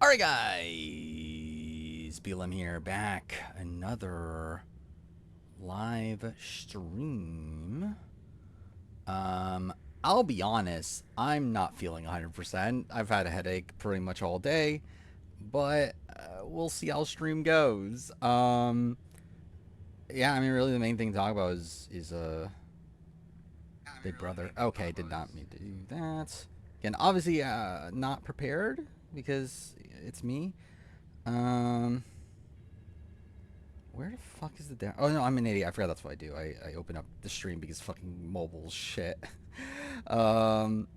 Alright guys, BLM here, back another live stream. I'll be honest, I'm not feeling 100%. I've had a headache pretty much all day, but we'll see how stream goes. Yeah, I mean really the main thing to talk about is Big Brother. Okay, did not mean to do that. Again, obviously not prepared because it's me. Um, where the fuck is the down? Oh no, I'm an idiot. I forgot that's what I do. I open up the stream because fucking mobile's shit. um,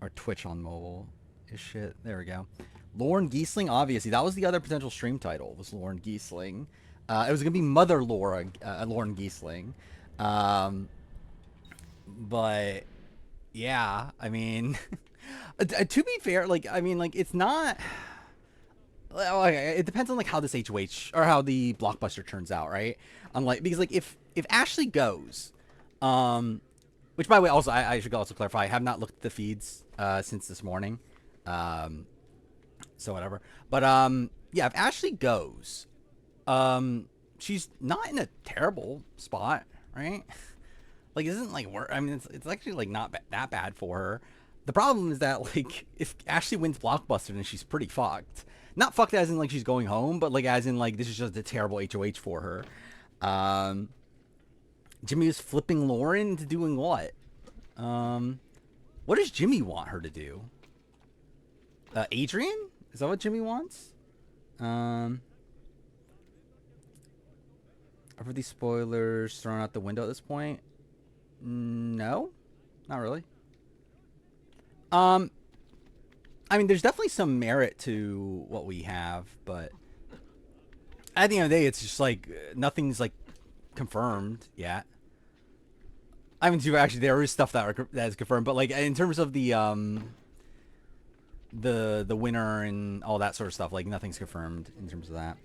or Twitch on mobile is shit. There we go. Lauren Giesling, obviously that was the other potential stream title. Was Lauren Giesling? It was gonna be Mother Laura, Lauren Giesling. But yeah, I mean, to be fair, like I mean, like it's not. Okay, it depends on like how this HOH or how the blockbuster turns out, right? Unlike because like if Ashley goes, which by the way also I should also clarify, I have not looked at the feeds since this morning, so whatever. But yeah, if Ashley goes, she's not in a terrible spot, right? Like, it isn't like work. I mean, it's actually like not that bad for her. The problem is that like if Ashley wins Blockbuster, then she's pretty fucked. Not fucked as in like she's going home, but like as in like this is just a terrible HOH for her. Jimmy was flipping Lauren into doing what? What does Jimmy want her to do? Adrian? Is that what Jimmy wants? Are these spoilers thrown out the window at this point? No, not really. I mean, there's definitely some merit to what we have, but at the end of the day, it's just like nothing's like confirmed yet. I mean, actually, there is stuff that is confirmed, but like in terms of the winner and all that sort of stuff, like nothing's confirmed in terms of that.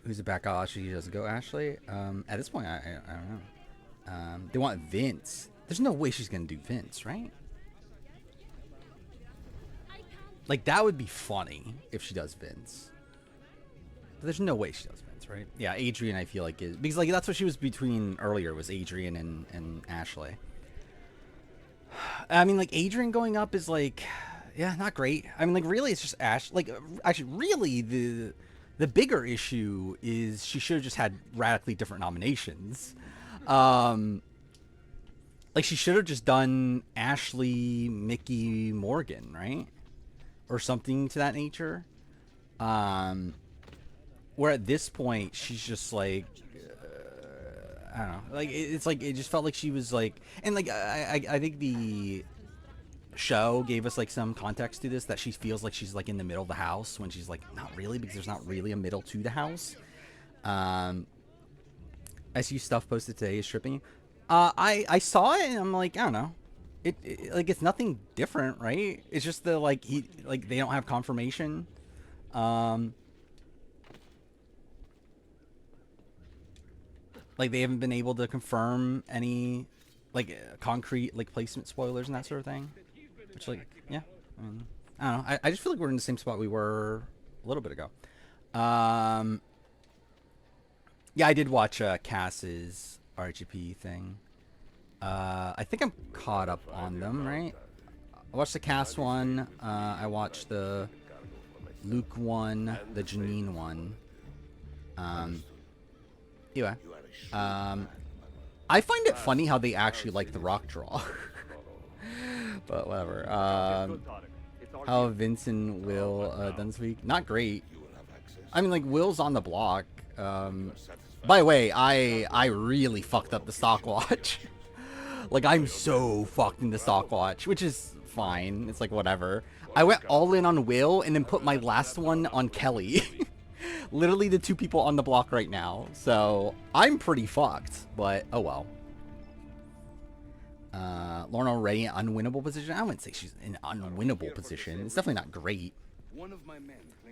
Who's the back? Ashley doesn't go. Ashley. At this point, I don't know. They want Vince. There's no way she's gonna do Vince, right? Like that would be funny if she does Vince. But there's no way she does Vince, right? Yeah, Adrian I feel like is because like that's what she was between earlier was Adrian and Ashley. I mean like Adrian going up is like yeah, not great. I mean like really it's just Ash like actually really the bigger issue is she should have just had radically different nominations. Like she should have just done Ashley, Mickey, Morgan, right? Or something to that nature. Where at this point she's just like I don't know. Like it's like it just felt like she was like and like I think the show gave us like some context to this that she feels like she's like in the middle of the house when she's like not really because there's not really a middle to the house. I see stuff posted today is stripping. I saw it and I'm like I don't know. It like it's nothing different, right? It's just the like he like they don't have confirmation. Like they haven't been able to confirm any like concrete like placement spoilers and that sort of thing. Which like yeah, I don't know. I just feel like we're in the same spot we were a little bit ago. Yeah, I did watch Cass's RGP thing. I think I'm caught up on them, right? I watched the Cass one. I watched the Luke one, the Janine one. Anyway, I find it funny how they actually like the rock draw. But whatever. How Vincent Will done this week? Not great. I mean, like Will's on the block. By the way, I really fucked up the stock watch. Like I'm so fucked in the stock watch, which is fine. It's like whatever. I went all in on Will and then put my last one on Kelly. Literally the two people on the block right now. So I'm pretty fucked, but oh well. Lauren already in unwinnable position. I wouldn't say she's in unwinnable position. It's definitely not great.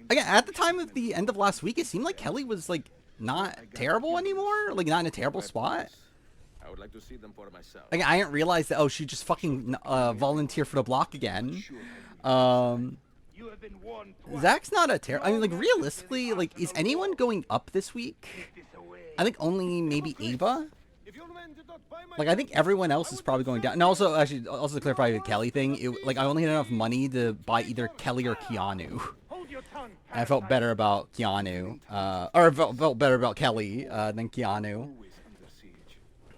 Again, at the time of the end of last week, it seemed like Kelly was like not terrible anymore. Like not in a terrible spot. would like to see them for myself. Like, I didn't realize that. Oh, she just fucking volunteered for the block again. Zach's not a terror. I mean, like, realistically, like, is anyone going up this week? I think only maybe Ava. Like, I think everyone else is probably going down. And also, actually, also to clarify the Kelly thing, like, I only had enough money to buy either Kelly or Keanu. And I felt better about Keanu, or felt better about Kelly than Keanu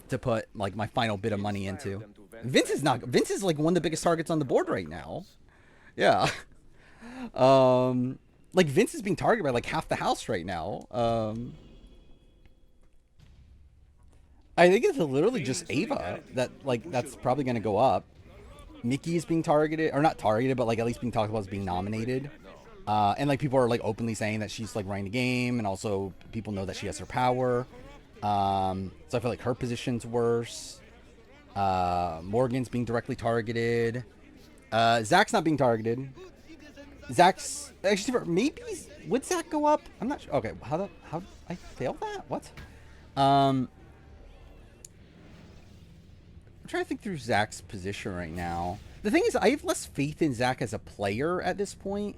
to put like my final bit of money into. Vince is like one of the biggest targets on the board right now. Yeah. Like Vince is being targeted by like half the house right now. I think it's literally just Ava that's probably going to go up. Nikki is being targeted, or not targeted, but like at least being talked about as being nominated. And like people are like openly saying that she's like running the game, and also people know that she has her power. So I feel like her position's worse. Morgan's being directly targeted. Zach's not being targeted. Zach's actually maybe would Zach go up? I'm not sure. Okay, how I failed that? What? I'm trying to think through Zach's position right now. The thing is, I have less faith in Zach as a player at this point.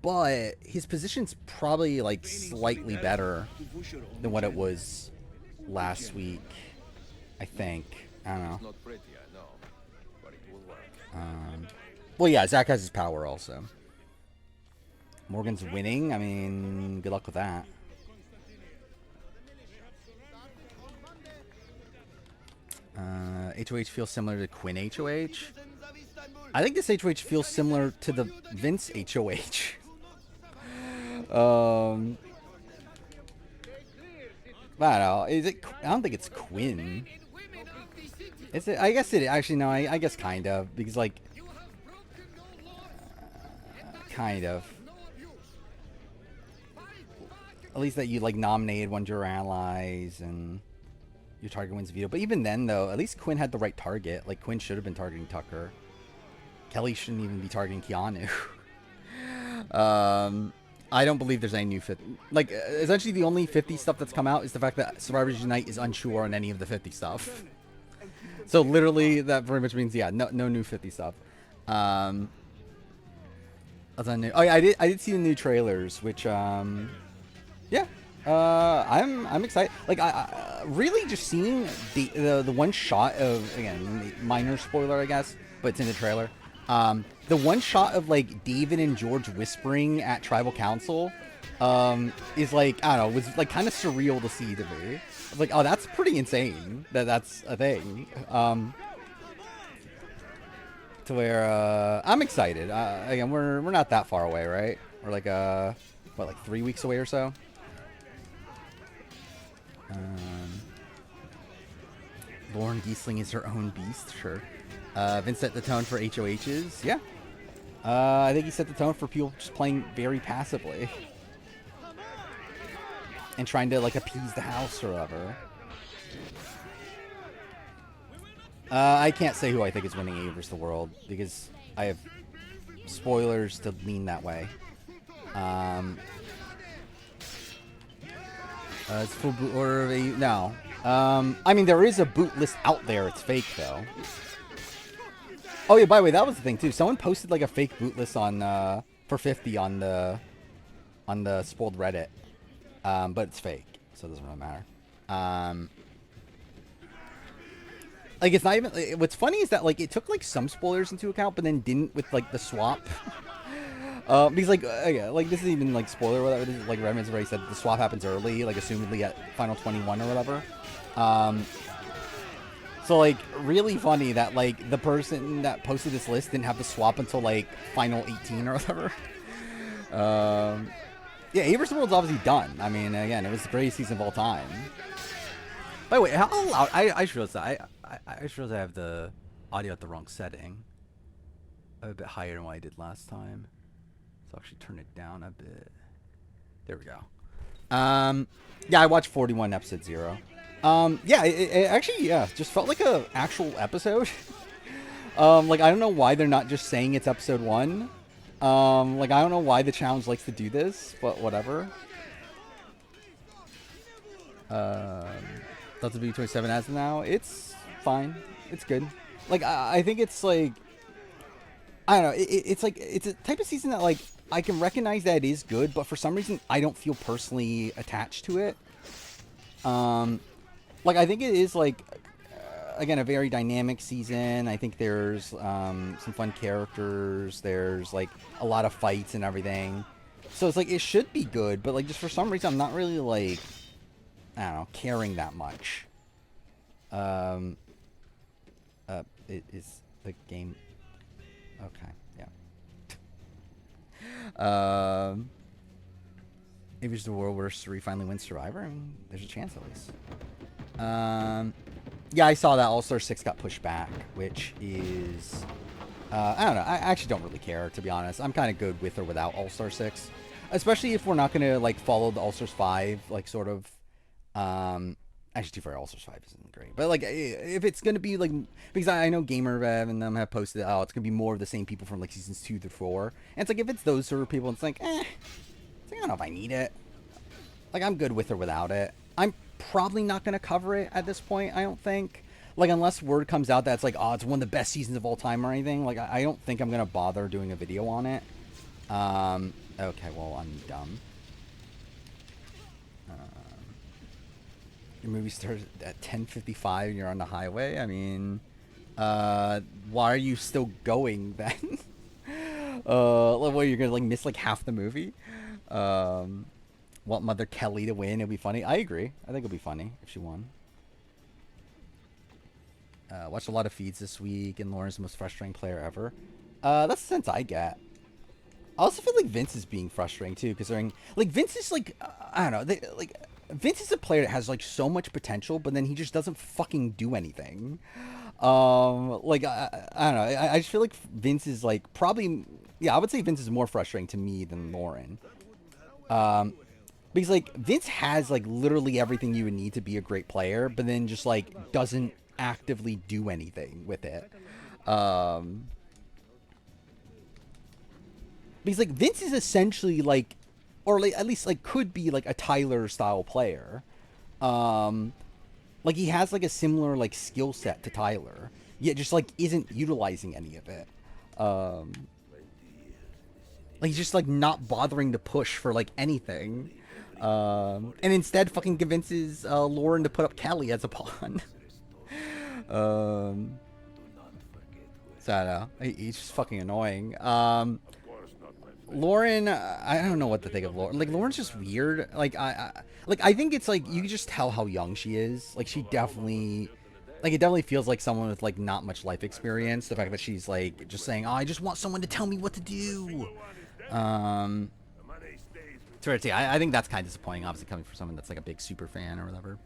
But his position's probably like slightly better than what it was last week, I think. I don't know. Well, yeah, Zach has his power also. Morgan's winning. I mean, good luck with that. HOH feels similar to Quinn HOH. I think this HOH feels similar to the Vince HOH. I don't know. Is it? I don't think it's Quinn. Is it? I guess it. Actually, no. I guess kind of, because like, kind of. At least that you like nominated one of your allies and your target wins veto. But even then, though, at least Quinn had the right target. Like Quinn should have been targeting Tucker. Kelly shouldn't even be targeting Keanu. I don't believe there's any new 50. Like, essentially the only 50 stuff that's come out is the fact that Survivors Unite is unsure on any of the 50 stuff. So literally, that very much means, yeah, no new 50 stuff. Oh yeah, I did see the new trailers, which, yeah, I'm excited. Like, I really just seeing the one shot of, again, minor spoiler, I guess, but it's in the trailer. The one shot of like David and George whispering at Tribal Council is like, I don't know, was like kind of surreal to see to me. I was like, oh, that's pretty insane that's a thing. To where I'm excited. Again, we're not that far away, right? We're like what, like 3 weeks away or so. Lauren Giesling is her own beast, sure. Vince set the tone for HOHs. Yeah. I think he set the tone for people just playing very passively. And trying to, like, appease the house or whatever. I can't say who I think is winning A vs. the World, because I have spoilers to lean that way. It's full boot order of a... No. I mean, there is a boot list out there. It's fake, though. Oh yeah, by the way, that was the thing too. Someone posted like a fake boot list on for 50 on the spoiled Reddit, but it's fake, so it doesn't really matter. Like it's not even. What's funny is that like it took like some spoilers into account, but then didn't with like the swap. Because like yeah, like this is even like spoiler whatever it is. Like Redman's already said the swap happens early, like assumedly at Final 21 or whatever. So, like, really funny that, like, the person that posted this list didn't have to swap until, like, Final 18 or whatever. Yeah, A vs. the World's obviously done. I mean, again, it was the greatest season of all time. By the way, how loud... I just realized that. I just realized I have the audio at the wrong setting. A bit higher than what I did last time. So I'll actually turn it down a bit. There we go. Yeah, I watched 41 episode 0. Yeah, it actually, yeah, just felt like a actual episode. Like, I don't know why they're not just saying it's episode 1. Like, I don't know why the challenge likes to do this, but whatever. Delta B27 as of now, it's fine. It's good. Like, I think it's like, I don't know. It's like, it's a type of season that like, I can recognize that it is good, but for some reason, I don't feel personally attached to it. Like, I think it is like, again, a very dynamic season. I think there's some fun characters. There's like a lot of fights and everything. So it's like, it should be good, but like, just for some reason, I'm not really like, I don't know, caring that much. It is the game. Okay, yeah. Maybe it's the world where 3 finally wins Survivor, and there's a chance at least. Yeah, I saw that All-Star 6 got pushed back, which is, I don't know. I actually don't really care, to be honest. I'm kind of good with or without All-Star 6, especially if we're not going to like follow the All-Stars 5, like sort of. Actually, Too Far All-Stars 5 isn't great, but like if it's going to be like, because I know GamerVev and them have posted, oh, it's going to be more of the same people from like seasons 2 through 4, and it's like if it's those sort of people, it's like, it's like, I don't know if I need it. Like, I'm good with or without it. I'm probably not going to cover it at this point, I don't think. Like, unless word comes out that's like, oh, it's one of the best seasons of all time or anything. Like, I don't think I'm going to bother doing a video on it. Okay, well, I'm dumb. Your movie starts at 10:55 and you're on the highway? I mean, why are you still going then? What, you're going to, like, miss, like, half the movie? Want Mother Kelly to win. It'll be funny. I agree. I think it'll be funny if she won. Watched a lot of feeds this week, and Lauren's the most frustrating player ever. That's the sense I get. I also feel like Vince is being frustrating too, considering like Vince is like, I don't know, Vince is a player that has like so much potential, but then he just doesn't fucking do anything. Like I don't know. I just feel like Vince is like probably, yeah, I would say Vince is more frustrating to me than Lauren. Because like Vince has like literally everything you would need to be a great player, but then just like doesn't actively do anything with it. Because like Vince is essentially like, or like at least like could be like a Tyler style player. Like he has like a similar like skill set to Tyler, yet just like isn't utilizing any of it. Like he's just like not bothering to push for like anything. And instead fucking convinces Lauren to put up Kelly as a pawn. So I don't know. He's just fucking annoying. Lauren, I don't know what to think of Lauren. Like Lauren's just weird. Like I think it's like you can just tell how young she is. Like she definitely, like it definitely feels like someone with like not much life experience. The fact that she's like just saying, "Oh, I just want someone to tell me what to do." So I think that's kind of disappointing. Obviously, coming from someone that's like a big super fan or whatever.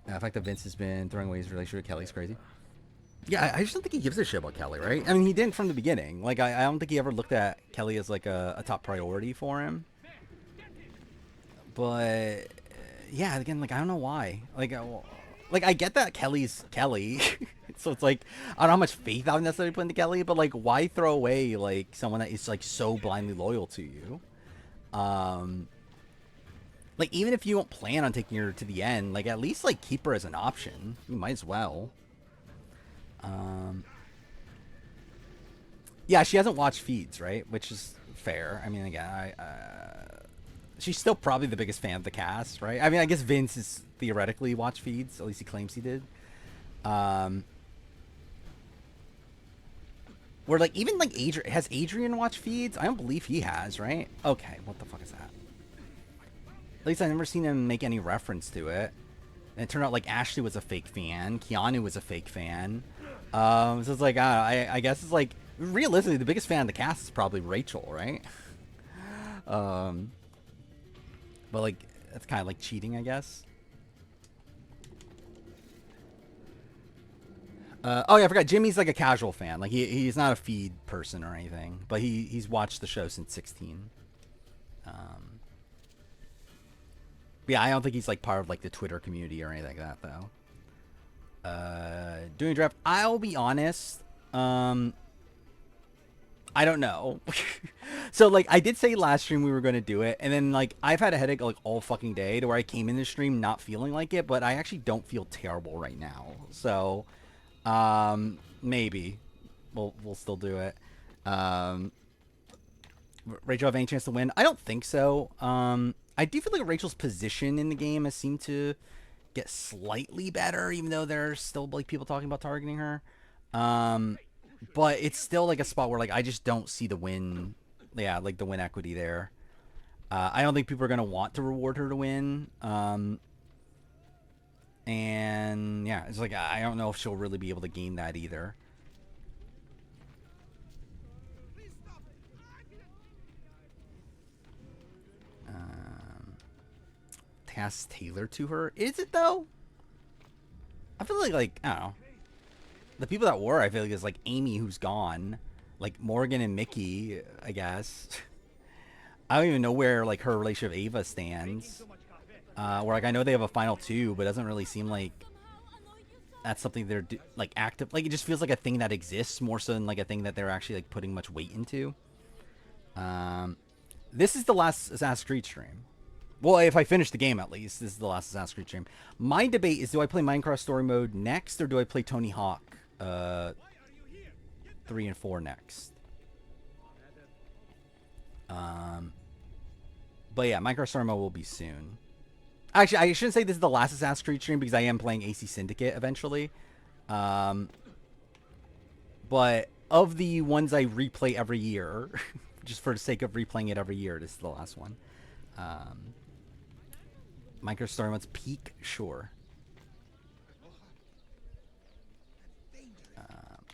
The fact that Vince has been throwing away his relationship with Kelly's crazy. Yeah, I just don't think he gives a shit about Kelly, right? I mean, he didn't from the beginning. Like, I don't think he ever looked at Kelly as, like, a top priority for him. But, yeah, again, like, I don't know why. Like, I get that Kelly's Kelly. So it's like, I don't know how much faith I would necessarily put into Kelly, but, like, why throw away, like, someone that is, like, so blindly loyal to you? Like, even if you don't plan on taking her to the end, like, at least, like, keep her as an option. You might as well. Yeah, she hasn't watched feeds, right? Which is fair. I mean, again, she's still probably the biggest fan of the cast, right? I mean, I guess Vince is theoretically watched feeds. At least he claims he did. Where like even like has Adrian watched feeds? I don't believe he has, right? Okay, what the fuck is that? At least I've never seen him make any reference to it. And it turned out like Ashley was a fake fan, Keanu was a fake fan. So it's like I guess it's like realistically the biggest fan of the cast is probably Rachel, right? But like that's kind of like cheating, I guess. Oh yeah, I forgot. Jimmy's like a casual fan. Like he's not a feed person or anything, but he's watched the show since 16. Yeah, I don't think he's like part of like the Twitter community or anything like that though. Doing draft, I'll be honest. I I don't know. So like I did say last stream we were going to do it, and then like I've had a headache like all fucking day to where I came in the stream not feeling like it, but I actually don't feel terrible right now. So maybe we'll still do it. Rachel have any chance to win? I don't think so. I do feel like Rachel's position in the game has seemed to get slightly better, even though there's still like people talking about targeting her. But it's still like a spot where like I just don't see the win. Yeah, like the win equity there. I don't think people are gonna want to reward her to win. And yeah, it's like I don't know if she'll really be able to gain that either. Task Taylor to her. Is it though? I feel like I don't know. The people that were, I feel like, is like Amy, who's gone, like Morgan and Mickey, I guess. I don't even know where like her relationship with Ava stands. Where like I know they have a final 2, but it doesn't really seem like that's something they're like active. Like it just feels like a thing that exists more so than like a thing that they're actually like putting much weight into. This is the last Assassin's Creed stream. Well, if I finish the game, at least. This is the last Assassin's Creed stream. My debate is, do I play Minecraft Story Mode next, or do I play Tony Hawk 3 and 4 next? But yeah, Minecraft Story Mode will be soon. Actually, I shouldn't say this is the last Assassin's Creed stream, because I am playing AC Syndicate eventually. But of the ones I replay every year, just for the sake of replaying it every year, this is the last one. Minecraft Story Mode's peak, sure.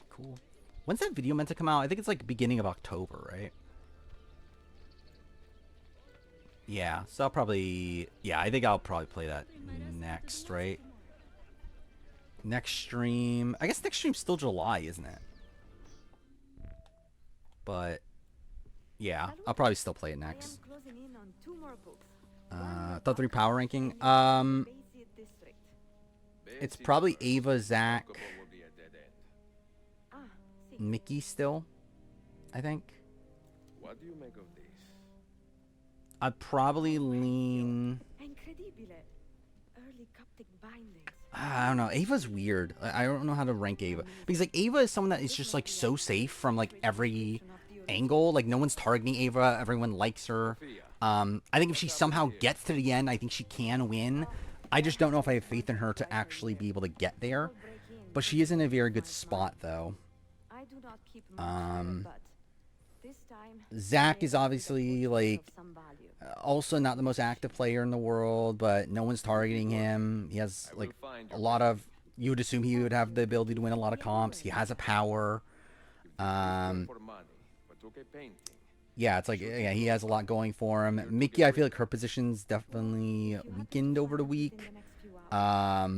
Cool. When's that video meant to come out? I think it's like beginning of October, right? Yeah, so I'll probably... Yeah, I think I'll probably play that next, right? Next stream... I guess next stream's still July, isn't it? But... Yeah, I'll probably still play it next. Top 3 power ranking. It's probably Ava, Zach, Mickey still, I think. What do you make of this? I'd probably lean... I don't know. Ava's weird. I don't know how to rank Ava. Because like Ava is someone that is just like so safe from like every angle. Like no one's targeting Ava. Everyone likes her. I think if she somehow gets to the end, I think she can win. I just don't know if I have faith in her to actually be able to get there. But she is in a very good spot, though. Zach is obviously, like, also not the most active player in the world, but no one's targeting him. He has, like, a lot of... You would assume he would have the ability to win a lot of comps. He has a power. Yeah, it's like, yeah, he has a lot going for him. Mickey, I feel like her position's definitely weakened over the week. Where I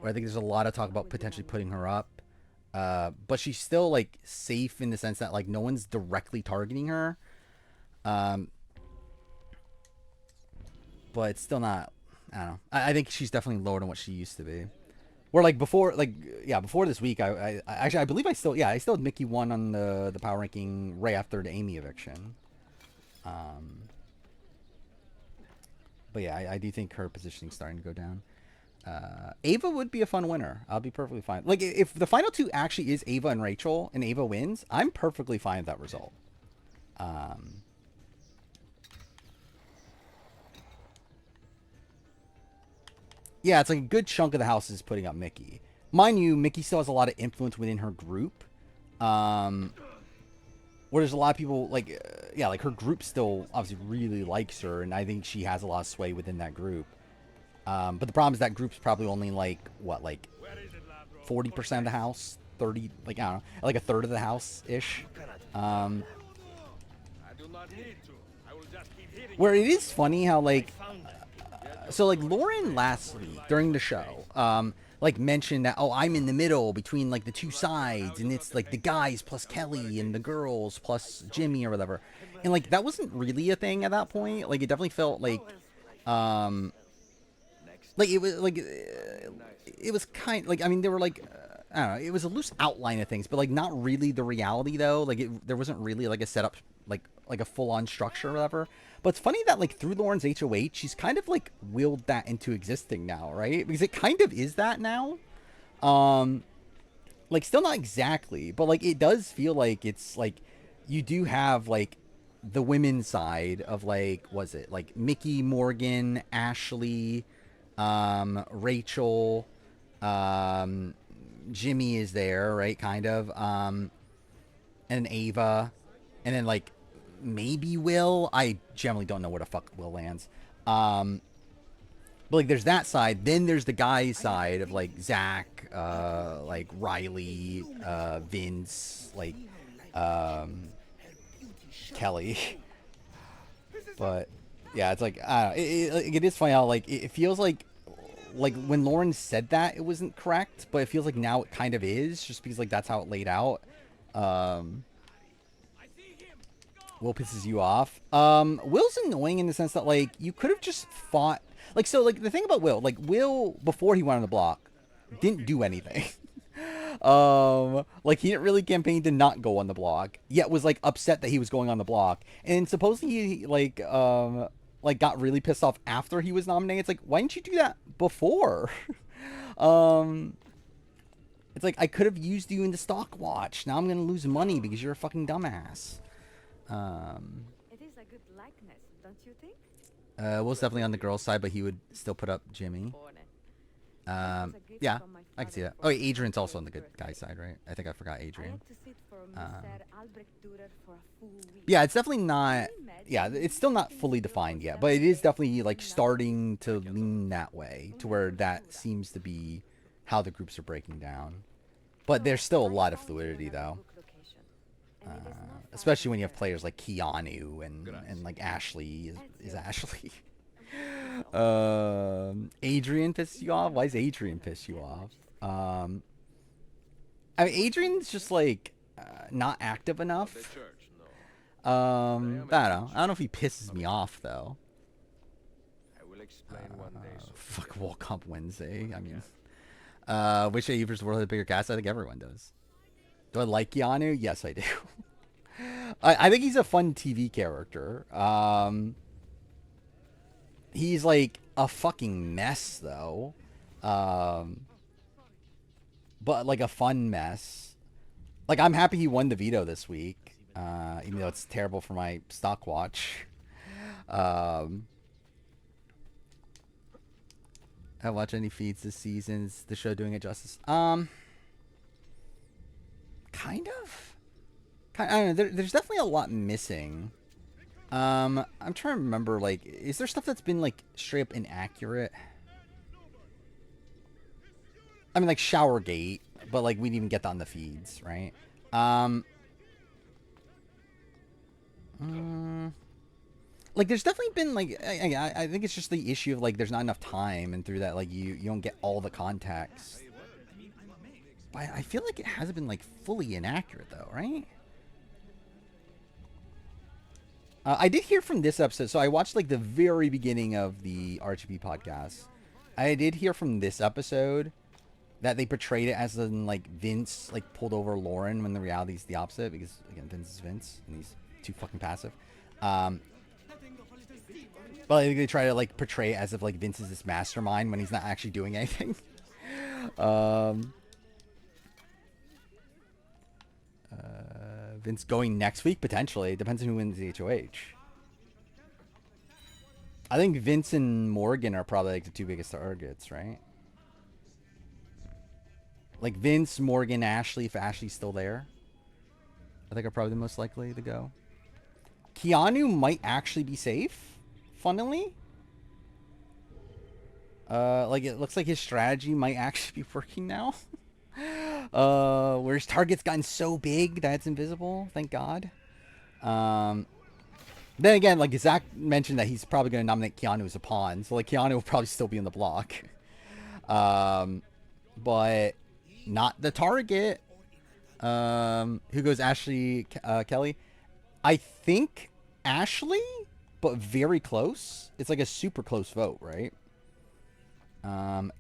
think there's a lot of talk about potentially putting her up. But she's still, like, safe in the sense that, like, no one's directly targeting her. But it's still not, I don't know. I think she's definitely lower than what she used to be. Where, like, before, like, yeah, before this week, I actually, I believe I still had Mickey 1 on the power ranking right after the Amy eviction. But yeah, I do think her positioning's starting to go down. Ava would be a fun winner. I'll be perfectly fine. Like, if the final 2 actually is Ava and Rachel, and Ava wins, I'm perfectly fine with that result. Yeah, it's like a good chunk of the house is putting up Mickey. Mind you, Mickey still has a lot of influence within her group. Where there's a lot of people, like, yeah, like her group still obviously really likes her, and I think she has a lot of sway within that group. But the problem is that group's probably only like, what, like 40% of the house? 30, like, I don't know, like a third of the house-ish. Where it is funny how, like, so, like, Lauren last week, during the show, like, mentioned that, oh, I'm in the middle between, like, the 2 sides, and it's, like, the guys plus Kelly, and the girls plus Jimmy, or whatever. And, like, that wasn't really a thing at that point. Like, it definitely felt like, it was, like, it was kind, like, I mean, there were, like, I don't know, it was a loose outline of things, but like not really the reality though. Like there wasn't really like a setup, like a full on structure or whatever. But it's funny that like through Lauren's HOH, she's kind of like willed that into existing now, right? Because it kind of is that now. Like still not exactly, but like it does feel like it's like you do have like the women's side of like, was it like Mickey, Morgan, Ashley, Rachel, Jimmy is there, right? Kind of, and Ava, and then like maybe Will. I generally don't know where the fuck Will lands. But like there's that side, then there's the guys side of like Zach, like Riley, Vince, like Kelly. But yeah, it's like it is funny how like it feels like when Lauren said that it wasn't correct, but it feels like now it kind of is, just because like that's how it laid out. Will pisses you off. Will's annoying in the sense that like you could have just fought. Like, so like the thing about Will, like Will before he went on the block didn't do anything. Like he didn't really campaign to not go on the block, yet was like upset that he was going on the block, and supposedly he like got really pissed off after he was nominated. It's like, why didn't you do that before? It's like, I could have used you in the stock watch. Now I'm gonna lose money because you're a fucking dumbass. It is a good likeness, don't you think? Will's definitely on the girl's side, but he would still put up Jimmy. Yeah, I can see that. Oh, Adrian's also on the good guy's side, right? I think I forgot Adrian. Yeah, it's definitely not. Yeah, it's still not fully defined yet, but it is definitely like starting to lean that way, to where that seems to be how the groups are breaking down. But there's still a lot of fluidity, though. Especially when you have players like Keanu and like Ashley is Ashley. Adrian pissed you off? Why is Adrian pissed you off? I mean, Adrian's just like not active enough. I don't know. I don't know if he pisses me off though. Fuck World Cup Wednesday. I mean, which AE vs. World has a bigger cast? I think everyone does. Do I like Keanu? Yes, I do. I think he's a fun TV character. He's like a fucking mess though. But like a fun mess. Like I'm happy he won the veto this week. Even though it's terrible for my stock watch. I haven't watched any feeds this season. Is the show doing it justice? Kind of. I don't know. There's definitely a lot missing. I'm trying to remember, like, is there stuff that's been, like, straight up inaccurate? I mean, like, Showergate, but, like, we didn't even get that on the feeds, right? Like, there's definitely been, like, I think it's just the issue of, like, there's not enough time, and through that, like, you don't get all the context. But I feel like it hasn't been, like, fully inaccurate, though, right? I did hear from this episode, so I watched like the very beginning of the RGB podcast. I did hear from this episode that they portrayed it as in like Vince like pulled over Lauren, when the reality is the opposite, because again Vince is Vince and he's too fucking passive. But I think they try to like portray it as if like Vince is this mastermind when he's not actually doing anything. Vince going next week, potentially. It depends on who wins the HOH. I think Vince and Morgan are probably like the two biggest targets, right? Like Vince, Morgan, Ashley, if Ashley's still there. I think are probably the most likely to go. Keanu might actually be safe, funnily. Like it looks like his strategy might actually be working now. Where his target's gotten so big that it's invisible, thank God. Then again, like Zach mentioned that he's probably going to nominate Keanu as a pawn, so like Keanu will probably still be in the block. But not the target. Who goes? Ashley, Kelly? I think Ashley, but very close. It's like a super close vote, right?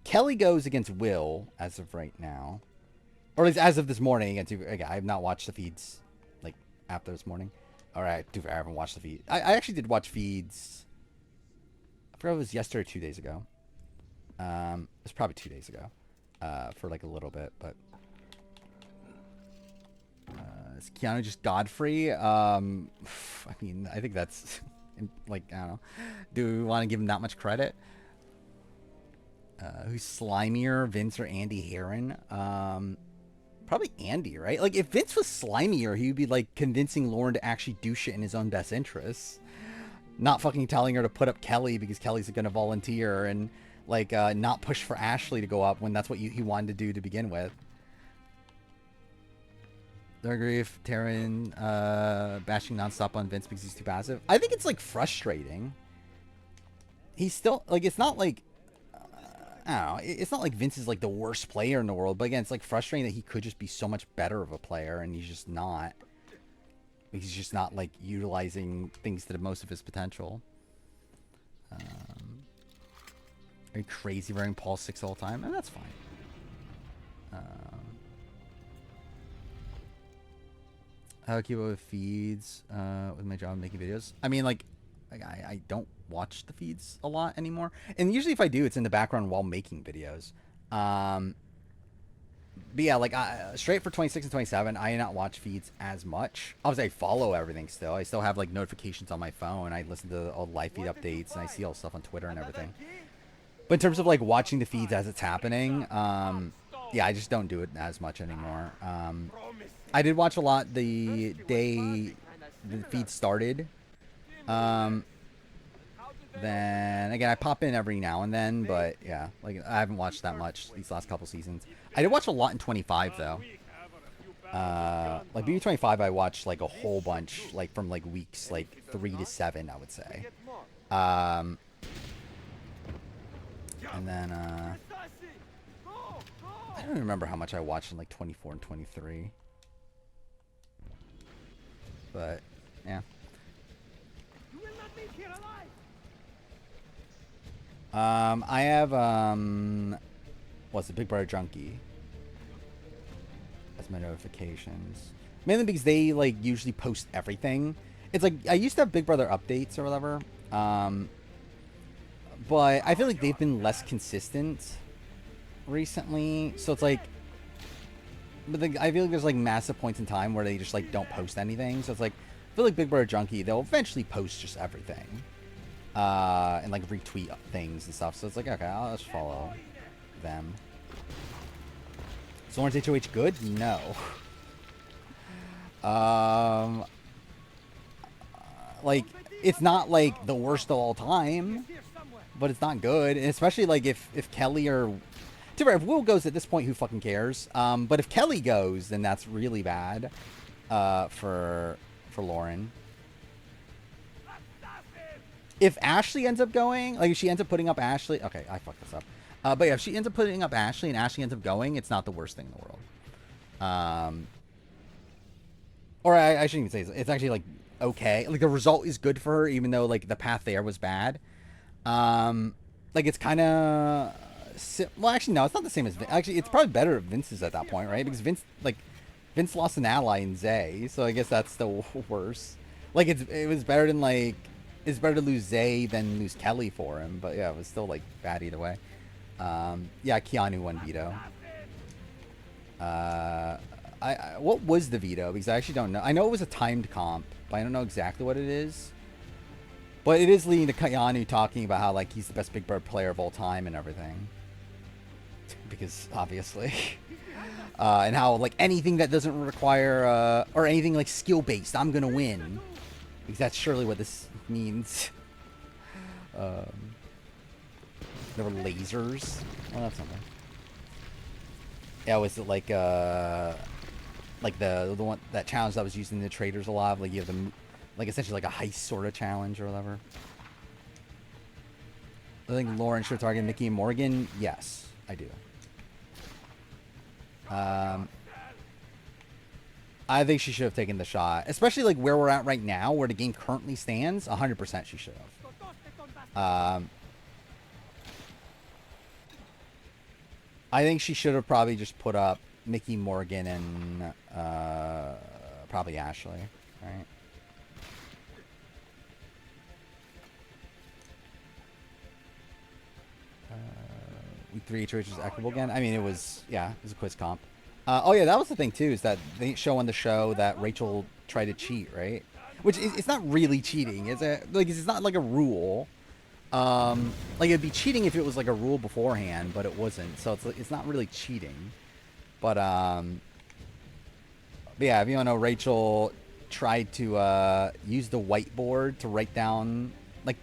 Kelly goes against Will as of right now. Or at least as of this morning. Again, I have not watched the feeds like after this morning. All right, I haven't watched the feed. I actually did watch feeds. I forgot if it was yesterday or 2 days ago. It's probably 2 days ago. For like a little bit, but is Keanu just Godfrey? I mean, I think that's like, I don't know. Do we want to give him that much credit? Who's slimier, Vince or Andy Herron? Probably Andy, right? Like, if Vince was slimier, he would be like convincing Lauren to actually do shit in his own best interests, not fucking telling her to put up Kelly because Kelly's gonna volunteer, and like not push for Ashley to go up when that's what he wanted to do to begin with. Do I agree with Taryn bashing nonstop on Vince because he's too passive? I think it's like frustrating. He's still like, it's not like I don't know. It's not like Vince is like the worst player in the world, but again, it's like frustrating that he could just be so much better of a player, and he's just not. He's just not like utilizing things to the most of his potential. Are you crazy wearing Paul 6 all the time? And that's fine. How do I keep up with feeds with my job making videos? I mean, like I don't watch the feeds a lot anymore, and usually if I do, it's in the background while making videos. But yeah, like straight for 26 and 27, I do not watch feeds as much. Obviously, I follow everything still. I still have like notifications on my phone. I listen to all the live feed updates, and I see all the stuff on Twitter and everything. But in terms of like watching the feeds as it's happening, yeah, I just don't do it as much anymore. I did watch a lot the day the feed started. Then again, I pop in every now and then, but yeah, like I haven't watched that much these last couple seasons. I did watch a lot in 25 though. Like BB25, I watched like a whole bunch, like from like weeks like 3 to 7, I would say. And then I don't even remember how much I watched in like 24 and 23. But yeah. I have what's the Big Brother Junkie? That's my notifications. Mainly because they like usually post everything. It's like I used to have Big Brother updates or whatever. But I feel like they've been less consistent recently. So it's like, but I feel like there's like massive points in time where they just like don't post anything. So it's like, I feel like Big Brother Junkie, they'll eventually post just everything. And like retweet things and stuff. So it's like, okay, I'll just follow them. So Lawrence HOH good? No. Like, it's not like the worst of all time, but it's not good. And especially like if Kelly or if Will goes at this point, who fucking cares? But if Kelly goes, then that's really bad for Lauren. If Ashley ends up going, like if she ends up putting up Ashley, okay, I fucked this up. But yeah, if she ends up putting up Ashley and Ashley ends up going, it's not the worst thing in the world. Or I shouldn't even say it's actually like okay. Like the result is good for her, even though like the path there was bad. Like it's kind of well, actually no, it's not the same as actually it's probably better if Vince is at that point, right? Because Vince lost an ally in Zay, so I guess that's still worse. Like it was better than like. It's better to lose Zay than lose Kelly for him, but yeah, it was still like bad either way. Yeah, Keanu won veto. What was the veto? Because I actually don't know. I know it was a timed comp, but I don't know exactly what it is. But it is leading to Keanu talking about how like he's the best Big Brother player of all time and everything. Because obviously. And how like anything that doesn't require or anything like skill based, I'm gonna win. Because that's surely what this means. There were lasers. Oh, that's something. Yeah, was it like the one that challenge that was used in the Traders Alive? Like you have the like essentially like a heist sort of challenge or whatever. I think Lauren should target Mickey and Morgan. Yes, I do. I think she should have taken the shot, especially like where we're at right now, where the game currently stands. 100% she should have. I think she should have probably just put up Mickey, Morgan, and probably Ashley, right? Week 3 HOH was equitable again. I mean, it was, yeah, it was a quiz comp. Oh yeah, that was the thing too, is that they show on the show that Rachel tried to cheat, right? Which it's not really cheating, is it? Like, it's not like a rule. Like, it'd be cheating if it was like a rule beforehand, but it wasn't. So it's not really cheating. But yeah, if you don't know, Rachel tried to use the whiteboard to write down, like,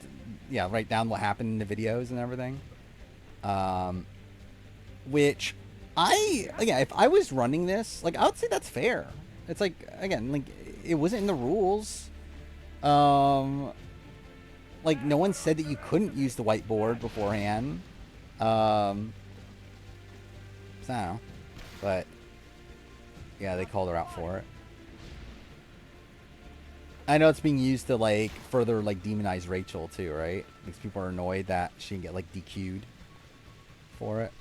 yeah, write down what happened in the videos and everything. Which again, if I was running this, like, I would say that's fair. It's like, again, like, it wasn't in the rules. Like, no one said that you couldn't use the whiteboard beforehand. So I don't know. But yeah, they called her out for it. I know it's being used to, like, further, like, demonize Rachel too, right? Because people are annoyed that she can get, like, DQ'd for it.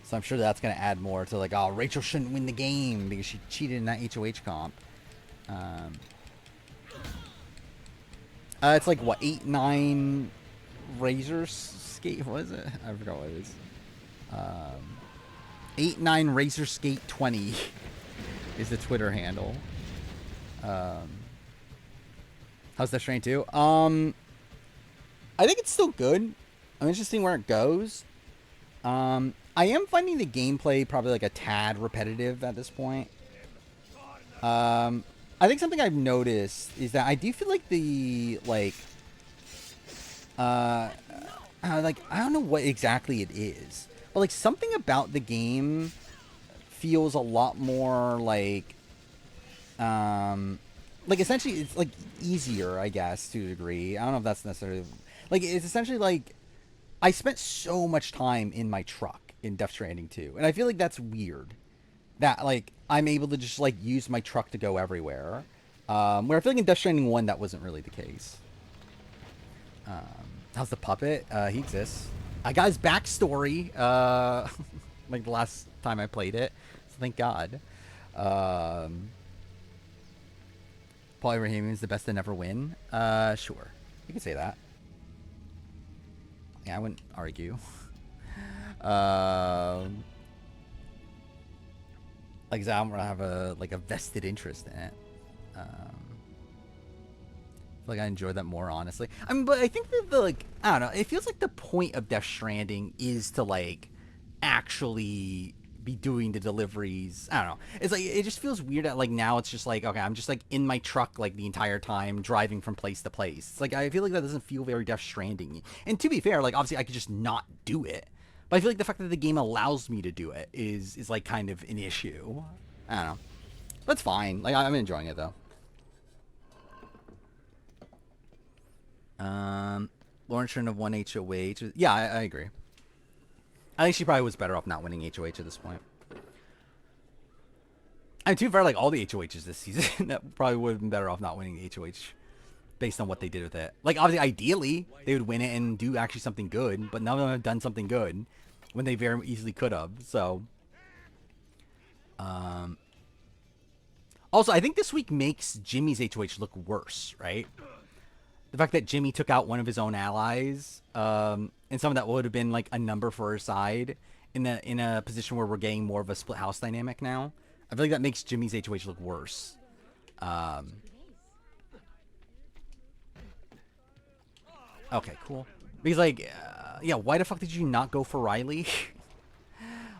So I'm sure that's going to add more to, like, oh, Rachel shouldn't win the game because she cheated in that HOH comp. It's like, what, 8-9 Razor Skate? What is it? I forgot what it is. 8-9 Razor Skate 20 is the Twitter handle. How's Death Stranding 2? I think it's still good. I'm interested in where it goes. I am finding the gameplay probably like a tad repetitive at this point. I think something I've noticed is that I do feel like the, like, I don't know what exactly it is, but, like, something about the game feels a lot more like essentially it's like easier, I guess, to a degree. I don't know if that's necessarily, like, it's essentially like I spent so much time in my truck in Death Stranding 2, and I feel like that's weird. That, like, I'm able to just, like, use my truck to go everywhere. Where I feel like in Death Stranding 1, that wasn't really the case. How's the puppet? He exists. I got his backstory, like, the last time I played it. So thank God. Paul Abrahamian is the best to never win. Sure. You can say that. Yeah, I wouldn't argue. Like, I don't have a vested interest in it. Like, I enjoy that more, honestly. I mean, but I think that I don't know, it feels like the point of Death Stranding is to, like, actually be doing the deliveries. I don't know. It's like, it just feels weird that, like, now it's just like, okay, I'm just, like, in my truck, like, the entire time, driving from place to place. It's like, I feel like that doesn't feel very Death Stranding. And to be fair, like, obviously I could just not do it. But I feel like the fact that the game allows me to do it is like, kind of an issue. I don't know. That's fine. Like, I'm enjoying it, though. Lauren shouldn't have won HOH. Yeah, I agree. I think she probably was better off not winning HOH at this point. I mean, to be fair, like, all the HOHs this season, that probably would have been better off not winning the HOH based on what they did with it. Like, obviously, ideally, they would win it and do actually something good, but none of them have done something good when they very easily could have, so... Also, I think this week makes Jimmy's HOH look worse, right? The fact that Jimmy took out one of his own allies, and some of that would have been, like, a number for her side in a position where we're getting more of a split house dynamic now. I feel like that makes Jimmy's HOH look worse. Okay, cool. Because, like, yeah, why the fuck did you not go for Riley?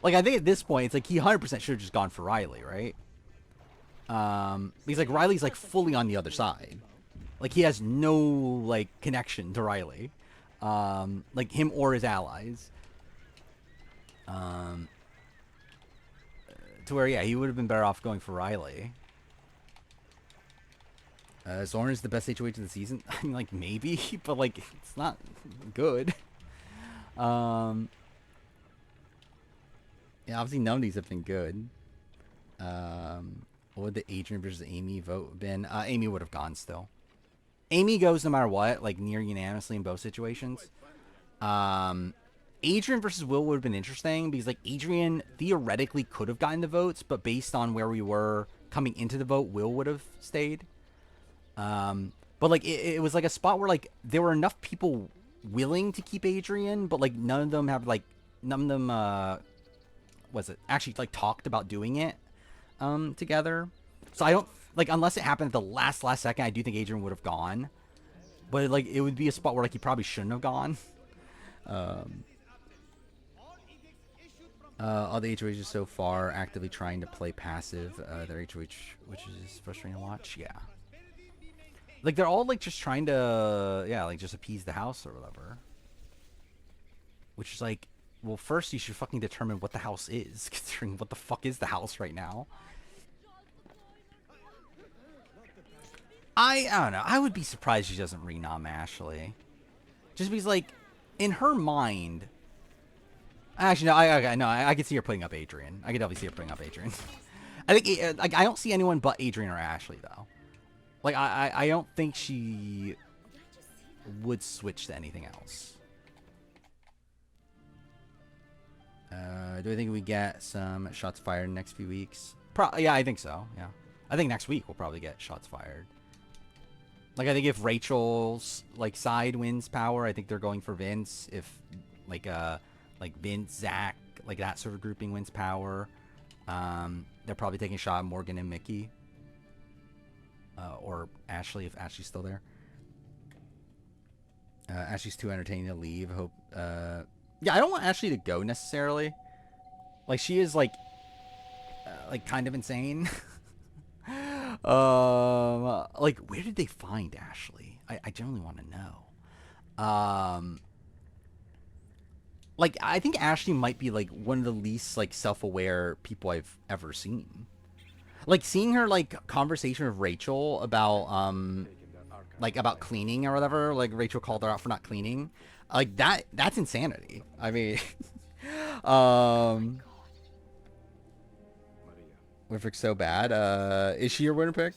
Like, I think at this point, it's like he 100% should have just gone for Riley, right? Because, like, Riley's, like, fully on the other side. Like, he has no, like, connection to Riley. Like, him or his allies. To where, yeah, he would have been better off going for Riley. Zoran's the best HOH of the season? I mean, like, maybe, but, like, it's not good. Yeah, obviously none of these have been good. What would the Adrian versus Amy vote been? Amy would have gone still. Amy goes no matter what, like, near unanimously in both situations. Adrian versus Will would have been interesting because like Adrian theoretically could have gotten the votes, but based on where we were coming into the vote, Will would have stayed. But like it was like a spot where like there were enough people willing to keep Adrian, but like none of them was it actually like talked about doing it together. So I don't like, unless it happened at the last second, I do think Adrian would have gone. But like it would be a spot where like he probably shouldn't have gone. All the HOHs so far actively trying to play passive their HOH, which is frustrating to watch. Yeah. Like they're all like just trying to like just appease the house or whatever. Which is like, well, first you should fucking determine what the house is, considering what the fuck is the house right now. I don't know. I would be surprised she doesn't renom Ashley. Just because, like, in her mind... Actually, no, I could see her putting up Adrian. I could definitely see her putting up Adrian. I think, like, I don't see anyone but Adrian or Ashley, though. Like, I don't think she would switch to anything else. Do I think we get some shots fired in the next few weeks? Yeah, I think so, yeah. I think next week we'll probably get shots fired. Like, I think if Rachel's, like, side wins power, I think they're going for Vince. If, like Vince, Zach, like, that sort of grouping wins power, they're probably taking a shot at Morgan and Mickey. Or Ashley, if Ashley's still there. Ashley's too entertaining to leave. Hope, yeah, I don't want Ashley to go, necessarily. Like, she is, like kind of insane. Like, where did they find Ashley? I generally want to know. Like, I think Ashley might be, like, one of the least, like, self-aware people I've ever seen. Like, seeing her, like, conversation with Rachel about, like, about cleaning or whatever. Like, Rachel called her out for not cleaning. Like, that's insanity. I mean, Winfrey's so bad. Is she your winner pick?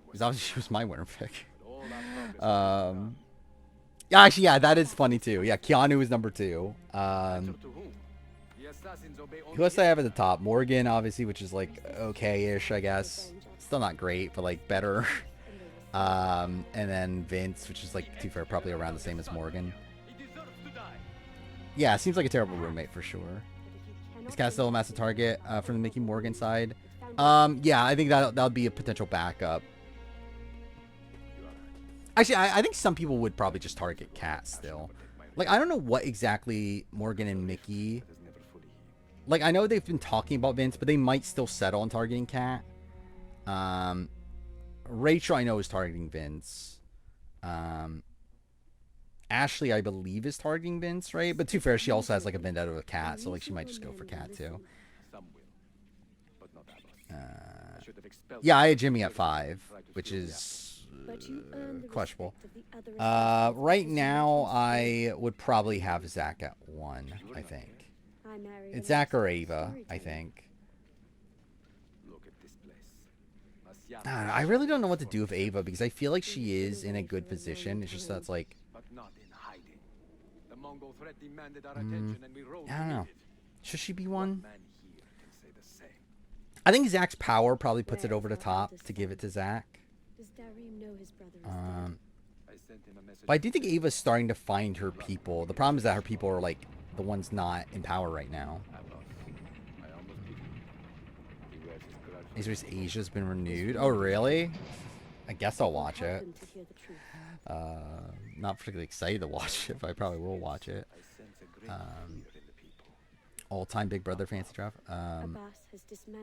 Because obviously she was my winner pick. Actually, yeah, that is funny too. Yeah, Keanu is number 2. Who else do I have at the top? Morgan, obviously, which is like okay-ish, I guess. Still not great, but like better. And then Vince, which is like, to be fair, probably around the same as Morgan. Yeah, seems like a terrible roommate for sure. Is Cass still a massive target from the Mickey Morgan side? Yeah, I think that would be a potential backup. Actually, I think some people would probably just target Kat still. Like, I don't know what exactly Morgan and Mickey... Like, I know they've been talking about Vince, but they might still settle on targeting Kat. Rachel, I know, is targeting Vince. Ashley, I believe, is targeting Vince, right? But to be fair, she also has, like, a vendetta with Kat, so, like, she might just go for Kat, too. Yeah, I had Jimmy at 5, which is questionable. Right now, I would probably have Zach at 1, I think. It's Zach or Ava, I think. I don't know, I really don't know what to do with Ava, because I feel like she is in a good position. It's just that's like... I don't know. Should she be 1? I think Zach's power probably puts it over the top to give it to Zach. But I do think Ava's starting to find her people. The problem is that her people are like the ones not in power right now. Asia's been renewed. Oh, really? I guess I'll watch it. Not particularly excited to watch it, but I probably will watch it. All-time Big Brother fantasy draft.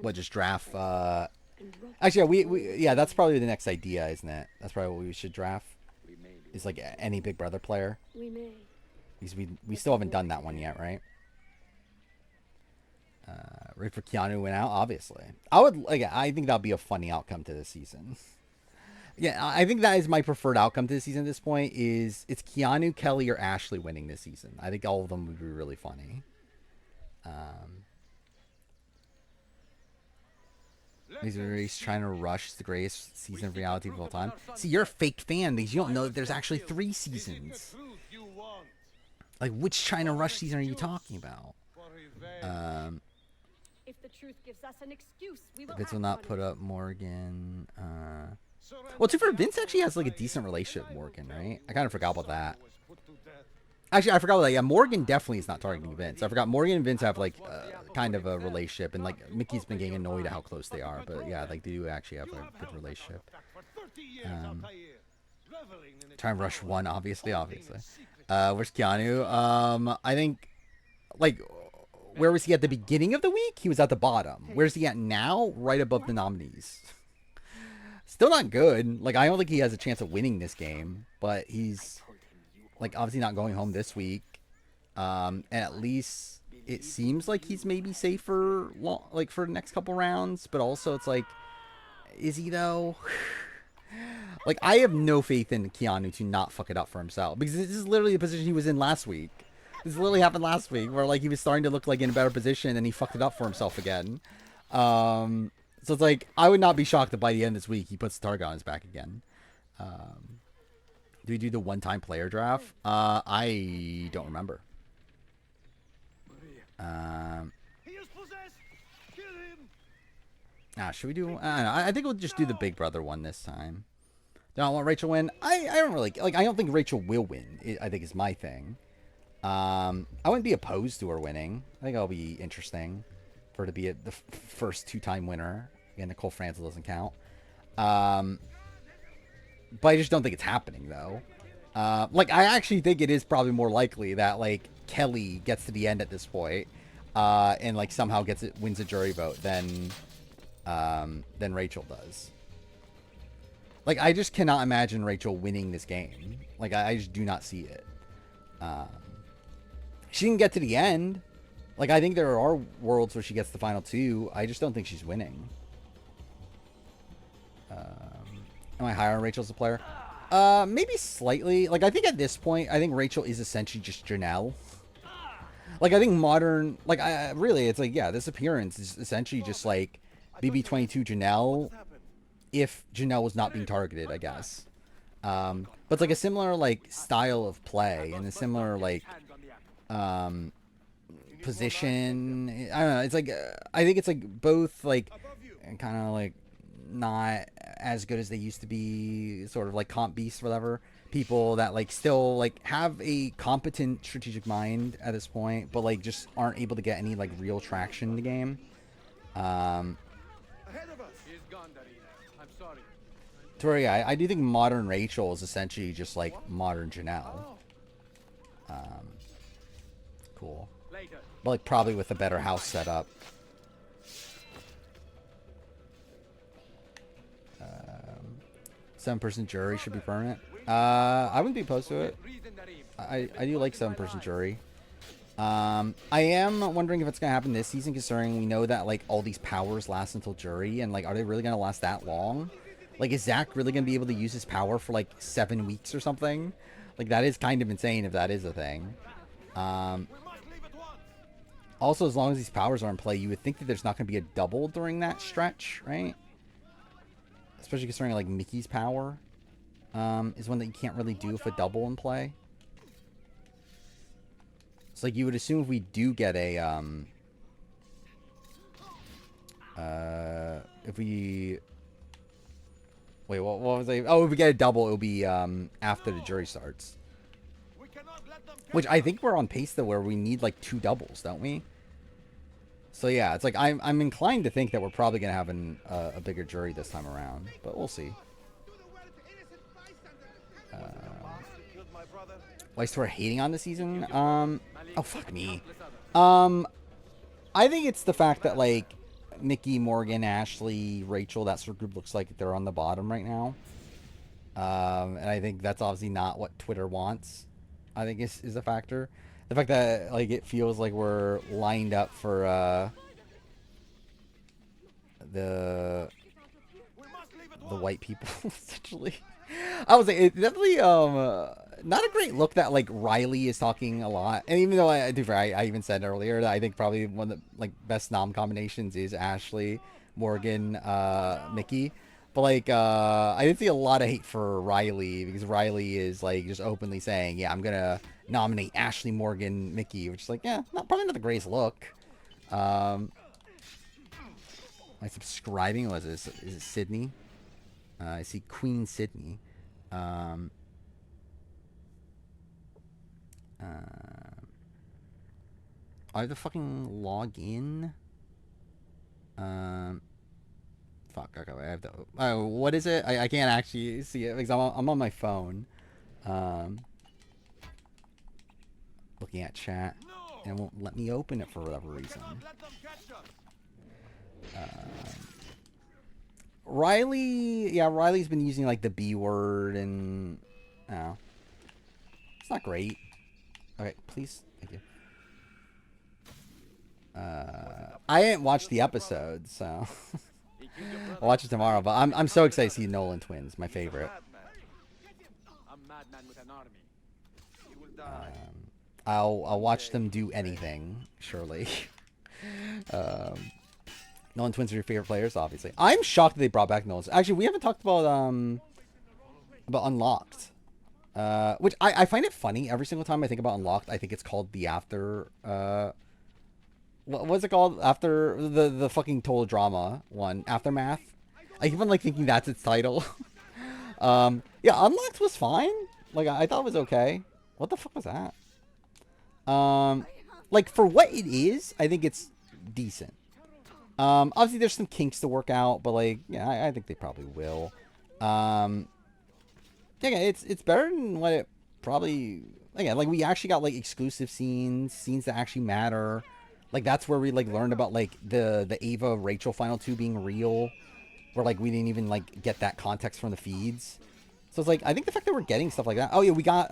What, just draft? Actually, yeah, that's probably the next idea, isn't it? That's probably what we should draft. Is like any Big Brother player. Because we still haven't done that one yet, right? Right for Keanu went out, obviously. I think that'll be a funny outcome to this season. Yeah, I think that is my preferred outcome to this season at this point. Is it's Keanu, Kelly, or Ashley winning this season. I think all of them would be really funny. He's trying to rush the greatest season of reality of all time. See, you're a fake fan because you don't know that there's actually 3 seasons. Like, which China Rush season are you talking about? If the truth gives us an excuse, we will Vince will act not on put it. up Morgan. Well, to be fair, Vince actually has like a decent relationship with Morgan, right? I kind of forgot about that. Actually, I forgot about that. Yeah, Morgan definitely is not targeting Vince. I forgot Morgan and Vince have like kind of a relationship, and like Mickey's been getting annoyed at how close they are. But yeah, like they do actually have a good relationship. Time Rush 1, obviously. Where's Keanu? I think like where was he at the beginning of the week? He was at the bottom. Where's he at now? Right above the nominees. Still not good. Like I don't think he has a chance of winning this game, but he's like obviously not going home this week. And at least it seems like he's maybe safer like for the next couple rounds, but also it's like, is he though? Like I have no faith in Keanu to not fuck it up for himself, because this is literally the position he was in last week. This literally happened last week where like he was starting to look like in a better position and he fucked it up for himself again. So it's like I would not be shocked if by the end of this week he puts the target on his back again. Do we do the one-time player draft? I don't remember. Should we do? I don't know. I think we'll just do the Big Brother one this time. Do I want Rachel win? I don't really like. I don't think Rachel will win. I think is my thing. I wouldn't be opposed to her winning. I think it'll be interesting for her to be the first two-time winner. Again, Nicole Franzel doesn't count. But I just don't think it's happening though. Like I actually think it is probably more likely that like Kelly gets to the end at this point, and like somehow wins a jury vote than Rachel does. Like I just cannot imagine Rachel winning this game. Like I just do not see it. She can get to the end. Like I think there are worlds where she gets the final two. I just don't think she's winning. Am I higher on Rachel as a player? Maybe slightly. Like I think at this point, I think Rachel is essentially just Janelle. Like I think modern, like I really, it's like yeah, this appearance is essentially just like BB22 Janelle, if Janelle was not being targeted, I guess. But it's like a similar like style of play and a similar like position. I don't know. It's like I think it's like both like kind of like not as good as they used to be, sort of like comp beasts, whatever. People that like still like have a competent strategic mind at this point, but like just aren't able to get any like real traction in the game. Tori, I do think modern Rachel is essentially just like modern Janelle. Cool. But like probably with a better house setup. Seven-person jury should be permanent. I wouldn't be opposed to it. I do like seven-person jury. I am wondering if it's gonna happen this season, considering we know that like all these powers last until jury, and like are they really gonna last that long? Like is Zach really gonna be able to use his power for like 7 weeks or something? Like that is kind of insane if that is a thing. Also, as long as these powers are in play, you would think that there's not gonna be a double during that stretch, right? Especially considering like Mickey's power is one that you can't really do if a double in play. It's like you would assume if we do get a if we wait, what was I? Oh, if we get a double, it'll be after the jury starts. Which I think we're on pace though, where we need like 2 doubles, don't we? So yeah, it's like I'm inclined to think that we're probably gonna have a bigger jury this time around, but we'll see. Why is Tor hating on the season? Oh fuck me. I think it's the fact that like Mickey, Morgan, Ashley, Rachel, that sort of group looks like they're on the bottom right now. And I think that's obviously not what Twitter wants. I think is a factor. The fact that like it feels like we're lined up for the white people essentially. I would say it's definitely not a great look that like Riley is talking a lot, and even though I even said earlier that I think probably one of the like best nom combinations is Ashley, Morgan, Mickey. But like I did see a lot of hate for Riley, because Riley is like just openly saying, yeah, I'm gonna nominate Ashley Morgan Mickey, which is like, yeah, probably not the greatest look. My subscribing was is it Sydney? I see Queen Sydney. I have to fucking log in. Fuck. Okay, I have to. Oh, what is it? I can't actually see it because I'm on my phone. Looking at chat, and it won't let me open it for whatever reason. Riley, yeah, Riley's been using like the B word and oh, it's not great. Okay, please, thank you. I didn't watch the episode, so I'll watch it tomorrow. But I'm so excited to see Nolan twins, my favorite. I'll watch them do anything, surely. Nolan twins are your favorite players, obviously. I'm shocked that they brought back Nolan. Actually, we haven't talked about Unlocked. Which I find it funny every single time I think about Unlocked. I think it's called the After. What's it called? After the fucking total drama one, Aftermath. I even like thinking that's its title. Yeah, Unlocked was fine. Like I thought it was okay. What the fuck was that? Like for what it is, I think it's decent. Obviously there's some kinks to work out, but like, yeah, I think they probably will. Yeah, it's better than what it probably. Again, like we actually got like exclusive scenes that actually matter. Like that's where we like learned about like the Ava Rachel final 2 being real, where like we didn't even like get that context from the feeds. So it's like I think the fact that we're getting stuff like that. Oh yeah, we got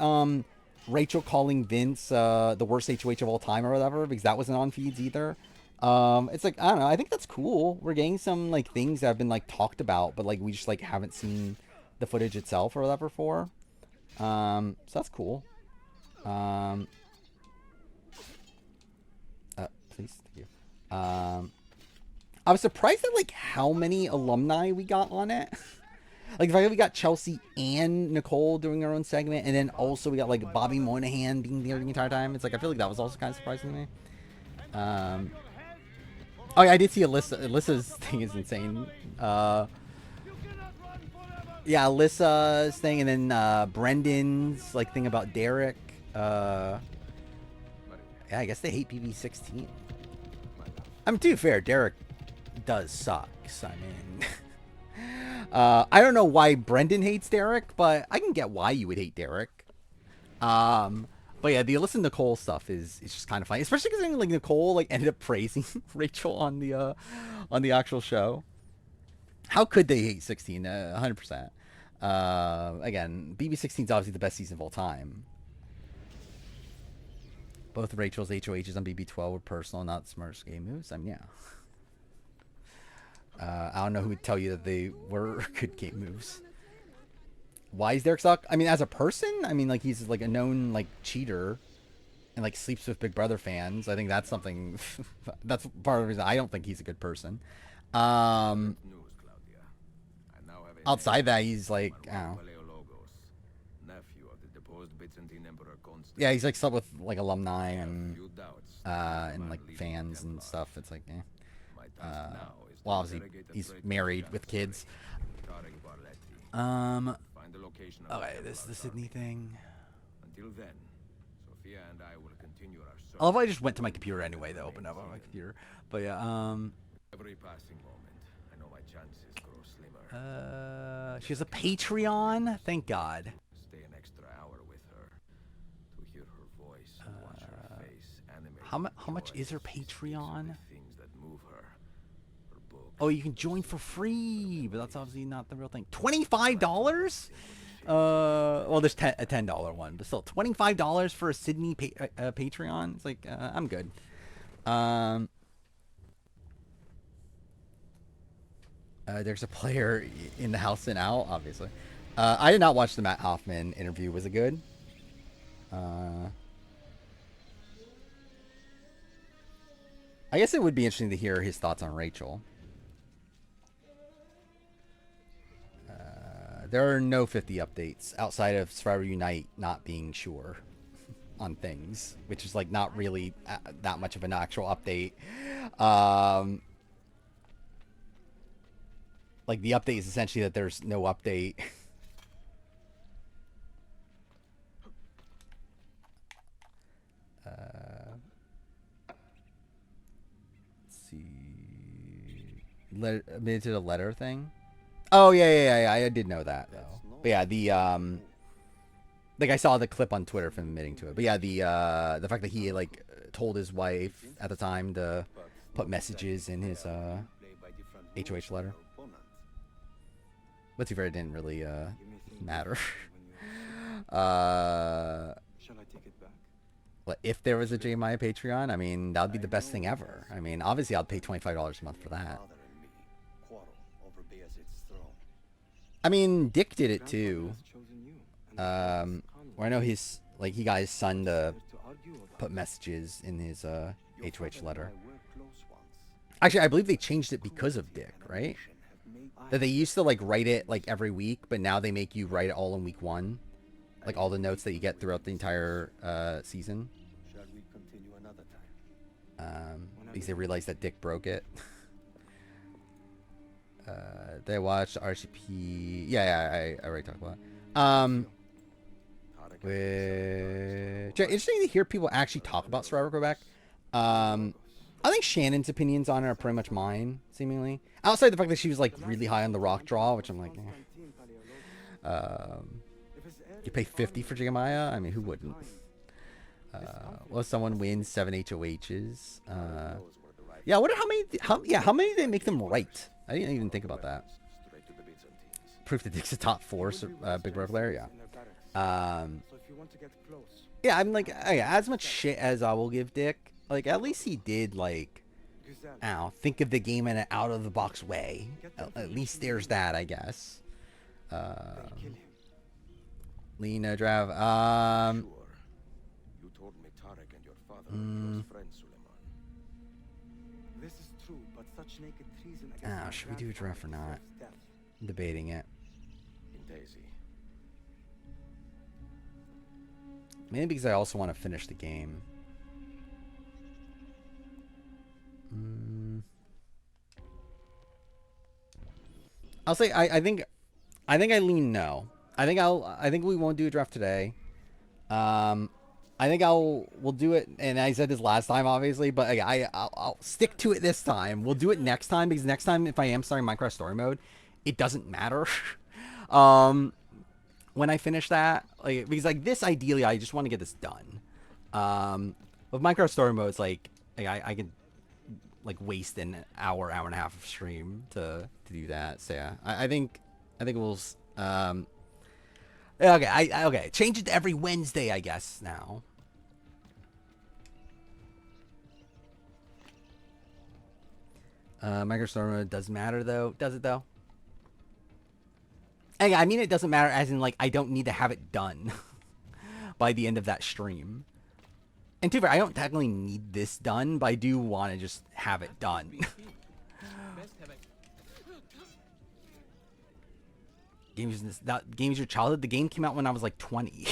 Rachel calling Vince the worst HOH of all time or whatever, because that wasn't on feeds either. It's like, I don't know, I think that's cool. We're getting some like things that have been like talked about, but like we just like haven't seen the footage itself or whatever for. So that's cool. Please, thank you. I was surprised at like how many alumni we got on it. Like the fact that we got Chelsea and Nicole doing their own segment, and then also we got like Bobby Moynihan being there the entire time. It's like I feel like that was also kind of surprising to me. Oh yeah, I did see Alyssa. Alyssa's thing is insane. Yeah, Alyssa's thing, and then Brendan's like thing about Derek. Yeah, I guess they hate BB16. I mean, to be fair, Derek does suck. I mean, I don't know why Brendan hates Derek, but I can get why you would hate Derek. But yeah, the Alyssa Nicole stuff is just kind of funny, especially because like Nicole like ended up praising Rachel on the actual show. How could they hate 16? 100%. Again, BB16 is obviously the best season of all time. Both Rachel's HOHs on BB12 were personal, not smart game moves. I mean, yeah. I don't know who would tell you that they were good game moves. Why is Derek suck? I mean, as a person, I mean, like he's like a known like cheater, and like sleeps with Big Brother fans. I think that's something. That's part of the reason I don't think he's a good person. Outside that, he's like, I don't know. Yeah, he's like slept with like alumni and like fans and stuff. It's like, well, obviously he's married with kids. Okay, this is the Sydney thing. Until then, Sophia and I will continue our search. I love how I just went to my computer anyway to open up on my computer. But yeah, every passing moment, I know my chances grow slimmer. she has a Patreon. Thank God. Stay an extra hour with her to hear her voice, watch her face animate. How much is her Patreon? Things that move her. Her books. Oh, you can join for free, but that's obviously not the real thing. $25? Well, there's a $10 one, but still $25 for a Sydney Patreon. It's like I'm good. There's a player in the house and out, obviously. I did not watch the Matt Hoffman interview. Was it good? I guess it would be interesting to hear his thoughts on Rachel. There are no 50 updates outside of Survivor Unite not being sure. on things, which is like not really that much of an actual update. Like the update is essentially that there's no update. Let's see. Admitted to the letter thing. Oh yeah. I did know that though. But yeah, the like I saw the clip on Twitter from admitting to it. But yeah, the fact that he like told his wife at the time to put messages in his HOH letter. But to be fair, it didn't really matter. If there was a J-Maya Patreon, I mean, that would be the best thing ever. I mean, obviously, I'd pay $25 a month for that. I mean, Dick did it too. Where I know his, like, he got his son to put messages in his HOH letter. Actually, I believe they changed it because of Dick, right? That they used to, like, write it, like, every week, but now they make you write it all in week 1. Like, all the notes that you get throughout the entire season. Because they realized that Dick broke it. They watched RCP. Yeah, I already talked about it. Which, interesting to hear people actually talk about Survivor Quebec. I think Shannon's opinions on it are pretty much mine, seemingly. Outside the fact that she was like really high on the rock draw, which I'm like, you pay $50 for Jigamiah? I mean, who wouldn't? Well, someone wins 7 HOHs. Yeah, I wonder how many did they make them right? I didn't even think about that. Proof that Dick's a top 4 Big Brother player, yeah. Yeah, I'm like, as much shit as I will give Dick, like, at least he did, like, I don't know, think of the game in an out-of-the-box way. At least there's that, I guess. Lena Drav, Sure. You told me Tarek and your father were close friends, Suleiman. This is true, but such naked treason against should we do a draft or not? I'm debating it. In Daisy. Mainly because I also want to finish the game. I'll say I think I lean no. I think we won't do a draft today. I think we'll do it, and I said this last time, obviously, but I'll stick to it this time. We'll do it next time, because next time, if I am starting Minecraft Story Mode, it doesn't matter. When I finish that, like, because like this, ideally, I just want to get this done. With Minecraft Story Mode, it's like I could like waste an hour and a half of stream to do that. So yeah, I think we'll okay, change it to every Wednesday, I guess, now. Minecraft Story Mode doesn't matter, though. Does it, though? I mean, it doesn't matter as in, like, I don't need to have it done by the end of that stream. And to be fair, I don't technically need this done, but I do want to just have it done. Games Your Childhood? The game came out when I was like 20,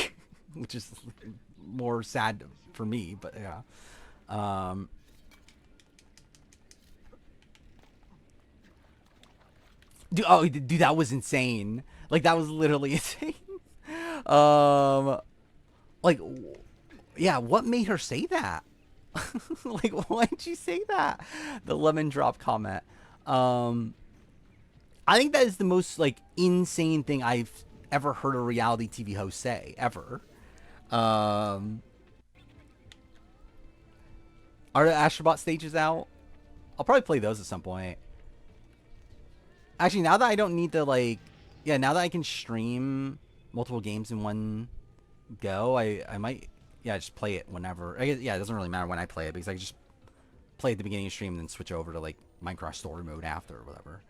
which is more sad for me, but yeah. Dude, that was insane. Like, that was literally insane. Like, yeah, what made her say that? Like, why did she say that? The lemon drop comment. I think that is the most, like, insane thing I've ever heard a reality TV host say, ever. Are the Astrobot stages out? I'll probably play those at some point. Actually, now that I don't need to, like... Yeah, now that I can stream multiple games in one go, I might... Yeah, just play it whenever. I guess, yeah, it doesn't really matter when I play it, because I can just play at the beginning of the stream and then switch over to, like, Minecraft Story Mode after or whatever.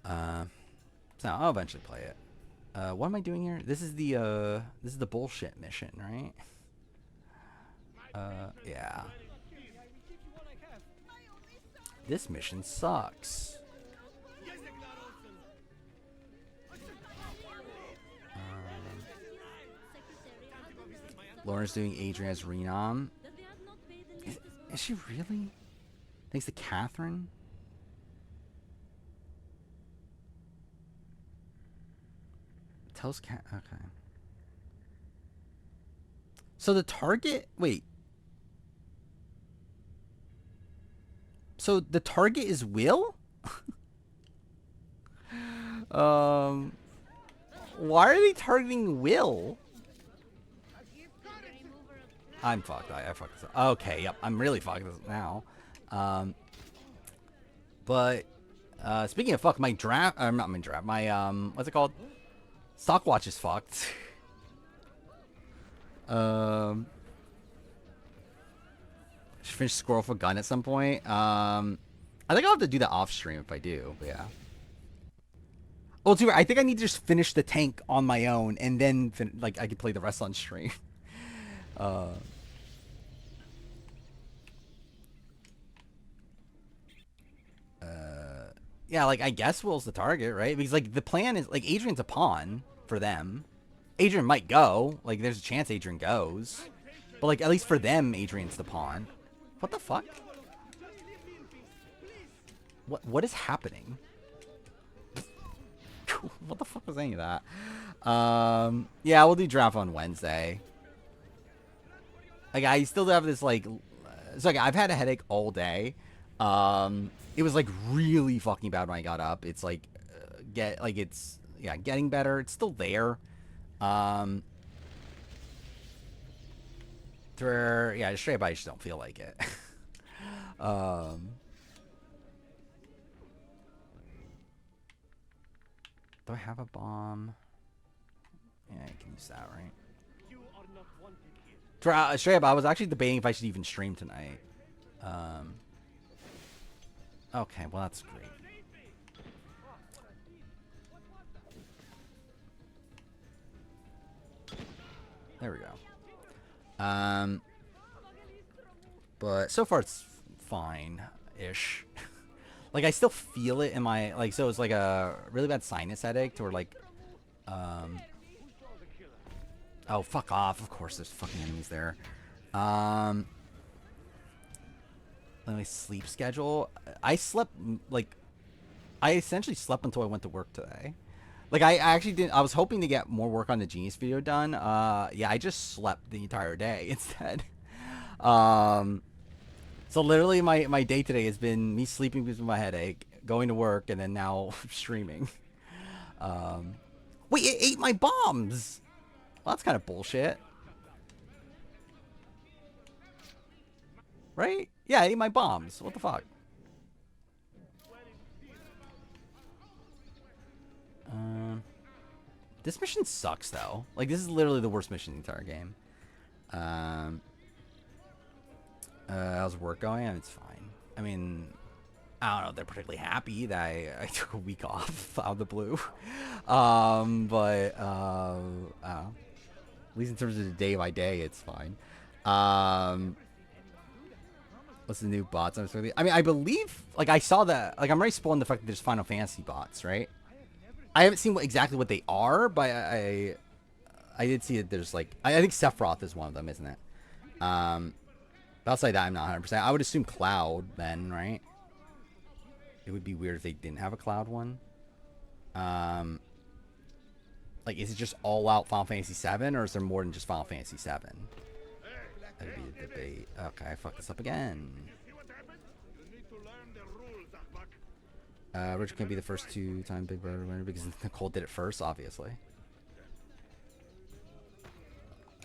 So I'll eventually play it. What am I doing here? This is the bullshit mission, right? Yeah. This mission sucks. Lauren's doing Adrian as Renom. Is she really? Thanks to Catherine. Tells Cat. Okay. So the target. Wait. So the target is Will? Why are they targeting Will? I'm fucked. I fucked this up. Okay, yep. I'm really fucked this now. But speaking of fuck, my draft. Not my draft. My what's it called? Stockwatch is fucked. Should finish Squirrel for Gun at some point. I think I'll have to do that off stream if I do. But yeah. Well, too. I think I need to just finish the tank on my own, and then like I could play the rest on stream. Yeah, like I guess Will's the target, right? Because like the plan is like Adrian's a pawn for them. Adrian might go. Like there's a chance Adrian goes, but like at least for them, Adrian's the pawn. What the fuck? What is happening? What the fuck was any of that? Yeah, we'll do draft on Wednesday. Like I still have this like, it's like I've had a headache all day. It was like really fucking bad when I got up. It's like it's getting better. It's still there. Straight up I just don't feel like it. Do I have a bomb? Yeah, I can use that, right? Straight up, I was actually debating if I should even stream tonight. Okay, well that's great. There we go. But so far it's fine-ish. Like I still feel it in my like, so it's like a really bad sinus headache to where like, oh fuck off! Of course, there's fucking enemies there. Let me sleep schedule. I slept like, I essentially slept until I went to work today. Like I actually didn't. I was hoping to get more work on the Genius video done. Yeah, I just slept the entire day instead. So literally my day today has been me sleeping because of my headache, going to work, and then now streaming. Wait, it ate my bombs. Well, that's kind of bullshit. Right? Yeah, it ate my bombs. What the fuck? This mission sucks though. Like this is literally the worst mission in the entire game. How's work going? It's fine. I mean, I don't know if they're particularly happy that I took a week off out of the blue. But I don't know. At least in terms of the day by day, it's fine. What's the new bots? I mean, I believe, like, I saw that, like, I'm already spoiling the fact that there's Final Fantasy bots, right? I haven't seen exactly what they are, but I did see that there's, like, I think Sephiroth is one of them, isn't it? Outside that, I'm not 100%. I would assume Cloud, then, right? It would be weird if they didn't have a Cloud one. Like, is it just all-out Final Fantasy VII, or is there more than just Final Fantasy VII? That'd be a debate. Okay, I fucked this up again. Richard can't be the first two-time Big Brother winner because Nicole did it first, obviously.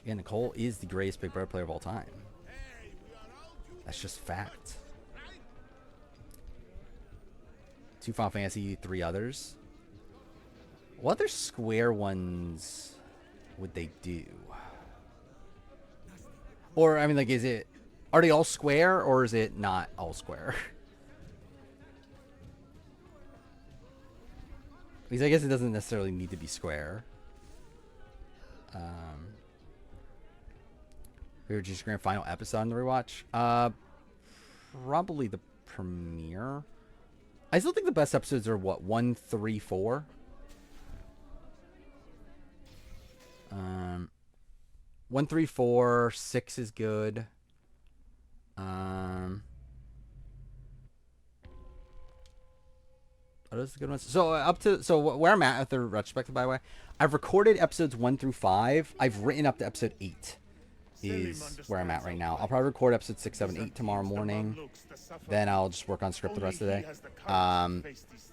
Yeah, Nicole is the greatest Big Brother player of all time. That's just fact. 2 Final Fantasy, 3 others. What other Square ones would they do? Or, I mean, like, are they all Square, or is it not all Square? Because I guess it doesn't necessarily need to be Square. Favorite just grand final episode on the rewatch? Probably the premiere. I still think the best episodes are what, 1, 3, 4. 1, 3, 4, 6 is good. Are those good ones? So where I'm at the retrospective, by the way, I've recorded episodes 1 through 5. I've written up to episode 8 is where I'm at right now. I'll probably record episode 6, 7, 8 tomorrow morning. Then I'll just work on script the rest of the day. I'm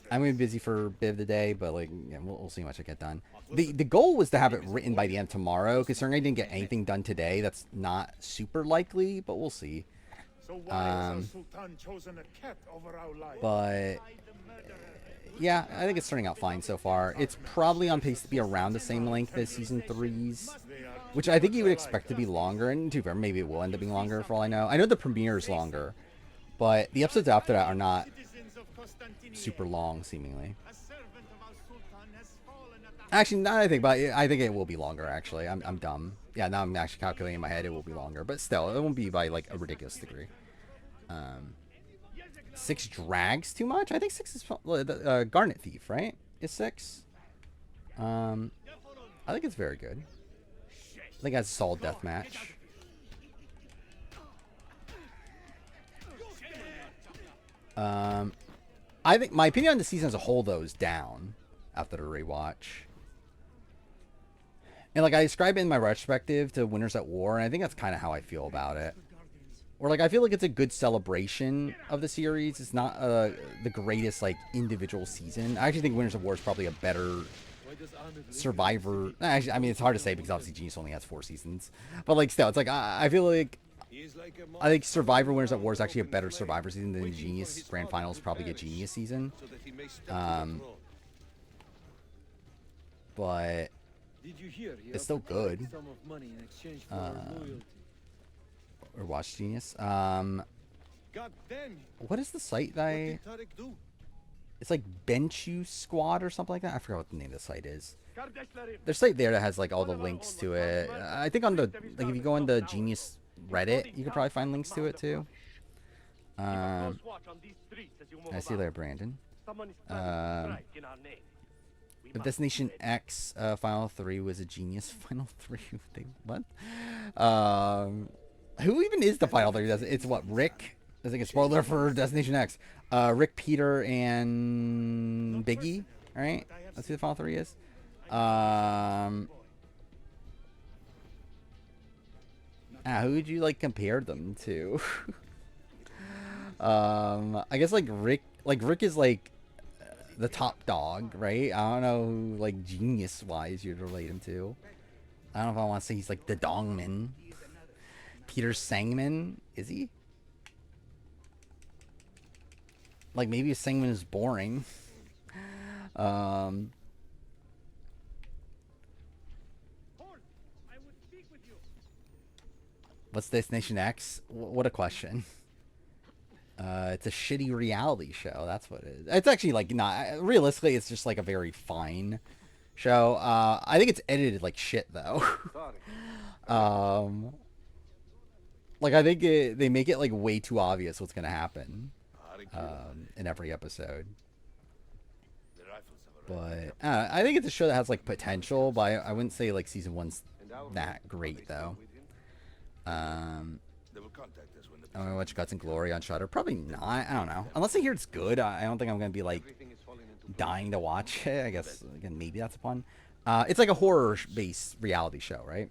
gonna be busy for a bit of the day, but like, yeah, we'll see how much I get done. The goal was to have it written by the end of tomorrow. Considering I didn't get anything done today, that's not super likely, but we'll see. But yeah, I think it's turning out fine so far. It's probably on pace to be around the same length as season 3's, which I think you would expect to be longer. And to be fair, maybe it will end up being longer for all I know. I know the premiere is longer, but the episodes after that are not super long, seemingly. Actually, now that I think about it, I think it will be longer, actually. I'm dumb. Yeah, now I'm actually calculating in my head it will be longer. But still, it won't be by, like, a ridiculous degree. 6 drags too much? I think 6 is... Garnet Thief, right? Is 6? I think it's very good. I think that's a solid deathmatch. I think my opinion on the season as a whole, though, is down after the rewatch. And, like, I describe it in my retrospective to Winners at War, and I think that's kind of how I feel about it. Or, like, I feel like it's a good celebration of the series. It's not the greatest, like, individual season. I actually think Winners of War is probably a better Survivor. Actually, I mean, it's hard to say because obviously Genius only has 4 seasons. But, like, still, it's like, I feel like... I think Survivor Winners at War is actually a better Survivor season than Genius Grand Finals probably a Genius season. But it's still good. Or watch Genius. What is the site that I... It's like Benchu Squad or something like that. I forgot what the name of the site is. There's a site there that has like all the links to it. I think on the like if you go on the Genius Reddit, you can probably find links to it too. I see you there, Brandon. If Destination X Final 3 was a Genius Final 3, what? Who even is the Final 3? It's what, Rick? There's like a spoiler for Destination X. Rick, Peter, and Biggie. Alright? That's who the Final 3 is. Who would you like compare them to? I guess like Rick is like the top dog, right? I don't know who, like, genius wise you'd relate him to. I don't know if I want to say he's like the Dongman. Peter Sangman, is he? Like maybe Sangman is boring. What's Destination X? What a question. It's a shitty reality show. That's what it is. It's actually like not realistically. It's just like a very fine show. I think it's edited like shit though. Like I think they make it like way too obvious what's gonna happen in every episode. But I think it's a show that has like potential. But I wouldn't say like season 1's that great though. I don't know watch Guts and Glory on Shudder. Probably not. I don't know. Unless I hear it's good, I don't think I'm gonna be like dying to watch it. I guess again maybe that's fun. It's like a horror-based reality show, right?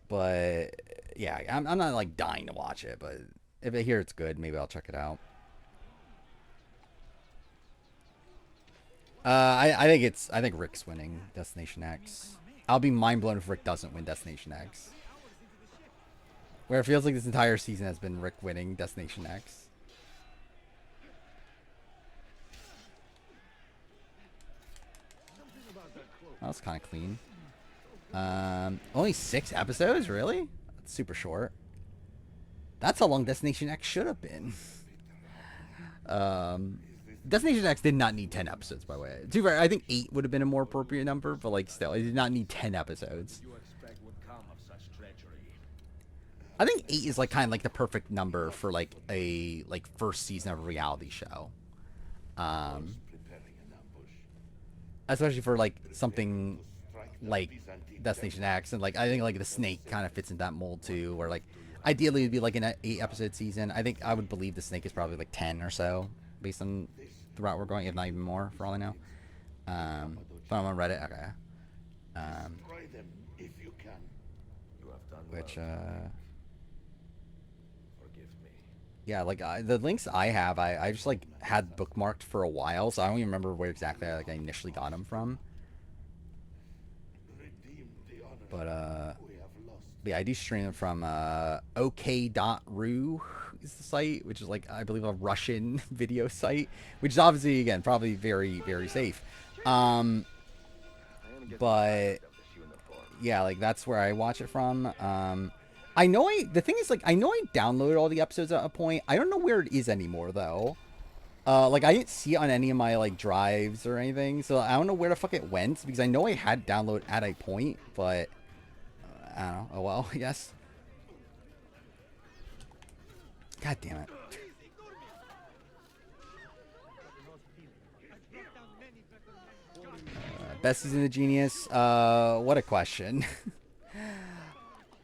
But yeah, I'm not like dying to watch it. But if I hear it's good, maybe I'll check it out. I think Rick's winning Destination X. I'll be mind blown if Rick doesn't win Destination X. Where it feels like this entire season has been Rick winning Destination X. That was kind of clean. Only 6 episodes? Really? That's super short. That's how long Destination X should have been. Destination X did not need 10 episodes, by the way. To be fair, I think 8 would have been a more appropriate number, but like still, it did not need 10 episodes. I think 8 is like kind of like the perfect number for like a first season of a reality show. Especially for like something like Destination X, and like I think like the Snake kind of fits in that mold too, where like ideally it'd be like an 8-episode season. I think I would believe the Snake is probably like 10 or so based on the route we're going, if not even more for all I know. But I'm on Reddit. Okay. Try them if you can. You have done Which well. Forgive me. yeah, like the links I have, I just like had bookmarked for a while, so I don't even remember where exactly I initially got them from. Redeem the honor But we have lost. yeah, I do stream them from OK.ru is the site, which is like I believe a Russian video site, which is obviously again probably very very safe. But yeah, like that's where I watch it from. I know the thing is like I know I downloaded all the episodes at a point. I don't know where it is anymore though. Like I didn't see it on any of my like drives or anything, so I don't know where the fuck it went because I know I had download at a point, but I don't know. Oh well, I guess. God damn it. Best season of Genius? What a question.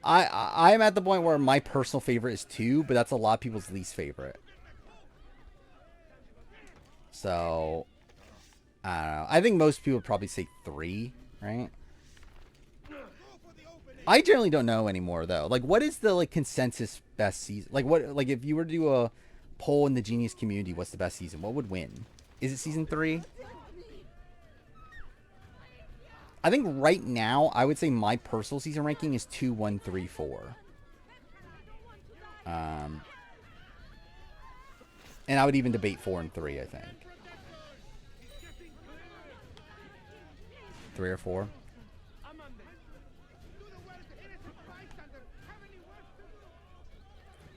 I'm at the point where my personal favorite is 2, but that's a lot of people's least favorite. So, I don't know. I think most people would probably say 3, right? I generally don't know anymore though. Like, what is the like consensus best season? Like, what like if you were to do a poll in the Genius community, what's the best season? What would win? Is it season 3? I think right now, I would say my personal season ranking is 2, 1, 3, 4. And I would even debate 4 and 3, I think. 3 or 4.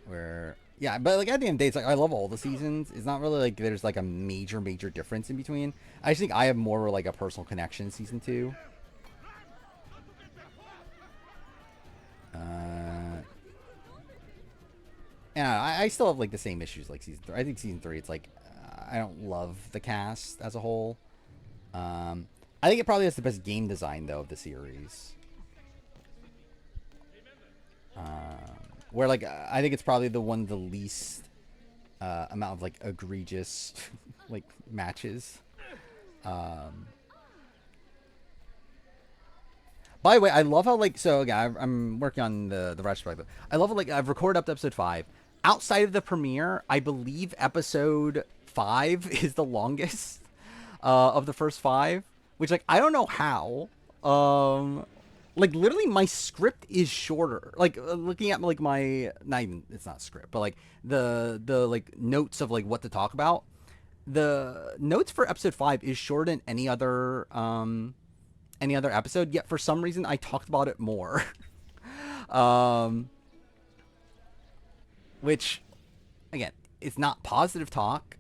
Where, yeah, but like at the end of the day, it's like I love all the seasons. It's not really like there's like a major difference in between. I just think I have more like a personal connection to season 2. Yeah, I still have like the same issues like season 3. I think season 3, it's like I don't love the cast as a whole. I think it probably has the best game design though of the series. Where like I think it's probably the one of the least amount of like egregious like matches. By the way, I love how like so again I'm working on the retrospective. I love how like I've recorded up to episode 5. Outside of the premiere, I believe episode 5 is the longest of the first 5, which like I don't know how. Like literally my script is shorter. Like looking at like my not even it's not script, but like the like notes of like what to talk about. The notes for episode 5 is shorter than any other episode, yet for some reason I talked about it more. Which again, it's not positive talk.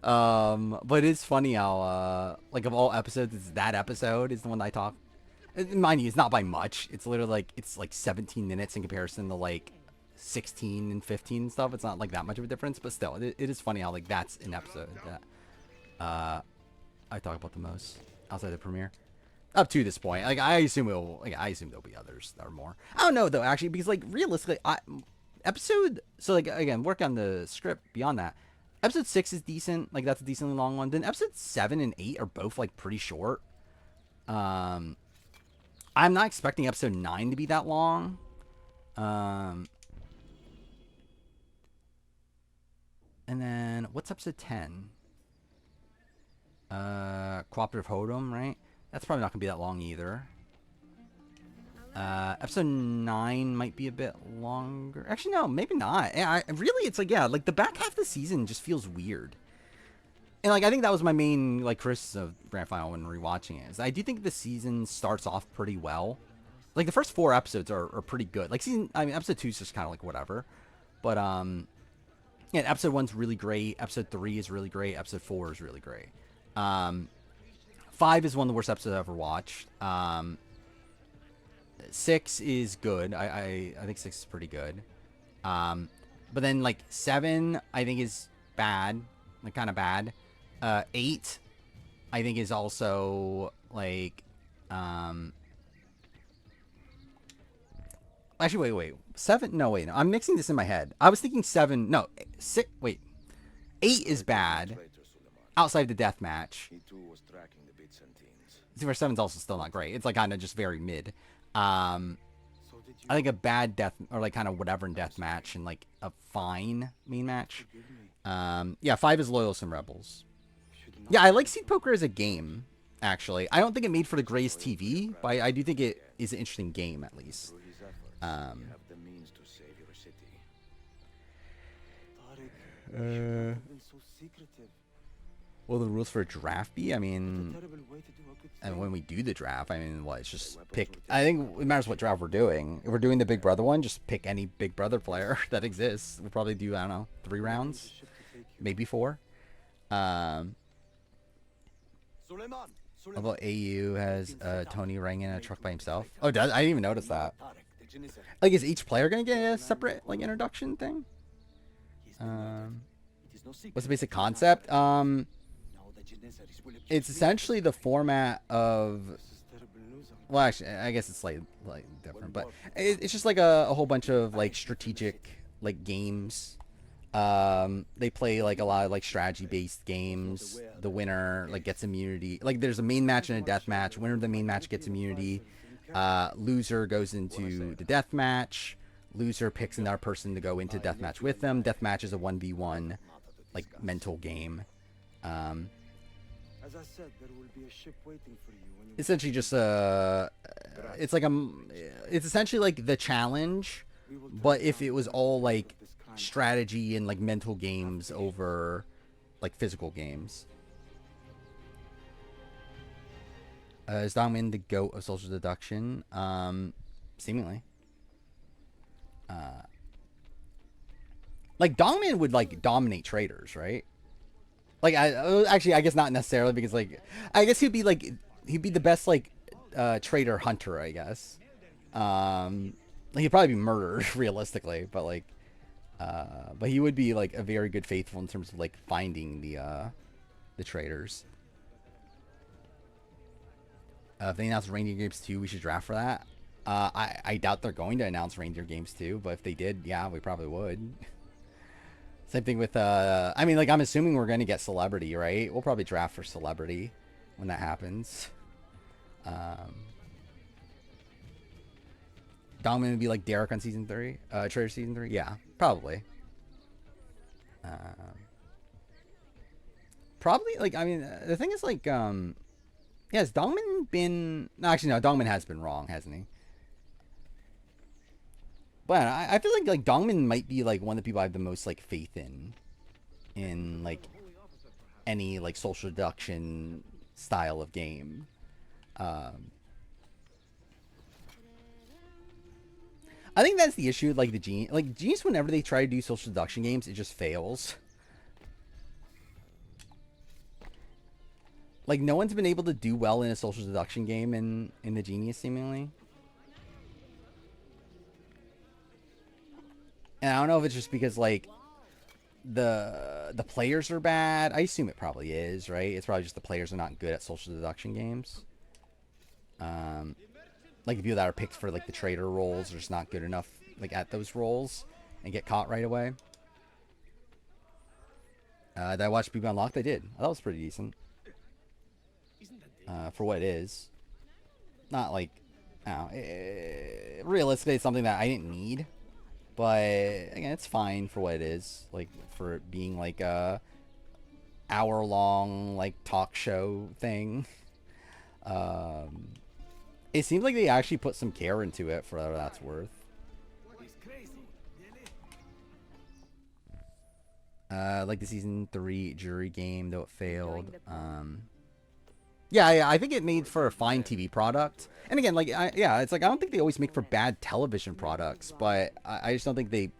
But it's funny how like of all episodes, it's that episode is the one that I talk. Mind you, it's not by much. It's literally like it's like 17 minutes in comparison to like 16 and 15 and stuff. It's not like that much of a difference, but still, it is funny how like that's an episode that I talk about the most outside the premiere. Up to this point, like I assume there'll be others that are more. I don't know though, actually, because like realistically, so like again, work on the script beyond that. Episode 6 is decent, like that's a decently long one. Then episode 7 and 8 are both like pretty short. I'm not expecting episode 9 to be that long. And then what's episode 10? Cooperative Hold'em, right? That's probably not gonna be that long either. Episode 9 might be a bit longer. Actually, no, maybe not. Really, it's like, yeah, like the back half of the season just feels weird. And like I think that was my main like criticism of Grand Final when rewatching it. Is I do think the season starts off pretty well. Like the first 4 episodes are pretty good. Like episode 2 is just kind of like whatever. But yeah, episode 1's really great. Episode 3 is really great. Episode 4 is really great. 5 is one of the worst episodes I've ever watched. 6 is good. I think 6 is pretty good. But then like 7 I think is bad, like kind of bad. 8 I think is also like Um, actually, wait. 7? No, wait. No. I'm mixing this in my head. I was thinking 7. No, 6. Wait. 8 is bad outside the death match. He too was tracking the bits and teens. 7's also still not great. It's like kind of just very mid. So did you I think a bad death or like kind of whatever in death match and like a fine main match. forgive me? Yeah, 5 is Loyalists and Rebels. Should not Yeah, I like Seed Poker as a game. Actually, I don't think it made for the greatest TV, but I do think it is an interesting game at least. Through his efforts, Um, you have the means to save your city. Tariq, you should not have been so secretive. Well, the rules for a draft be? I It's a mean, terrible way to do a good and thing. when we do the draft, I mean, what? It's just pick. I think it matters what draft we're doing. If we're doing the Big Brother one, just pick any Big Brother player that exists. We'll probably do, I don't know, 3 rounds, There's a ship to take you. maybe 4. Suleiman, Although AU has Tony Rang in a truck by himself. Oh, does I didn't even notice that. Tariq, the Janissary. Like, is each player gonna get a separate like introduction thing? He's been murdered. It is no secret. What's the basic concept? Now the Janissaries will accuse It's me. essentially the format of. This is terrible news. Well, actually, I guess it's like different, but it's just like a whole bunch of like strategic like games. They play like a lot of like strategy based games. The winner like gets immunity. Like there's a main match and a death match. Winner of the main match gets immunity. Loser goes into the death match. Loser picks another person to go into death match with them. Death match is a 1v1 like mental game. As I said, there will be a ship waiting for you when you Essentially just it's like it's essentially like the challenge, We will but track if down it was the all perpetrators like of this crime. strategy and like mental games over like physical games. Is Dongmin the goat of social deduction? Seemingly. Like Dongmin would like dominate traders, right? Like actually I guess not necessarily, because like I guess he'd be the best like trader hunter, I guess. Like, he'd probably be murdered realistically, but like but he would be like a very good faithful in terms of like finding the traders. If they announce Reindeer Games 2, we should draft for that. I doubt they're going to announce Reindeer Games 2, but if they did, yeah, we probably would. Same thing with, I mean, like, I'm assuming we're going to get Celebrity, right? We'll probably draft for Celebrity when that happens. Dongman would be like Derek on Season 3? Trader Season 3? Yeah, probably. Probably, like, I mean, the thing is, like, yeah, has Dongman been... No, actually, no, Dongman has been wrong, hasn't he? But I feel like Dongman might be, like, one of the people I have the most, like, faith in, like, any, like, social deduction style of game. I think that's the issue with, like, the Genius. Like, Genius, whenever they try to do social deduction games, it just fails. Like, no one's been able to do well in a social deduction game in the Genius, seemingly. And I don't know if it's just because, like, the players are bad. I assume it probably is, right? It's probably just the players are not good at social deduction games. Like, the people that are picked for, like, the trader roles are just not good enough, like, at those roles and get caught right away. Did I watch People Unlocked? I did. I thought it was pretty decent. For what it is. Not like, I don't know, realistically, it's something that I didn't need. But, again, it's fine for what it is. Like, for it being like a hour-long, like, talk show thing. It seems like they actually put some care into it, for whatever that's worth. Like the Season 3 jury game, though it failed. Yeah, I think it made for a fine TV product. And again, like, yeah, it's like, I don't think they always make for bad television products, but I just don't think they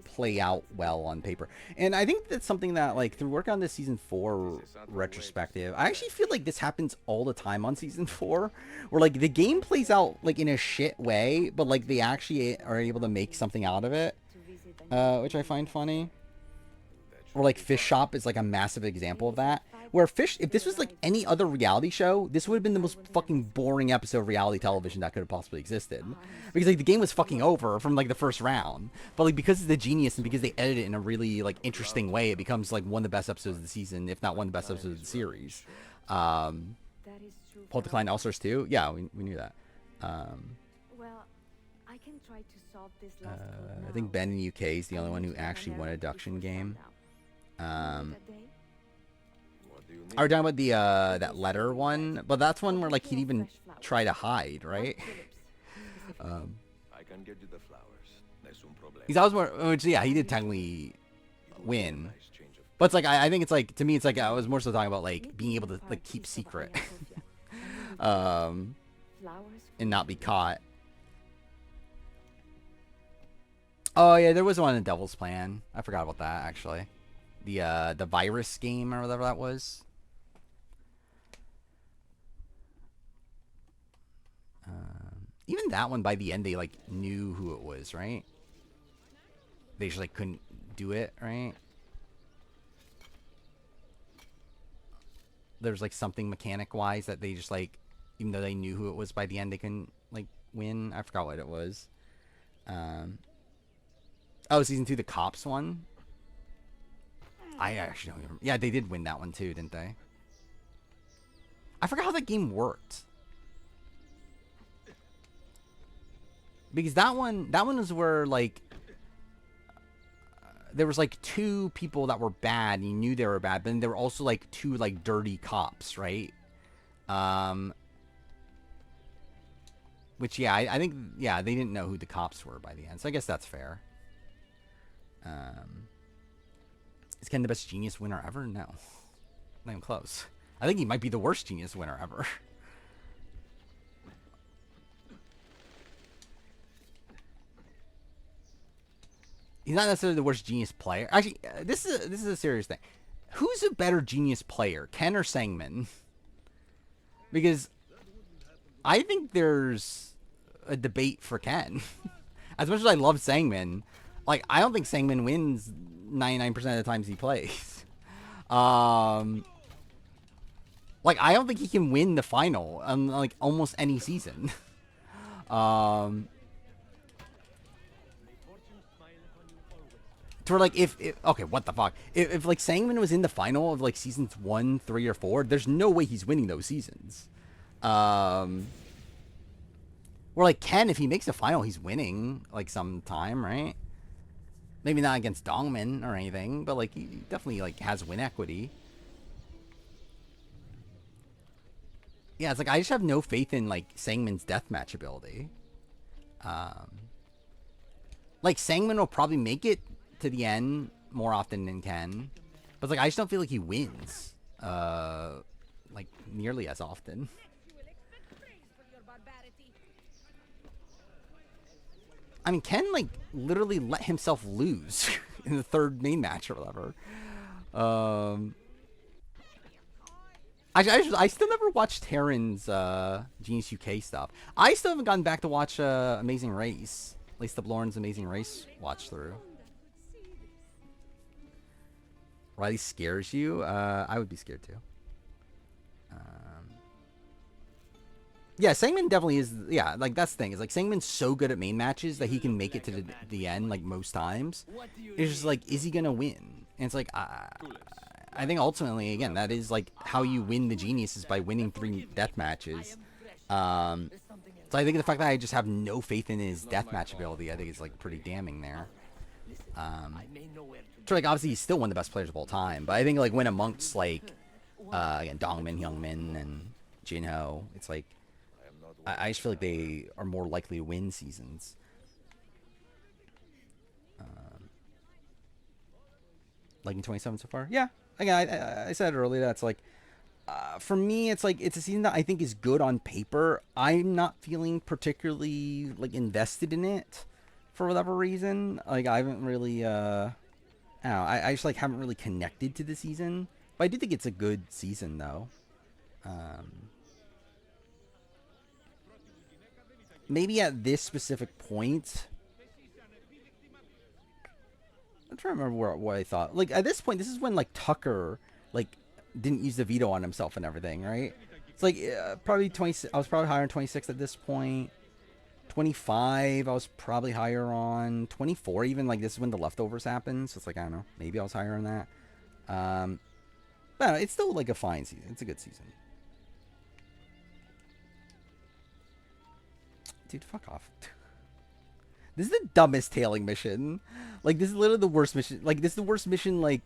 play out well on paper. And I think that's something that, like, through work on this Season 4 retrospective, I actually feel like this happens all the time on Season 4, where, like, the game plays out, like, in a shit way, but, like, they actually are able to make something out of it, which I find funny. Or, like, Fish Shop is, like, a massive example of that. Where Fish, if this was like any other reality show, this would have been the most fucking boring episode of reality television that could have possibly existed. Because like the game was fucking over from like the first round. But like because it's the genius and because they edit it in a really like interesting way, it becomes like one of the best episodes of the season, if not one of the best episodes of the series. That is true. Paul Decline All-Stars 2? Yeah, we knew that. Well, I can try to solve this last code I think now. Ben in the UK is the only one who actually won a deduction game. That day? What do you Are we need? talking about the that letter one? But that's one where like he'd even try to hide, right? I can get you the flowers. Nessun problema. He's always more, which yeah, he did technically win. Nice change of But it's like I think it's like to me it's like I was more so talking about like being able to like keep secret, Flowers and not be caught. Oh yeah, there was one in Devil's Plan. I forgot about that actually. The virus game or whatever that was. Even that one by the end they like knew who it was, right? They just like couldn't do it, right? There's like something mechanic wise that they just like, even though they knew who it was by the end, they couldn't like win. I forgot what it was. Oh, season 2, the cops one. I actually don't even. Yeah, they did win that one too, didn't they? I forgot how that game worked. Because that one was where like there was like 2 people that were bad and you knew they were bad, but then there were also like 2 like dirty cops, right? Which yeah, I think yeah, they didn't know who the cops were by the end. So I guess that's fair. Is Ken the best genius winner ever? No. Not even close. I think he might be the worst genius winner ever. He's not necessarily the worst genius player. Actually, this is a serious thing. Who's a better genius player, Ken or Sangmin? Because I think there's a debate for Ken. As much as I love Sangmin, like I don't think Sangmin wins 99% of the times he plays. Like I don't think he can win the final on like almost any season. To where like if okay, what the fuck? If like Sangman was in the final of like seasons 1, 3, or 4, there's no way he's winning those seasons. Or like Ken, if he makes the final, he's winning like sometime, right? Maybe not against Dongman or anything, but like he definitely like has win equity. Yeah, it's like I just have no faith in like Sangman's deathmatch ability. Like Sangman will probably make it to the end more often than Ken, but like I just don't feel like he wins like nearly as often. I mean, Ken like literally let himself lose in the 3rd main match or whatever. I still never watched Terran's Genius UK stuff. I still haven't gotten back to watch Amazing Race. At least the Lauren's Amazing Race watch through. Riley scares you? I would be scared too. Yeah, Sangman definitely is. Yeah, like that's the thing. Is like Sangman's so good at main matches that he can make it to the end like most times. It's just like, is he gonna win? And it's like, I think ultimately, again, that is like how you win the genius is by winning 3 death matches. So I think the fact that I just have no faith in his deathmatch ability, I think is like pretty damning there. So like obviously he's still one of the best players of all time, but I think like when amongst like again Dongmin, Youngmin, and Jinho, it's like I just feel like they are more likely to win seasons. Like in 27 so far, yeah. Again, I said earlier that's like for me, it's like it's a season that I think is good on paper. I'm not feeling particularly like invested in it for whatever reason. Like I haven't really I don't know, I just like haven't really connected to the season. But I do think it's a good season though. Maybe at this specific point, I'm trying to remember what I thought. Like at this point, this is when like Tucker like didn't use the veto on himself and everything, right? It's like probably 20. I was probably higher on 26 at this point. 25, I was probably higher on. 24, even, like, this is when the leftovers happened. So it's like, I don't know. Maybe I was higher on that. But it's still, like, a fine season. It's a good season. Dude, fuck off. This is the dumbest tailing mission. Like, this is literally the worst mission. Like, this is the worst mission, like,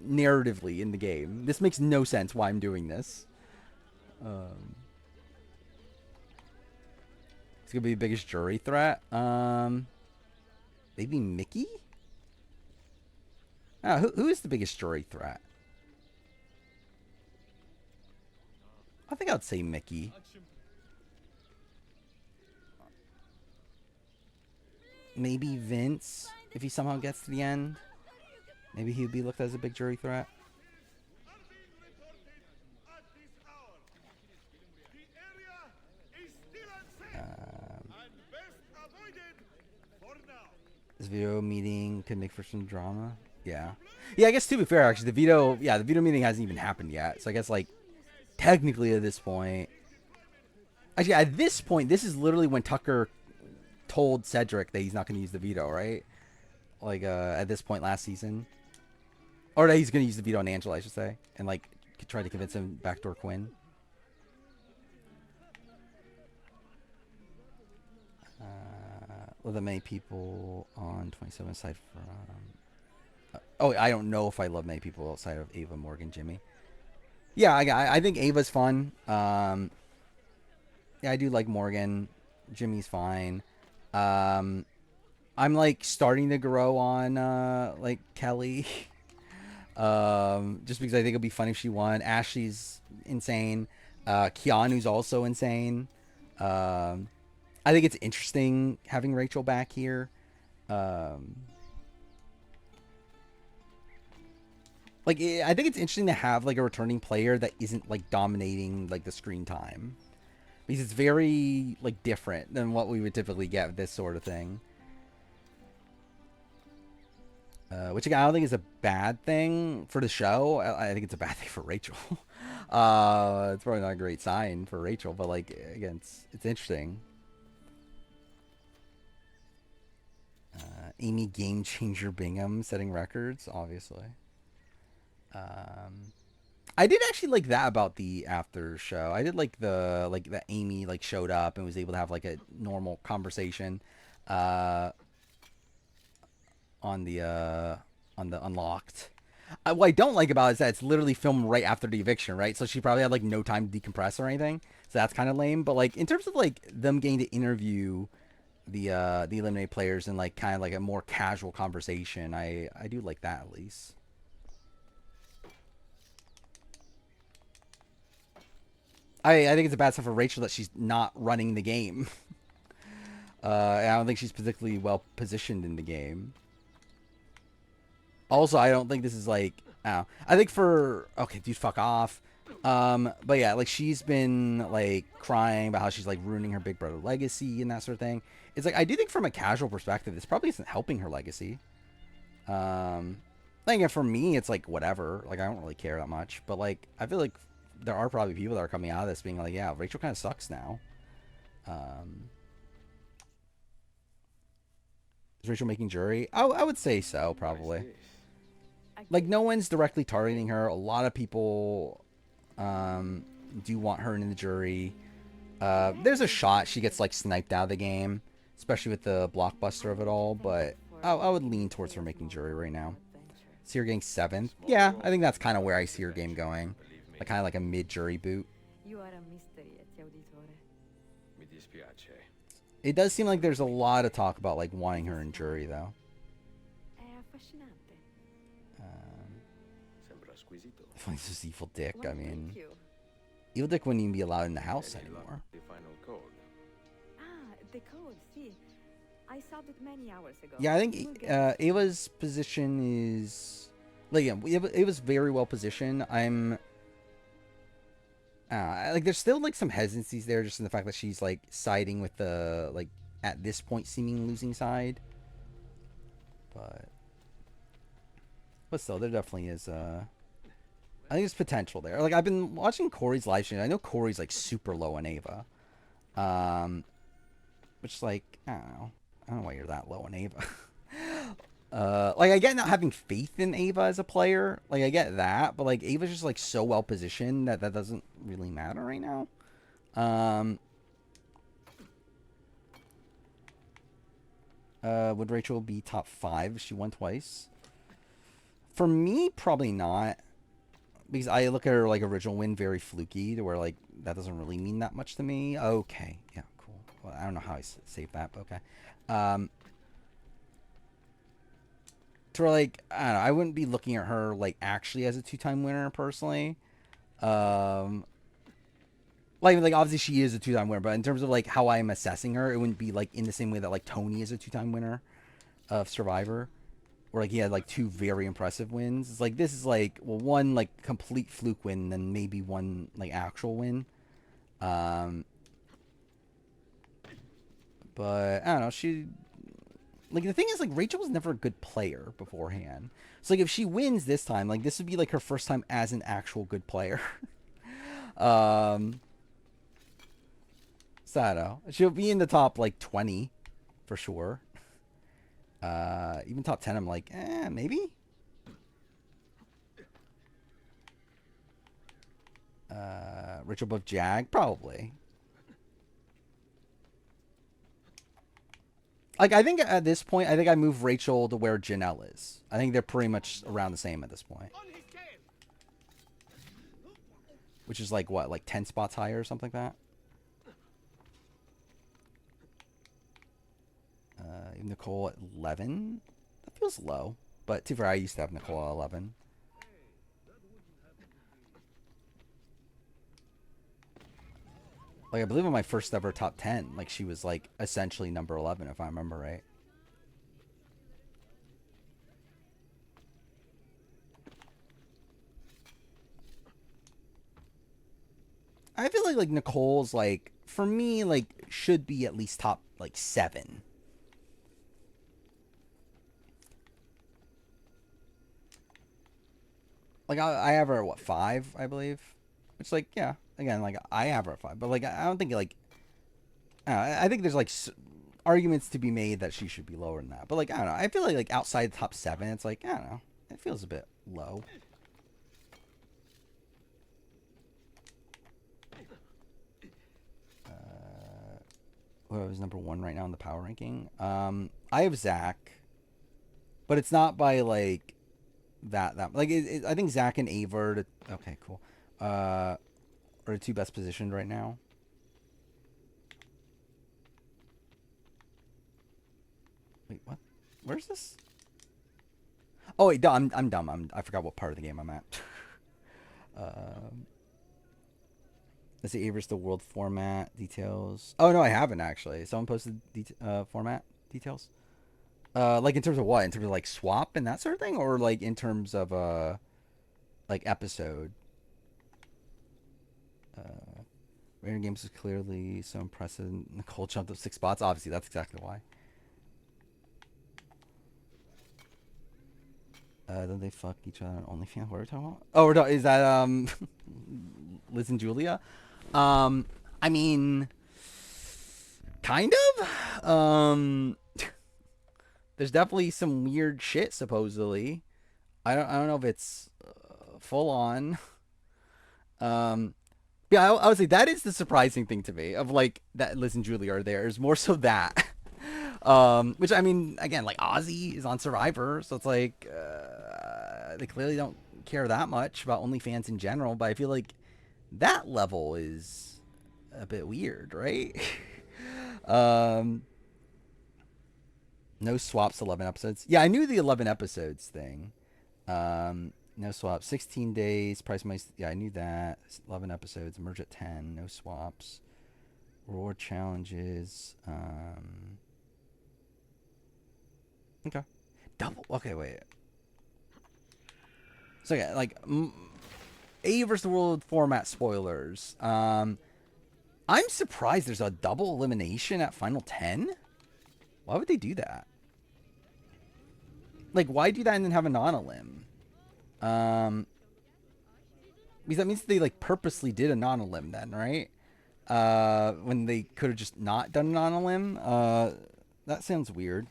narratively in the game. This makes no sense why I'm doing this. It's gonna be the biggest jury threat. Maybe Mickey? Who is the biggest jury threat? I think I'd say Mickey. Maybe Vince, if he somehow gets to the end. Maybe he would be looked at as a big jury threat. This veto meeting could make for some drama. Yeah. Yeah, I guess to be fair, actually, the veto meeting hasn't even happened yet. So I guess, like, technically at this point... Actually, at this point, this is literally when Tucker told Cedric that he's not going to use the veto, right? Like, at this point last season. Or that he's going to use the veto on Angela, I should say. And, like, try to convince him backdoor Quinn. Love many people on 27 aside from... oh, I don't know if I love many people outside of Ava, Morgan, Jimmy. Yeah, I think Ava's fun. Yeah, I do like Morgan. Jimmy's fine. I'm, like, starting to grow on, like, Kelly. Just because I think it'd be fun if she won. Ashley's insane. Keanu's also insane. I think it's interesting having Rachel back here. Like, I think it's interesting to have, like, a returning player that isn't, like, dominating, like, the screen time. Because it's very, like, different than what we would typically get with this sort of thing. Which, again, I don't think is a bad thing for the show. I think it's a bad thing for Rachel. It's probably not a great sign for Rachel, but, like, again, it's interesting. Amy Game Changer Bingham setting records, obviously. I did actually like that about the after show. I did like that Amy, like, showed up and was able to have, like, a normal conversation on the Unlocked. What I don't like about it is that it's literally filmed right after the eviction, right? So she probably had, like, no time to decompress or anything. So that's kind of lame. But, like, in terms of, like, them getting to interview the eliminated players and, like, kind of like a more casual conversation, I do like that at least. I think it's a bad sign for Rachel that she's not running the game. I don't think she's particularly well positioned in the game. Also, I don't think this is, like, I think for... Okay, dude, fuck off. But yeah, like, she's been, like, crying about how she's, like, ruining her Big Brother legacy and that sort of thing. It's like, I do think from a casual perspective, this probably isn't helping her legacy. Like, for me, it's like, whatever. Like, I don't really care that much. But, like, I feel like there are probably people that are coming out of this being like, yeah, Rachel kind of sucks now. Is Rachel making jury? I would say so, probably. Like, no one's directly targeting her. A lot of people do want her in the jury. There's a shot she gets, like, sniped out of the game, especially with the blockbuster of it all, but I would lean towards her making jury right now. See her getting 7th. Yeah, I think that's kind of where I see her game going. Like, kind of like a mid-jury boot. You are a mystery, Auditore. Mi dispiace. It does seem like there's a lot of talk about, like, wanting her in jury, though. È affascinante. Sembra squisito. Finds this evil dick. Well, I mean, thank you. evil dick wouldn't even be allowed in the house anymore. The final code. Ah, the code, see. I solved it many hours ago. Yeah, I We'll think get it. Ava's position is, like, yeah, Ava's very well positioned. Like, there's still, like, some hesitancies there, just in the fact that she's, like, siding with the, like, at this point seeming losing side. But still, there definitely is I think there's potential there. Like, I've been watching Corey's live stream. I know Corey's like super low on Ava. Which like, I don't know. I don't know why you're that low on Ava. Like, I get not having faith in Ava as a player. Like, I get that, but like Ava's just like so well positioned that that doesn't really matter right now. Would Rachel be top 5 if she won twice? For me, probably not. Because I look at her like original win very fluky, to where like that doesn't really mean that much to me. Okay, yeah, cool. Well, I don't know how I saved that, but okay. To where like, I don't know, I wouldn't be looking at her like actually as a 2-time winner personally. Like obviously she is a 2-time winner, but in terms of like how I'm assessing her, it wouldn't be like in the same way that like Tony is a 2-time winner of Survivor. Where like he had like 2 very impressive wins. It's like this is like, well, one like complete fluke win, then maybe one like actual win. But I don't know. She like the thing is like Rachel was never a good player beforehand. So like if she wins this time, like this would be like her first time as an actual good player. So I don't know. She'll be in the top like 20 for sure. Even top 10, I'm like, maybe. Rachel above Jag, probably. Like, I think at this point, I think I move Rachel to where Janelle is. I think they're pretty much around the same at this point. Which is like, what, like 10 spots higher or something like that? Nicole at 11. That feels low. But to be fair, I used to have Nicole at 11. Like, I believe in my first ever top 10, like, she was, like, essentially number 11, if I remember right. I feel like Nicole's, like, for me, like, should be at least top, like, 7. Like, I have her at, what, 5, I believe? It's like, yeah, again, like, I have her at 5. But, like, I don't think, like, I think there's, like, arguments to be made that she should be lower than that. But, like, I don't know. I feel like outside the top 7, it's like, I don't know. It feels a bit low. What was number 1 right now in the power ranking? I have Zach. But it's not by, like... That like I think Zach and Ava are okay, cool. Are the 2 best positioned right now. Wait, what? Where's this? Oh wait, I'm dumb. I forgot what part of the game I'm at. Let's see, Ava's the world format details. Oh no, I haven't actually. Someone posted format details. Like in terms of what? In terms of like swap and that sort of thing, or like in terms of like episode. Random Games is clearly so impressive. Nicole jumped up 6 spots. Obviously, that's exactly why. Then they fuck each other on OnlyFans. What are we talking about? Oh, is that Liz and Julia? I mean, kind of. There's definitely some weird shit, supposedly. I don't know if it's full on. Yeah, I would say that is the surprising thing to me, of like that Liz and Julia are there. Is more so that. Which, I mean, again, like Ozzy is on Survivor, so it's like they clearly don't care that much about OnlyFans in general. But I feel like that level is a bit weird, right? No swaps, 11 episodes. Yeah, I knew the 11 episodes thing. No swaps. 16 days. Price money. Yeah, I knew that. 11 episodes. Merge at 10. No swaps. Reward challenges. Okay. Double. Okay, wait. So yeah, like A versus the World format spoilers. I'm surprised there's a double elimination at Final 10. Why would they do that? Like, why do that and then have a non-elim? Because that means they like purposely did a non-limb then, right? When they could have just not done a non-limb. That sounds weird.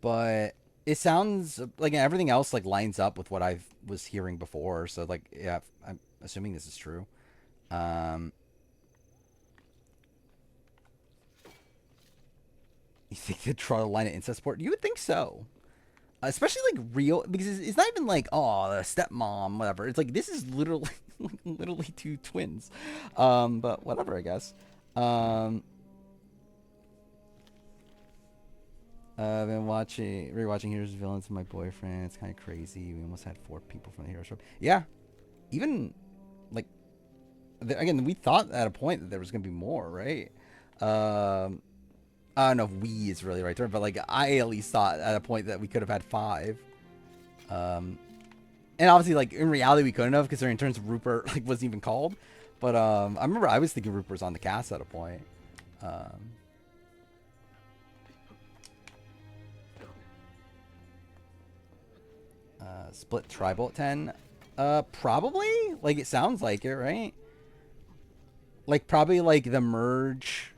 But it sounds like everything else like lines up with what I was hearing before. So like, yeah, I'm assuming this is true. You think they'd draw the line at incest support? You would think so. Especially like real, because it's not even like, oh, the stepmom, whatever. It's like, this is literally, literally two twins. But whatever, I guess. I've been rewatching Heroes and Villains with my boyfriend. It's kind of crazy. We almost had 4 people from the Heroes show. Yeah. Even, like, again, we thought at a point that there was going to be more, right? I don't know if "we" is really the right term, but like I at least thought at a point that we could have had 5. And obviously, like in reality, we couldn't have, because in terms of Rupert like wasn't even called. But I remember I was thinking Rupert was on the cast at a point. Split tribal at 10. Probably. Like it sounds like it, right? Like probably like the merge.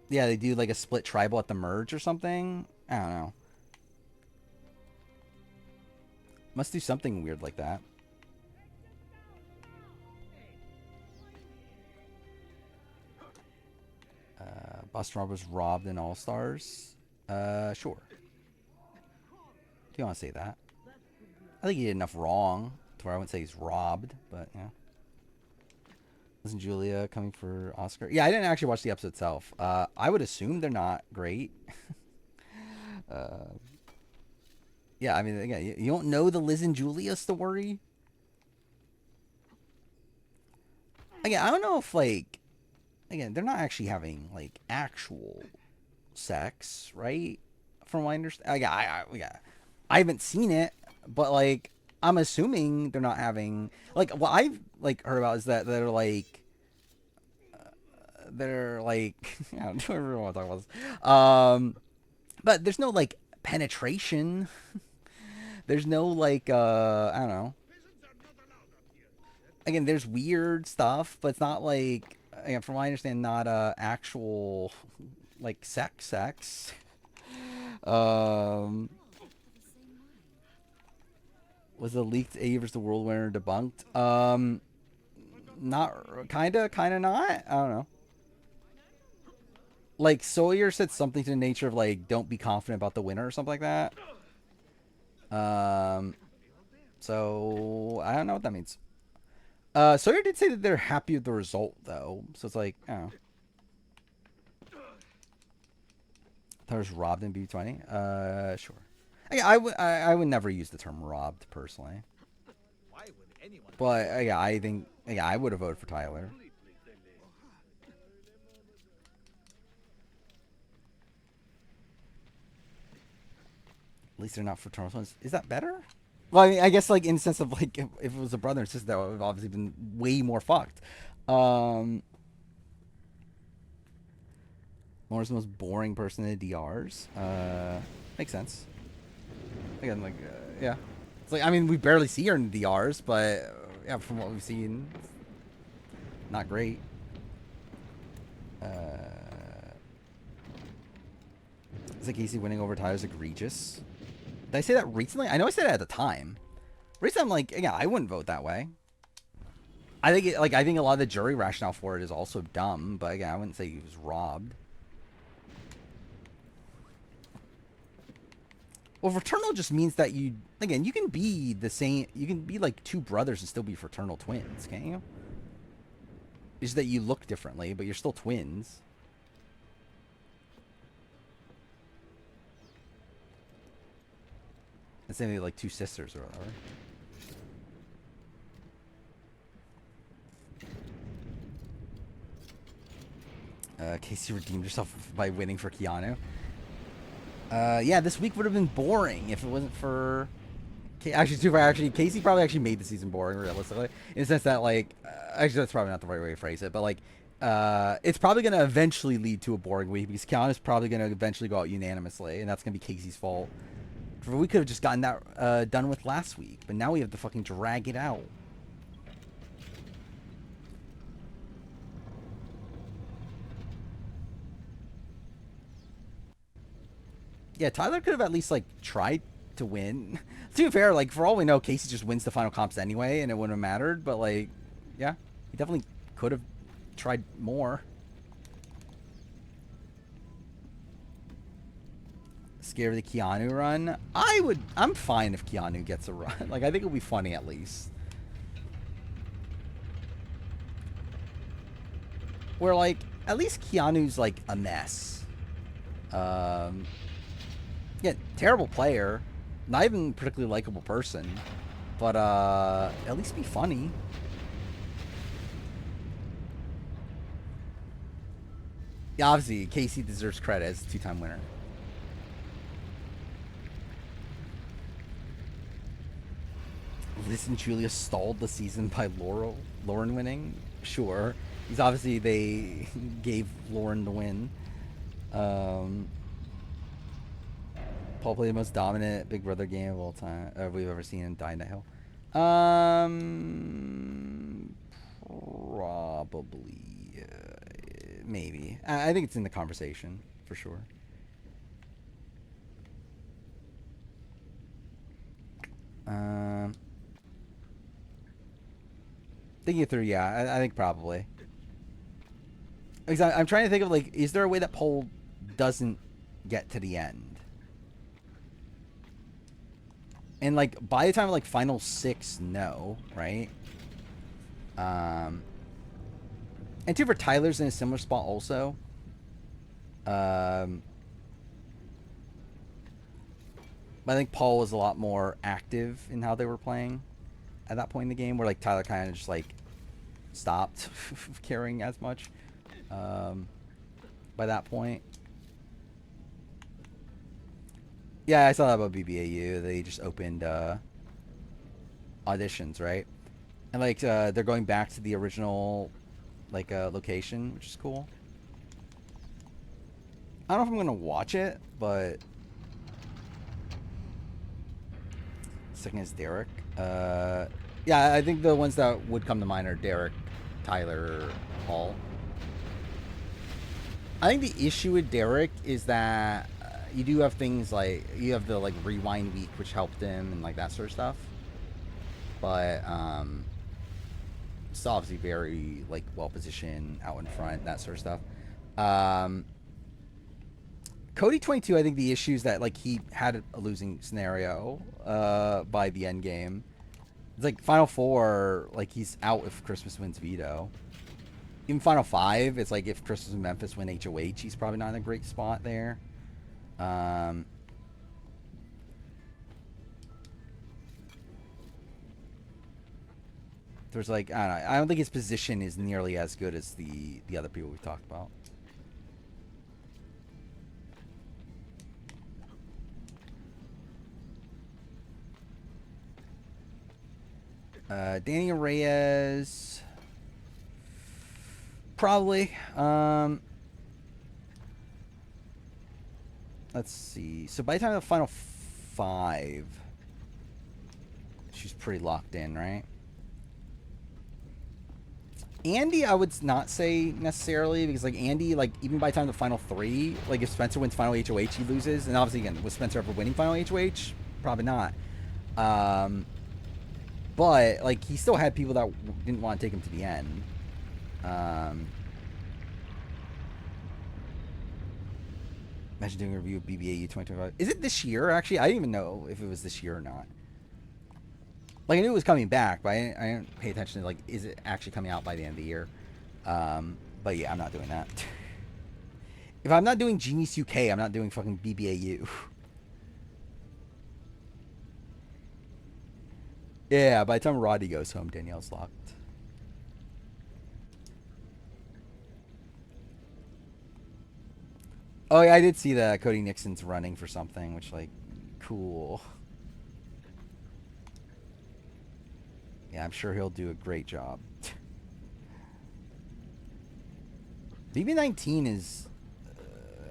Yeah, they do like a split tribal at the merge or something. I don't know. Must do something weird like that. Boston Rob was robbed in All Stars. Sure. Do you want to say that? I think he did enough wrong to where I wouldn't say he's robbed, but yeah. Isn't Julia coming for Oscar? Yeah, I didn't actually watch the episode itself. I would assume they're not great. Yeah, I mean, again, you don't know the Liz and Julia story. Again, I don't know if, like, again, they're not actually having, like, actual sex, right? From what I understand. Yeah. I haven't seen it, but, like, I'm assuming they're not having, like, what I've, like, heard about is that they're, like, I don't really want to talk about this. But there's no, like, penetration. There's no, like, I don't know. Again, there's weird stuff, but it's not, like, again, from what I understand, not, actual, like, sex. Was the leaked A versus the World winner debunked? Not, kinda not. I don't know. Like, Sawyer said something to the nature of, like, don't be confident about the winner or something like that. So, I don't know what that means. Sawyer did say that they're happy with the result, though. So it's like, I don't know. I thought it was robbed in B20. Sure. I would never use the term robbed, personally. But, yeah, I think, yeah, I would have voted for Tyler. At least they're not fraternal twins. Is that better? Well, I mean, I guess, like, in the sense of, like, if it was a brother and sister, that would have obviously been way more fucked. Laura's the most boring person in the DRs. Makes sense. Again, like, yeah. It's like, I mean, we barely see her in the DRs, but, yeah, from what we've seen, not great. Is it Casey winning over Tyler's egregious? Did I say that recently? I know I said it at the time. Recently, I'm like, yeah, I wouldn't vote that way. I think, I think a lot of the jury rationale for it is also dumb, but again, I wouldn't say he was robbed. Well, fraternal just means that you, again, you can be the same, you can be like 2 brothers and still be fraternal twins, can't you? It's just that you look differently, but you're still twins. The same thing like 2 sisters or whatever. Casey redeemed herself by winning for Keanu. Yeah, this week would have been boring if it wasn't for... Actually, Casey probably actually made the season boring, realistically. In the sense that, like... actually, that's probably not the right way to phrase it, but, like... it's probably going to eventually lead to a boring week, because Keanu's probably going to eventually go out unanimously, and that's going to be Casey's fault. We could have just gotten that done with last week, but now we have to fucking drag it out. Yeah, Tyler could have at least like tried to win. To be fair, like for all we know, Casey just wins the final comps anyway, and it wouldn't have mattered. But like, yeah, he definitely could have tried more. Scared of the Keanu run? I'm fine if Keanu gets a run. Like, I think it'll be funny at least. Where like, at least Keanu's like a mess. Yeah, terrible player. Not even a particularly likable person. But at least be funny. Yeah, obviously, Casey deserves credit as a 2-time winner. Liz and Julia stalled the season by Lauren winning? Sure. Because obviously they gave Lauren the win. Paul played the most dominant Big Brother game of all time we've ever seen in Die in the Hill. Probably. Maybe. I think it's in the conversation, for sure. Thinking it through, yeah, I think probably. Because I'm trying to think of, like, is there a way that Paul doesn't get to the end? And, like, by the time of, like, Final 6, no, right? And two, for Tyler's in a similar spot also. But I think Paul was a lot more active in how they were playing at that point in the game, where like Tyler kind of just like stopped caring as much by that point. Yeah, I saw that about BBAU. They just opened auditions, right? And like they're going back to the original like location, which is cool. I don't know if I'm gonna watch it, but second is Derek. Yeah, I think the ones that would come to mind are Derek, Tyler, Paul. I think the issue with Derek is that you do have things like you have the like rewind week, which helped him and like that sort of stuff. But it's obviously very like well positioned out in front, that sort of stuff. Cody 22, I think the issue is that like he had a losing scenario by the end game. It's like Final 4, like he's out if Christmas wins veto. Even Final 5, it's like if Christmas and Memphis win HOH, he's probably not in a great spot there. There's like, I don't know, I don't think his position is nearly as good as the other people we've talked about. Danny Reyes, probably. Let's see. So by the time of the Final 5, she's pretty locked in, right? Andy, I would not say necessarily, because like Andy, like even by the time of the Final 3, like if Spencer wins Final HOH, he loses, and obviously again, was Spencer ever winning Final HOH? Probably not. But like he still had people that didn't want to take him to the end. Imagine doing a review of BBAU 2025. Is it this year? Actually, I didn't even know if it was this year or not. Like I knew it was coming back, but I didn't pay attention to like, is it actually coming out by the end of the year? But yeah, I'm not doing that. If I'm not doing Genius UK, I'm not doing fucking BBAU. Yeah, by the time Roddy goes home, Danielle's locked. Oh yeah, I did see that Cody Nixon's running for something, which like, cool. Yeah, I'm sure he'll do a great job. BB19 is,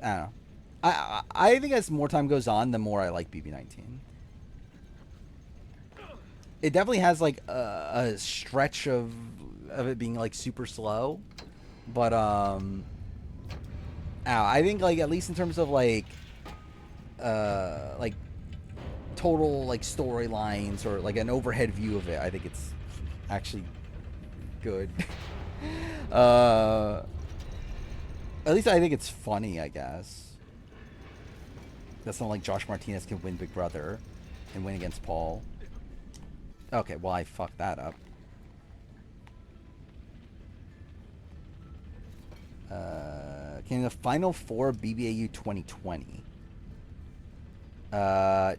I don't know. I think as more time goes on, the more I like BB19. It definitely has like a stretch of it being like super slow, but I think like at least in terms of like total like storylines or like an overhead view of it, I think it's actually good. At least I think it's funny, I guess. That's not like Josh Martinez can win Big Brother and win against Paul. Okay, well, I fucked that up. Okay, in the final four BBAU 2020.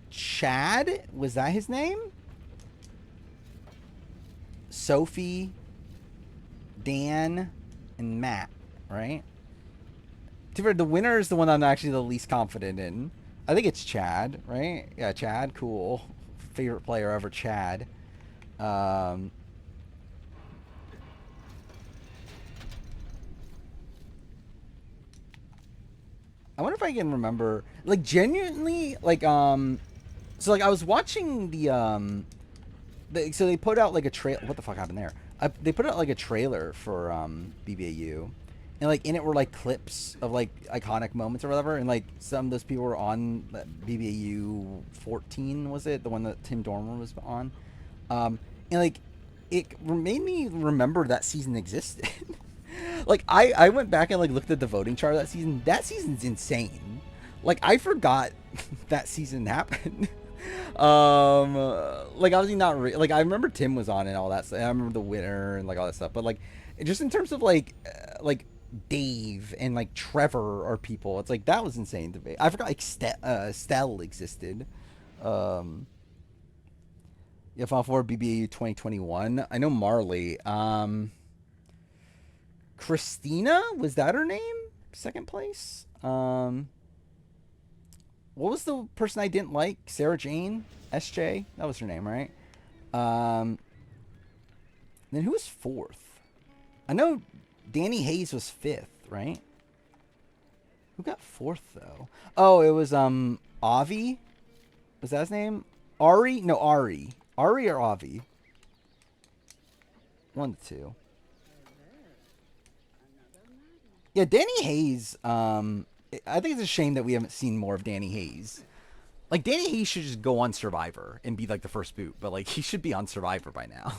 Chad? Was that his name? Sophie, Dan, and Matt, right? The winner is the one I'm actually the least confident in. I think it's Chad, right? Yeah, Chad, cool. Favorite player ever, Chad. I wonder if I can remember, like, genuinely, like, so, like, I was watching so they put out, like, a trailer. What the fuck happened there? They put out, like, a trailer for, BBAU. And, like, in it were, like, clips of, like, iconic moments or whatever. And, like, some of those people were on BBAU 14, was it? The one that Tim Dormer was on. And, like, it made me remember that season existed. Like, I went back and, like, looked at the voting chart of that season. That season's insane. Like, I forgot that season happened. Like, obviously not like, I remember Tim was on and all that stuff. I remember the winner and, like, all that stuff. But, like, just in terms of, like Dave and, like, Trevor are people. It's like, that was insane to me. I forgot, like, Stell existed. Yeah, Final Four BBAU 2021. I know Marley. Christina, was that her name? Second place. What was the person I didn't like? Sarah Jane, SJ. That was her name, right? Then who was fourth? I know Danny Hayes was fifth, right? Who got fourth though? Oh, it was Avi. Was that his name? Ari? No, Ari. Ari or Avi? One of the two. Yeah, Danny Hayes, I think it's a shame that we haven't seen more of Danny Hayes. Like, Danny Hayes should just go on Survivor and be, like, the first boot. But, like, he should be on Survivor by now.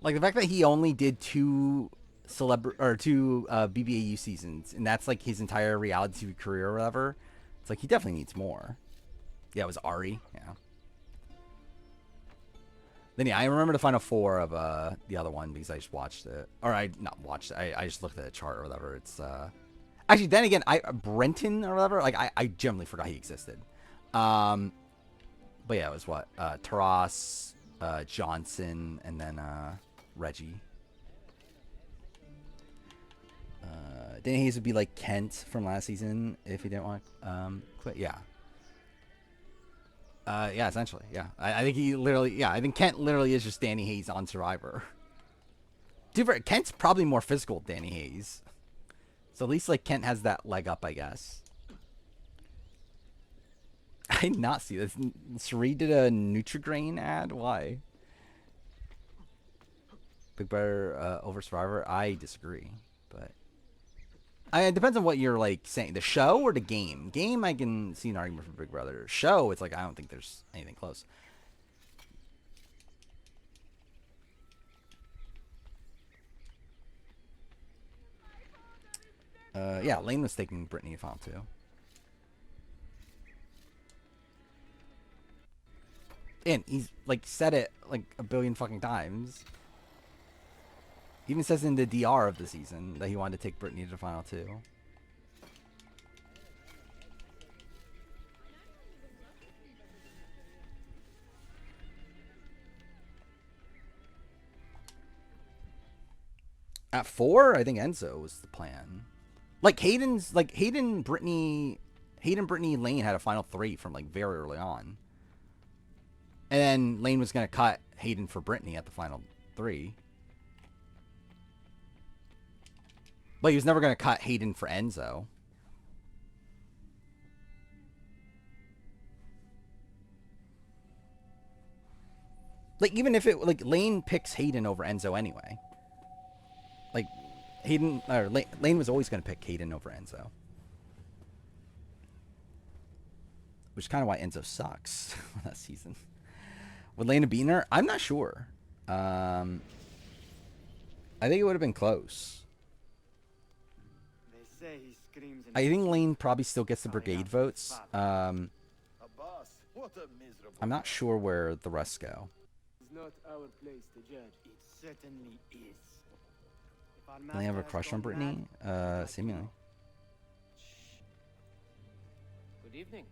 Like, the fact that he only did two BBAU seasons, and that's, like, his entire reality TV career or whatever. It's like, he definitely needs more. Yeah, it was Ari. Yeah. Then, yeah, I remember the final four of the other one because I just watched it. Or I not watched it. I just looked at the chart or whatever. It's actually, then again, Brenton or whatever, like, I generally forgot he existed. But yeah, it was what? Taras, Johnson, and then Reggie. Danny Hayes would be like Kent from last season if he didn't want to quit. Yeah. Yeah, essentially, yeah. I think he literally, yeah, I think Kent literally is just Danny Hayes on Survivor. Dude, Kent's probably more physical than Danny Hayes. So at least, like, Kent has that leg up, I guess. I did not see this. Sheree did a Nutrigrain ad? Why? Big Brother over Survivor? I disagree, but... it depends on what you're, like, saying. The show or the game? Game, I can see an argument for Big Brother. Show, it's like, I don't think there's anything close. Yeah, Lane was taking Brittany if I want to. And he's, like, said it, like, a billion fucking times. He even says in the DR of the season that he wanted to take Brittany to the final two. At 4, I think Enzo was the plan. Like, Hayden, Brittany, Lane had a final 3 from, like, very early on. And then Lane was going to cut Hayden for Brittany at the final 3. But he was never going to cut Hayden for Enzo. Like, even if it, like, Lane picks Hayden over Enzo anyway. Like, Lane was always going to pick Hayden over Enzo. Which is kind of why Enzo sucks that season. Would Lane have beaten her? I'm not sure. I think it would have been close. They say he screams in I think Lane probably still gets the brigade votes. Abbas, what a miserable. I'm not sure where the rest go. It's not our place to judge. It certainly is. If our Do they have a master has crush on gone Brittany? mad, Seemingly. Good evening.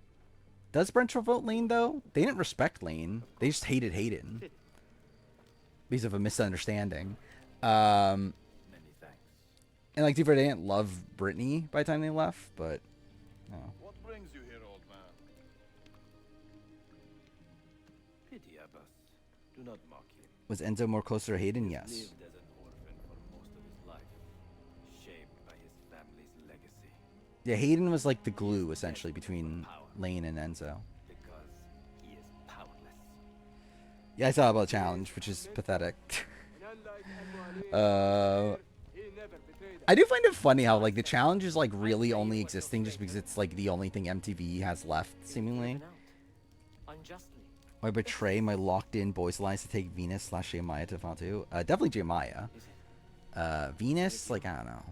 Does Brentrell vote Lane, though? They didn't respect Lane. They just hated Hayden. Because of a misunderstanding. Many thanks. And, like, to be fair, they didn't love Brittany by the time they left, but... No. What brings you here, old man? Pity Abbas. Do not mock him. Was Enzo more closer to Hayden? Yes. Lived as an orphan for most of his life, shaped by his family's legacy. Yeah, Hayden was like the glue, essentially, between Lane and Enzo. Because he is powerless. Yeah, I saw about the challenge, which is pathetic. And unlike Al-Mu'alim, he never betrayed I do find it funny how, like, the challenge is, like, really only existing just because it's, like, the only thing MTV has left, seemingly. unjustly. I betray my locked-in boys' alliance to take Venus / Jemaya to Fatu. Definitely Jemaya. Is it? Venus, like, I don't know.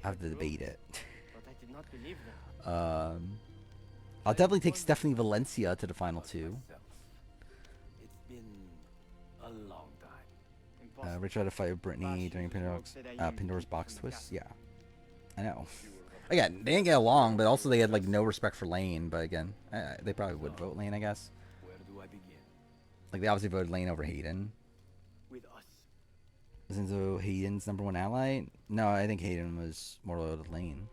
I have to debate it. But I did not believe them. I'll definitely take Stephanie Valencia to the final two. Myself. It's been a long time. Impossible. Rich had a fight with Brittany during Pandora's box twist. Yeah, I know. Again, they didn't get along, but also they had like no respect for Lane. But again, they probably would vote Lane, I guess. Where do I begin? Like they obviously voted Lane over Hayden. With us. Isn't so Hayden's #1 ally? No, I think Hayden was more loyal to Lane.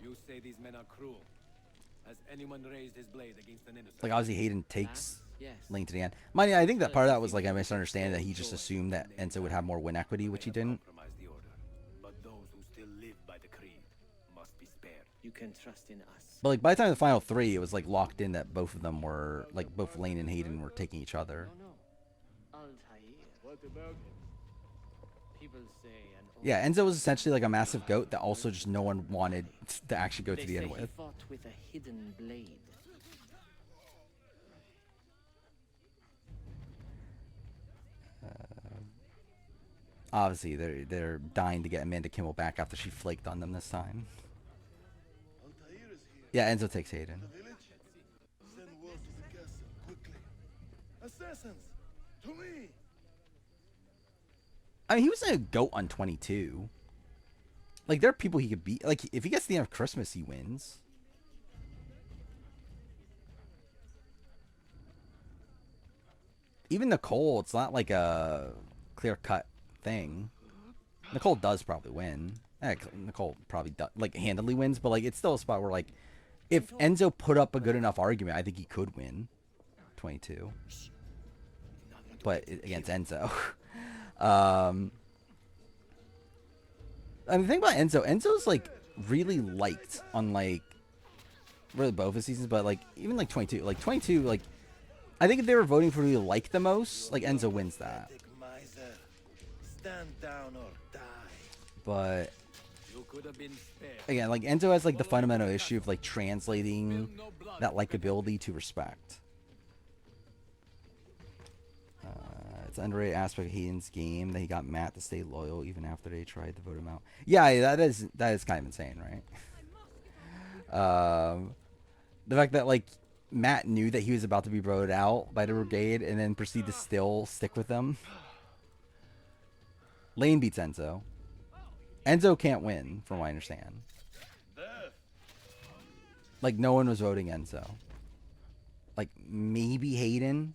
You say these men are cruel. Has anyone raised his blade against an innocent? Like obviously Hayden takes Yes. Lane to the end. Mind you, I think that part of that was like a misunderstanding that he just assumed that Enzo would have more win equity, which he didn't. Compromise the order, but those who still live by the creed must be spared. You can trust in us. But like by the time of the final three, it was like locked in that both of them were like both Lane and Hayden were taking each other. No. Altair. What about him? People say an Yeah, Enzo was essentially like a massive goat that also just no one wanted to actually go to the end He with. fought with a hidden blade. Obviously, they're dying to get Amanda Kimmel back after she flaked on them this time. Altair is here. Yeah, Enzo takes Hayden. The village? Send word to the castle, quickly. Assassins! To me! I mean, he was a goat on 22. Like, there are people he could beat. Like, if he gets to the end of Christmas, he wins. Even Nicole, it's not like a clear-cut thing. Nicole does probably win. Nicole probably does, like, handily wins, but, like, it's still a spot where, like, if Enzo put up a good enough argument, I think he could win 22. But against Enzo. I mean, the thing about Enzo's, like, really liked on, like, really both his seasons, but, like, even, like, 22. Like, 22, like, I think if they were voting for who you like the most, like, Enzo wins that. Pathetic miser. Stand down or die. But, You could have been spared. again, like, Enzo has, like, the fundamental issue of, like, translating that likability to respect. It's an underrated aspect of Hayden's game that he got Matt to stay loyal even after they tried to vote him out. Yeah, that is kind of insane, right? The fact that like Matt knew that he was about to be voted out by the brigade and then proceed to still stick with them. Lane beats Enzo. Enzo can't win, from what I understand. Death! Like no one was voting Enzo. Like maybe Hayden.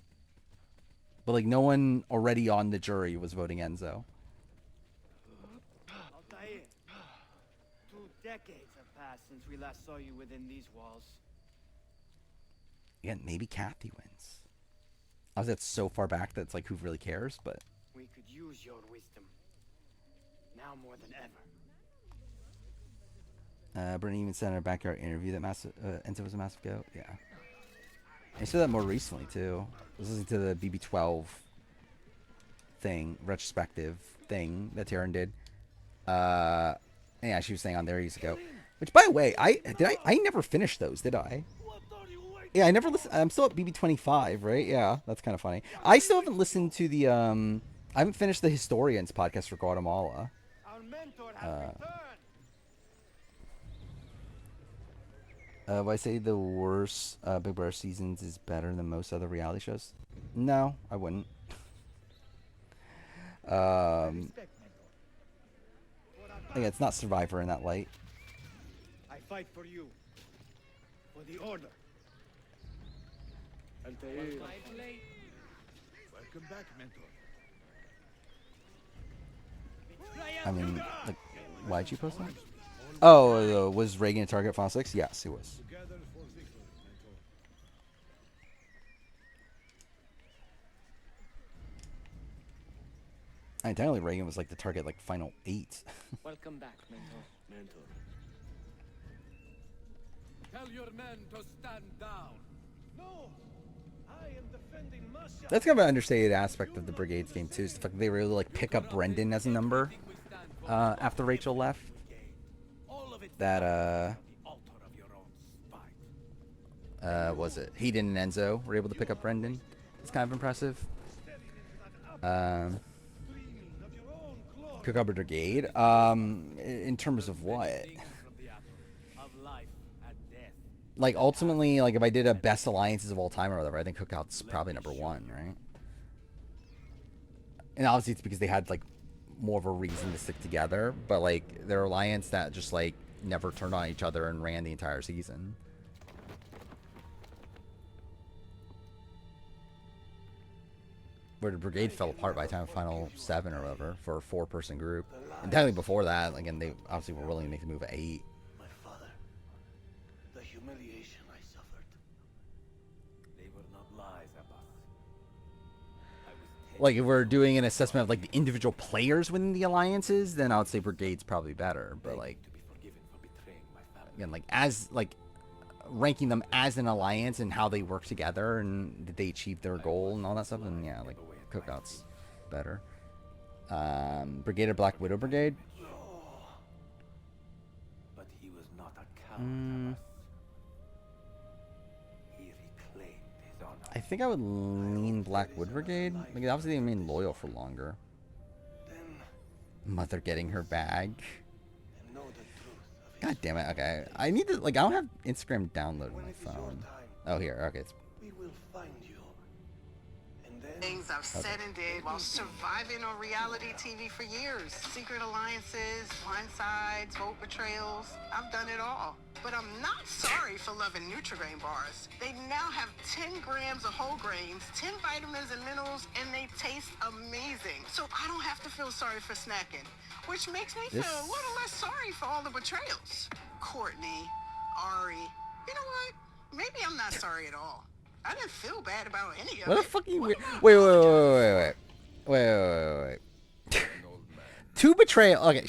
But, like, no one already on the jury was voting Enzo. Altair, 2 decades have passed since we last saw you within these walls. Yeah, maybe Kathy wins. Obviously, that's so far back that it's like, who really cares? But We could use your wisdom. Now more than ever. Brittany even said in her backyard interview that Enzo was a massive goat. Yeah. I said that more recently too. I was listening to the BB12 thing, retrospective thing that Taryn did. Yeah, she was saying on there years ago. Which, by the way, I never finished those, did I? Yeah, I never listened. I'm still at BB25, right? Yeah, that's kind of funny. I still haven't listened to the I haven't finished the Historians podcast for Guatemala. Our mentor has Would I say the worst Big Brother seasons is better than most other reality shows? No, I wouldn't. Yeah, it's not Survivor in that light. I fight for you. For the order. Altair. Welcome back, mentor. I mean, like, why'd you post that? Oh, was Reagan a target Final 6? Yes, he was. Together for victory, mentor. I mean, technically Reagan was like the target, like, Final 8. Welcome back, mentor. Mentor. Tell your men to stand down. No! I am defending Masha. That's kind of an understated aspect of the Brigades game, too. Is the fact that they really, like, pick up Brendan as a number after Rachel left. That, The altar of your own spite. was it Hayden and Enzo were able to pick up Brendan. It's kind of impressive. Dreaming of your own glory. Cook up a brigade. In terms of what? From the apple of life and death. Like, ultimately, like, if I did a best alliances of all time or whatever, I think Cookout's probably number 1, right? And obviously it's because they had, like, more of a reason to stick together. But, like, their alliance that just, like, never turned on each other and ran the entire season. Where the brigade fell apart by the time of Final 7 or whatever for a 4-person group. And technically before that, again, they obviously were willing to make the move at 8. My father, the humiliation I suffered. They were not lies, Abbas. I was Like, if we're doing an assessment of, like, the individual players within the alliances, then I would say Brigade's probably better. But, like, to be forgiven for betraying my family. again, like, as, like, ranking them as an alliance and how they work together and did they achieve their goal and all that stuff, then yeah, like, Cookout's better. Brigade or Black Widow Brigade? But he was not a coward, Abbas. He reclaimed his honor. I think I would lean Blackwood Brigade. Like, obviously they remain loyal for longer. Mother getting her bag. And know the truth of God damn it. Okay. I need to, like, I don't have Instagram downloaded on my phone. Oh, here. Okay. It's, we will find you. And then Things I've said and did while surviving on reality TV for years. Secret alliances, blind sides, vote betrayals. I've done it all. But I'm not sorry for loving Nutri-Grain bars. They now have 10 grams of whole grains, 10 vitamins and minerals, and they taste amazing. So I don't have to feel sorry for snacking, which makes me feel a little less sorry for all the betrayals. Courtney, Ari, you know what? Maybe I'm not sorry at all. I didn't feel bad about any of what it. the fuck are you... What Wait, am I wait, apologizing wait. Two betrayal. Okay,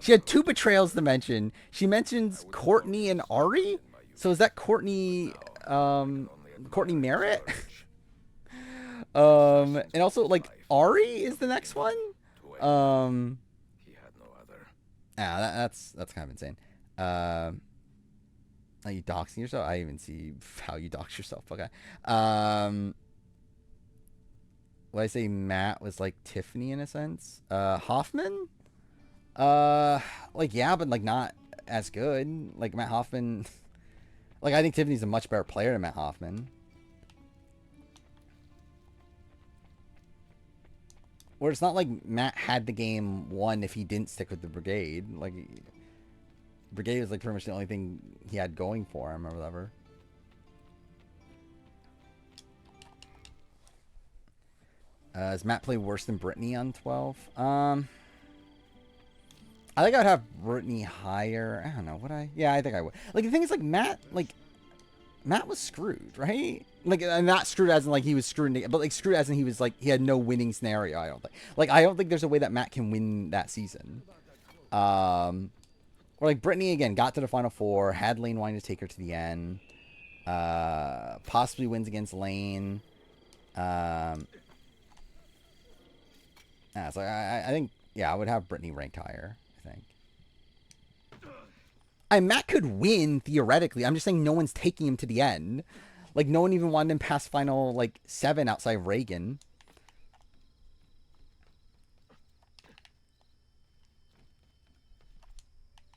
she had 2 betrayals to mention. She mentions Courtney and Ari. So is that Courtney Merritt? And also, like, Ari is the next one. He had no other. That's kind of insane. Are you doxing yourself? I even see how you dox yourself. Okay. Would I say Matt was like Tiffany in a sense? Hoffman? Like, yeah, but like not as good. Like, Matt Hoffman, like, I think Tiffany's a much better player than Matt Hoffman. Where it's not like Matt had the game won if he didn't stick with the brigade. Like, brigade was like pretty much the only thing he had going for him or whatever. Does Matt play worse than Brittany on 12? I think I'd have Brittany higher. I don't know. Would I? Yeah, I think I would. Like, the thing is, like, Matt, like, Matt was screwed, right? Like, not screwed as in like he was screwed, but like screwed as in he was like he had no winning scenario. I don't think. Like, I don't think there's a way that Matt can win that season. Or like Brittany again got to the final four, had Lane wanting to take her to the end. Possibly wins against Lane. So I think, yeah, I would have Brittany ranked higher, I think. Matt could win, theoretically. I'm just saying no one's taking him to the end. Like, no one even wanted him past final, like, 7 outside of Reagan.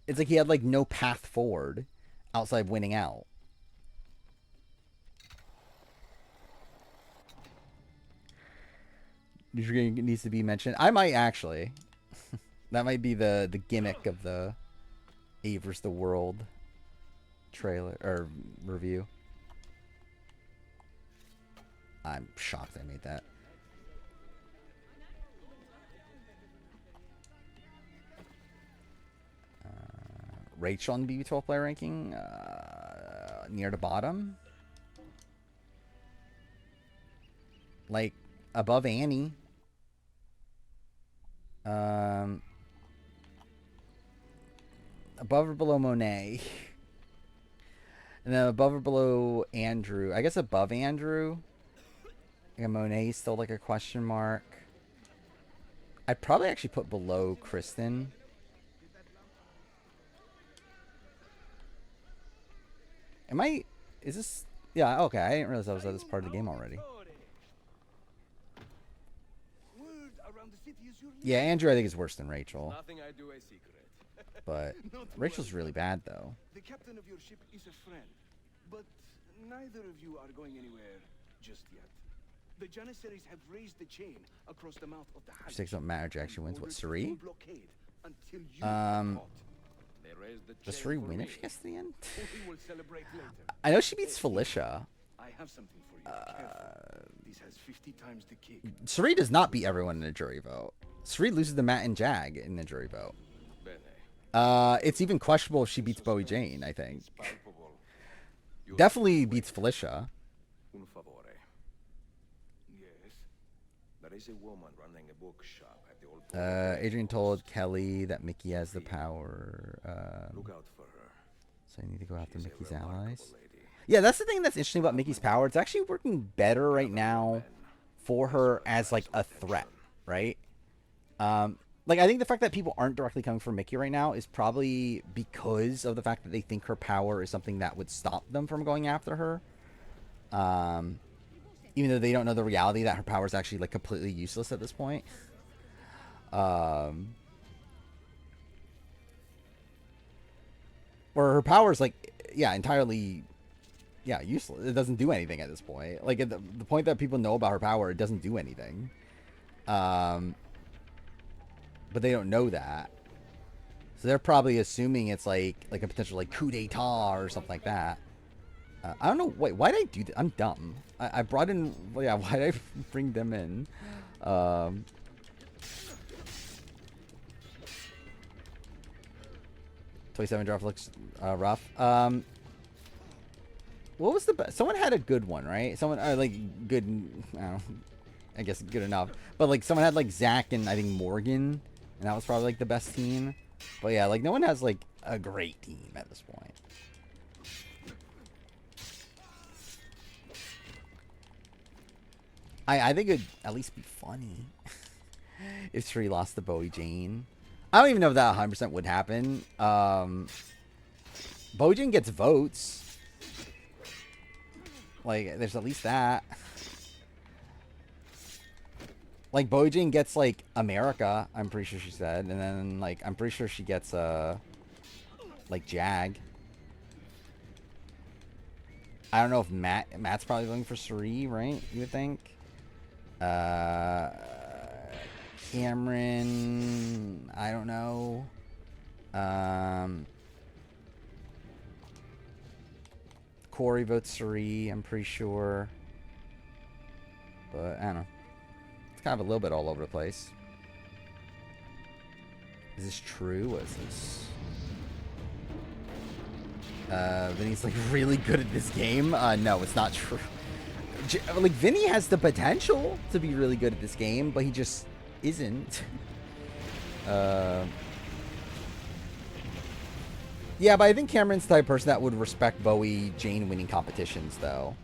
It's like he had, like, no path forward outside of winning out. Needs to be mentioned. I might actually. That might be the gimmick of the A vs. the World trailer or review. I'm shocked I made that. Rachel on the BB12 player ranking, near the bottom. Like, above Annie. Above or below Monet. And then above or below Andrew. I guess above Andrew. Like, Monet's still like a question mark. I'd probably actually put below Kristen. Am I... Is this... Yeah, okay. I didn't realize I was at this part of the game already. Yeah, Andrew I think is worse than Rachel. Nothing I do a secret. But Rachel's really bad, though. The captain of your ship is a friend, but neither of you are going anywhere just yet. The Janissaries have raised the chain across the mouth of the hatch. Six don't matter. Actually wins. What, Suri? Does Suri win if she gets to the end? I know she beats Felicia. I have something for you. This has 50 times the kick. Suri does not beat everyone in a jury vote. Suri loses to Matt and Jag in the jury vote. It's even questionable if she beats Bowie Jane, I think. Definitely beats Felicia. There is a woman running a bookshop at the old Adrian told Kelly that Mickey has the power. Look out for her. So I need to go after She's a Mickey's remarkable allies. lady. Yeah, that's the thing that's interesting about Mickey's power. It's actually working better right now for her as like a threat, right? Like, I think the fact that people aren't directly coming for Mickey right now is probably because of the fact that they think her power is something that would stop them from going after her. Even though they don't know the reality that her power is actually like completely useless at this point. Or her power is like, yeah, entirely, yeah, useless. It doesn't do anything at this point. Like, at the point that people know about her power, it doesn't do anything. But they don't know that. So they're probably assuming it's like a potential like coup d'etat or something like that. I don't know. Wait, why did I do that? I'm dumb. I brought in... Yeah, why did I bring them in? 27 draft looks rough. What was the best? Someone had a good one, right? Someone, like, good... I don't know. I guess good enough. But, like, someone had, like, Zach and, I think, Morgan. And that was probably, like, the best team. But, yeah, like, no one has, like, a great team at this point. I think it'd at least be funny if Suri lost to Bowie Jane. I don't even know if that 100% would happen. Bowie Jane gets votes. Like, there's at least that. Like, Bowie Jane gets, like, America, I'm pretty sure she said. And then, like, I'm pretty sure she gets, like, Jag. I don't know if Matt's probably going for Suri, right? You would think. Cameron, I don't know. Corey votes Suri, I'm pretty sure. But, I don't know. It's kind of a little bit all over the place. Is this true? What is this? Vinny's like really good at this game. No, it's not true. Like Vinny has the potential to be really good at this game, but he just isn't. Yeah, but I think Cameron's the type of person that would respect Bowie Jane winning competitions, though.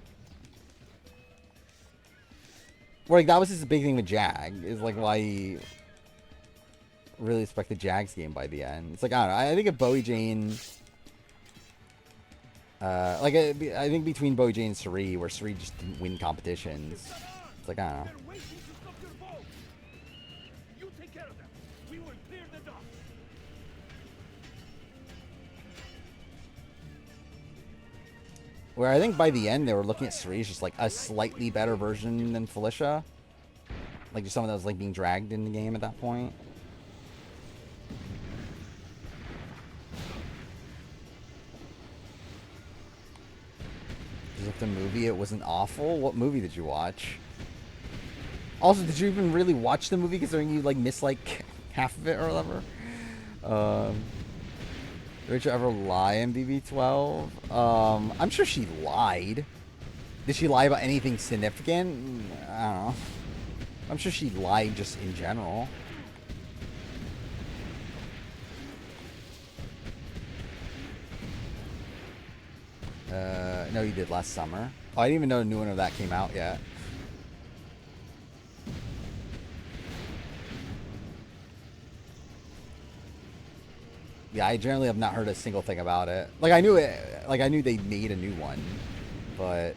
Where, like, that was just a big thing with Jag, is like why he really respected Jag's game by the end. It's like, I don't know, I think if Bowie Jane, like, I think between Bowie Jane and Suri, where Suri just didn't win competitions, it's like, I don't know. Where I think by the end they were looking at Suri as just like a slightly better version than Felicia. Like just someone that was like being dragged in the game at that point. Is it the movie? It wasn't awful? What movie did you watch? Also, did you even really watch the movie considering you like missed like half of it or whatever? Did Rachel ever lie in BB12? I'm sure she lied. Did she lie about anything significant? I don't know. I'm sure she lied just in general. No, you did last summer. Oh, I didn't even know a new one of that came out yet. Yeah, I generally have not heard a single thing about it. Like I knew it, like I knew they made a new one, but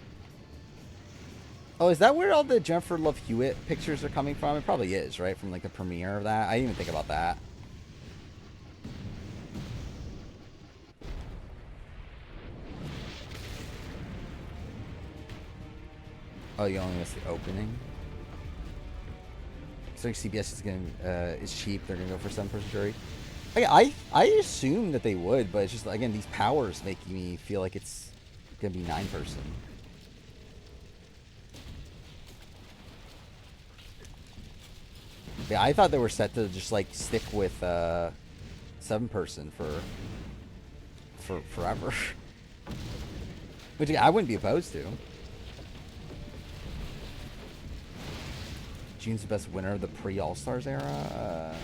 oh, is that where all the Jennifer Love Hewitt pictures are coming from? It probably is, right? From like the premiere of that. I didn't even think about that. Oh, you only missed the opening. So CBS is gonna is cheap. They're gonna go for 7-person jury. I assume that they would, but it's just, again, these powers making me feel like it's gonna be 9-person. Yeah, I thought they were set to just like stick with 7-person for forever, which I wouldn't be opposed to. June's the best winner of the pre-All-Stars era.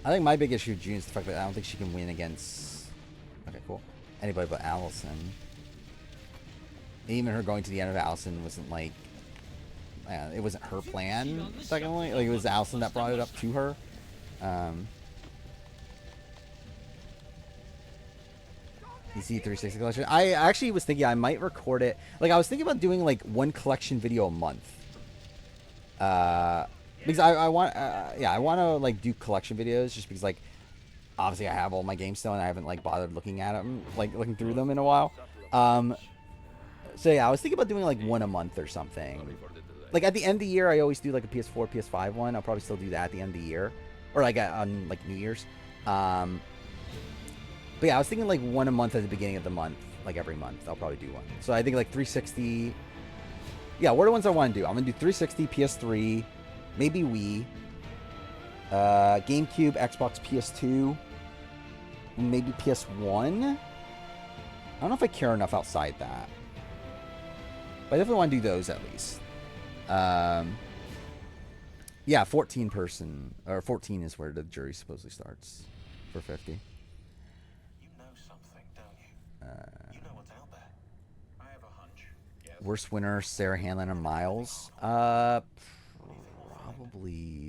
I think my big issue with June is the fact that I don't think she can win against, okay, cool, anybody but Allison. Even her going to the end of Allison wasn't like, it wasn't her plan, secondly. Like, it was Allison that brought it up to her. DC 360 collection. I actually was thinking I might record it. Like, I was thinking about doing like one collection video a month. Because I want, yeah, I want to like do collection videos just because, like, obviously I have all my games still and I haven't like bothered looking at them, like looking through them in a while. So yeah, I was thinking about doing like one a month or something. Like at the end of the year, I always do like a PS4, PS5 one. I'll probably still do that at the end of the year, or like on like New Year's. But yeah, I was thinking like one a month at the beginning of the month, like every month. I'll probably do one. So I think like 360. Yeah, what are the ones I want to do? I'm gonna do 360, PS3, maybe Wii, GameCube, Xbox, PS2, maybe PS1. I don't know if I care enough outside that, but I definitely want to do those at least. Yeah, 14 person, or 14 is where the jury supposedly starts for 50. You know something, don't you? You know what's out there. I have a hunch. Yes. Worst winner, Sarah Hanlon or Miles? Probably.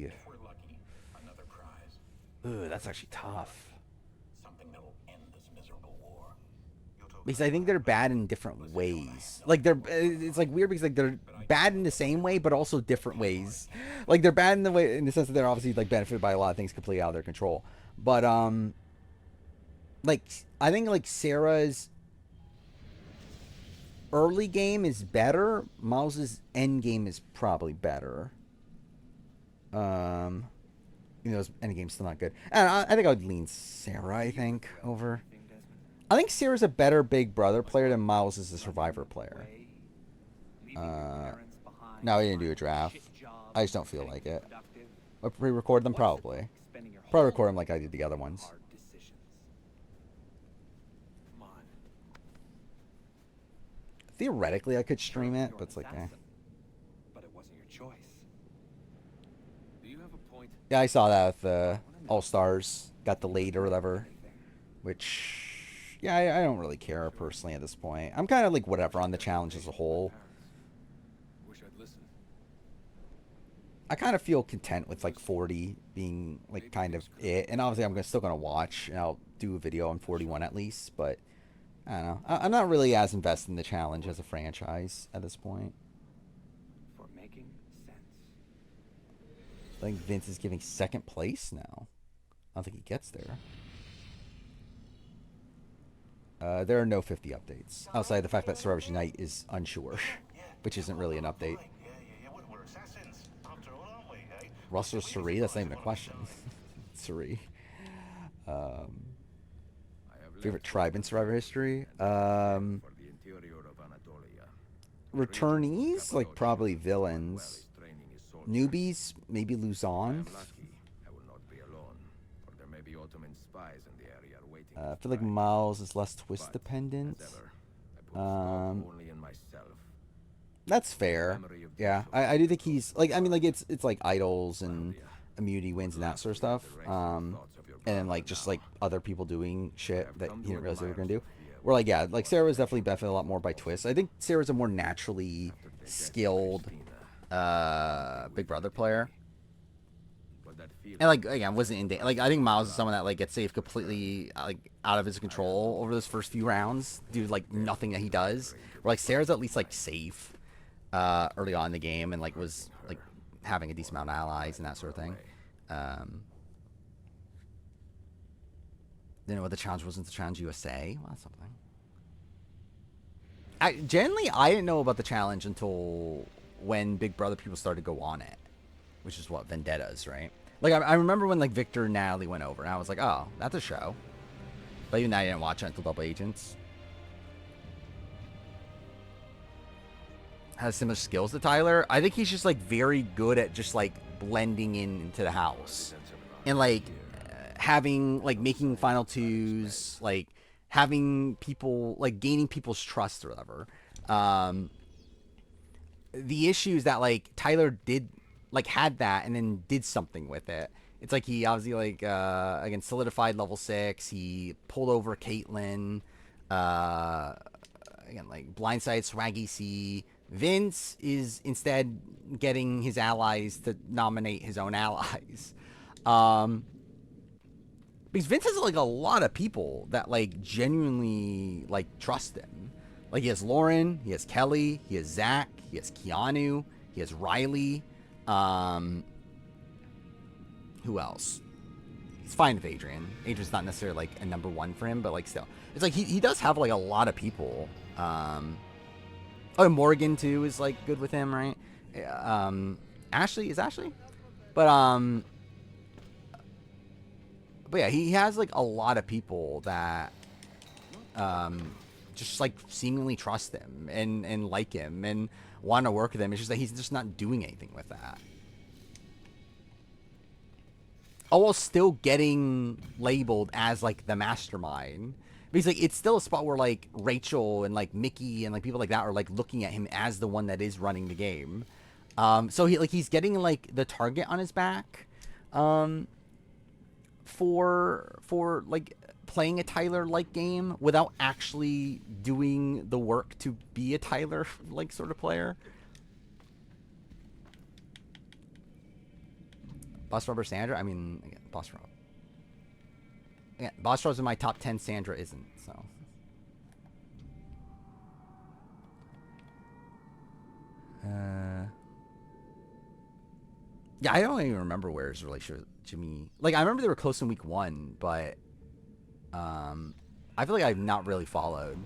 If we're lucky, another prize. Ooh, that's actually tough. Something that will end this miserable war. Because I think they're bad in different ways. Like it's like weird because like they're bad in the same way, but also different ways. Like they're bad in the way, in the sense that they're obviously like benefited by a lot of things completely out of their control. But like I think like Sarah's early game is better. Miles's end game is probably better. You know, his end game's still not good. And I think I would lean Sarah. I think over. I think Sarah's a better Big Brother player than Miles is a Survivor player. No, I didn't do a draft. I just don't feel like it. Or pre-record them, probably. Probably record them like I did the other ones. Theoretically, I could stream it, but it's like, eh. But it wasn't your choice. Do you have a point? Yeah, I saw that with All-Stars. Got delayed or whatever. Which, yeah, I don't really care personally at this point. I'm kind of like whatever on the challenge as a whole. Wish I'd listened. I kind of feel content with like 40 being like kind of it. And obviously I'm still going to watch. And I'll do a video on 41 at least. But I don't know. I'm not really as invested in the challenge as a franchise at this point. For making sense. I think Vince is giving second place now. I don't think he gets there. There are no 50 updates outside the fact that Survivors Unite is unsure, which isn't really an update. We're assassins after all, aren't we, eh? Russell Suri, that's not even a question. Suri. Favorite tribe in Survivor history? Returnees, like probably villains. Newbies, maybe Luzon. I feel like Miles is less twist dependent. That's fair. Yeah, I do think he's like, I mean, like it's like idols and immunity wins and that sort of stuff. And like just like other people doing shit that he didn't realize they were gonna do. We're like, yeah, like Sarah was definitely benefited a lot more by twists. I think Sarah's a more naturally skilled Big Brother player. And like again, wasn't in danger. Like I think Miles is someone that like gets saved completely like out of his control over those first few rounds due to like nothing that he does. Where like Sarah's at least like safe early on in the game and like was like having a decent amount of allies and that sort of thing. Didn't know what the challenge was into Challenge USA. Well, that's something. Generally, I didn't know about the challenge until when Big Brother people started to go on it, which is what Vendettas, right? Like I remember when like Victor and Natalie went over, and I was like, oh, that's a show. But even I didn't watch it until Double Agents. Has similar skills to Tyler. I think he's just like very good at just like blending into the house, and like having like making final twos, like having people like gaining people's trust or whatever. The issue is that like Tyler did like had that and then did something with it. It's like he obviously like again solidified level 6. He pulled over Caitlyn. Again like blindside Swaggy C. Vince is instead getting his allies to nominate his own allies. Because Vince has like a lot of people that like genuinely like trust him. Like he has Lauren, he has Kelly, he has Zach, he has Keanu, he has Riley. Who else? He's fine with Adrian. Adrian's not necessarily like a number one for him, but like still, it's like he does have like a lot of people. Oh, Morgan too is like good with him, right? Ashley is Ashley, but yeah, he has like a lot of people that just like seemingly trust him and like him and want to work with him. It's just that he's just not doing anything with that. Oh, while still getting labeled as like the mastermind. Because like it's still a spot where like Rachel and like Mickey and like people like that are like looking at him as the one that is running the game. So he's getting like the target on his back for like playing a Tyler like game without actually doing the work to be a Tyler like sort of player. Boss Rubber Sandra? I mean, again, Boss Rub. Yeah, Boss Rub's in my top 10, Sandra isn't, so. Yeah, I don't even remember where his relationship with Jimmy... Like, I remember they were close in week 1, but... I feel like I've not really followed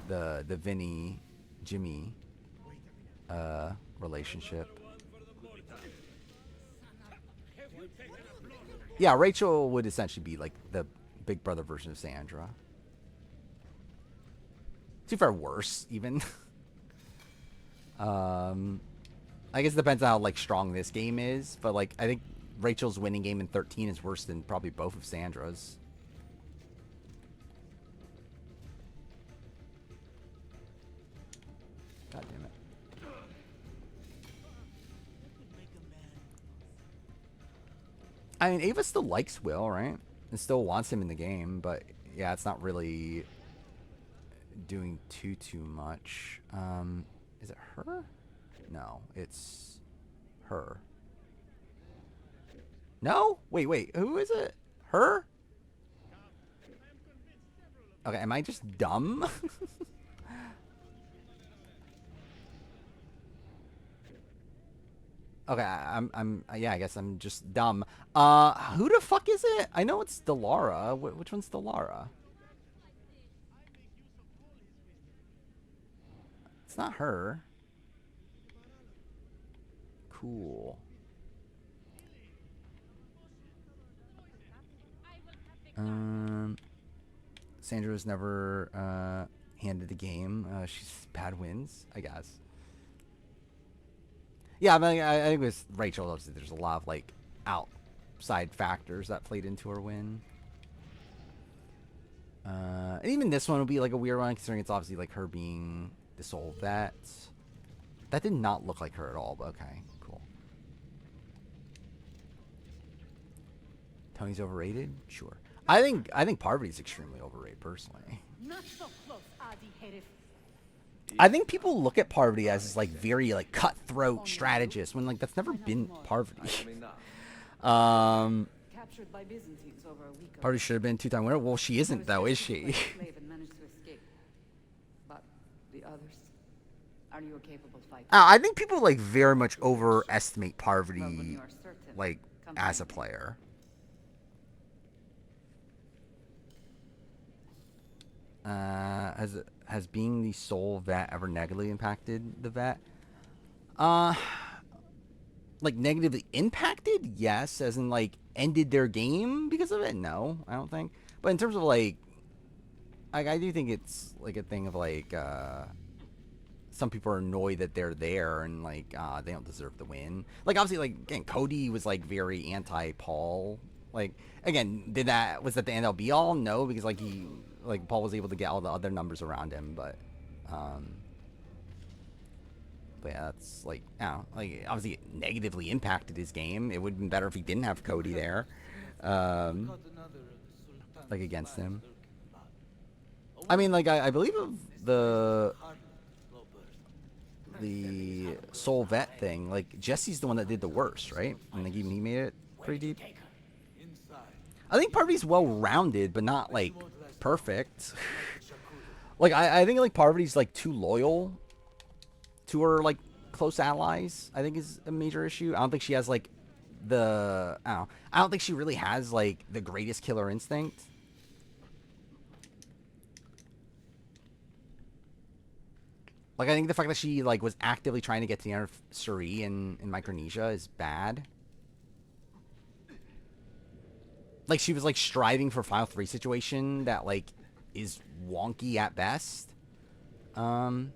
the Vinny Jimmy relationship. Yeah, Rachel would essentially be like the Big Brother version of Sandra. Too far worse, even. I guess it depends on how like strong this game is, but like I think Rachel's winning game in 13 is worse than probably both of Sandra's. God damn it. I mean, Ava still likes Will, right? And still wants him in the game, but yeah, it's not really doing too much. Is it her? No, it's her. No? Wait. Who is it? Her? Okay, am I just dumb? Okay, yeah, I guess I'm just dumb. Who the fuck is it? I know it's Delara. Which one's Delara? It's not her. Cool. Sandra was never handed the game. She's bad wins, I guess. Yeah, I mean, I think with Rachel, obviously, there's a lot of like outside factors that played into her win. And even this one will be like a weird one, considering it's obviously like her being the sole vet. That did not look like her at all, but okay, cool. Tony's overrated? Sure. I think Parvati's extremely overrated, personally. Not so close, Adi Herif. I think people look at Parvati as this, like, very, like, cutthroat strategist, when, like, that's never been Parvati. Captured by Byzantines over a week ago. Parvati should have been two-time winner. Well, she isn't, though, is she? Slave and managed to escape. But the others, are you a capable fighter? I think people, like, very much overestimate Parvati, Well, when you are certain, like, come as to a me. player. Has being the sole vet ever negatively impacted the vet? Like, negatively impacted? Yes. As in, like, ended their game because of it? No, I don't think. But in terms of, like, I do think it's, like, a thing of, like, some people are annoyed that they're there and, like, they don't deserve the win. Like, obviously, like, again, Cody was, like, very anti-Paul. Like, again, was that the end all be all? No, because, like, Paul was able to get all the other numbers around him, but yeah, that's, like, I don't know, like, obviously it negatively impacted his game. It would have been better if he didn't have Cody there, like, against him. I mean, like, I believe of the soul vet thing, like, Jesse's the one that did the worst, right? And, like, even he made it pretty deep. I think Parvati's well-rounded, but not, like, perfect. Like, I think, like, Parvati's, like, too loyal to her, like, close allies, I think is a major issue. I don't think she has, like, I don't think she really has, like, the greatest killer instinct. Like, I think the fact that she, like, was actively trying to get to the end of Suri in Micronesia is bad. Like, she was, like, striving for Final 3 situation that, like, is wonky at best. Why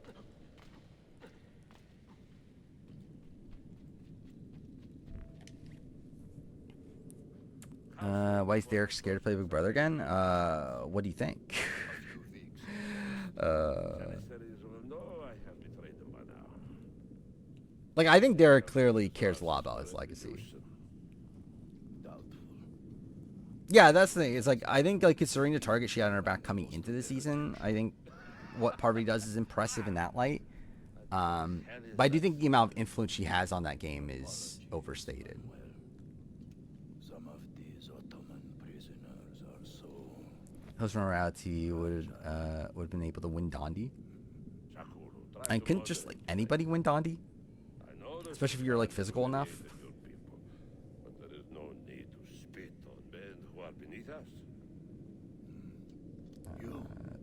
is Derek scared to play Big Brother again? What do you think? Like, I think Derek clearly cares a lot about his legacy. Yeah, that's the thing. It's like, I think, like, considering the target she had on her back coming into the season, I think what Parvati does is impressive in that light. But I do think the amount of influence she has on that game is overstated. Some of these Ottoman prisoners are so... Host from reality would have been able to win Dondi. And couldn't just, like, anybody win Dondi? Especially if you're, like, physical enough.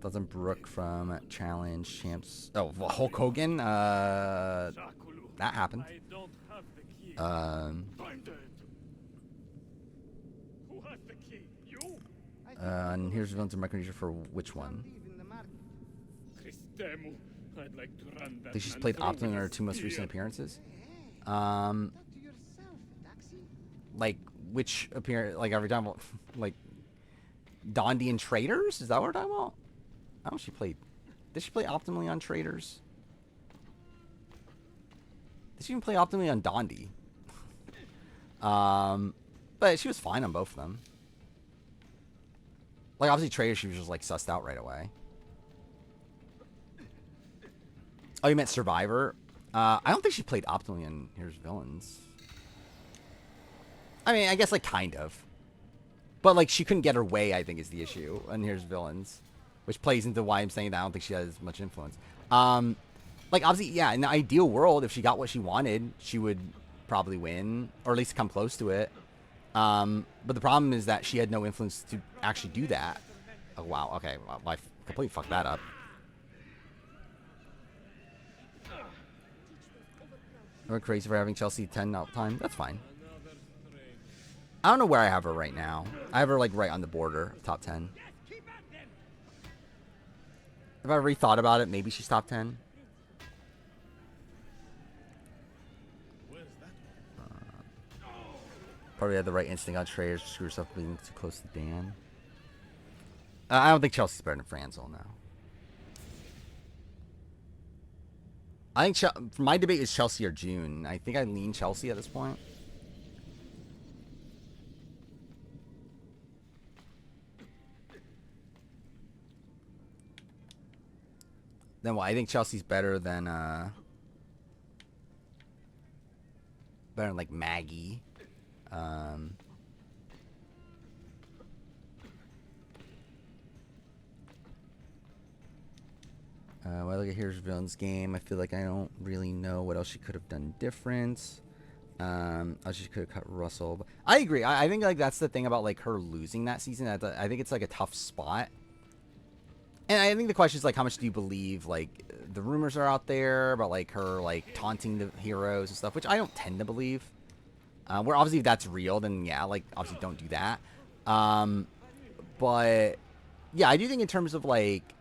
Doesn't Brooke from Challenge Champs... Oh, well, Hulk Hogan? That happened. And here's villains in Micronesia for which one? I'd like to run I think she's played Optimum in her two most recent appearances. Like which appear like every time like Dondi and Traders? Is that what we're talking about? I don't know if she played. Did she play optimally on Traders? Did she even play optimally on Dondi? But she was fine on both of them. Like obviously Traders, she was just like sussed out right away. Oh, you meant Survivor? I don't think she played optimally on Here's Villains. I mean, I guess like kind of. But like she couldn't get her way, I think, is the issue. And Here's Villains. Which plays into why I'm saying that I don't think she has much influence. Like obviously, yeah, in the ideal world, if she got what she wanted, she would probably win. Or at least come close to it. But the problem is that she had no influence to actually do that. Oh wow, okay. Well, I completely fucked that up. We're crazy for having Chelsea 10 out time. That's fine. I don't know where I have her right now. I have her like right on the border of top 10. If I rethought about it, maybe she's top 10. Probably had the right instinct on Traders to screw herself being too close to Dan. I don't think Chelsea's better than Franzel now. I think my debate is Chelsea or June. I think I lean Chelsea at this point. Then what? I think Chelsea's better than like Maggie. When I look at Here's Villain's game, I feel like I don't really know what else she could have done different. She could have cut Russell. But I agree. I think like that's the thing about like her losing that season. I think it's like a tough spot. And I think the question is like, how much do you believe like the rumors are out there about like her like taunting the heroes and stuff, which I don't tend to believe. Where obviously if that's real, then yeah, like obviously don't do that. But yeah, I do think in terms of like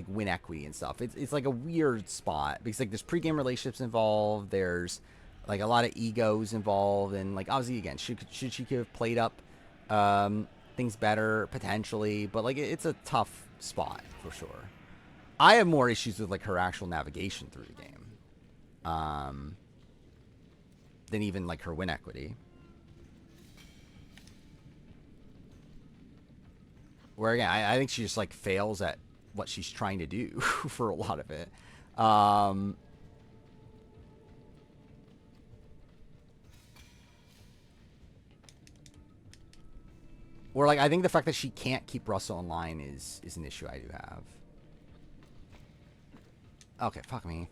win equity and stuff, it's like a weird spot because like there's pregame relationships involved, there's like a lot of egos involved, and like obviously again, should she have played up things better potentially, but like it's a tough spot for sure. I have more issues with like her actual navigation through the game than even like her win equity. Where again, I think she just like fails at what she's trying to do for a lot of it. Or like I think the fact that she can't keep Russell in line is an issue I do have. Okay, fuck me.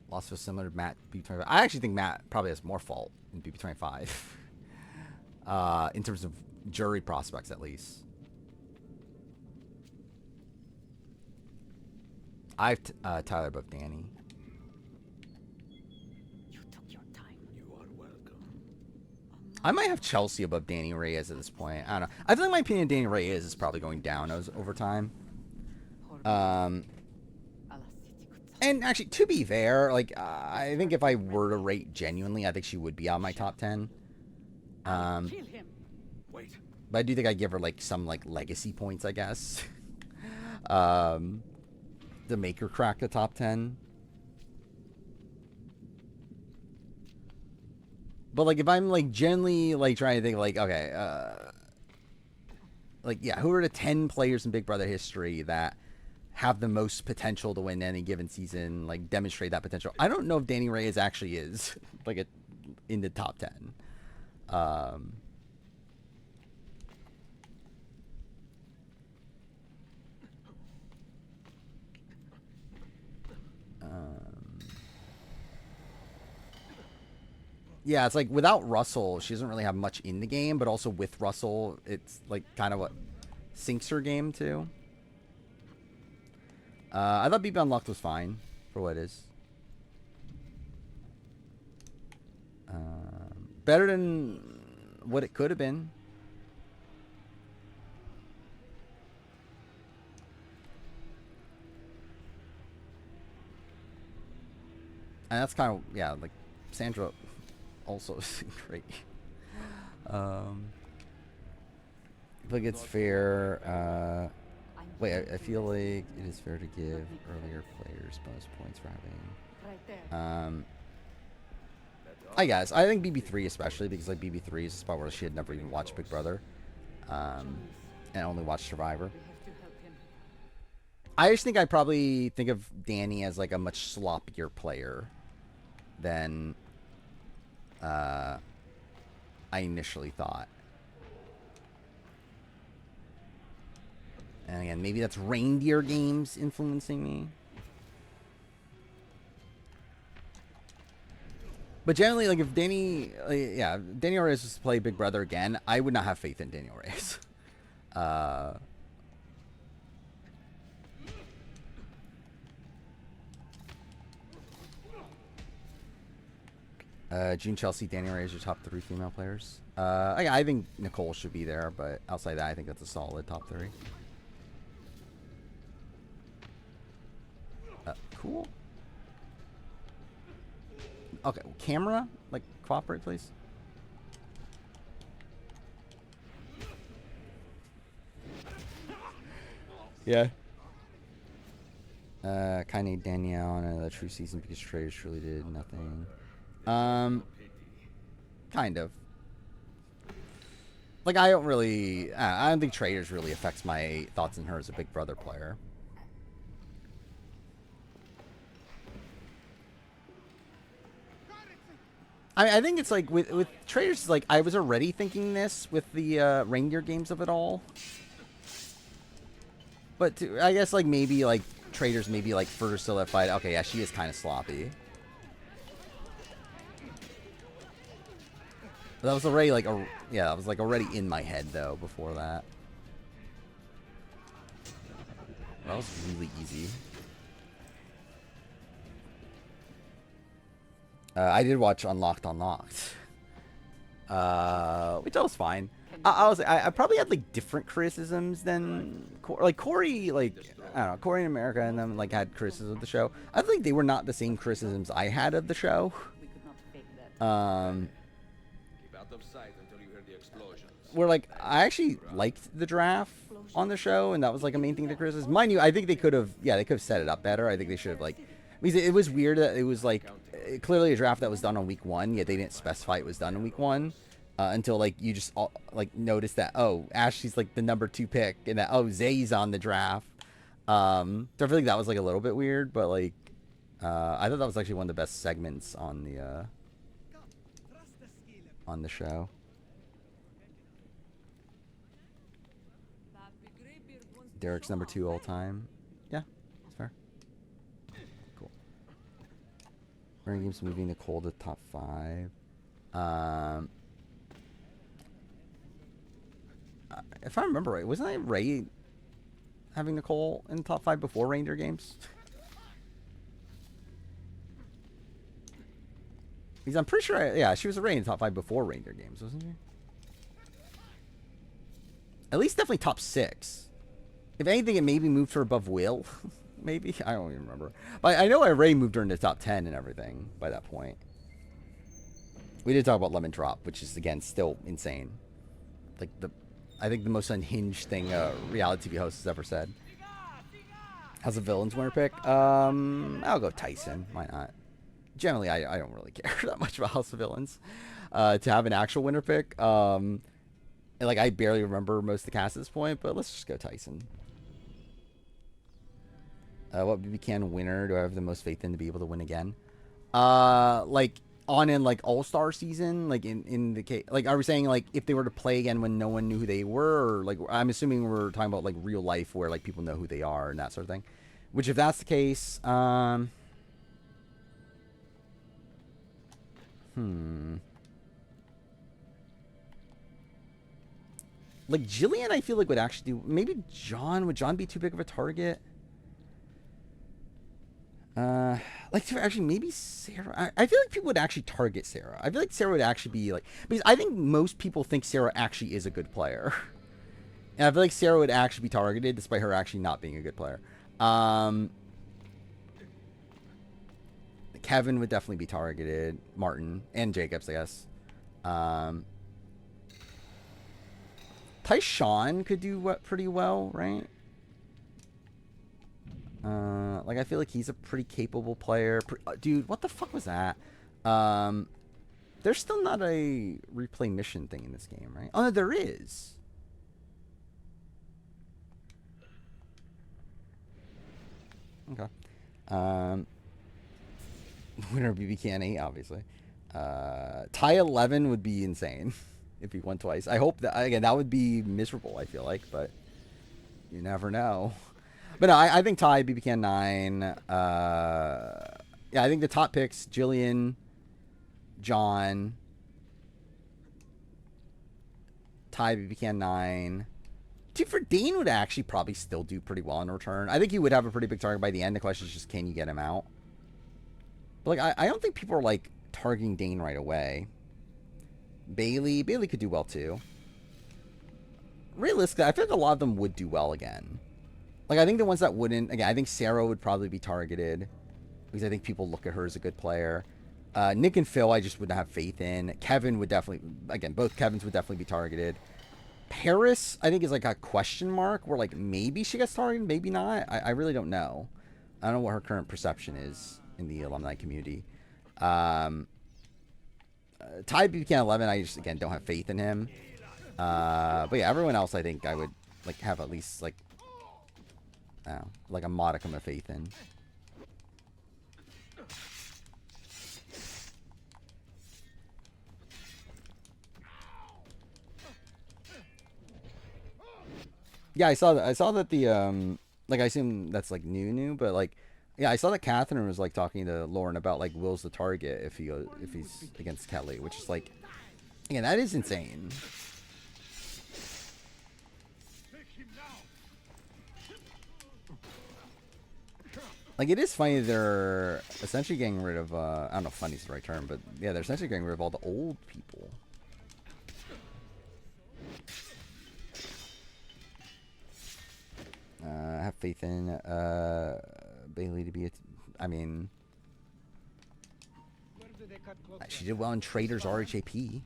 Loss was similar to Matt BP25. I actually think Matt probably has more fault in BP25. In terms of jury prospects, at least. I have Tyler above Danny. You took your time. You are welcome. I might have Chelsea above Danny Reyes at this point. I don't know. I feel like my opinion of Danny Reyes is probably going down over time. And actually, to be fair, like I think if I were to rate genuinely, I think she would be on my top 10. Wait. But I do think I give her like some like legacy points, I guess, to make her crack the top 10. But like if I'm like generally like trying to think like okay, like yeah, who are the 10 players in Big Brother history that have the most potential to win any given season, like demonstrate that potential? I don't know if Danny Reyes actually is like in the top 10. Yeah, it's like without Russell, she doesn't really have much in the game, but also with Russell, it's like kind of what sinks her game too. I thought BP Unlocked was fine for what it is. Better than what it could have been. And that's kind of, yeah, like, Sandra also is great. I feel like it's fair. Wait, I feel like it is fair to give earlier players bonus points for having. Right there. I guess. I think BB3 especially, because like BB3 is a spot where she had never even watched Big Brother. And only watched Survivor. We have to help him. I just think I probably think of Danny as like a much sloppier player than I initially thought. And again, maybe that's Reindeer Games influencing me. But generally, like if Danny, Daniel Reyes was to play Big Brother again, I would not have faith in Daniel Reyes. June Chelsea, Daniel Reyes are top 3 female players. I think Nicole should be there, but outside that, I think that's a solid top 3. Cool. Okay, camera, like, cooperate, please. Yeah. Kind of Danielle on the true season because Traders truly did nothing. Kind of. Like, I don't think Traders really affects my thoughts on her as a Big Brother player. I think it's like with Traders, like I was already thinking this with the Reindeer Games of it all. But I guess like maybe like Traders maybe like further solidified. Okay, yeah, she is kind of sloppy. But that was already like that was like already in my head though before that. That was really easy. I did watch Unlocked, which was fine. I probably had like different criticisms than like Corey, like I don't know, Corey in America and them like had criticisms of the show. I think they were not the same criticisms I had of the show. We could not fake that. Keep out of sight until you hear the explosions. Where like I actually liked the draft on the show, and that was like a main thing to criticize. Mind you, I think they could have set it up better. I think they should have like. Because it was weird that it was like clearly a draft that was done on week 1, yet they didn't specify it was done on week 1 until like you just like noticed that Ashley's like the number 2 pick and that Zay's on the draft. So I feel like that was like a little bit weird, but like I thought that was actually one of the best segments on the show. Derek's number 2 all time. Yeah, that's fair. Rare Games moving Nicole to top 5. If I remember right, wasn't I Ray having Nicole in the top 5 before Reindeer Games? Because I'm pretty sure, she was a Ray in the top 5 before Reindeer Games, wasn't she? At least definitely top 6. If anything, it maybe moved her above Will. Maybe? I don't even remember. But I know Ray moved her into top 10 and everything by that point. We did talk about Lemon Drop, which is, again, still insane. Like, I think the most unhinged thing a reality TV host has ever said. How's the villain's winner pick? I'll go Tyson. Why not? Generally, I don't really care that much about House of Villains. To have an actual winner pick. And, like, I barely remember most of the cast at this point, but let's just go Tyson. What BB Can winner do I have the most faith in to be able to win again? Like on in like All-Star season, like in the case, like are we saying like if they were to play again when no one knew who they were, or like I'm assuming we're talking about like real life where like people know who they are and that sort of thing. Which if that's the case, like Jillian, I feel like would actually do. Maybe John, would John be too big of a target? Like actually maybe Sarah. I feel like people would actually target Sarah. I feel like Sarah would actually be like, because I think most people think Sarah actually is a good player, and I feel like Sarah would actually be targeted despite her actually not being a good player. Kevin would definitely be targeted. Martin and Jacobs, I guess. Tyshawn could do pretty well, right? Like I feel like he's a pretty capable player. Dude, what the fuck was that? There's still not a replay mission thing in this game, right? Oh, no, there is. Okay. Winner of BB-Can 8, obviously. Tie 11 would be insane if he won twice. I hope that, again, that would be miserable, I feel like, but you never know. But no, I think Ty, BB-Can 9. Yeah, I think the top picks, Jillian, John, Ty, BB-Can 9. Dude, for Dane would actually probably still do pretty well in return. I think he would have a pretty big target by the end. The question is just, can you get him out? But like, I don't think people are like targeting Dane right away. Bailey could do well too. Realistically, I feel like a lot of them would do well again. Like, I think the ones that wouldn't, again, I think Sarah would probably be targeted because I think people look at her as a good player. Nick and Phil, I just wouldn't have faith in. Kevin would definitely, again, both Kevins would definitely be targeted. Paris, I think, is like a question mark where, like, maybe she gets targeted, maybe not. I really don't know. I don't know what her current perception is in the alumni community. Ty BB-Can 11, I just, again, don't have faith in him. But yeah, everyone else, I think I would, like, have at least, like, I don't know, like a modicum of faith in. Yeah, I saw that the like, I assume that's like new, but like, yeah, I saw that Catherine was like talking to Lauren about like Will's the target if he's against Kelly, which is like, again, that is insane. Like, it is funny they're essentially getting rid of, I don't know if funny is the right term, but yeah, they're essentially getting rid of all the old people. I have faith in Bailey to be I mean, she did well in Traders RHAP.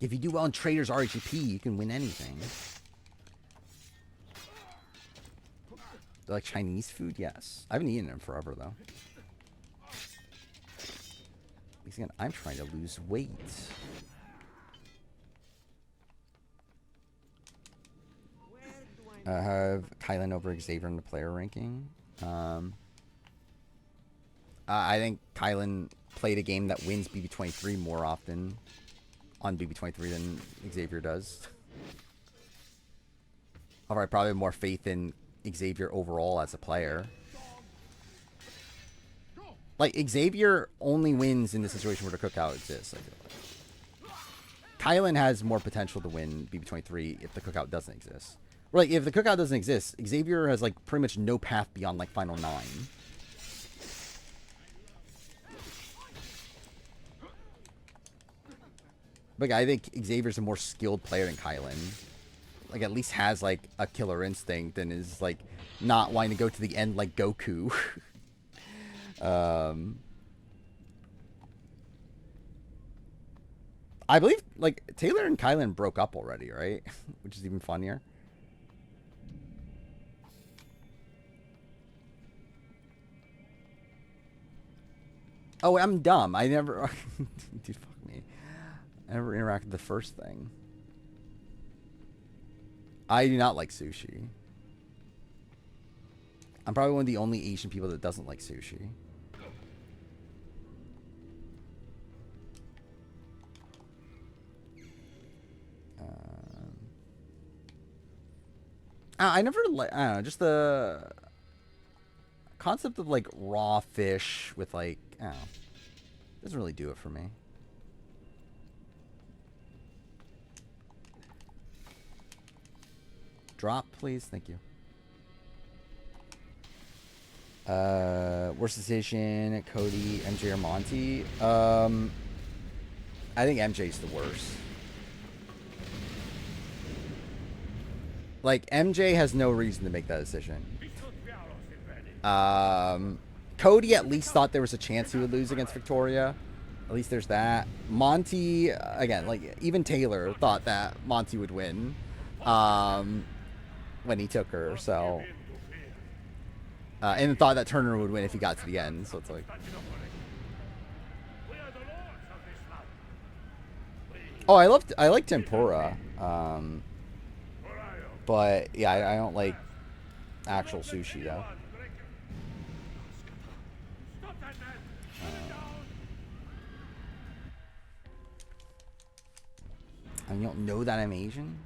If you do well in Traders RHAP, you can win anything. They're like Chinese food? Yes. I haven't eaten them forever, though. Because again, I'm trying to lose weight. I have Kylan over Xavier in the player ranking. I think Kylan played a game that wins BB23 more often on BB23 than Xavier does. Although I probably have more faith in Xavier overall as a player. Like, Xavier only wins in the situation where the cookout exists, I feel like. Kylan has more potential to win BB23 if the cookout doesn't exist. Or, like, if the cookout doesn't exist, Xavier has, like, pretty much no path beyond, like, Final 9. But I think Xavier's a more skilled player than Kylan. Like, at least has, like, a killer instinct and is, like, not wanting to go to the end like Goku. I believe, like, Taylor and Kylan broke up already, right? Which is even funnier. Oh, I'm dumb. I never... Dude, fuck me. I never interacted with the first thing. I do not like sushi. I'm probably one of the only Asian people that doesn't like sushi. I never like, I don't know, just the concept of like raw fish with like, I don't know, doesn't really do it for me. Drop, please. Thank you. Worst decision, Cody, MJ, or Monty? I think MJ's the worst. Like, MJ has no reason to make that decision. Cody at least thought there was a chance he would lose against Victoria. At least there's that. Monty, again, like even Taylor thought that Monty would win when he took her. So, and thought that Turner would win if he got to the end. So it's like, oh, I like tempura, but yeah, I don't like actual sushi though. And you don't know that I'm Asian?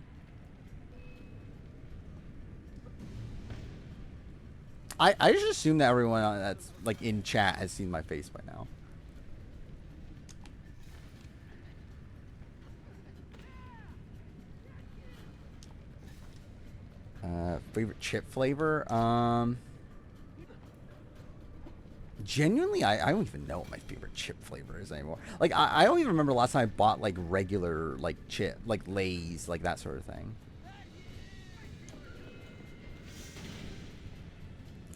I just assume that everyone that's like in chat has seen my face by now. Favorite chip flavor? Genuinely, I don't even know what my favorite chip flavor is anymore. Like, I don't even remember the last time I bought, like, regular, like, chip, like, Lay's, like, that sort of thing.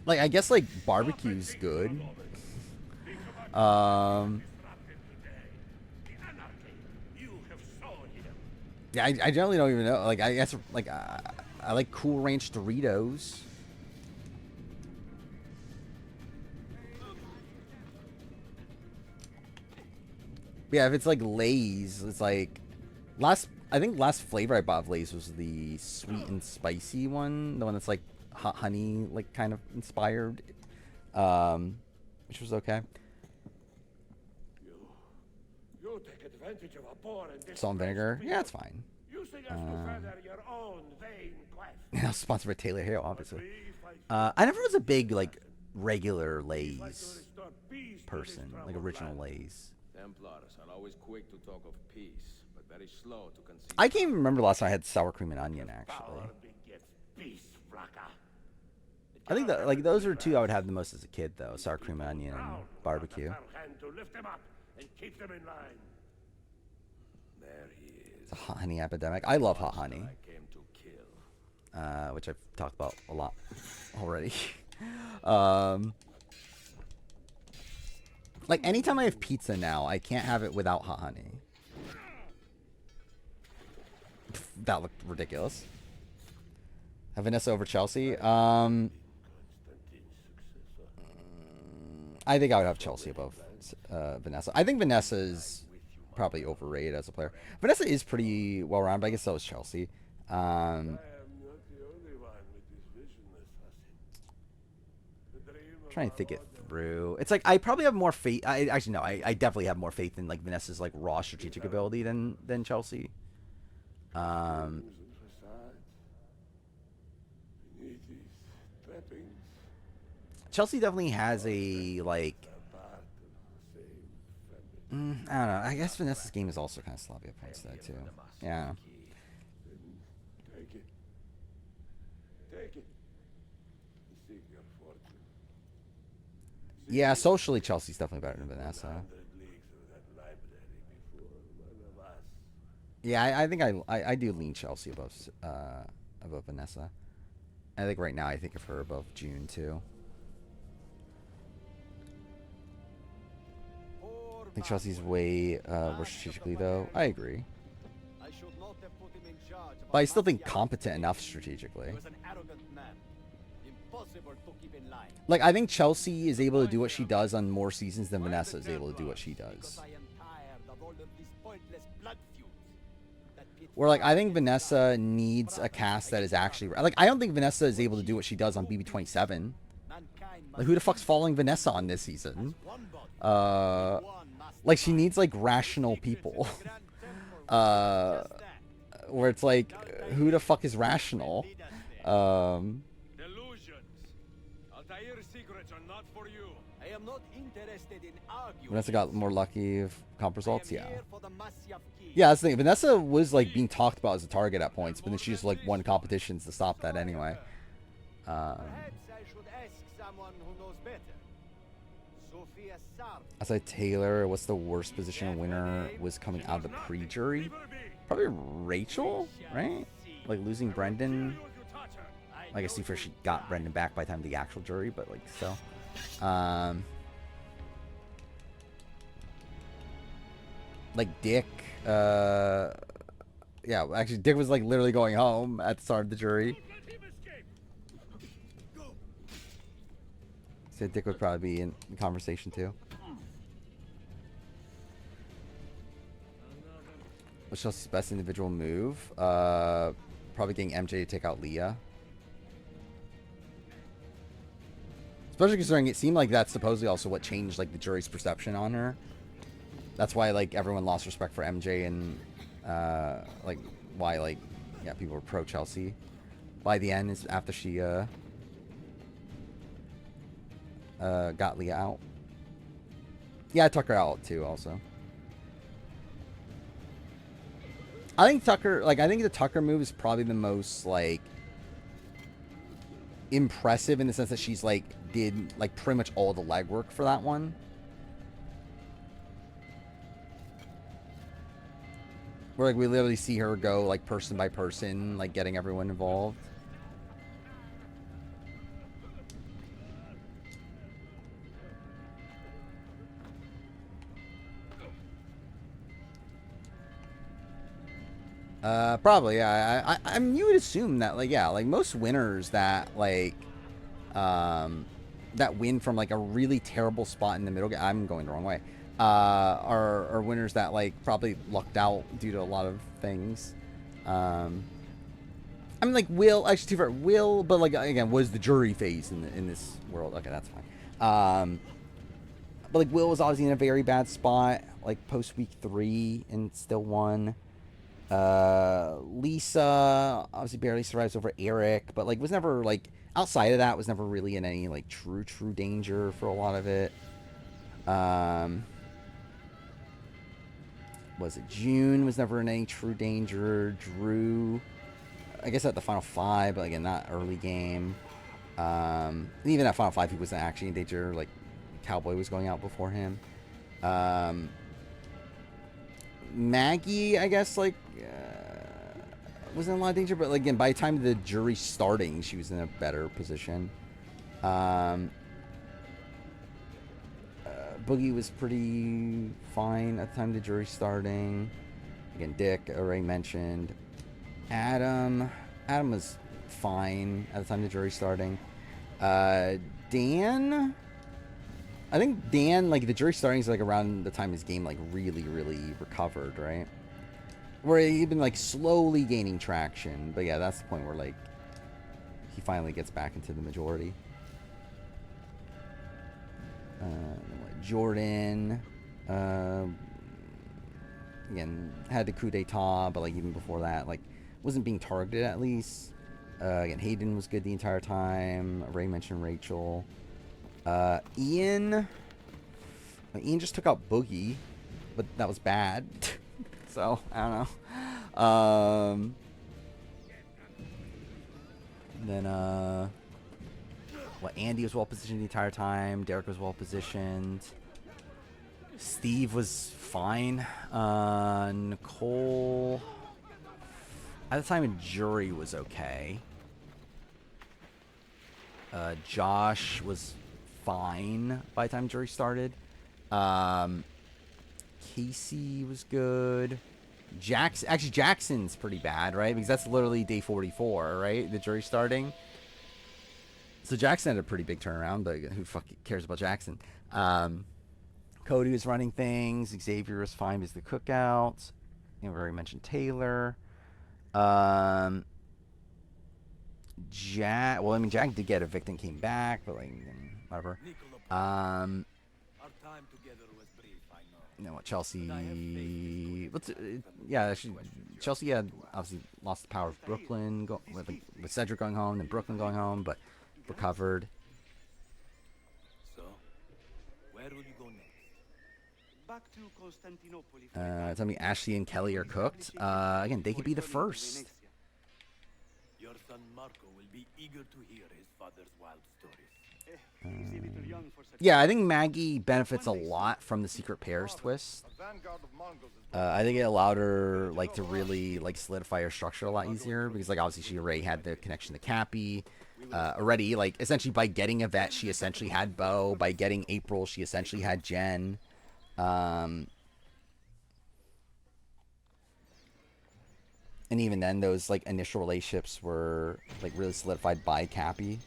Like, I guess, like, barbecue's good. Yeah, I generally don't even know. Like, I guess, like, I like Cool Ranch Doritos. Yeah, if it's like Lay's, it's like I think last flavor I bought of Lay's was the sweet and spicy one, the one that's like hot honey, like kind of inspired, which was okay. You take advantage of a poor and Salt and vinegar, yeah, it's fine. using us to further your own vain quest. Yeah, sponsored by Taylor Hale, obviously. I never was a big like regular Lay's person, like original Lay's. Templars are always quick to talk of peace, but very slow to concede. I can't even remember the last time I had sour cream and onion, actually. I think that like those are two I would have the most as a kid, though: sour cream and onion and barbecue. It's a hot honey epidemic. I love hot honey, which I've talked about a lot already. Like, anytime I have pizza now, I can't have it without hot honey. That looked ridiculous. Have Vanessa over Chelsea? I think I would have Chelsea above Vanessa. I think Vanessa is probably overrated as a player. Vanessa is pretty well-rounded, but I guess so is Chelsea. Trying to think it through. It's like I probably have more faith. I definitely have more faith in like Vanessa's like raw strategic ability than Chelsea. Chelsea definitely has a like. I don't know. I guess Vanessa's game is also kind of sloppy at points though too. Yeah. Yeah, socially, Chelsea's definitely better than Vanessa. Yeah, I think I do lean Chelsea above Vanessa. I think right now I think of her above June too. I think Chelsea's way worse strategically though. I agree. But I still think competent enough strategically. Like, I think Chelsea is able to do what she does on more seasons than Vanessa is able to do what she does. Where, like, I think Vanessa needs a cast that is actually... Like, I don't think Vanessa is able to do what she does on BB27. Like, who the fuck's following Vanessa on this season? Like, she needs, like, rational people. Where it's like, who the fuck is rational? Vanessa got more lucky of comp results, yeah. Yeah, that's the thing. Vanessa was like being talked about as a target at points, but then she just like won competitions to stop that anyway. I said Taylor, what's the worst position winner was coming out of the pre-jury? Probably Rachel, right? Like losing Brendan. Like I see for she got Brendan back by the time of the actual jury, but like so. Like Dick, yeah, actually Dick was like literally going home at the start of the jury. So Dick would probably be in the conversation too. What's Chelsea's best individual move? Probably getting MJ to take out Leah. Especially considering it seemed like that's supposedly also what changed like the jury's perception on her. That's why like everyone lost respect for MJ and like why like yeah people were pro Chelsea. By the end is after she got Leah out. Yeah, I took her out too also. I think the Tucker move is probably the most like impressive in the sense that she's like did like pretty much all the legwork for that one. Where like we literally see her go like person by person, like getting everyone involved. Probably, yeah. I mean, you would assume that, like, yeah, like most winners that, like, that win from like a really terrible spot in the middle. I'm going the wrong way. Are winners that like probably lucked out due to a lot of things. I mean, like Will, actually, too far, Will, but like again, was the jury phase in this world? Okay, that's fine. But like Will was obviously in a very bad spot, like post week 3, and still won. Lisa obviously barely survives over Eric, but like was never like outside of that was never really in any like true danger for a lot of it. Was it June was never in any true danger. Drew, I guess at the final 5, but again not early game. And even at final 5 he wasn't actually in danger. Like Cowboy was going out before him. Maggie, I guess, like, was in a lot of danger, but like, again, by the time the jury starting, she was in a better position. Boogie was pretty fine at the time the jury starting. Again, Dick, already mentioned. Adam was fine at the time the jury starting. Dan, I think Dan, like, the jury starting is, like, around the time his game, like, really recovered, right? Where he'd been, like, slowly gaining traction. But, yeah, that's the point where, like, he finally gets back into the majority. Jordan, again, had the coup d'etat, but, like, even before that, like, wasn't being targeted, at least. Again, Hayden was good the entire time. Ray mentioned Rachel. Ian just took out Boogie, but that was bad. So I don't know. Then Andy was well positioned the entire time. Derek was well positioned. Steve was fine. Nicole at the time in jury was okay. Josh was fine by the time jury started. Casey was good. Jackson's pretty bad, right? Because that's literally day 44, right? The jury starting. So Jackson had a pretty big turnaround, but who fucking cares about Jackson? Cody was running things. Xavier was fine as the cookout. You know, we already mentioned Taylor. Jack did get evicted and came back, but like whatever. You know what, Chelsea? Chelsea had obviously lost the power of Brooklyn with Cedric going home, then Brooklyn going home, but recovered. So, where will you go next? Back to Constantinople. Tell me Ashley and Kelly are cooked. Again, they could be the first. Your son Marco will be eager to hear his father's wild stories. Yeah, I think Maggie benefits a lot from the secret pairs twist. I think it allowed her like to really like solidify her structure a lot easier because like obviously she already had the connection to Cappy. already. Like, essentially, by getting Yvette, she essentially had Bo. By getting April, she essentially had Jen. And even then, those, like, initial relationships were, like, really solidified by Cappy.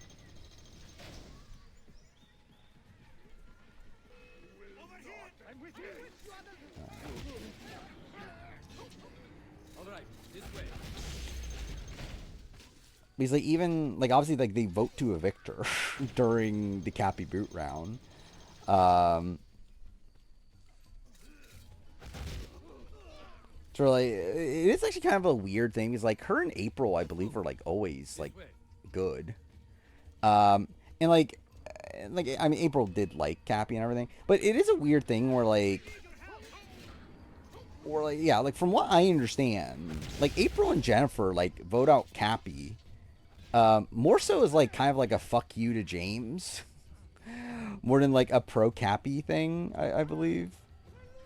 Because, like, even, like, obviously, like, they vote to evict her during the Cappy boot round. So, like, it is actually kind of a weird thing. Because, like, her and April, I believe, are, like, always, like, good. And, like, I mean, April did like Cappy and everything. But it is a weird thing where, like, yeah, like, from what I understand, like, April and Jennifer, like, vote out Cappy. More so as, like, kind of like a fuck you to James. More than, like, a pro-Cappy thing, I believe.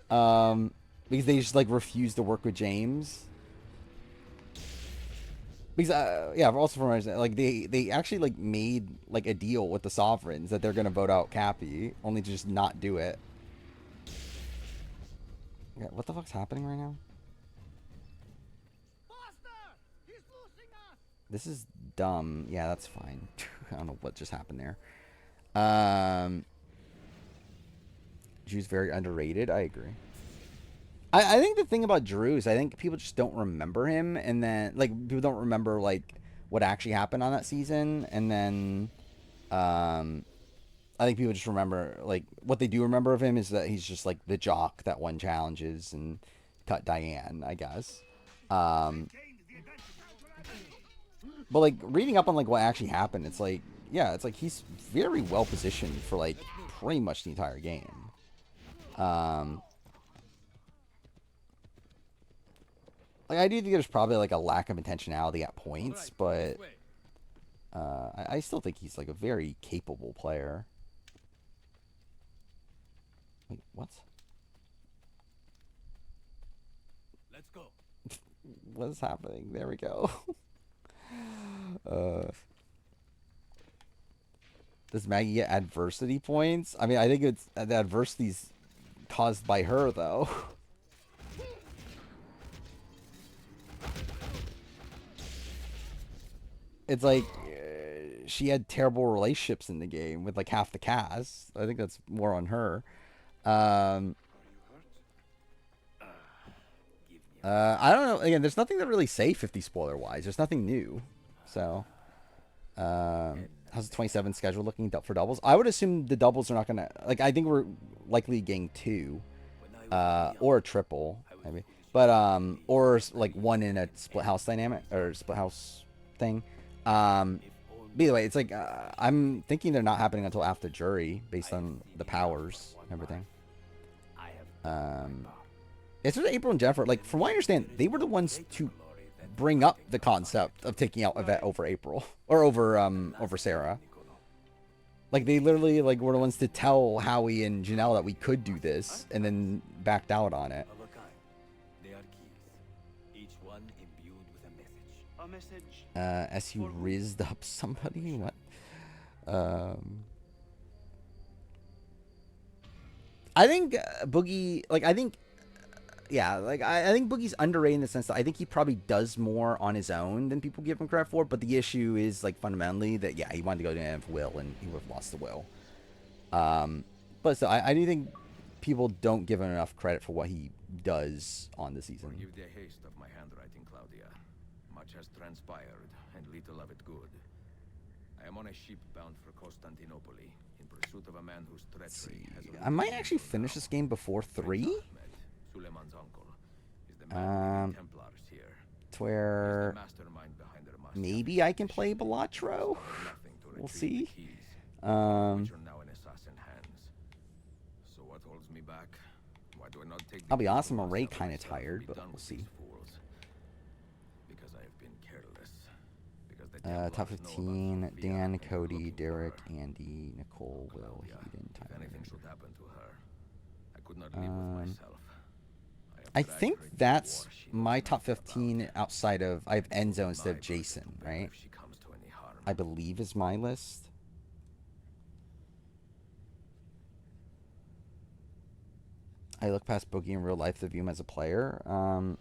Because they just, like, refuse to work with James. Because, yeah, also from my understanding, like, they actually, like, made, like, a deal with the Sovereigns that they're gonna vote out Cappy, only to just not do it. Yeah, what the fuck's happening right now? This is dumb. Yeah, that's fine. I don't know what just happened there. Drew's very underrated. I agree. I think the thing about Drew is I think people just don't remember him, and then, like, people don't remember, like, what actually happened on that season, and then I think people just remember, like, what they do remember of him is that he's just, like, the jock that won challenges and cut Diane, I guess. But, like, reading up on, like, what actually happened, it's like, yeah, it's like he's very well positioned for, like, pretty much the entire game. Like, I do think there's probably, like, a lack of intentionality at points, but I still think he's, like, a very capable player. Wait, what? Let's go. What is happening? There we go. Does Maggie get adversity points? I mean, I think it's the adversity's caused by her, though. It's like she had terrible relationships in the game with, like, half the cast. I think that's more on her. I don't know. Again, there's nothing to really say 50 spoiler wise. There's nothing new. So, how's the 27 schedule looking for doubles? I would assume the doubles are not gonna, like, I think we're likely getting 2, or a triple maybe, but or like 1 in a split house dynamic or split house thing. But either way, it's like I'm thinking they're not happening until after jury based on the powers and everything. It's just April and Jennifer. Like, from what I understand, they were the ones to bring up the concept of taking out Yvette over April or over Sarah. Like, they literally, like, were the ones to tell Howie and Janelle that we could do this, and then backed out on it. They are keys, each one imbued with a message. A message. As you rizzed up somebody, what? I think Boogie, like, yeah, like, I think Boogie's underrated in the sense that I think he probably does more on his own than people give him credit for, but the issue is, like, fundamentally that, yeah, he wanted to go to Will, and he would have lost the Will. But so I do think people don't give him enough credit for what he does on the season. Forgive the haste of my handwriting, Claudia. Much has transpired, and little of it good. I am on a ship bound for Constantinople, in pursuit of a man whose treachery has... I might actually finish this game before 3. Suleiman's uncle is the man with the Templars here. To where Mastermind behind their master. maybe I can play Balatro. We'll see. Which are now in assassin hands. So what holds me back? Why do I not take I'll be honest, I'm already kind of tired, but we'll see. Because I have been careless. Because the Top 15, Dan, Cody, Derek, Andy, Nicole, Will, Heaton, If Tyler. anything should happen to her, I could not live with myself. I think that's my top 15 outside of, I have Enzo instead of Jason, right? If she comes to any harm, I believe is my list. I look past Boogie in real life to view him as a player. I don't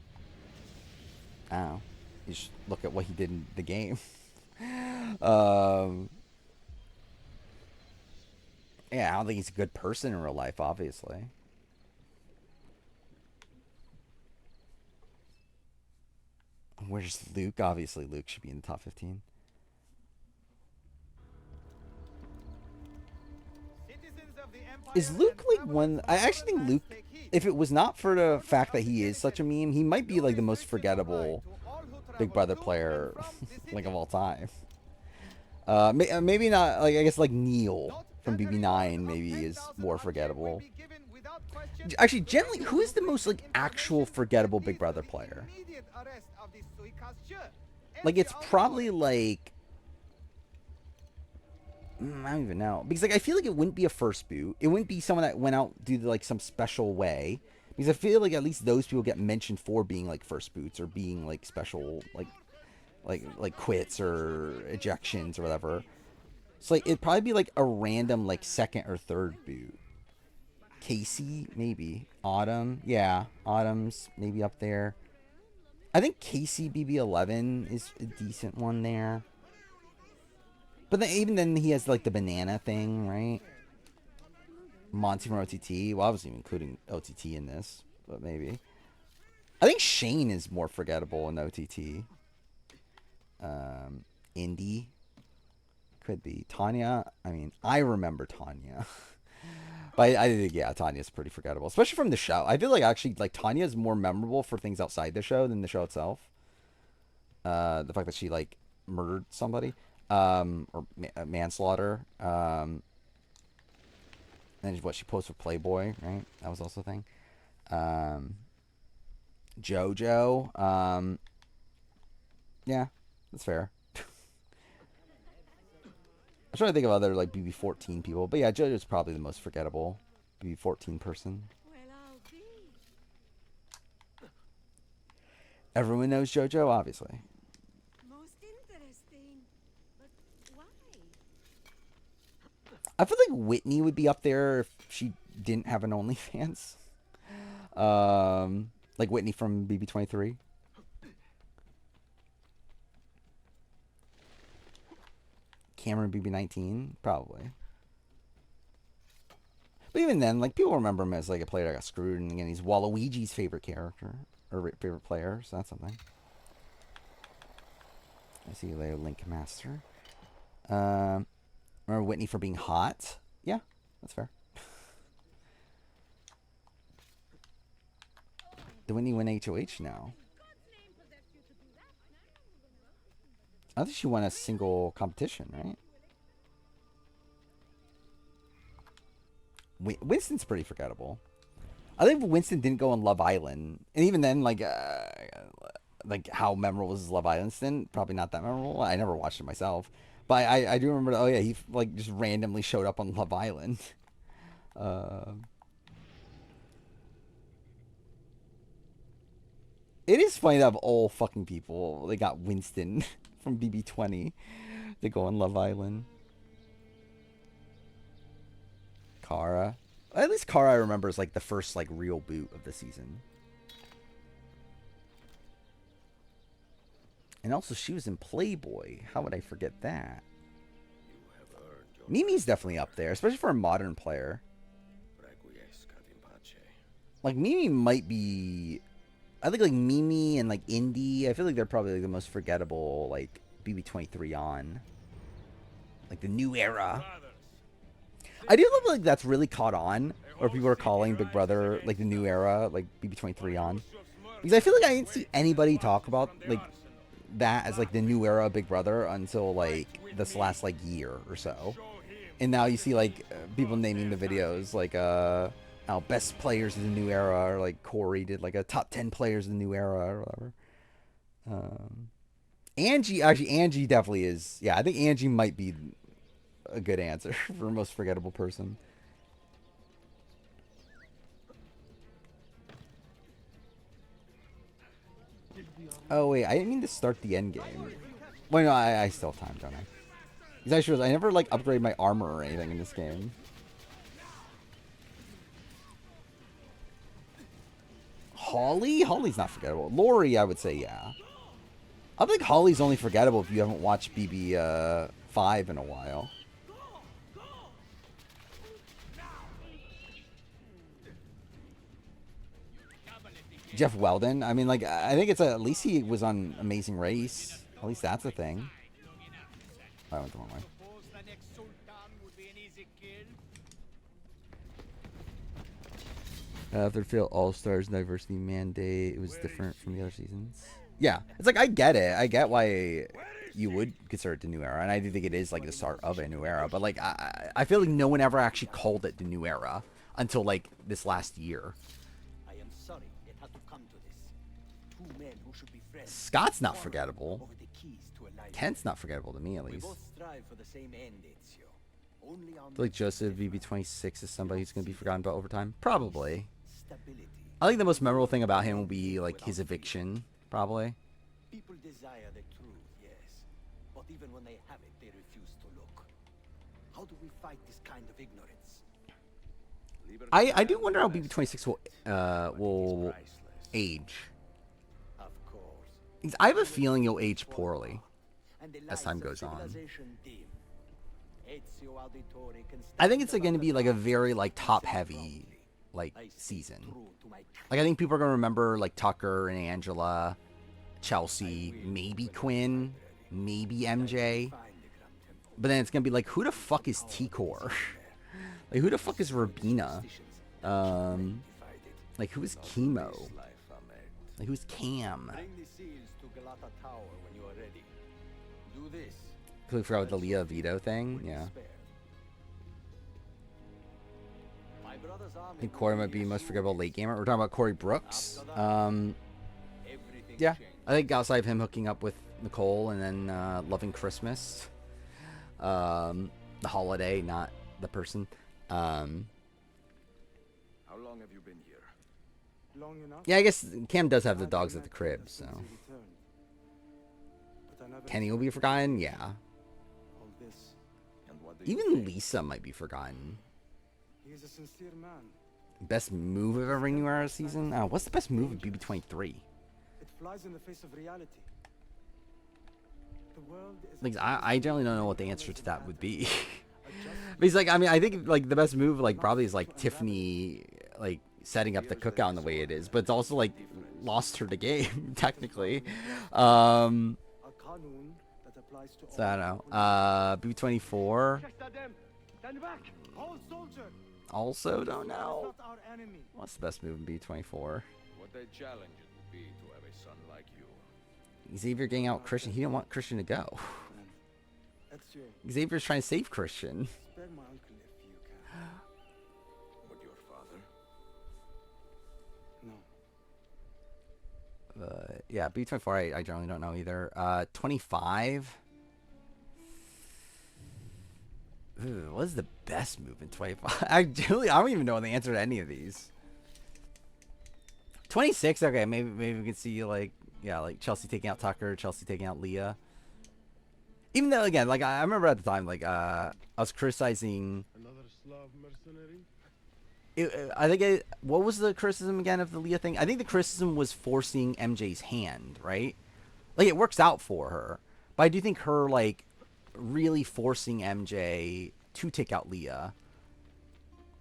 know. You just look at what he did in the game. Yeah, I don't think he's a good person in real life, obviously. Where's Luke? Obviously, Luke should be in the top 15. Is Luke like one? I actually think Luke, if it was not for the fact that he is such a meme, he might be like the most forgettable Big Brother player like of all time. Maybe not. Like, I guess like Neil from BB9 maybe is more forgettable. Actually, generally, who is the most like actual forgettable Big Brother player? Like, it's probably like, I don't even know, because like I feel like it wouldn't be a first boot. It wouldn't be someone that went out due to like some special way, because I feel like at least those people get mentioned for being like first boots or being like special, like quits or ejections or whatever. So like it'd probably be like a random like second or third boot. Casey, maybe. Autumn, yeah, Autumn's maybe up there. I think Casey BB11 is a decent one there. But then, even then, he has like the banana thing, right? Monty from OTT. Well, I wasn't even including OTT in this, but maybe. I think Shane is more forgettable in OTT. Indy could be. Tanya, I mean, I remember Tanya. But I think, yeah, Tanya's pretty forgettable, especially from the show. I feel like actually, like, Tanya is more memorable for things outside the show than the show itself. The fact that she like murdered somebody, or manslaughter, and what she posed for Playboy, right? That was also a thing. JoJo, yeah, that's fair. I'm trying to think of other like BB14 people, but yeah, JoJo's probably the most forgettable BB14 person. Everyone knows JoJo, obviously. Most interesting. But why? I feel like Whitney would be up there if she didn't have an OnlyFans. Like Whitney from BB23. Cameron BB19, probably. But even then, like, people remember him as like a player that got screwed, and again, he's Waluigi's favorite character or favorite player, so that's something. I see you later, Link Master. Remember Whitney for being hot? Yeah, that's fair. Did Whitney win HOH now? I don't think she won a single competition, right? Winston's pretty forgettable. I think if Winston didn't go on Love Island, and even then, like how memorable was Love Island stint? Probably not that memorable. I never watched it myself, but I do remember. Oh yeah, he like just randomly showed up on Love Island. It is funny to have all fucking people. They got Winston from BB20. They go on Love Island. Kara. At least Kara I remember is like the first like real boot of the season. And also she was in Playboy. How would I forget that? Mimi's definitely up there, especially for a modern player. Like Mimi might be, I think like Mimi and like Indy, I feel like they're probably like the most forgettable like BB23 on. Like the new era. I do love like that's really caught on, or people are calling Big Brother like the new era, like BB23 on. Because I feel like I didn't see anybody talk about like that as like the new era of Big Brother until like this last like year or so. And now you see like people naming the videos like best players of the new era, or like Corey did like a top 10 players of the new era or whatever. Angie definitely is. Yeah, I think Angie might be a good answer for most forgettable person. Oh wait, I didn't mean to start the end game. Well, no, I still have time, don't I? Because I should. I never like upgrade my armor or anything in this game. Holly? Holly's not forgettable. Lori, I would say, yeah. I think Holly's only forgettable if you haven't watched BB 5 in a while. Jeff Weldon. I mean, like, I think it's at least he was on Amazing Race. At least that's a thing. I went the wrong way. Third field All-Stars Diversity Mandate. It was different from the other seasons. Yeah, it's like, I get it. I get why you would consider it the new era, and I do think it is like the start of a new era. But like, I feel like no one ever actually called it the new era until like this last year. I am sorry it had to come to this. Two men who should be friends. Scott's not forgettable. Over the keys to a life. Kent's not forgettable to me, at We least. both strive for the same end, Ezio. Only on I feel like Joseph BB26 is somebody who's going to be forgotten about over time. Probably. stability. I think the most memorable thing about him will be like his eviction, probably. People desire the truth, yes. But even when they have it, they refuse to look. How do we fight this kind of ignorance? I do wonder how BB26 will age. Of course. Because I have a feeling he'll age poorly as time goes on. I think it's going to be like a very like top heavy like season. Like I think people are going to remember like Tucker and Angela, Chelsea, maybe Quinn, maybe MJ. But then it's going to be like, who the fuck is T-Core? Like who the fuck is Rabina? Like who is Chemo? Like who's Cam? Bring the seals to Galata Tower when you are ready. Do this. Completely forgot about the Leah Vito thing. Yeah. I think Corey might be most forgettable late gamer. We're talking about Corey Brooks. Yeah, I think outside of him hooking up with Nicole and then loving Christmas, the holiday, not the person. How long have you been here? Long enough. Yeah, I guess Cam does have the dogs at the crib, so. Kenny will be forgotten, yeah. All this. And what do you Even think? Lisa might be forgotten. He is a sincere man. Best move of every New Era season? What's the best move of BB23? It flies in the face of reality. The world is Like I generally don't know what the answer to that would be. Because like I mean I think like the best move like probably is like Tiffany like setting up the cookout in the way it is, but it's also like lost her the game technically. a kanun that applies to So I don't know. BB24 Stand back. Hold, soldier. also don't know. Not our enemy. What's the best move in BB24? What a challenge it would be to have a son like you. Xavier getting out Christian. He didn't want Christian to go. Ezio, Xavier's trying to save Christian. spare my uncle if you can. But your father? No. Yeah, B24 I generally don't know either. 25. Ooh, what is the best move in 25? I don't even know the answer to any of these. 26, okay, maybe we can see like like Chelsea taking out Tucker, Chelsea taking out Leah. Even though again, like I remember at the time, like I was criticizing. Another Slav mercenary? I think what was the criticism again of the Leah thing? I think the criticism was forcing MJ's hand, right? Like it works out for her, but I do think her like really forcing MJ to take out Leah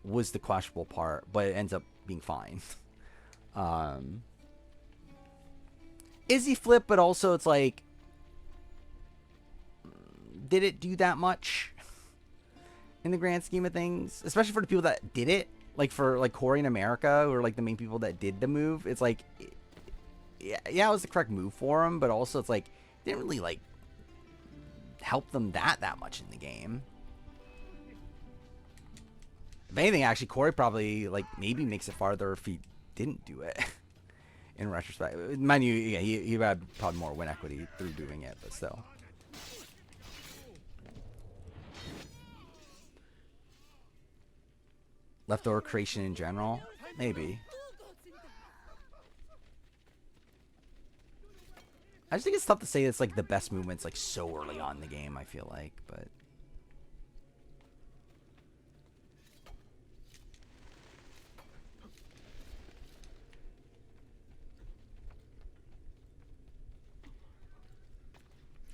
was the questionable part, but it ends up being fine. Izzy flip, but also it's like, did it do that much in the grand scheme of things? Especially for the people that did it, like for like Corey in America, who are like the main people that did the move. It's like, yeah, it was the correct move for him, but also it's like it didn't really like help them that much in the game. If anything, actually, Corey probably like maybe makes it farther if he didn't do it. In retrospect, mind you, yeah, he had probably more win equity through doing it, but still. Leftover creation in general, maybe. I just think it's tough to say it's like the best movements like so early on in the game. I feel like, but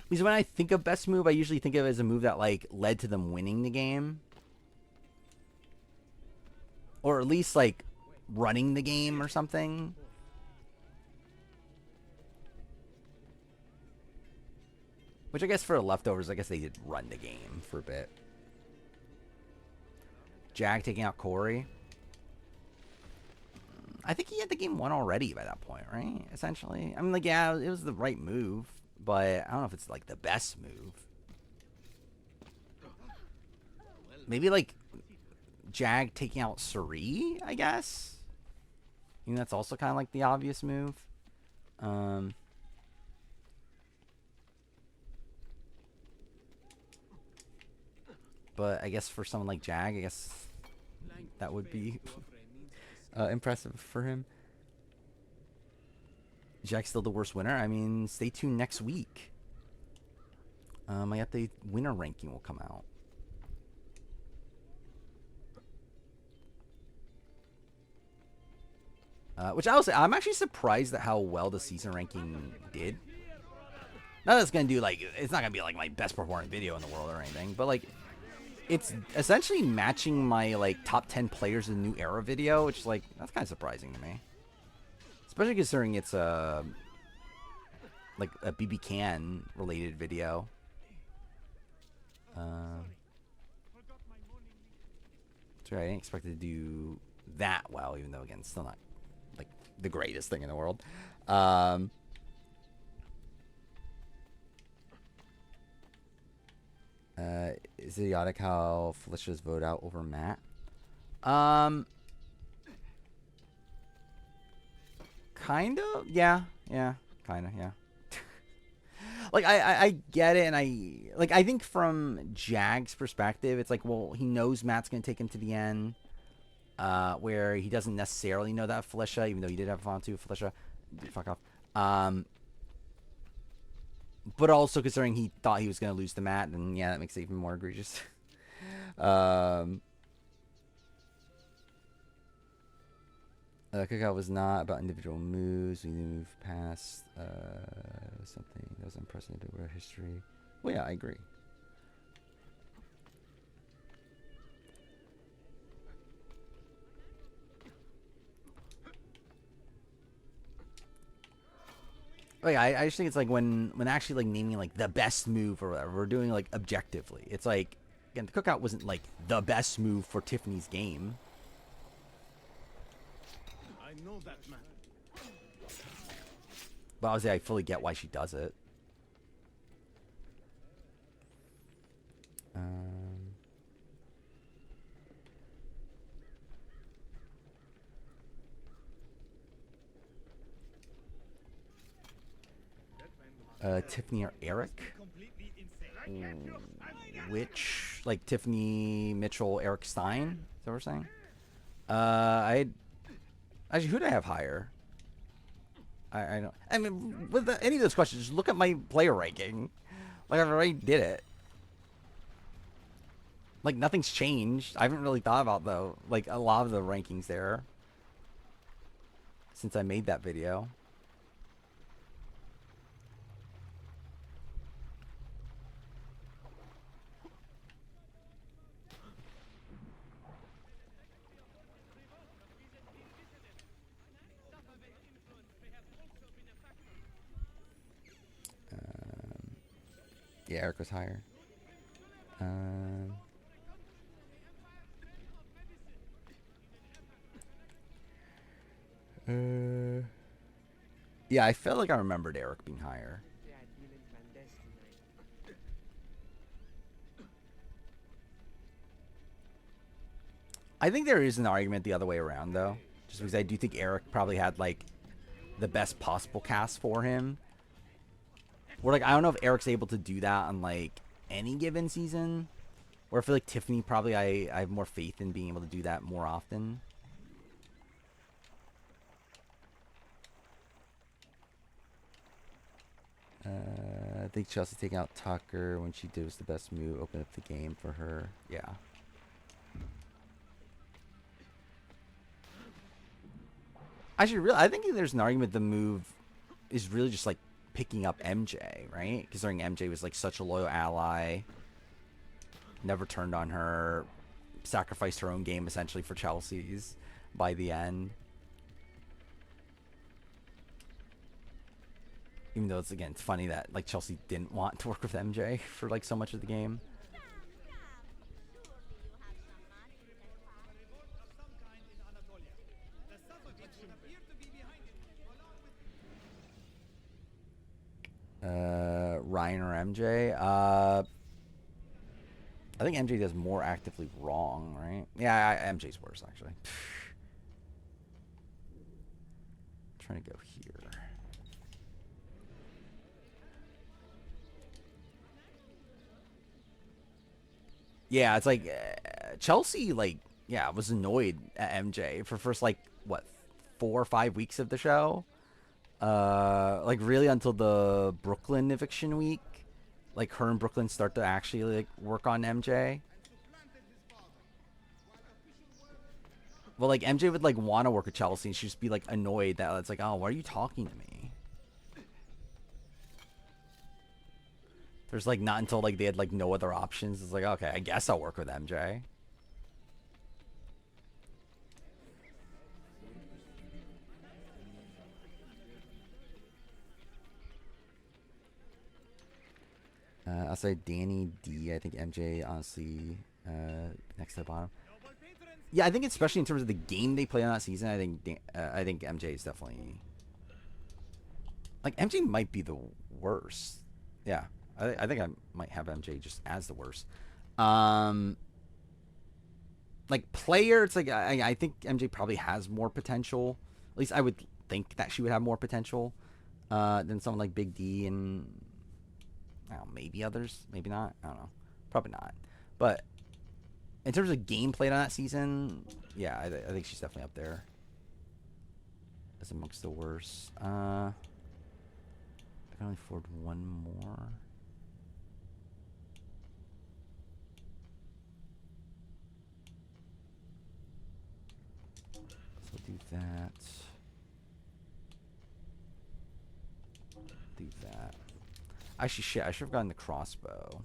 Because when I think of best move, I usually think of it as a move that like led to them winning the game. Or at least like running the game or something. Which I guess for the leftovers, I guess they did run the game for a bit. Jag taking out Corey. I think he had the game won already by that point, right? Essentially. I mean, like, yeah, it was the right move. But I don't know if it's, like, the best move. Maybe, like, Jag taking out Suri, I guess? I think that's also kind of, like, the obvious move. But I guess for someone like Jag, I guess that would be impressive for him. Jag's still the worst winner. I mean, stay tuned next week. My update winner ranking will come out. Which I will say, I'm actually surprised at how well the season ranking did. Not that it's gonna do like, it's not gonna be like my best performing video in the world or anything, but like, it's essentially matching my like top 10 players in the new era video, which is like, that's kind of surprising to me. Especially considering it's a like a BB Can related video. So I didn't expect it to do that well, even though again, it's still not like the greatest thing in the world. Is it idiotic how Felicia's vote out over Matt? Kind of, yeah, kind of, yeah. Like I get it, and I think from Jag's perspective, it's like, well, he knows Matt's gonna take him to the end, where he doesn't necessarily know that Felicia, even though he did have fun too. Felicia, fuck off. But also considering he thought he was gonna lose to Matt, and yeah, that makes it even more egregious. Cookout was not about individual moves. We moved past something that was unprecedented with our history. Well, yeah, I agree. Like, I just think it's like when actually like naming like the best move or whatever, we're doing like objectively. It's like, again, the Cookout wasn't like the best move for Tiffany's game. I know that man. But obviously I fully get why she does it. Tiffany or Eric? Which, like Tiffany, Mitchell, Eric Stein? Is that what we're saying? Actually, who do I have higher? I don't. I mean, with any of those questions, just look at my player ranking. Like, I already did it. Like, nothing's changed. I haven't really thought about, though, like, a lot of the rankings there since I made that video. Yeah, Eric was higher. Yeah, I felt like I remembered Eric being higher. I think there is an argument the other way around, though. Just because I do think Eric probably had, like, the best possible cast for him. Where, like, I don't know if Eric's able to do that on, like, any given season. Or I feel like Tiffany probably, I have more faith in being able to do that more often. I think Chelsea taking out Tucker when she did was the best move. Open up the game for her. Yeah. Actually, really, I think there's an argument the move is really just, like, picking up MJ, right? Considering MJ was like such a loyal ally, never turned on her, sacrificed her own game essentially for Chelsea's by the end. Even though it's, again, it's funny that like Chelsea didn't want to work with MJ for like so much of the game. Ryan or MJ? I think MJ does more actively wrong, right? Yeah, MJ's worse actually. I'm trying to go here. Yeah, it's like Chelsea, like, yeah, was annoyed at MJ for first, like, what, 4 or 5 weeks of the show. Like, really until the Brooklyn eviction week. Like, her and Brooklyn start to actually, like, work on MJ. Well, like, MJ would, like, want to work with Chelsea, and she'd just be, like, annoyed that it's like, oh, why are you talking to me? There's, like, not until, like, they had, like, no other options. It's like, okay, I guess I'll work with MJ. I'll say Danny D. I think MJ, honestly, next to the bottom. Yeah, I think especially in terms of the game they play on that season, I think MJ is definitely... Like, MJ might be the worst. Yeah. I think I might have MJ just as the worst. Like, player, it's like, I think MJ probably has more potential. At least I would think that she would have more potential than someone like Big D and, I don't know, maybe others. Maybe not. I don't know. Probably not. But in terms of game played on that season, yeah, I think she's definitely up there as amongst the worst. I can only afford one more. So do that. Do that. Actually, shit, I should have gotten the crossbow.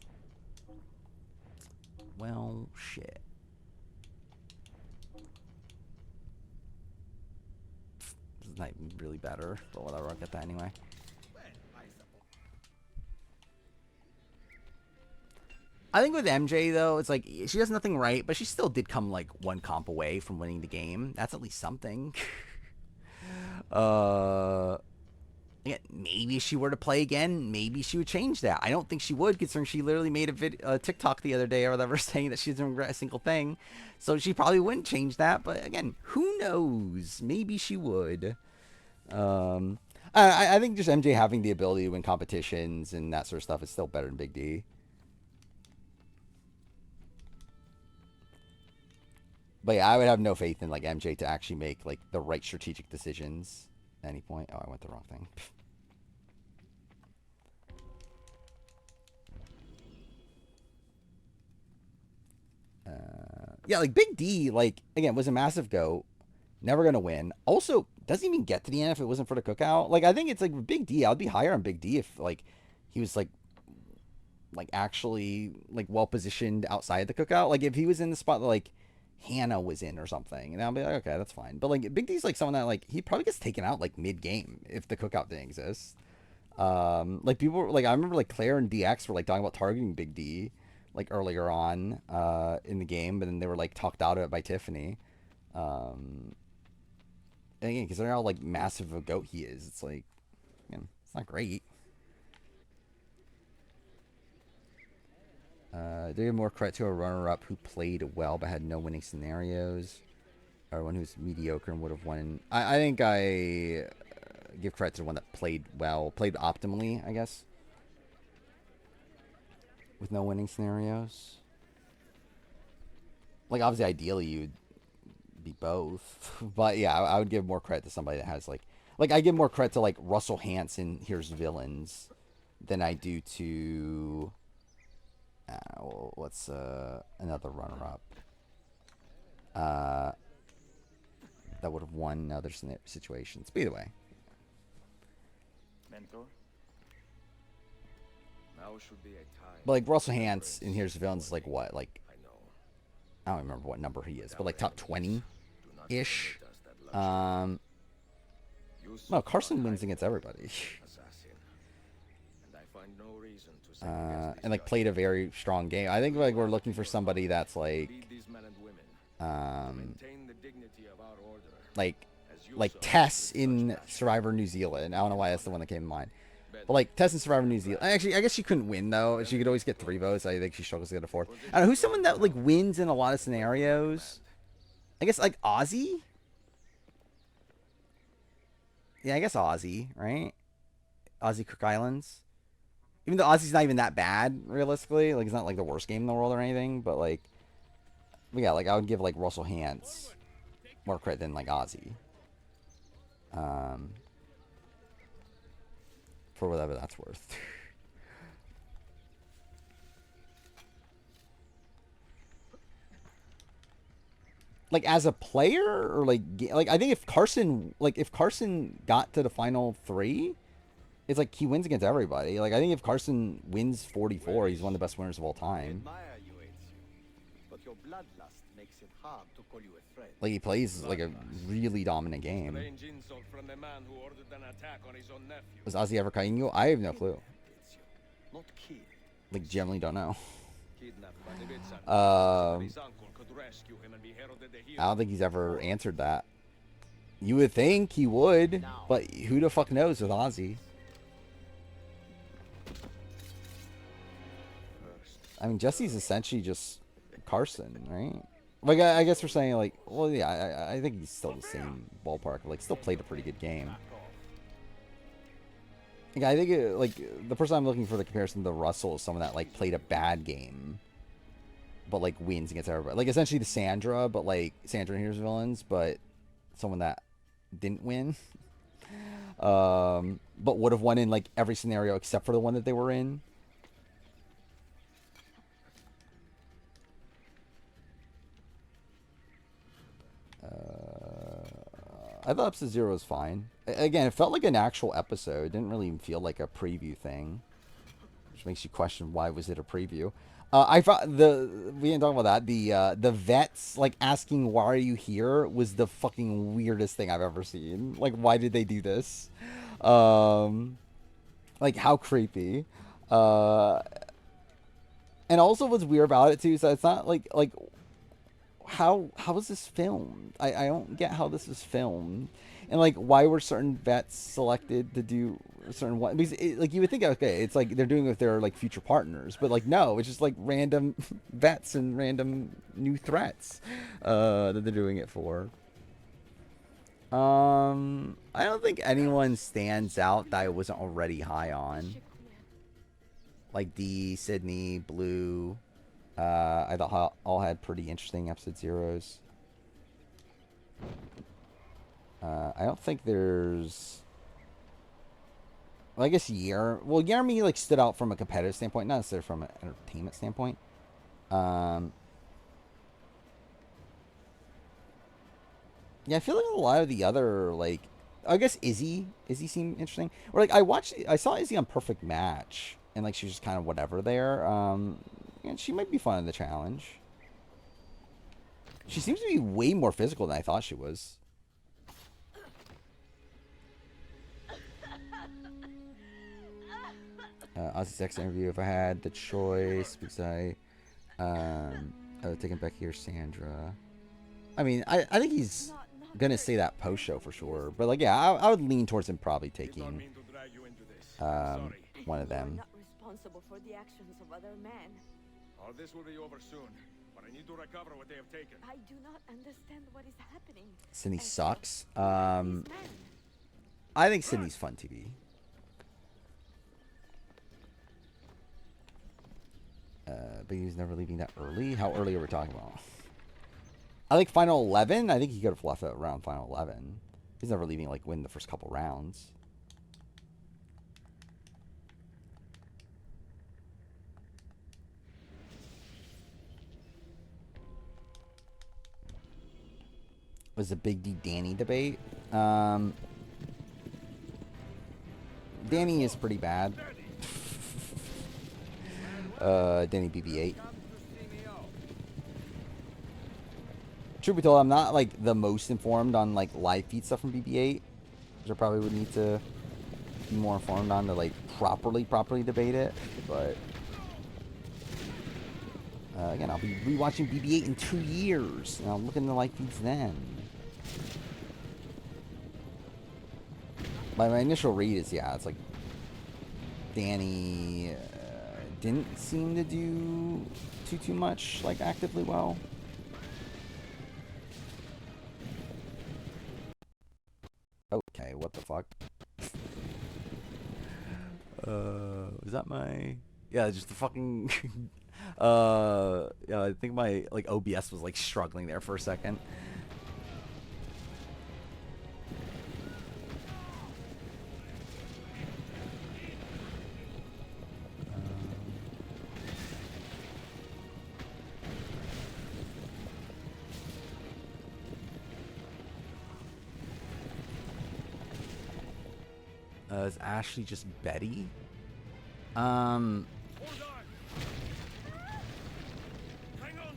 Well, shit. This is not even really better, but whatever, I'll get that anyway. I think with MJ, though, it's like, she does nothing right, but she still did come, like, one comp away from winning the game. That's at least something. Yeah, maybe if she were to play again, maybe she would change that. I don't think she would, considering she literally made a TikTok the other day or whatever saying that she doesn't regret a single thing. So she probably wouldn't change that. But again, who knows? Maybe she would. I think just MJ having the ability to win competitions and that sort of stuff is still better than Big D. But yeah, I would have no faith in like MJ to actually make like the right strategic decisions at any point. Oh, I went the wrong thing. Yeah, like Big D, like again, was a massive goat. Never gonna win. Also, doesn't even get to the end if it wasn't for the cookout. Like I think it's like Big D. I'd be higher on Big D if like he was like actually like well positioned outside the cookout. Like if he was in the spot that, like Hannah was in or something, and I'll be like, okay, that's fine. But like Big D's like someone that like he probably gets taken out like mid game if the cookout didn't exist. Like people were, like I remember like Claire and DX were like talking about targeting Big D like earlier on in the game, but then they were like talked out of it by Tiffany. And again, considering how like massive of a goat he is, it's like, man, it's not great. Do you give more credit to a runner-up who played well but had no winning scenarios, or one who's mediocre and would have won? I think I give credit to the one that played well, played optimally, I guess, with no winning scenarios. Like obviously, ideally, you'd be both, but yeah, I would give more credit to somebody that has like I give more credit to like Russell Hanson, Here's Villains, than I do to what's another runner-up that would have won in other situations. But either way, Mentor, Now should be a time. But like Russell Hantz in Here's the Villains is like what? Like I don't remember what number he is, but like top 20-ish. No, Carson wins against everybody. And like played a very strong game. I think like we're looking for somebody that's like like Tess in Survivor New Zealand. I don't know why that's the one that came to mind. But like Tess in Survivor New Zealand. Actually, I guess she couldn't win though. She could always get 3 votes. I think she struggles to get a 4th. I don't know who's someone that like wins in a lot of scenarios. I guess like Ozzy. Yeah, I guess Ozzy, right? Ozzy Cook Islands. Even though Ozzy's not even that bad, realistically. Like, it's not, like, the worst game in the world or anything. But, like... But yeah, like, I would give, like, Russell Hantz more credit than, like, Ozzy. For whatever that's worth. Like, as a player? Or, like, I think if Carson... Like, if Carson got to the final 3... It's like he wins against everybody. Like I think if Carson wins 44, he's one of the best winners of all time. Like he plays like a really dominant game. Was Ozzy ever Kainu? I have no clue. Like generally don't know. I don't think he's ever answered that. You would think he would, but who the fuck knows with Ozzy? I mean, Jesse's essentially just Carson, right? Like, I guess we're saying, like, well, yeah, I think he's still the same ballpark. Like, still played a pretty good game. Like, I think, like, the person I'm looking for the comparison to Russell is someone that, like, played a bad game, but, like, wins against everybody. Like, essentially the Sandra, but, like, Sandra in Here's Villains, but someone that didn't win. But would have won in, like, every scenario except for the one that they were in. I thought episode 0 was fine. Again, it felt like an actual episode. It didn't really even feel like a preview thing, which makes you question why was it a preview. I thought we didn't talk about that. The vets like asking why are you here was the fucking weirdest thing I've ever seen. Like, why did they do this? Like, how creepy. And also what's weird about it too is that it's not like how is this filmed? I don't get how this was filmed, and like why were certain vets selected to do certain one? Because like you would think, okay, it's like they're doing it with their like future partners, but like no, it's just like random vets and random new threats that they're doing it for. I don't think anyone stands out that I wasn't already high on. Like D, Sydney, Blue. I thought all had pretty interesting episode 0s. I don't think there's... Well, I guess Jeremy like stood out from a competitive standpoint, not necessarily from an entertainment standpoint. Yeah, I feel like a lot of the other, like... I guess Izzy seemed interesting. Or like I saw Izzy on Perfect Match, and like she was just kind of whatever there. And she might be fun in the challenge. She seems to be way more physical than I thought she was. Ozzy's sex interview. If I had the choice, because I would take him back here, Sandra. I mean, I think he's gonna say that post show for sure. But like, yeah, I would lean towards him probably taking one of them. Not responsible for the actions of other men. All this will be over soon, but I need to recover what they have taken. I do not understand what is happening. Sydney sucks. I think Sydney's fun TV. But he was never leaving that early. How early are we talking about? I think Final 11. I think he could have left it around Final 11. He's never leaving like win the first couple rounds. Was the Big D Danny debate. Danny is pretty bad. Denny BB-8. Truth be told, I'm not like the most informed on like live feed stuff from BB-8, which I probably would need to be more informed on to like properly debate it. But again, I'll be rewatching BB-8 in 2 years, and I'll look into the live feeds then. My initial read is, yeah, it's like Danny didn't seem to do too much like actively well. Okay, what the fuck? Is that my... Yeah, just the fucking... yeah, I think my, like, OBS was, like, struggling there for a second. Is Ashley just Betty?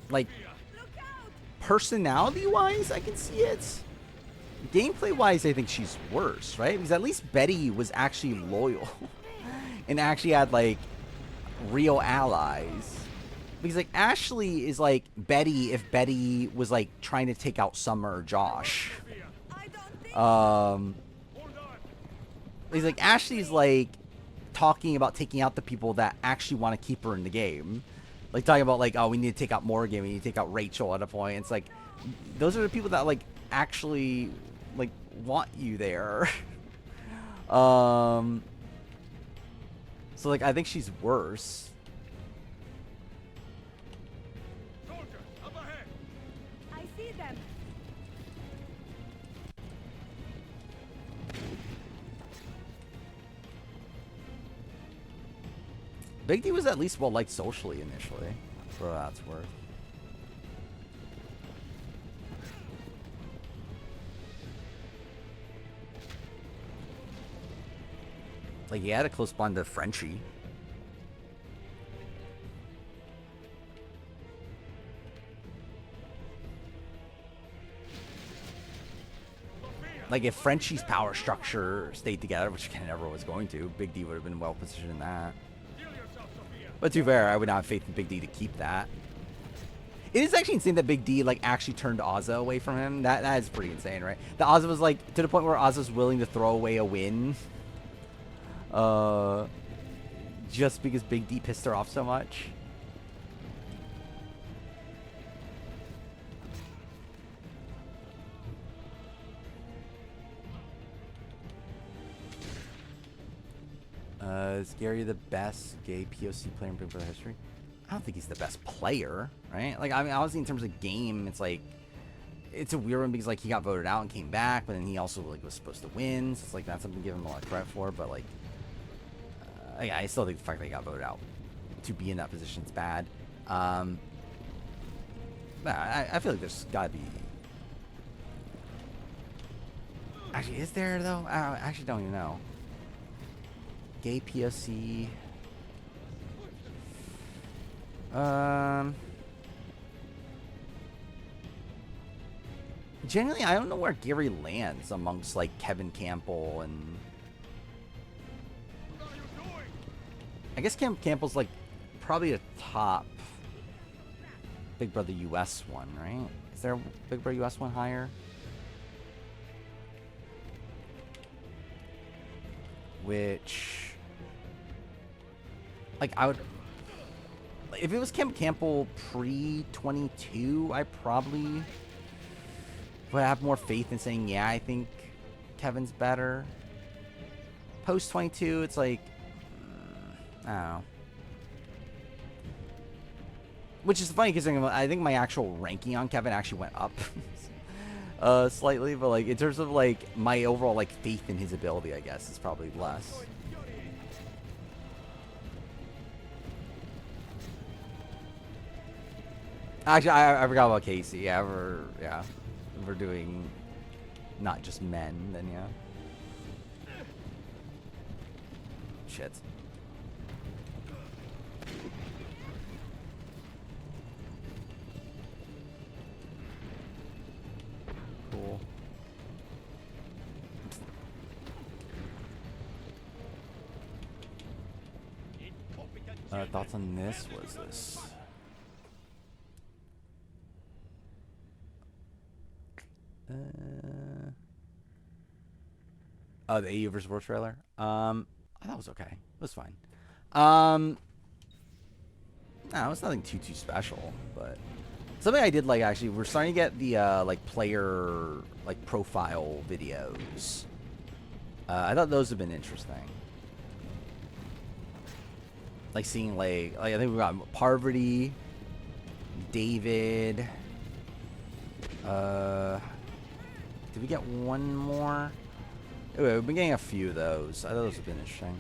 Like, personality-wise, I can see it. Gameplay-wise, I think she's worse, right? Because at least Betty was actually loyal. And actually had, like, real allies. Because, like, Ashley is, like, Betty if Betty was, like, trying to take out Summer or Josh. He's like, Ashley's like talking about taking out the people that actually want to keep her in the game. Like talking about like, oh, we need to take out Morgan, we need to take out Rachel at a point. It's like, those are the people that like actually like want you there. So like, I think she's worse. I see them. Big D was at least well liked socially initially, for what that's worth. Like, he had a close bond to Frenchie. Like, if Frenchie's power structure stayed together, which it never was going to, Big D would have been well positioned in that. But to be fair, I would not have faith in Big D to keep that. It is actually insane that Big D, like, actually turned Ozza away from him. That is pretty insane, right? The Ozza was, like, to the point where Ozza's willing to throw away a win. Just because Big D pissed her off so much. Is Gary the best gay POC player in Big Brother history? I don't think he's the best player, right? Like, I mean, obviously in terms of game, it's like, it's a weird one because like he got voted out and came back, but then he also like was supposed to win. So it's like that's something to give him a lot of credit for. But like, I still think the fact that he got voted out to be in that position is bad. I feel like there's gotta be. Actually, is there though? I actually don't even know. Gay POC. Generally, I don't know where Gary lands amongst like Kevin Campbell and. I guess Campbell's like probably a top Big Brother US one, right? Is there a Big Brother US one higher? Which, like, I would, if it was Campbell pre-22, I probably would have more faith in saying, yeah, I think Kevin's better. Post-22, it's like, I don't know. Which is funny because I think my actual ranking on Kevin actually went up slightly, but like in terms of like my overall like faith in his ability, I guess is probably less. Actually, I forgot about Casey. Yeah, we're doing not just men, then yeah. Shit. Thoughts on this? What is this? Oh, the AU vs. World trailer. I thought it was okay. It was fine. No, it was nothing too special, but something I did like actually. We're starting to get the like player like profile videos. I thought those have been interesting. Like seeing like I think we got Parvati, David. Did we get one more? Anyway, we've been getting a few of those. I thought those have been interesting.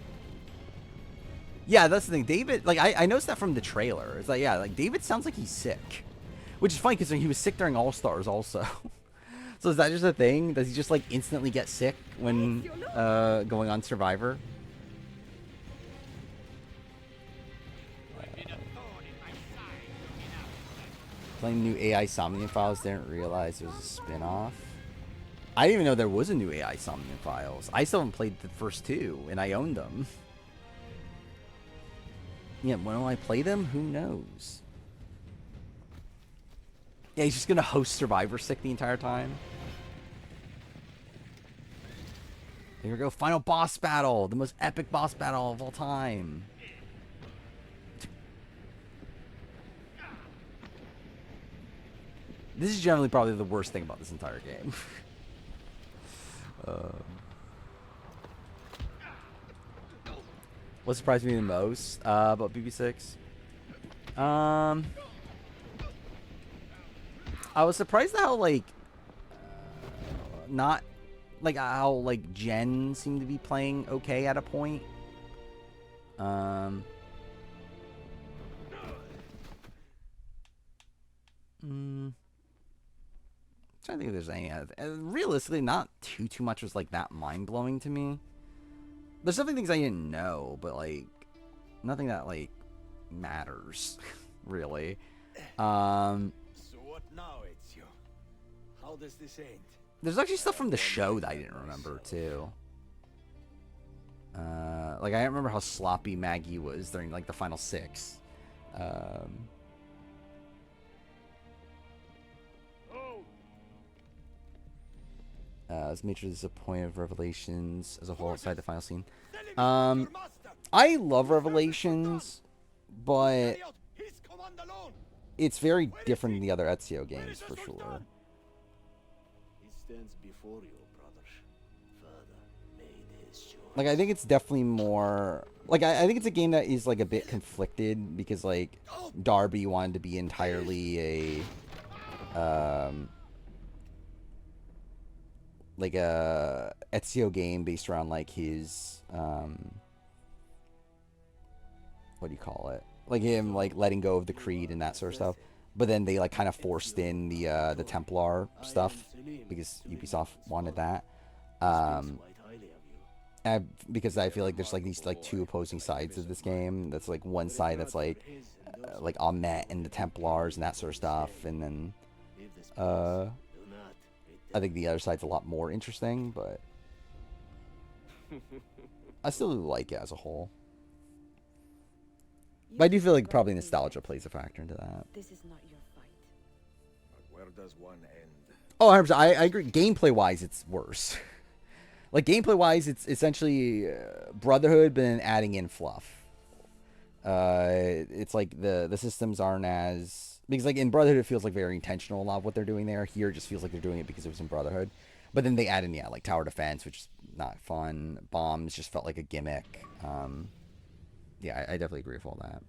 Yeah, that's the thing. David, like, I noticed that from the trailer. It's like, yeah, like, David sounds like he's sick. Which is funny, because he was sick during All-Stars also. So is that just a thing? Does he just, like, instantly get sick when going on Survivor? Playing new AI Somnium Files, didn't realize there was a spin-off. I didn't even know there was a new AI Somnium Files. I still haven't played the first two, and I owned them. Yeah, when will I play them? Who knows? Yeah, he's just gonna host Survivor Sick the entire time. Here we go, final boss battle, the most epic boss battle of all time. This is generally probably the worst thing about this entire game. What surprised me the most about BB6? I was surprised at how like not like how like Jen seemed to be playing okay at a point. Trying to think if there's any realistically not too much was like that mind-blowing to me. There's definitely things I didn't know, but like nothing that like matters really. So what now, Ezio? How does this end? There's actually stuff from the show that I didn't remember too. Like I don't remember how sloppy Maggie was during like the final 6. As major disappointed of Revelations as a whole aside the final scene. I love Revelations, but it's very different than the other Ezio games for sure. He stands before you, brother. Father made his choice. Like I think it's definitely more like I think it's a game that is like a bit conflicted because like Darby wanted to be entirely a like a Ezio game based around like his what do you call it? Like him like letting go of the creed and that sort of stuff. But then they like kind of forced in the Templar stuff because Ubisoft wanted that. Because I feel like there's like these like two opposing sides of this game. That's like one side that's like Ahmet and the Templars and that sort of stuff, and then I think the other side's a lot more interesting, but I still like it as a whole. But I do feel like probably nostalgia plays a factor into that. This is not your fight. But where does one end? Oh, 100%. I agree. Gameplay-wise, it's worse. Like, gameplay-wise, it's essentially Brotherhood, but then adding in fluff. It's like the systems aren't as... Because, like, in Brotherhood, it feels like very intentional, a lot of what they're doing there. Here, it just feels like they're doing it because it was in Brotherhood. But then they add in, yeah, like, tower defense, which is not fun. Bombs just felt like a gimmick. Yeah, I definitely agree with all that.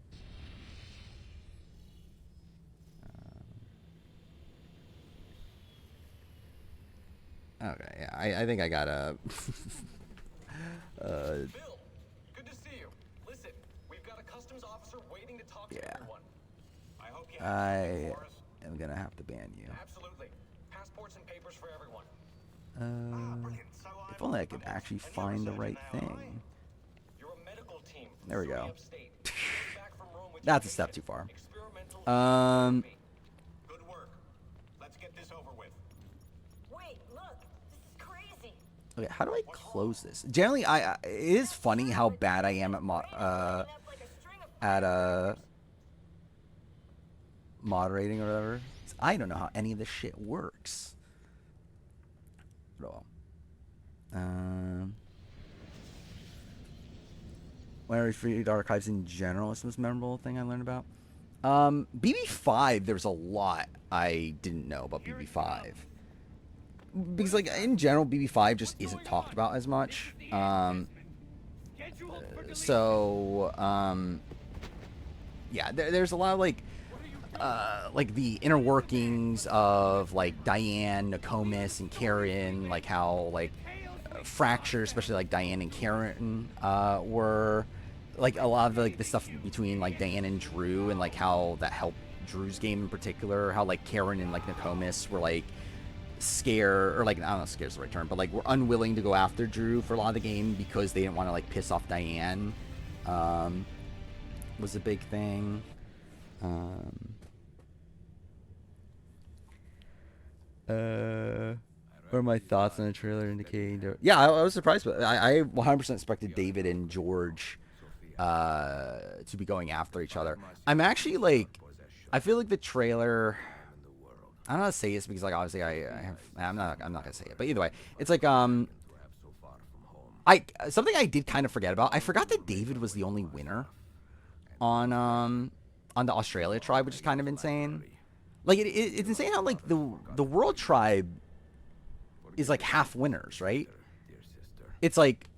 Okay, yeah, I think I got a... Phil, good to see you. Listen, we've got a customs officer waiting to talk to everyone. I hope you I am gonna have to ban you. Absolutely. Passports and papers for everyone. If only I could actually find the right thing. You're a medical team. There we go. Back from Rome with That's a step too far. Good work. Let's get this over with. Wait, look. This is crazy. Okay, how do I close this? Generally, it is funny how bad I am at at moderating or whatever. I don't know how any of this shit works at all. When I read archives in general, it's the most memorable thing I learned about. BB5, there's a lot I didn't know about BB5. Because, like, in general, BB5 just isn't talked about as much. Yeah, there's a lot of, like the inner workings of, like, Diane, Nokomis, and Karen, like, how, like, Fracture, especially, like, Diane and Karen, were, like, a lot of, like, the stuff between, like, Diane and Drew, and, like, how that helped Drew's game in particular, how, like, Karen and, like, Nokomis were, like, scared, or, like, I don't know if scared is the right term, but, like, were unwilling to go after Drew for a lot of the game because they didn't want to, like, piss off Diane, was a big thing. What are my thoughts on the trailer indicating? Yeah, I was surprised, but I 100% expected David and George to be going after each other. I'm actually, like, I feel like the trailer, I don't know how to say this because, like, obviously I'm not gonna say it, but either way, it's like something I did kind of forget about. I forgot that David was the only winner on the Australia tribe, which is kind of insane. Like, it's insane how, like, the World tribe is, like, half winners, right? It's like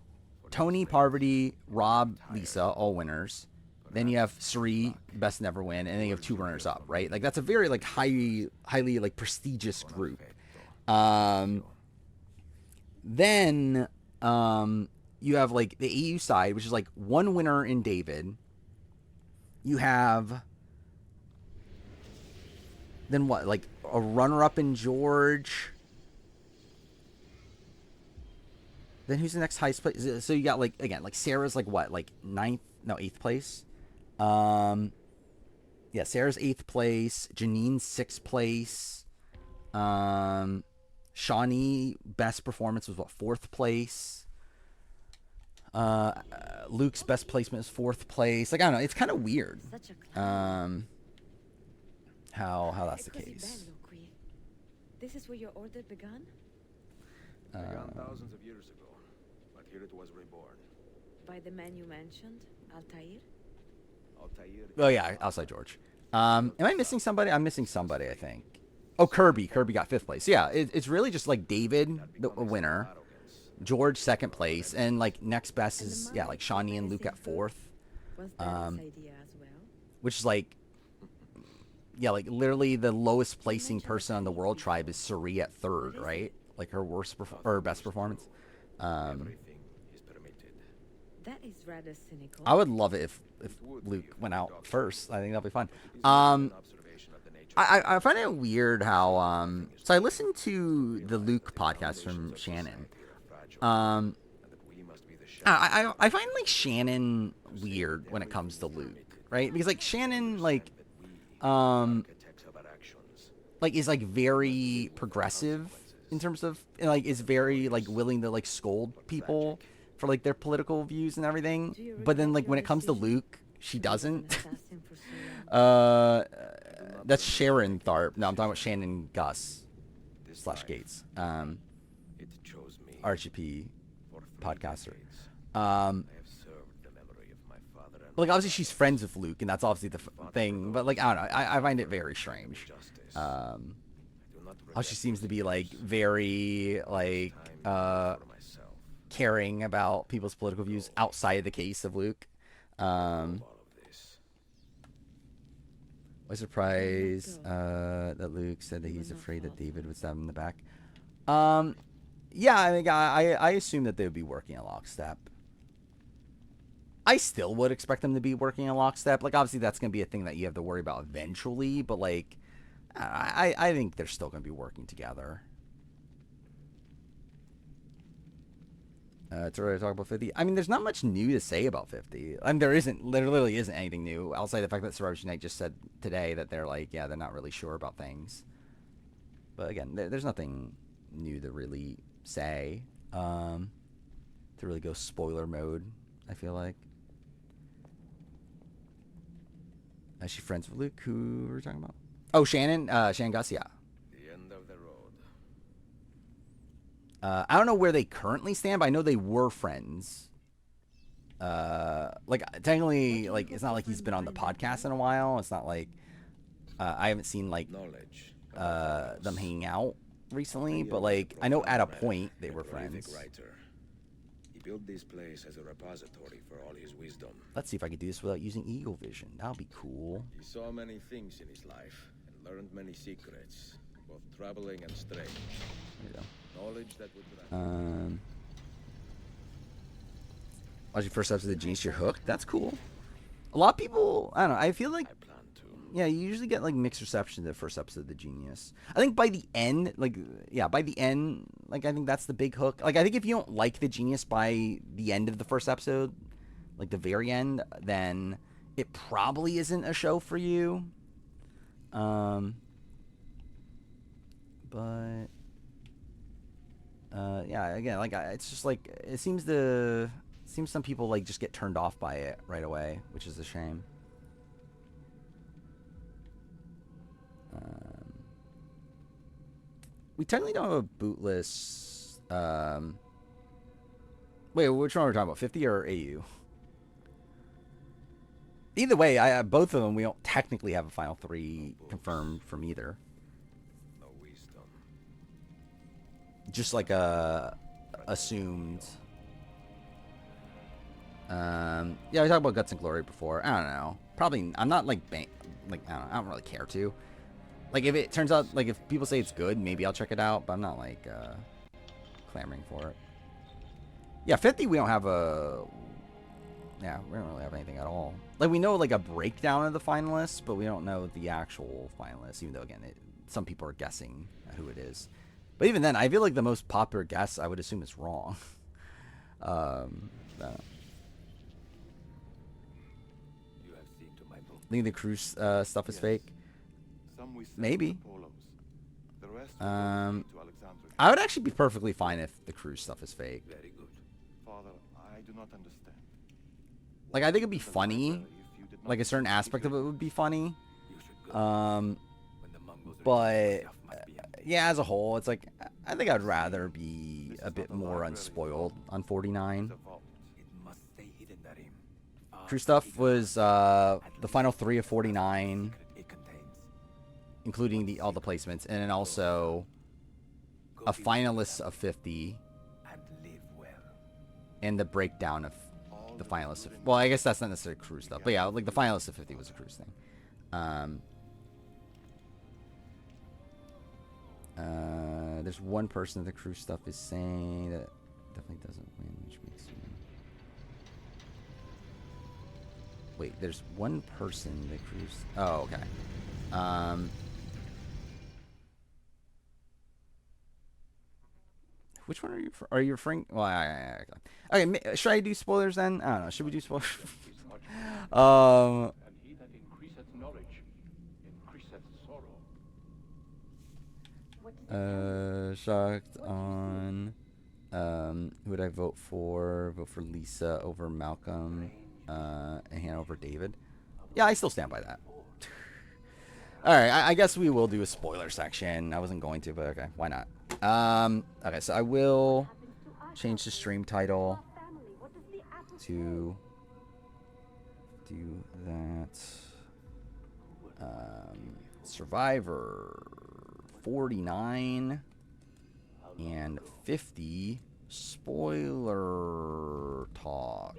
Tony, Parvati, Rob, Lisa, all winners. Then you have Sri, best never win, and then you have 2 runners up, right? Like, that's a very, like, highly like prestigious group. Then you have, like, the AU side, which is, like, 1 winner in David. You have, then what, like, a runner-up in George. Then who's the next highest place? So you got, like, again, like, Sarah's, like, what, like, 8th place? Yeah, Sarah's 8th place. Janine's 6th place. Shawnee, best performance was, what, 4th place? Luke's best placement is 4th place. Like, I don't know, it's kind of weird. How that's the case. This is where your order began? Began thousands of years ago, but here it was reborn. By the man you mentioned, Altair? Altair. Oh yeah, outside George. Am I missing somebody? I'm missing somebody, I think. Oh, Kirby. Kirby got 5th place. Yeah, it's really just, like, David, the winner. George 2nd place, and, like, next best is, yeah, like, Shawnee and Luke at 4th. Which is, like, yeah, like, literally the lowest placing person on the World tribe is Suri at 3rd, right? Like, her or best performance. That is rather cynical. I would love it if Luke went out first. I think that'd be fun. I find it weird how so I listened to the Luke podcast from Shannon. I find, like, Shannon weird when it comes to Luke, right? Because, like, Shannon, like is, like, very progressive in terms of, like, is very, like, willing to, like, scold people for, like, their political views and everything. But then, like, when it comes to Luke, she doesn't. That's Sharon Tharp. No, I'm talking about Shannon Gus / Gates. RGP podcaster. Like, obviously she's friends with Luke, and that's obviously the thing. But, like, I don't know. I find it very strange. How she seems to be, like, very, like, caring about people's political views outside of the case of Luke. I was surprised that Luke said that he's afraid that David would stab him in the back. Yeah, I think I assume that they would be working in lockstep. I still would expect them to be working in lockstep. Like, obviously, that's going to be a thing that you have to worry about eventually, but, like, I think they're still going to be working together. To really talk about 50. I mean, there's not much new to say about 50. I mean, there literally isn't anything new outside the fact that Survivor Unite just said today that they're, like, yeah, they're not really sure about things. But again, there's nothing new to really say. To really go spoiler mode, I feel like. Is she friends with Luke? Who were we talking about? Oh, Shannon. Shannon Garcia. The end of the road. I don't know where they currently stand, but I know they were friends. Like technically, like it's not like he's been on the podcast in a while. It's not like I haven't seen like them hanging out recently, but like I know at a point they were friends. Writer. He built this place as a repository for all his wisdom. Let's see if I can do this without using Eagle Vision. That'll be cool. He saw many things in his life and learned many secrets, both troubling and strange. There you go. Knowledge that would Watch your first episode of Genius, you're hooked. That's cool. A lot of people, I don't know. I feel like, yeah, you usually get like mixed reception to the first episode of The Genius. I think by the end, like, yeah, by the end, like, I think that's the big hook. Like, I think if you don't like The Genius by the end of the first episode, like the very end, then it probably isn't a show for you. But yeah, again, like, it's just like it seems some people like just get turned off by it right away, which is a shame. We technically don't have a bootless. Wait, which one are we talking about? 50 or AU? Either way, both of them we don't technically have a final 3 confirmed from either. No wisdom. Just like assumed. Yeah, we talked about Guts and Glory before. I don't know. Probably I'm not like I don't know. I don't really care to. Like if it turns out like if people say it's good, maybe I'll check it out. But I'm not like clamoring for it. Yeah, 50 we don't have a. Yeah, we don't really have anything at all. Like we know like a breakdown of the finalists, but we don't know the actual finalists. Even though again, some people are guessing who it is. But even then, I feel like the most popular guess I would assume is wrong. Think the cruise stuff is fake? Maybe. I would actually be perfectly fine if the cruise stuff is fake. Very good. Father, I do not understand. Like, I think it'd be funny. Like, a certain aspect of it would be funny. But, yeah, as a whole, it's like, I think I'd rather be a bit more unspoiled on 49. Crew stuff was the final 3 of 49, including all the placements, and then also a finalist of 50, and the breakdown of the finalists of. Well, I guess that's not necessarily crew stuff, but yeah, like the finalist of 50 was a cruise thing. There's one person the crew stuff is saying that definitely doesn't win, which makes me. Wait, there's one person that cruise. Oh, okay. Which one are you? Are you referring? Well, okay. Should I do spoilers then? I don't know. Should we do spoilers? And he that increaseth knowledge increaseth sorrow. Shocked on. Who would I vote for? Vote for Lisa over Malcolm. And Hannah over David. Yeah, I still stand by that. Alright, I guess we will do a spoiler section. I wasn't going to, but okay, why not? Okay, so I will change the stream title to do that. Survivor 49 and 50 spoiler talk.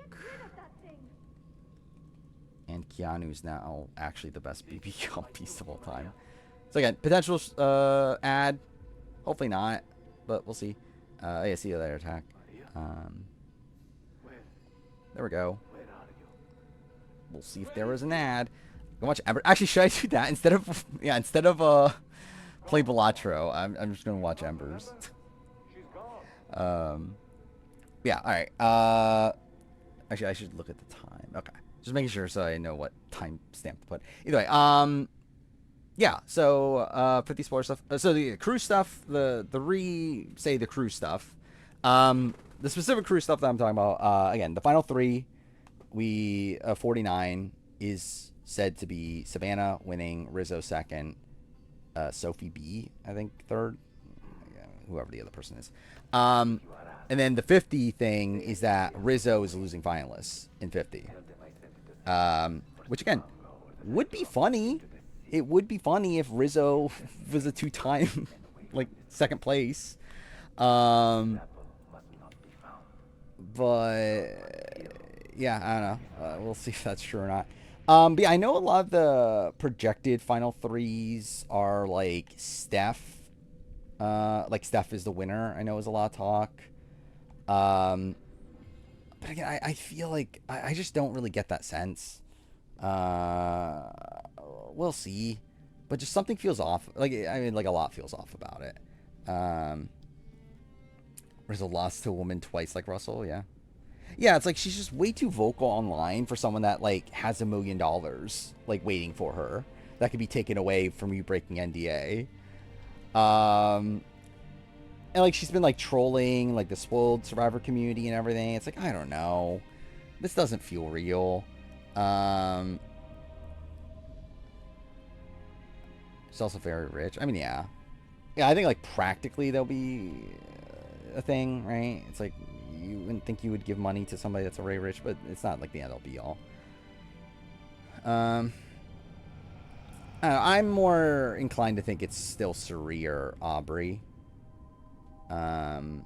And Keanu's now actually the best BB piece of all time. So again, potential ad. Hopefully not, but we'll see. Yeah, see you later, attack. There we go. We'll see if there was an ad. Go watch Ember. Actually, should I do that instead of play Balatro? I'm just gonna watch Embers. Yeah. All right. Actually, I should look at the time. Okay. Just making sure so I know what time stamp to put. Either way, yeah. So 50 spoiler stuff. So the crew stuff, the crew stuff. The specific crew stuff that I'm talking about. Again, the final 3, 49 is said to be Savannah winning, Rizzo second, Sophie B, I think, third, whoever the other person is. And then the 50 thing is that Rizzo is losing finalists in 50. Which, again, would be funny. It would be funny if Rizzo was a 2-time, like, second place. But, yeah, I don't know. We'll see if that's true or not. But yeah, I know a lot of the projected final threes are, like, Steph. Like, Steph is the winner, I know is a lot of talk. But again, I feel like I just don't really get that sense. We'll see. But just something feels off. Like, I mean, like, a lot feels off about it. Rizzo lost to a woman twice like Russell, yeah. Yeah, it's like she's just way too vocal online for someone that, like, has $1 million, like, waiting for her. That could be taken away from you breaking NDA. And, like, she's been, like, trolling, like, the spoiled Survivor community and everything. It's like, I don't know. This doesn't feel real. She's also very rich. I mean, yeah. Yeah, I think, like, practically there'll be a thing, right? It's like, you wouldn't think you would give money to somebody that's already rich, but it's not, like, the end-all be-all. I don't know, I'm more inclined to think it's still Cirie or Aubrey. Then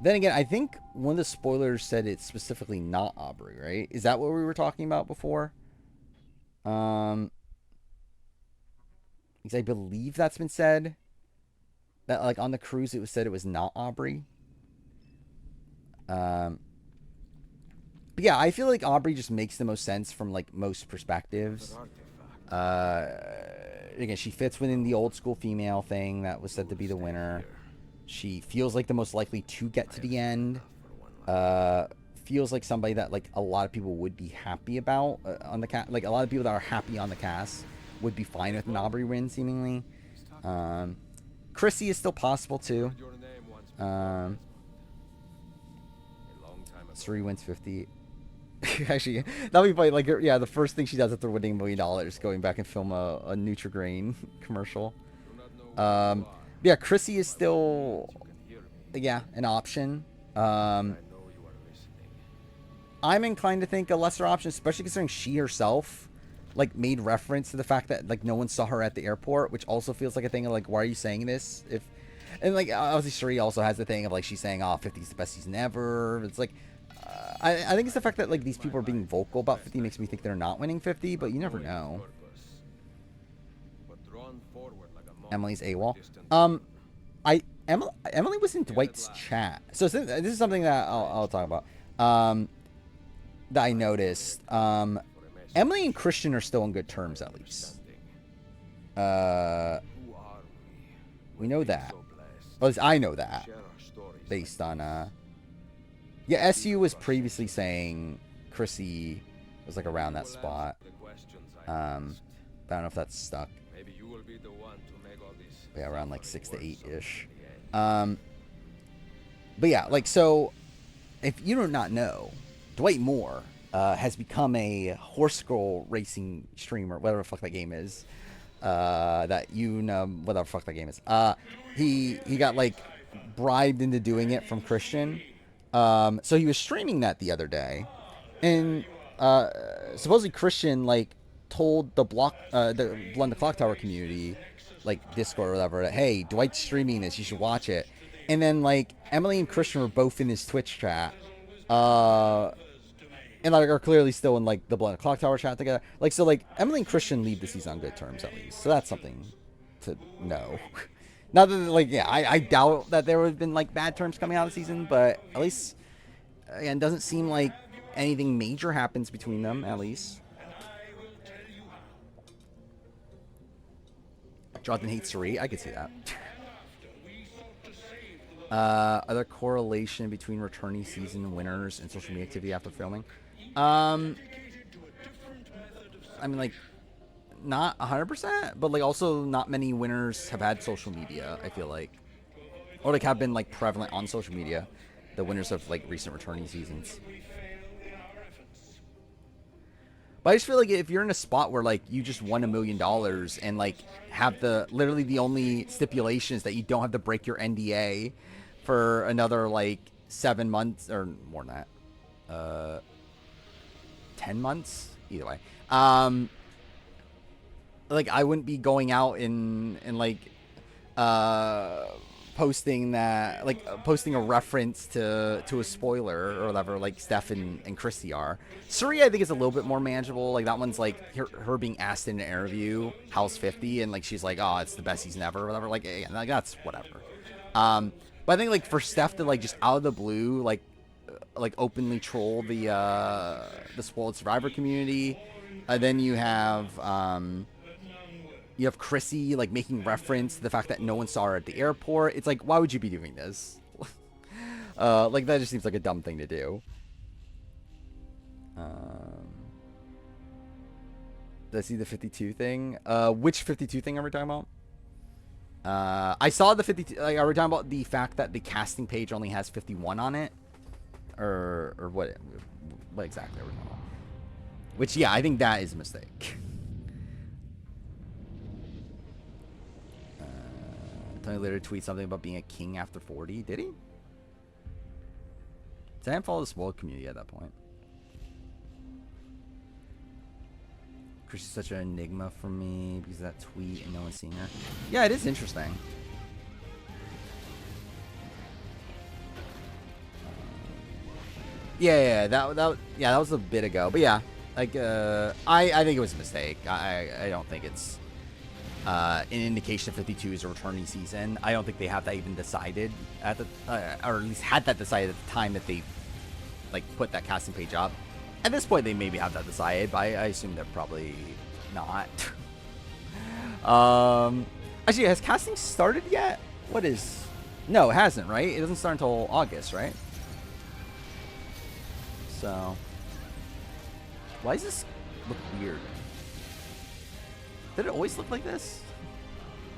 again, I think one of the spoilers said it's specifically not Aubrey, right? Is that what we were talking about before? Because I believe that's been said. That, like, on the cruise, it was said it was not Aubrey. But yeah, I feel like Aubrey just makes the most sense from, like, most perspectives. Again, she fits within the old school female thing that was said to be the winner. She feels like the most likely to get to the end. Feels like somebody that, like, a lot of people would be happy about on the cast. Like, a lot of people that are happy on the cast would be fine with an Aubrey win, seemingly. Chrissy is still possible, too. Cirie wins 50. Actually, that'll be funny. Like, yeah, the first thing she does after winning $1 million, going back and film a Nutri-Grain commercial. Yeah, Chrissy is still, yeah, an option. I'm inclined to think a lesser option, especially considering she herself, like, made reference to the fact that, like, no one saw her at the airport, which also feels like a thing of, like, why are you saying this? And, like, obviously Cirie also has the thing of, like, she's saying, oh, 50 is the best season ever. It's like, I think it's the fact that, like, these people are being vocal about 50 makes me think they're not winning 50, but you never know. Emily's AWOL. Emily was in Dwight's chat. So this is something that I'll talk about. That I noticed. Emily and Christian are still on good terms, at least. We know that. Well, at least I know that. Based on, yeah, SU was previously saying Chrissy was, like, around that spot. But I don't know if that's stuck. Yeah, around, like, 6 to 8-ish. But yeah, like, so, if you do not know, Dwight Moore has become a horse girl racing streamer, whatever the fuck that game is. That you know, whatever the fuck that game is. He got, like, bribed into doing it from Christian. So he was streaming that the other day. And supposedly Christian, like, told the London Clock Tower community, like, Discord or whatever, that, hey, Dwight's streaming this, you should watch it. And then, like, Emily and Christian were both in his Twitch chat. And, like, are clearly still in, like, the London Clock Tower chat together. Like, so, like, Emily and Christian leave the season on good terms, at least. So that's something to know. Not that, like, yeah, I doubt that there would have been, like, bad terms coming out of the season, but at least, again, doesn't seem like anything major happens between them, at least. Jonathan hates Cirie. I could see that. Other correlation between returning season winners and social media activity after filming? I mean, like, not 100%, but, like, also not many winners have had social media, I feel like. Or, like, have been, like, prevalent on social media. The winners of, like, recent returning seasons. But I just feel like if you're in a spot where like you just won $1 million and like have literally the only stipulation is that you don't have to break your NDA for another like 7 months or more than that, 10 months, either way. Like I wouldn't be going out and like posting that, like posting a reference to a spoiler or whatever, like Steph and Christy are. Suri, I think, is a little bit more manageable. Like that one's like her being asked in an interview, how's 50, and like she's like, oh, it's the best season ever or whatever. Like, yeah, like that's whatever. But I think like for Steph to like just out of the blue like openly troll the spoiled survivor community, then you have Chrissy like making reference to the fact that no one saw her at the airport. It's like, why would you be doing this? Like that just seems like a dumb thing to do. Did I see the 52 thing? Which 52 thing are we talking about? I saw the 52. Like, are we talking about the fact that the casting page only has 51 on it, or what? What exactly are we talking about? Which, yeah, I think that is a mistake. Tony later tweeted something about being a king after 40. Did he? Did I follow the spoiled community at that point? Chris is such an enigma for me because of that tweet and no one's seen her. Yeah, it is interesting. Yeah, that was a bit ago, but yeah, like I think it was a mistake. I don't think it's an indication of 52 is a returning season. I don't think they have that even decided at the or at least had that decided at the time that they like put that casting page up. At this point, they maybe have that decided, but I assume they're probably not. Actually, has casting started yet? What is? No, it hasn't, right? It doesn't start until August, right? So, why does this look weird? Did it always look like this?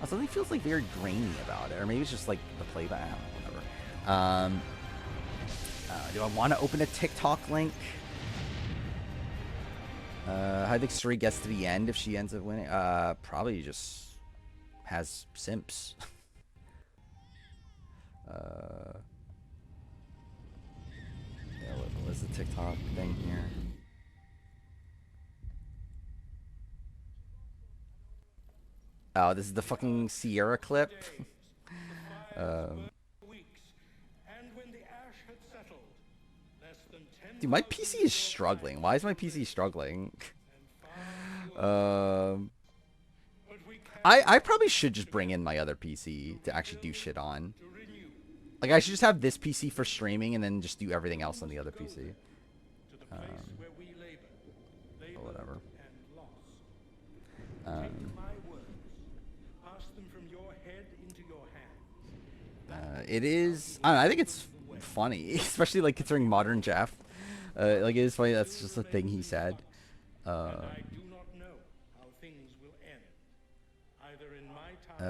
Something feels like very grainy about it, or maybe it's just like the playback. I don't know, whatever. Do I want to open a TikTok link? I think Suri gets to the end if she ends up winning. Probably just has simps. Yeah, what's the TikTok thing here? Oh, this is the fucking Sierra clip. Dude, my PC is struggling. Why is my PC struggling? I probably should just bring in my other PC to actually do shit on. Like, I should just have this PC for streaming and then just do everything else on the other PC. Or whatever. It is. I don't know, I think it's funny, especially like considering modern Jeff. Like, it is funny. That's just a thing he said.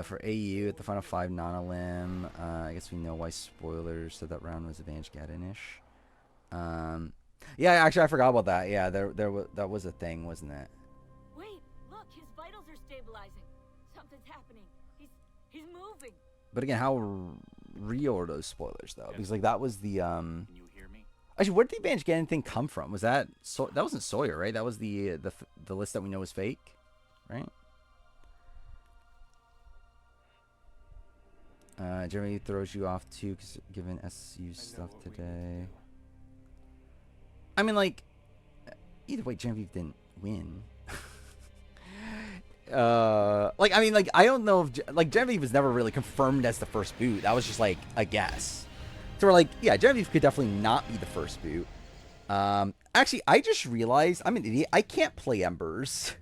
For AU at the final 5 non-limb, I guess we know why spoilers said that round was advantage Gaddon-ish. Yeah, actually, I forgot about that. Yeah, that was a thing, wasn't it? Wait, look, his vitals are stabilizing. Something's happening. He's moving. But again, how real are those spoilers though? Because like that was the Actually, where did the advantage Gaddon thing come from? Was that that wasn't Sawyer, right? That was the list that we know is fake, right? Jeremy throws you off too, cause given SU stuff today. I mean, like, either way, Genevieve didn't win. Like, I mean, like, I don't know if like Genevieve was never really confirmed as the first boot. That was just like a guess. So we're like, yeah, Genevieve could definitely not be the first boot. Actually, I just realized I'm an idiot. I can't play Embers.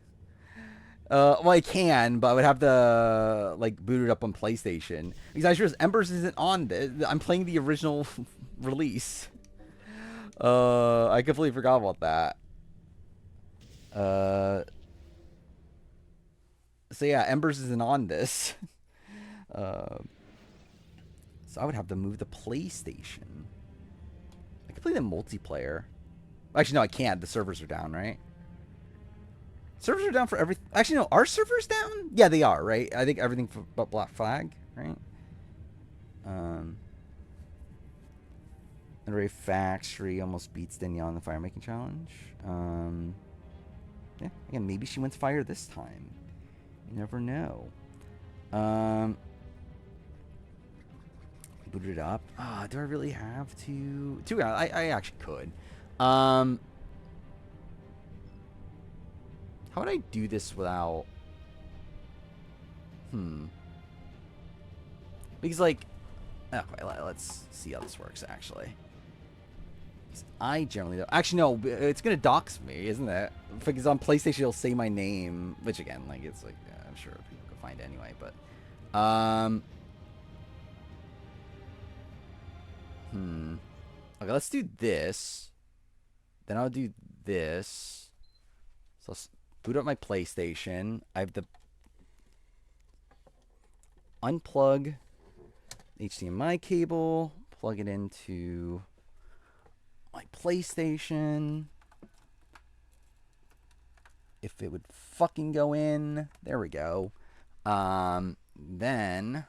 Well, I can, but I would have to like boot it up on PlayStation because I realized Embers isn't on this. I'm playing the original release. I completely forgot about that. So yeah, Embers isn't on this. So I would have to move the PlayStation. I can play the multiplayer. Actually, no, I can't. The servers are down, right? Servers are down for every. Actually, no. Are servers down? Yeah, they are. Right. I think everything but Black Flag. Right. Underway Factory almost beats Danielle in the fire making challenge. Yeah. Again, maybe she wins fire this time. You never know. Boot it up. Do I really have to? I actually could. How would I do this without? Because like, okay, let's see how this works actually. Because I generally don't. Actually, no, it's gonna dox me, isn't it? Because on PlayStation it'll say my name, which again, like it's like I'm sure people can find it anyway, but okay, let's do this. Then I'll do this. So let's boot up my PlayStation. I have the unplug HDMI cable, plug it into my PlayStation. If it would fucking go in. There we go. Then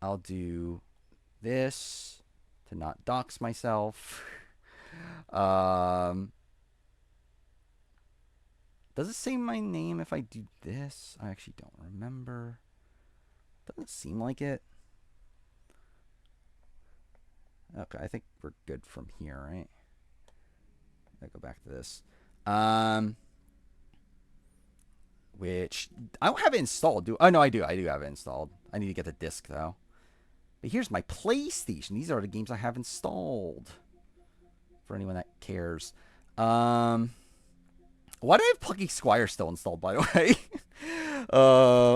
I'll do this to not dox myself. Does it say my name if I do this? I actually don't remember. Doesn't seem like it. Okay, I think we're good from here, right? I go back to this. Which I don't have it installed. Oh no, I do. I do have it installed. I need to get the disc though. But here's my PlayStation. These are the games I have installed. For anyone that cares. Why do I have Plucky Squire still installed, by the way?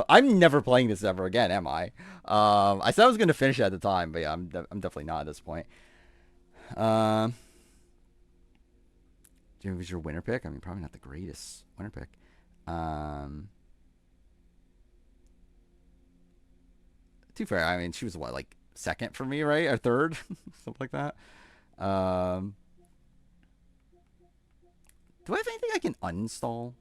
I'm never playing this ever again, am I? I said I was going to finish it at the time, but yeah, I'm definitely not at this point. Who's your winner pick? I mean, probably not the greatest winner pick. To be fair, I mean, she was what, like second for me, right? Or third? Something like that. Do I have anything I can uninstall?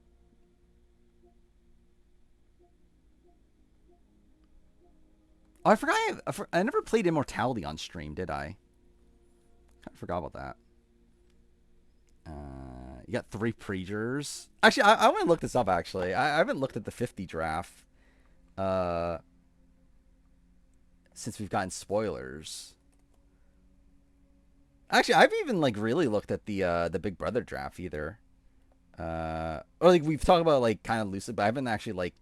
Oh, I forgot. I never played Immortality on stream, did I? I forgot about that. You got 3 Preachers. Actually, I want to look this up, actually. I haven't looked at the 50 draft. Since we've gotten spoilers. Actually, I've even, like, really looked at the Big Brother draft, either. Or like we've talked about like kind of loosely, but I haven't actually like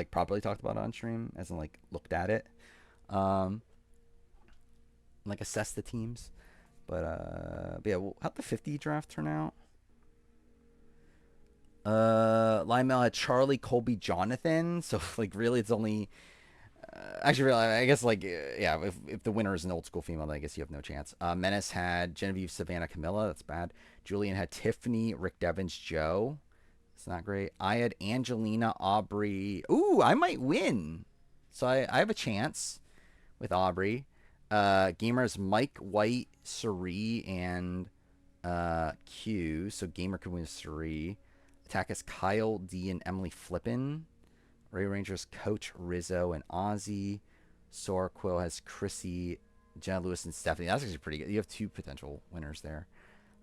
properly talked about it on stream, as in like looked at it, like assessed the teams. But yeah, how'd the 50 draft turn out? Lionel had Charlie, Colby, Jonathan. So like really, it's only actually really, I guess like yeah, if the winner is an old school female, then I guess you have no chance. Menace had Genevieve, Savannah, Camilla. That's bad. Julian had Tiffany, Rick Devens, Joe. It's not great. I had Angelina, Aubrey. Ooh, I might win. So I have a chance with Aubrey. Gamers Mike, White, Suri, and Q. So Gamer could win Suri. Attack is Kyle, D, and Emily Flippin. Ray Rangers Coach, Rizzo, and Ozzy. Sora Quill has Chrissy, Jenna Lewis, and Stephanie. That's actually pretty good. You have 2 potential winners there.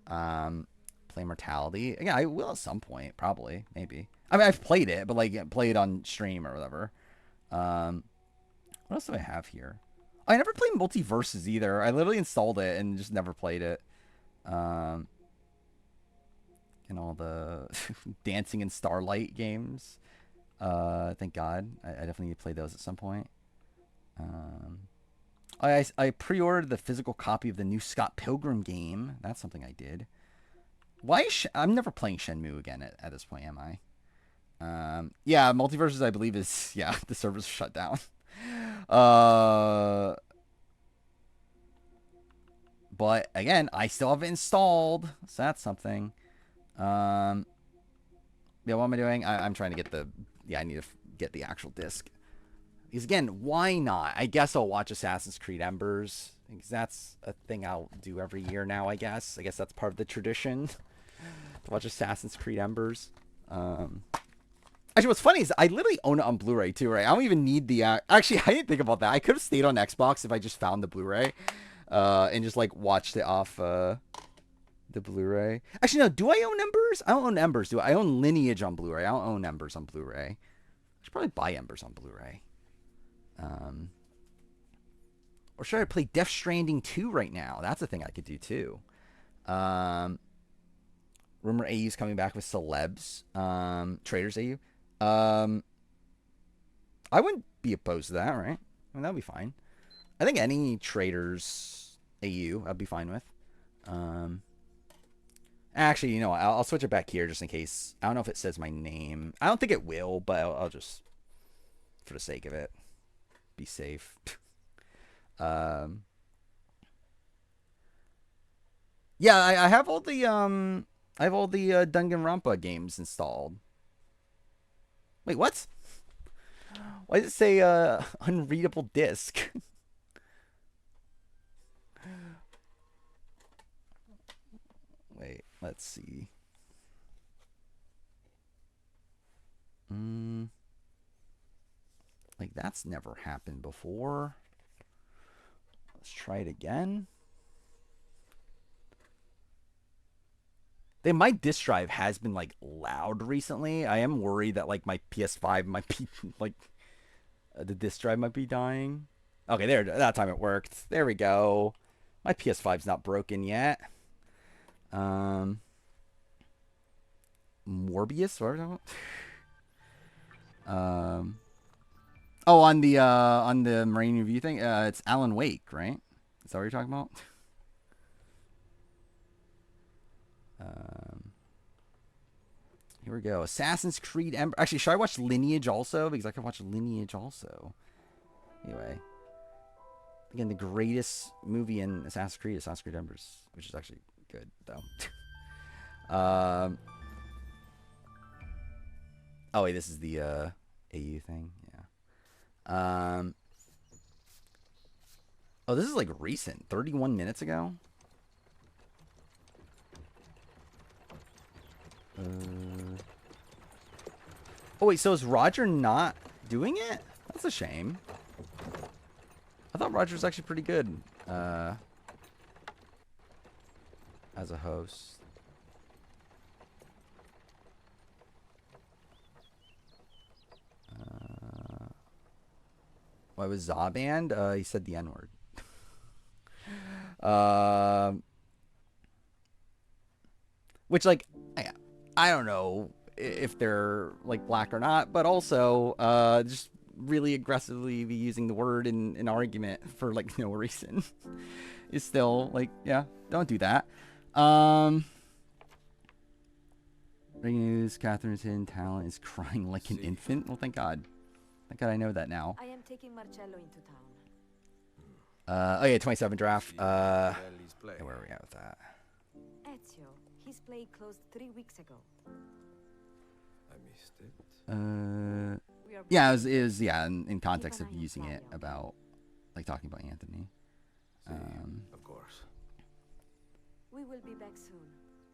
Play Mortality. Again, I will at some point, probably, maybe. I mean, I've played it, but like play it on stream or whatever. What else do I have here? I never played Multiverses either. I literally installed it and just never played it. And all the Dancing in Starlight games. Thank God. I definitely need to play those at some point. I pre-ordered the physical copy of the new Scott Pilgrim game. That's something I did. Why is I'm never playing Shenmue again at this point, am I? Yeah, Multiverses, I believe, is... Yeah, the servers are shut down. But, again, I still have it installed. So that's something. Yeah, what am I doing? I'm trying to get the... Yeah, I need to get the actual disc. Because, again, why not? I guess I'll watch Assassin's Creed Embers. Because that's a thing I'll do every year now, I guess. I guess that's part of the tradition. To watch Assassin's Creed Embers. Actually, what's funny is I literally own it on Blu-ray too, right? I don't even need the... Actually, I didn't think about that. I could have stayed on Xbox if I just found the Blu-ray and just, like, watched it off the Blu-ray. Actually, no. Do I own Embers? I don't own Embers, do I? I own Lineage on Blu-ray. I don't own Embers on Blu-ray. I should probably buy Embers on Blu-ray. Or should I play Death Stranding 2 right now? That's a thing I could do, too. Rumor AU's coming back with Celebs. Traders AU. I wouldn't be opposed to that, right? I mean, that'd be fine. I think any Traders AU I'd be fine with. Actually, you know what? I'll switch it back here just in case. I don't know if it says my name. I don't think it will, but I'll just, for the sake of it, be safe. Yeah, I have all the Danganronpa games installed. Wait, what? Why does it say unreadable disc? Wait, let's see. Like, that's never happened before. Let's try it again. My disk drive has been, like, loud recently. I am worried that, like, my PS5 might be, like, the disk drive might be dying. Okay, there. That time it worked. There we go. My PS5's not broken yet. Morbius? What are we talking about? Oh, on the Marine Review thing? It's Alan Wake, right? Is that what you're talking about? Here we go. Assassin's Creed Ember. Actually, should I watch Lineage also? Because I can watch Lineage also. Anyway. Again, the greatest movie in Assassin's Creed Embers. Which is actually good, though. Oh, wait. This is the AU thing? Yeah. Oh, this is, like, recent. 31 minutes ago? Oh, wait, so is Roger not doing it? That's a shame. I thought Roger was actually pretty good as a host. Why was Zaband? He said the N-word. Which, like, I don't know if they're, like, black or not, but also just really aggressively be using the word in an argument for, like, no reason is still, like, yeah, don't do that. Breaking news, Catherine's hidden talent is crying like an infant. Well, thank God. Thank God I know that now. I am taking Marcello into town. Oh yeah, 27 draft. Yeah, where are we at with that? Ezio, his play closed 3 weeks ago. I missed it. Yeah, it was yeah, in context of using it about, like, talking about Anthony. Of course. We will be back soon.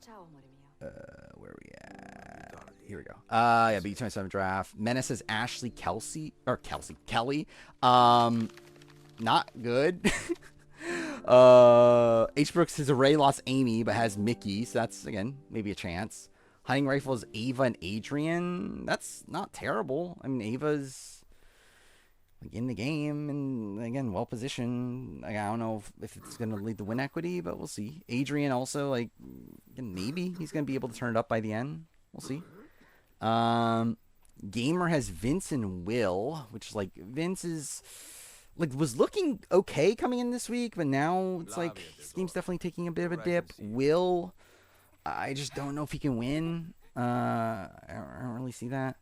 Ciao, amore mio. Where are we at? Here we go. Yeah, B27 draft. Menace is Ashley Kelly. Not good. H. Brooks is Ray lost Amy, but has Mickey, so that's, again, maybe a chance. Hunting Rifle is Ava and Adrian. That's not terrible. I mean, Ava's, like, in the game and, again, well positioned. Like, I don't know if it's going to lead to win equity, but we'll see. Adrian also, like, maybe he's going to be able to turn it up by the end. We'll see. Gamer has Vince and Will, which is, like, Vince is, like, was looking okay coming in this week, but now it's like his game's definitely taking a bit of a dip. Will, I just don't know if he can win. I don't really see that.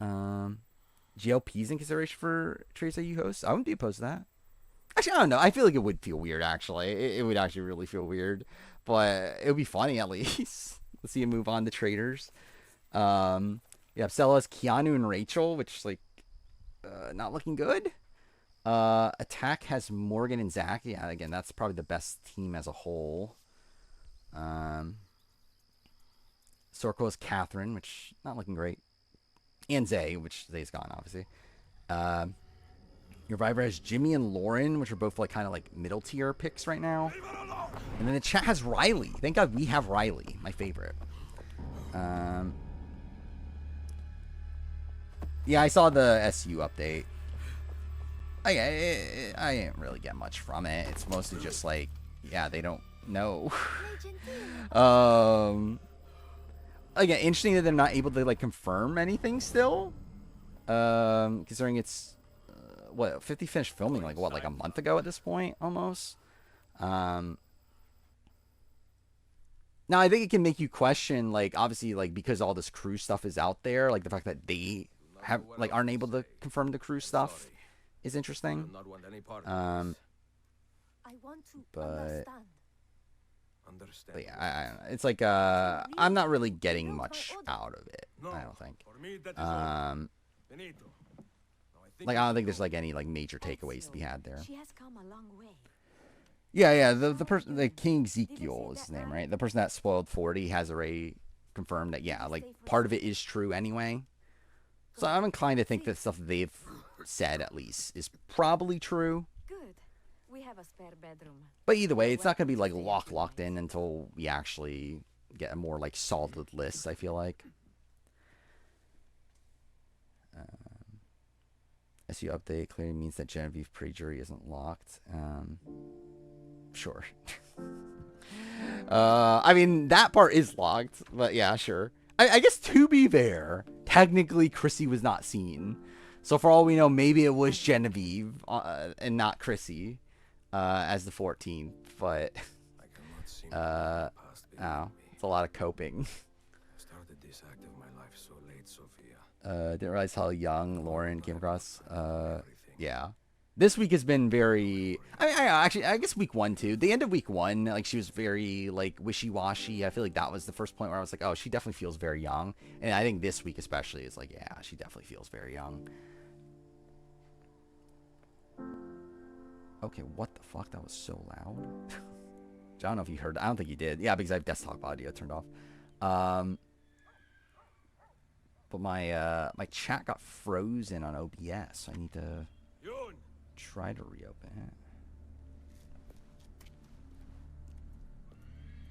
GLP's in consideration for Trace AU host. I wouldn't be opposed to that. Actually, I don't know. I feel like it would feel weird, actually. It would actually really feel weird. But it would be funny, at least. Let's see him move on to Traders. Yeah, Stella has Keanu and Rachel, which is, like, not looking good. Attack has Morgan and Zach. Yeah, again, that's probably the best team as a whole. Sorko is Catherine, which not looking great. And Zay, which Zay's gone, obviously. Your Reviver has Jimmy and Lauren, which are both like kind of like middle tier picks right now. And then the chat has Riley. Thank God we have Riley, my favorite. Yeah, I saw the SU update. I didn't really get much from it. It's mostly just like, yeah, they don't know. Again, interesting that they're not able to like confirm anything still. Considering it's what 50 finished filming like what, like a month ago at this point almost. Now I think it can make you question, like, obviously, like, because all this crew stuff is out there, like the fact that they have like aren't able to confirm the crew stuff is interesting. But yeah, I don't know. It's like I'm not really getting much out of it. I don't think. Like I don't think there's like any like major takeaways to be had there. She has come a long way. Yeah. The person, the King Ezekiel is his name, right? The person that spoiled 40 has already confirmed that, yeah, like part of it is true anyway. So I'm inclined to think that stuff they've said at least is probably true. Good. We have a spare bedroom. But either way, it's not gonna be like locked in until we actually get a more like solid list, I feel like. SU update clearly means that Genevieve pre-jury isn't locked. Sure. I mean, that part is locked, but yeah, sure. I guess to be fair, technically Chrissy was not seen. So for all we know, maybe it was Genevieve and not Chrissy as the 14th. But oh, it's a lot of coping. Didn't realize how young Lauren came across. Yeah. This week has been very... I mean, I guess week 1, too. The end of week 1, like, she was very, like, wishy-washy. I feel like that was the first point where I was like, oh, she definitely feels very young. And I think this week especially is like, yeah, she definitely feels very young. Okay, what the fuck? That was so loud. I don't know if you heard. I don't think you did. Yeah, because I have desktop audio turned off. But my my chat got frozen on OBS. So I need to try to reopen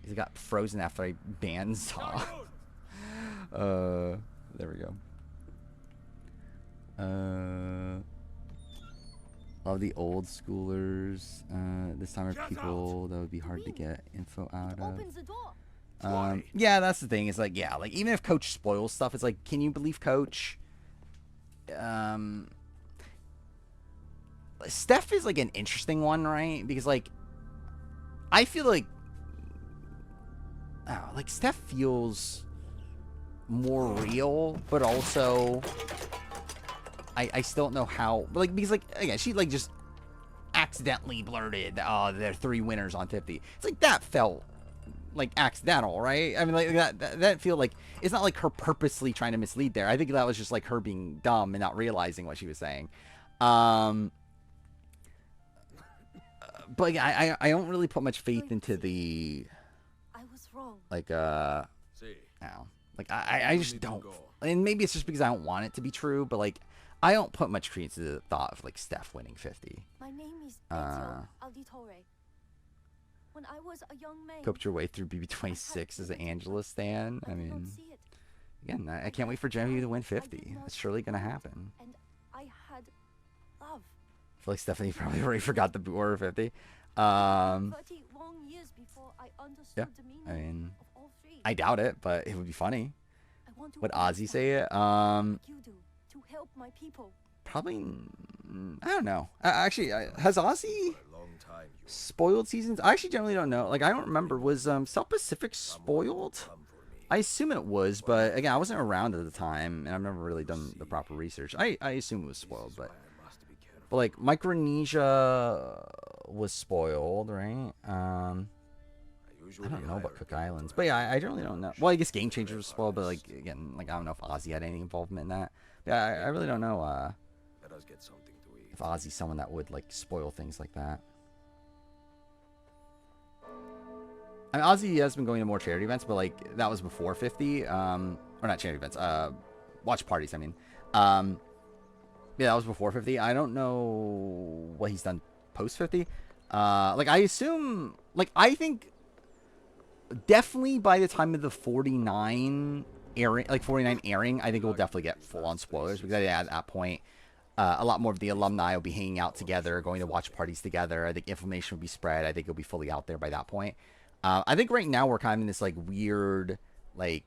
it. It got frozen after I banned Saw. There we go. All the old schoolers. This time are people that would be hard to get info out of. Yeah, that's the thing. It's like, yeah, like even if Coach spoils stuff, it's like, can you believe Coach? Steph is like an interesting one, right? Because like, I feel like, like Steph feels more real, but also, I still don't know how. Like, because like again, she like just accidentally blurted, "Oh, there are 3 winners on 50." It's like that felt like accidental, right? I mean, like that feel like it's not like her purposely trying to mislead there. I think that was just like her being dumb and not realizing what she was saying. But I don't really put much faith into the I was wrong. like no, like I just don't. And maybe it's just because I don't want it to be true, but like I don't put much credence to the thought of like Steph winning 50. My name is Ezio Auditore. When I was a young man, Coped your way through BB26 as an Angela stan. I mean, again, I can't wait for Genevieve to win 50. It's surely gonna happen. And I had love. I feel like Stephanie probably already forgot the order 50. 30 long years before I understood Yeah, the meaning I mean, of all 3. I doubt it, but it would be funny. Want to Would Ozzy say it? you do to help my people. Probably. I don't know. Actually, has Ozzy spoiled seasons? I actually generally don't know. Like, I don't remember. Was South Pacific spoiled? I assume it was, but again, I wasn't around at the time, and I've never really done the proper research. I assume it was spoiled, but like Micronesia was spoiled, right? I don't know about Cook Islands, but yeah, I generally don't know. Well, I guess Game Changer was spoiled, but like again, like I don't know if Ozzy had any involvement in that. Yeah, I really don't know. If Ozzy's someone that would like spoil things like that. I mean, Ozzy has been going to more charity events, but like that was before 50. Or not charity events. Watch parties. I mean, yeah, that was before 50. I don't know what he's done post 50. Like I assume, like I think definitely by the time of the 49 airing, I think we'll definitely get full on spoilers because at that point, a lot more of the alumni will be hanging out together, going to watch parties together. I think information will be spread. I think it'll be fully out there by that point. I think right now we're kind of in this like weird, like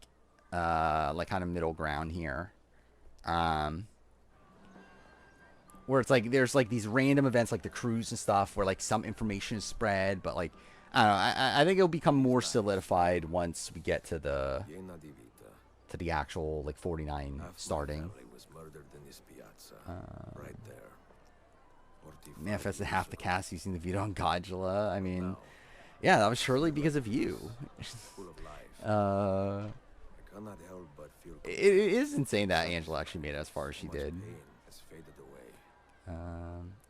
kind of middle ground here. Where it's like there's like these random events like the cruise and stuff where like some information is spread, but like I don't know, I think it'll become more solidified once we get to the actual like 49 starting. Right there. Manifested half the cast using the veto on Godzilla. I mean, yeah, that was surely because of you. It is insane that Angela actually made it as far as she did.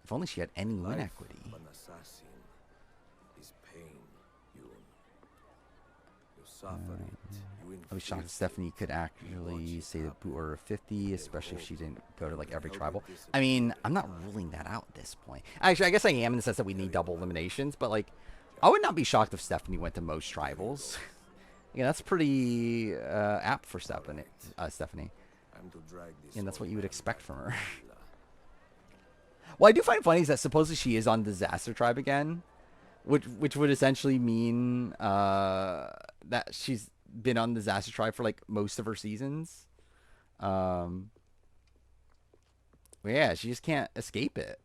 If only she had any win equity. I was shocked Stephanie could actually say the boot order of 50, especially if she didn't go to like every tribal. I mean, I'm not ruling that out at this point. Actually, I guess I am in the sense that we need double eliminations, but like, I would not be shocked if Stephanie went to most tribals. Yeah, that's pretty apt for Stephanie. And that's what you would expect from her. Well, I do find funny is that supposedly she is on Disaster Tribe again, which would essentially mean that she's been on Disaster Tribe for like most of her seasons. Well, yeah, she just can't escape it.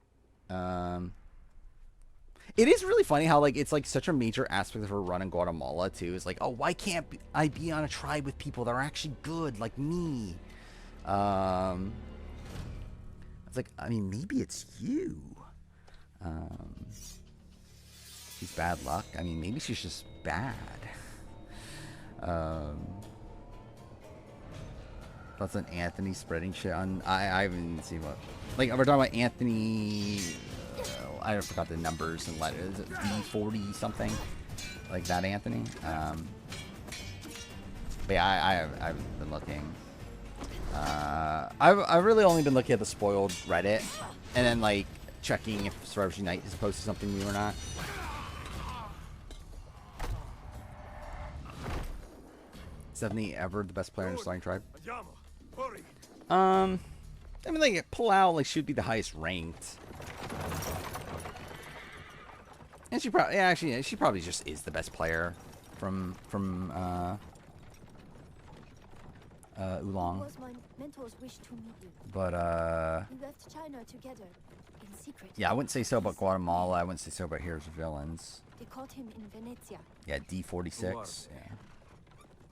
It is really funny how like it's like such a major aspect of her run in Guatemala too. Is like, oh, why can't I be on a tribe with people that are actually good like me? It's like, I mean, maybe it's you. She's bad luck. I mean, maybe she's just bad. That's an Anthony spreading shit on. I haven't seen what. Like, we're talking about Anthony. I forgot the numbers and letters. Is it D40 something? Like that Anthony? But yeah, I haven't been looking. I've really only been looking at the spoiled Reddit and then like checking if Survivors Unite is posted something new or not. Stephanie ever the best player in the starting tribe? I mean, like Palau like should be the highest ranked, and she probably actually she probably just is the best player from Oolong. It was my mentor's wish to meet you. But We left China together in secret. yeah, I wouldn't say so about Guatemala. I wouldn't say so about Heroes of Villains. They caught him in Venezia. Yeah, D46.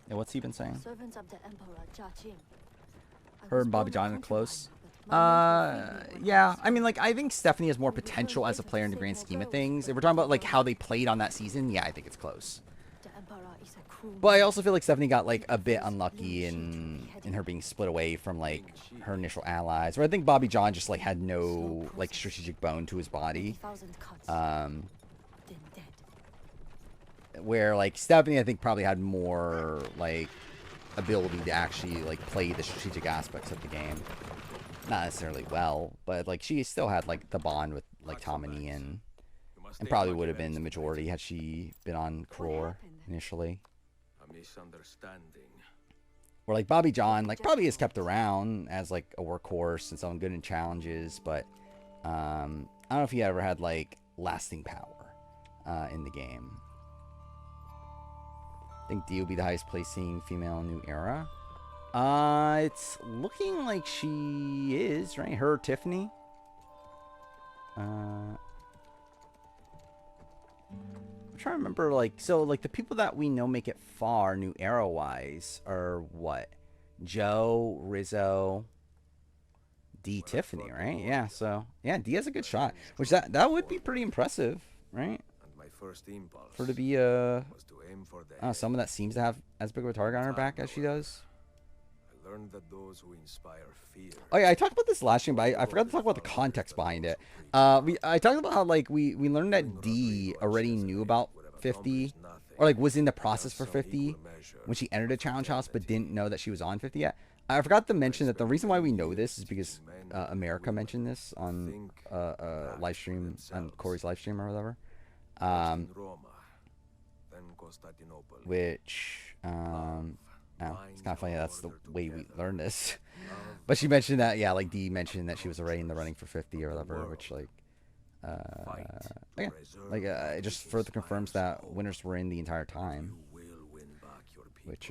Yeah, what's he been saying? Servants of the Emperor Jia Jing. Her and Bobby John are close. Yeah, I mean, like, I think Stephanie has more potential as a player in the grand scheme of things. If we're talking about, like, how they played on that season, yeah, I think it's close. But I also feel like Stephanie got, like, a bit unlucky in her being split away from, like, her initial allies. Where I think Bobby John just, like, had no, like, strategic bone to his body. Where, like, Stephanie, I think, probably had more, like, ability to actually, like, play the strategic aspects of the game. Not necessarily well, but, like, she still had, like, the bond with, like, Tom and Ian. And probably would have been the majority had she been on Kror initially. A misunderstanding. Where, like, Bobby John, like, probably is kept around as, like, a workhorse and someone good in challenges, but, I don't know if he ever had, like, lasting power, in the game. I think Dee will be the highest placing female in New Era. It's looking like she is, right? Her or Tiffany. I'm trying to remember, like, so, like, the people that we know make it far, New Era-wise, are what? Joe, Rizzo, Dee, Tiffany, right? Yeah, so, yeah, Dee has a good shot. Which, that would be pretty impressive, right? First impulse for her to be someone that seems to have as big of a target on her back as she does. I learned that those who inspire fear. Oh yeah, I talked about this last stream, but I forgot to talk about the context behind it. I talked about how like we learned that Dee already knew about 50 or like was in the process for 50 when she entered a challenge house, but didn't know that she was on 50 yet. I forgot to mention that the reason why we know this is because America mentioned this on live stream, on Corey's live stream or whatever. Which it's kind of funny that's the way we learned this. But she mentioned that, yeah, like Dee mentioned that she was already in the running for 50 or whatever, which like it just further confirms that winners were in the entire time. Which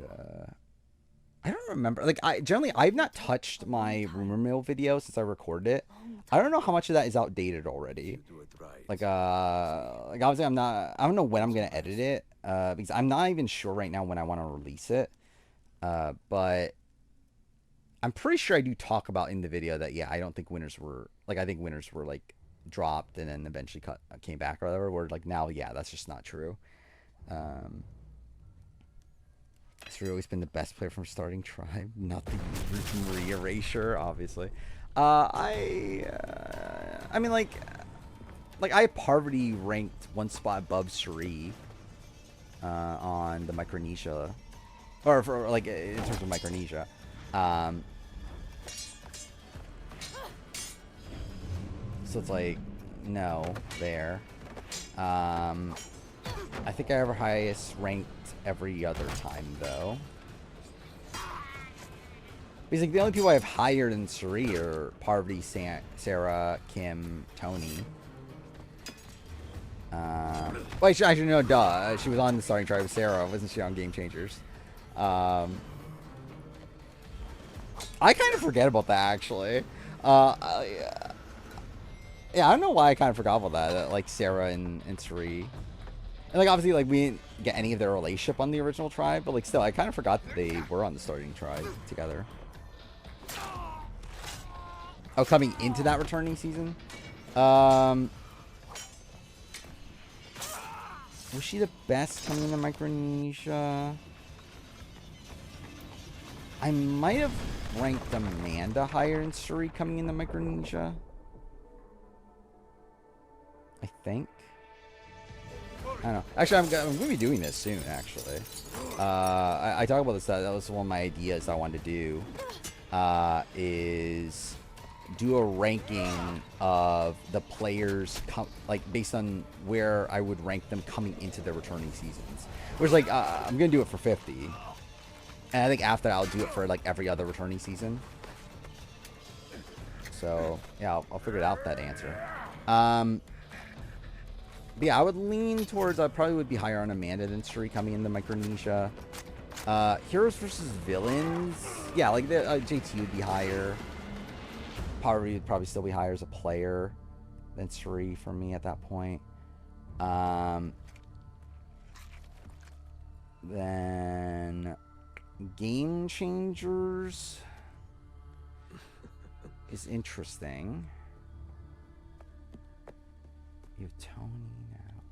I don't remember. Like I've not touched my rumor mill video since I recorded it. I don't know how much of that is outdated already. Like obviously I don't know when I'm gonna edit it. Because I'm not even sure right now when I want to release it. But I'm pretty sure I do talk about in the video that, yeah, I don't think winners were, like, I think winners were, like, dropped and then eventually came back or whatever, where, like, now, yeah, that's just not true. Suri always been the best player from starting Tribe, not the Marie erasure, obviously. I mean, like I have Parvati ranked one spot above Suri on the Micronesia. Or for, like, in terms of Micronesia. So it's like, no, there. I think I have her highest ranked every other time, though. Because, like, the only people I have higher than Suri are Parvati, Sarah, Kim, Tony. Well, I should know, duh. She was on the starting Tribe with Sarah. Wasn't she on Game Changers? I kind of forget about that, actually. Yeah, I don't know why I kind of forgot about that. Like, Sarah and Suri. And, like, obviously, like, we didn't get any of their relationship on the original Tribe. But, like, still, I kind of forgot that they were on the starting Tribe together. Oh, coming into that returning season? Was she the best coming into Micronesia? I might have ranked Amanda higher than Suri coming into Micronesia. I think. I don't know. Actually, I'm going to be doing this soon, actually. I talked about this. That was one of my ideas I wanted to do. Is do a ranking of the players, like, based on where I would rank them coming into their returning seasons. Which, like, I'm going to do it for 50. And I think after I'll do it for, like, every other returning season. So, yeah, I'll figure it out, that answer. But yeah, I would lean towards, I probably would be higher on Amanda than Suri coming into Micronesia. Heroes versus villains. Yeah, like, JT would be higher. Parvati would probably still be higher as a player than Suri for me at that point. Then Game Changers is interesting. You have Tony now.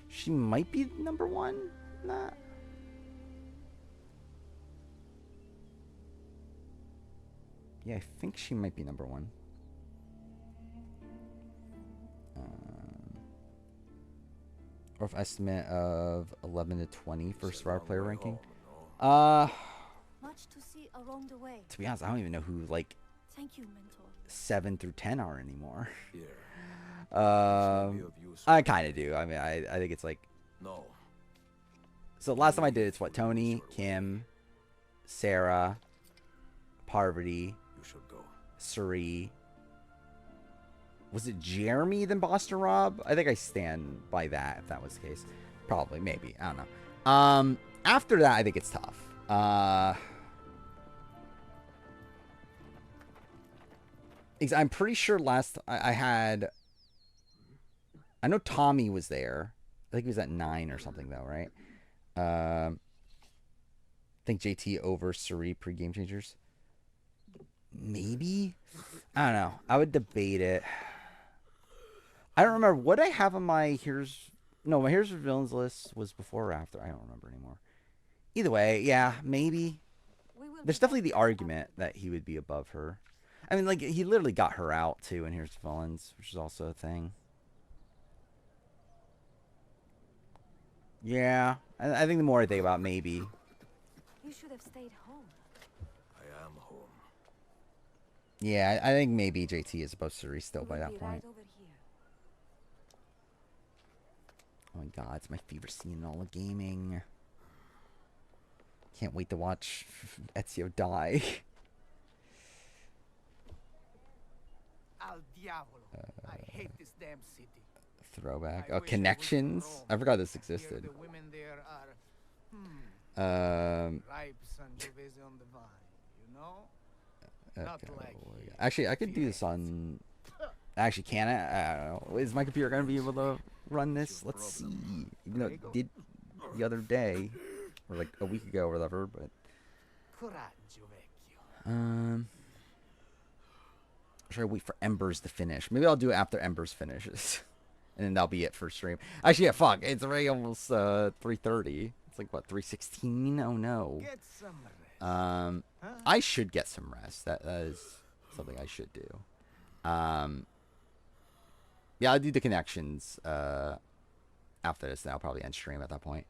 She might be number one in that. Yeah, I think she might be number one. Rough estimate of 11 to 20 for Survivor player ranking. Much to see along the way. To be honest, I don't even know who, like, thank you, mentor. 7 through 10 are anymore. I kind of do. I mean, I think it's like. No. So last time I did, it's what, Tony, Kim, Sarah, Parvati, Suri. Was it Jeremy then Boston Rob? I think I stand by that if that was the case. Probably, maybe. I don't know. After that, I think it's tough. I'm pretty sure last I had. I know Tommy was there. I think he was at 9 or something though, right? I think JT over Suri pre-Game Changers. Maybe? I don't know. I would debate it. I don't remember. What I have on my Here's... No, my Here's for Villains list was before or after. I don't remember anymore. Either way, yeah, maybe. There's definitely the argument that he would be above her. I mean, like, he literally got her out, too, in Here's for Villains, which is also a thing. Yeah, I think the more I think about maybe. You should have stayed home. I am home. Yeah, I think maybe JT is supposed to still by We'll that be point. right over here. Oh my god, it's my favorite scene in all of gaming. Can't wait to watch Ezio die. Al diavolo. I hate this damn city. Throwback. I Oh, wish I was in Connections. Rome. I forgot this Here existed. the women there are, ripe Sangiovese on the vine, you know? Not Okay, like here. actually, I could do this on. Actually, can I don't know. Is my computer gonna be able to run this? Let's see. Even though it did the other day, or like a week ago, or whatever. But Coraggio, vecchio. should I wait for Embers to finish? Maybe I'll do it after Embers finishes, and then that'll be it for stream. Actually, yeah, fuck. It's already almost 3:30. It's like what, 3:16? Oh no. Get some rest. I should get some rest. That is something I should do. Yeah, I'll do the connections after this, and I'll probably end stream at that point.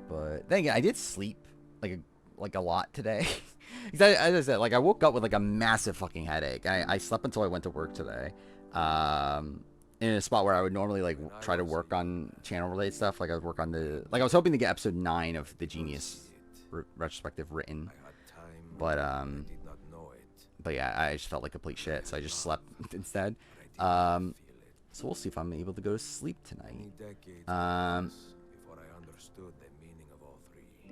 But then again, I did sleep like a lot today. Because as I said, like I woke up with like a massive fucking headache. I slept until I went to work today. In a spot where I would normally like try to work on channel related stuff. Like I would work on I was hoping to get episode 9 of the Genius retrospective written. But yeah, I just felt like complete shit, so I just slept instead. So we'll see if I'm able to go to sleep tonight.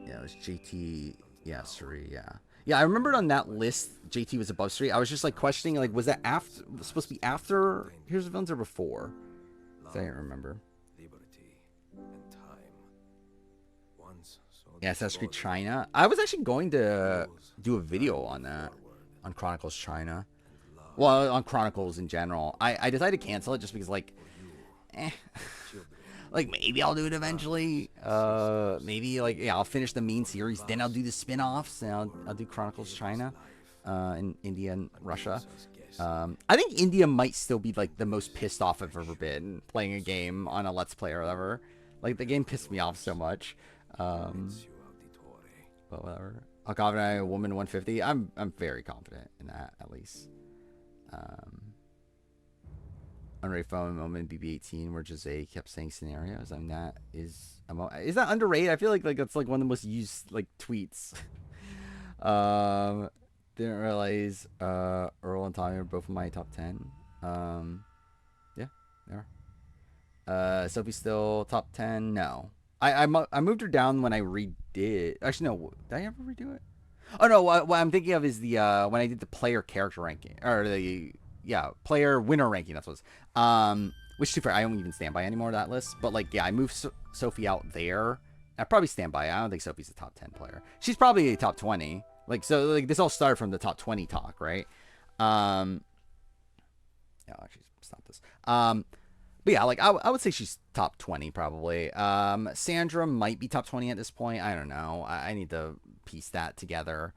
Yeah, it was JT. Yeah, Suri. Yeah, I remembered on that list JT was above Suri. I was just like questioning, like, was that after? Supposed to be after Here's the Villains or before? I didn't remember. Yeah, Assassin's Creed China. I was actually going to do a video on that, on Chronicles China. Well, on Chronicles in general. I decided to cancel it just because, like, like, maybe I'll do it eventually. Maybe, like, yeah, I'll finish the main series, then I'll do the spin-offs, and I'll do Chronicles China, in India and Russia. I think India might still be, like, the most pissed off I've ever been playing a game on a Let's Play or whatever. Like, the game pissed me off so much. But whatever. I'll confident a woman 150. I'm very confident in that, at least. Underrated phone moment BB-18 where Jose kept saying scenarios. I mean, that is that underrated? I feel like that's like one of the most used like tweets. Didn't realize Earl and Tommy are both in my top 10. Yeah, they are. Sophie's still top 10. No, I moved her down when I redid. Actually, no. Did I ever redo it? Oh no. What I'm thinking of is the when I did the player character ranking or the player winner ranking. That's what it's. Which to be fair, I don't even stand by anymore that list. But like, yeah, I moved Sophie out there. I probably stand by. I don't think Sophie's a top 10 player. She's probably a top 20. Like, so like this all started from the top 20 talk, right? Yeah, actually stop this. But yeah, like I would say she's top 20 probably. Sandra might be top 20 at this point. I don't know. I need to piece that together.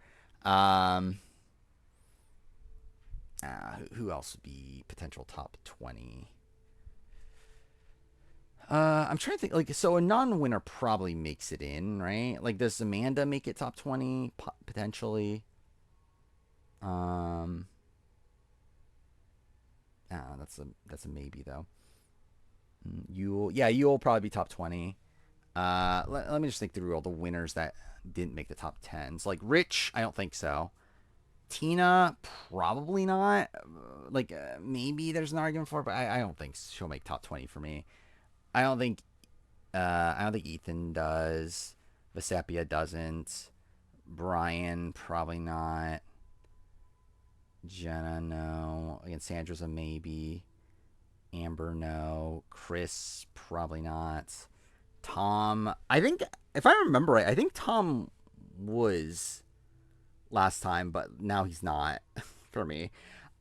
Who else would be potential top 20? I'm trying to think. Like, so a non-winner probably makes it in, right? Like, does Amanda make it top 20 potentially? That's a maybe though. You'll probably be top 20. Let me just think through all the winners that didn't make the top 10. So like Rich, I don't think so. Tina, probably not. Maybe there's an argument for it, but I don't think she'll make top 20 for me. I don't think Ethan does. Vesapia doesn't. Brian, probably not. Jenna, no. Again, Sandra's a maybe. Amber, no. Chris, probably not. Tom, I think, if I remember right, I think Tom was last time, but now he's not for me.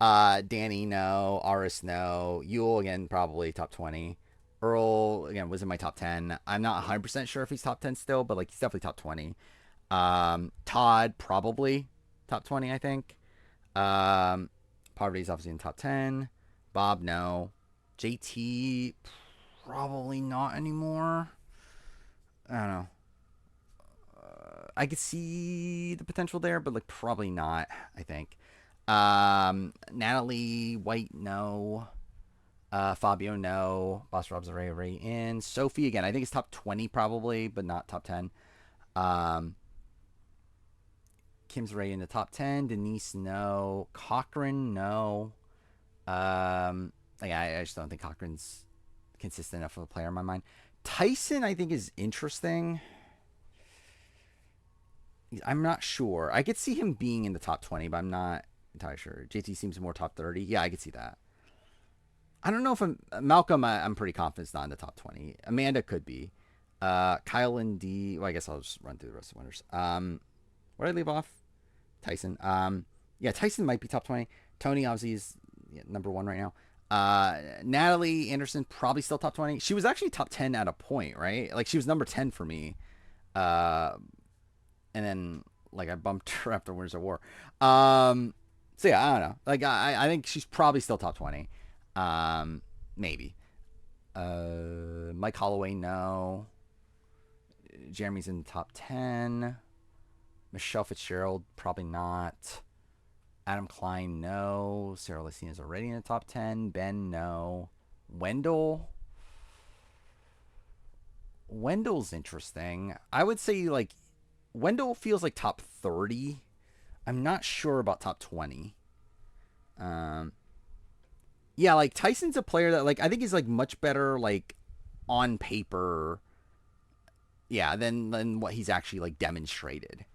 Danny, no. Aris, no. Yule, again, probably top 20. Earl, again, was in my top 10. I'm not 100% sure if he's top 10 still, but like he's definitely top 20. Todd, probably top 20, I think. Poverty's obviously in the top 10. Bob, no. JT, probably not anymore. I don't know. I could see the potential there, but like probably not, I think. Natalie White, no. Fabio, no. Boss Rob's already in. Sophie, again, I think it's top 20 probably, but not top 10. Kim's already in the top 10. Denise, no. Cochran, no. I just don't think Cochran's consistent enough of a player in my mind. Tyson, I think, is interesting. I'm not sure. I could see him being in the top 20, but I'm not entirely sure. JT seems more top 30. Yeah, I could see that. I don't know if Malcolm, I'm pretty confident is not in the top 20. Amanda could be. Kyle and D. Well, I guess I'll just run through the rest of the winners. Where did I leave off? Tyson. Yeah, Tyson might be top 20. Tony obviously is number 1 right now. Natalie Anderson probably still top 20. She was actually top 10 at a point, right? Like she was number 10 for me. And then like I bumped her after Winners of War. So yeah, I don't know. Like I think she's probably still top 20. Maybe. Mike Holloway, no. Jeremy's in the top 10. Michelle Fitzgerald, probably not. Adam Klein, no. Sarah Lacina's already in the top 10. Ben, no. Wendell. Wendell's interesting. I would say like Wendell feels like top 30. I'm not sure about top 20. Yeah, like Tyson's a player that like I think is like much better like on paper. Yeah, than what he's actually like demonstrated.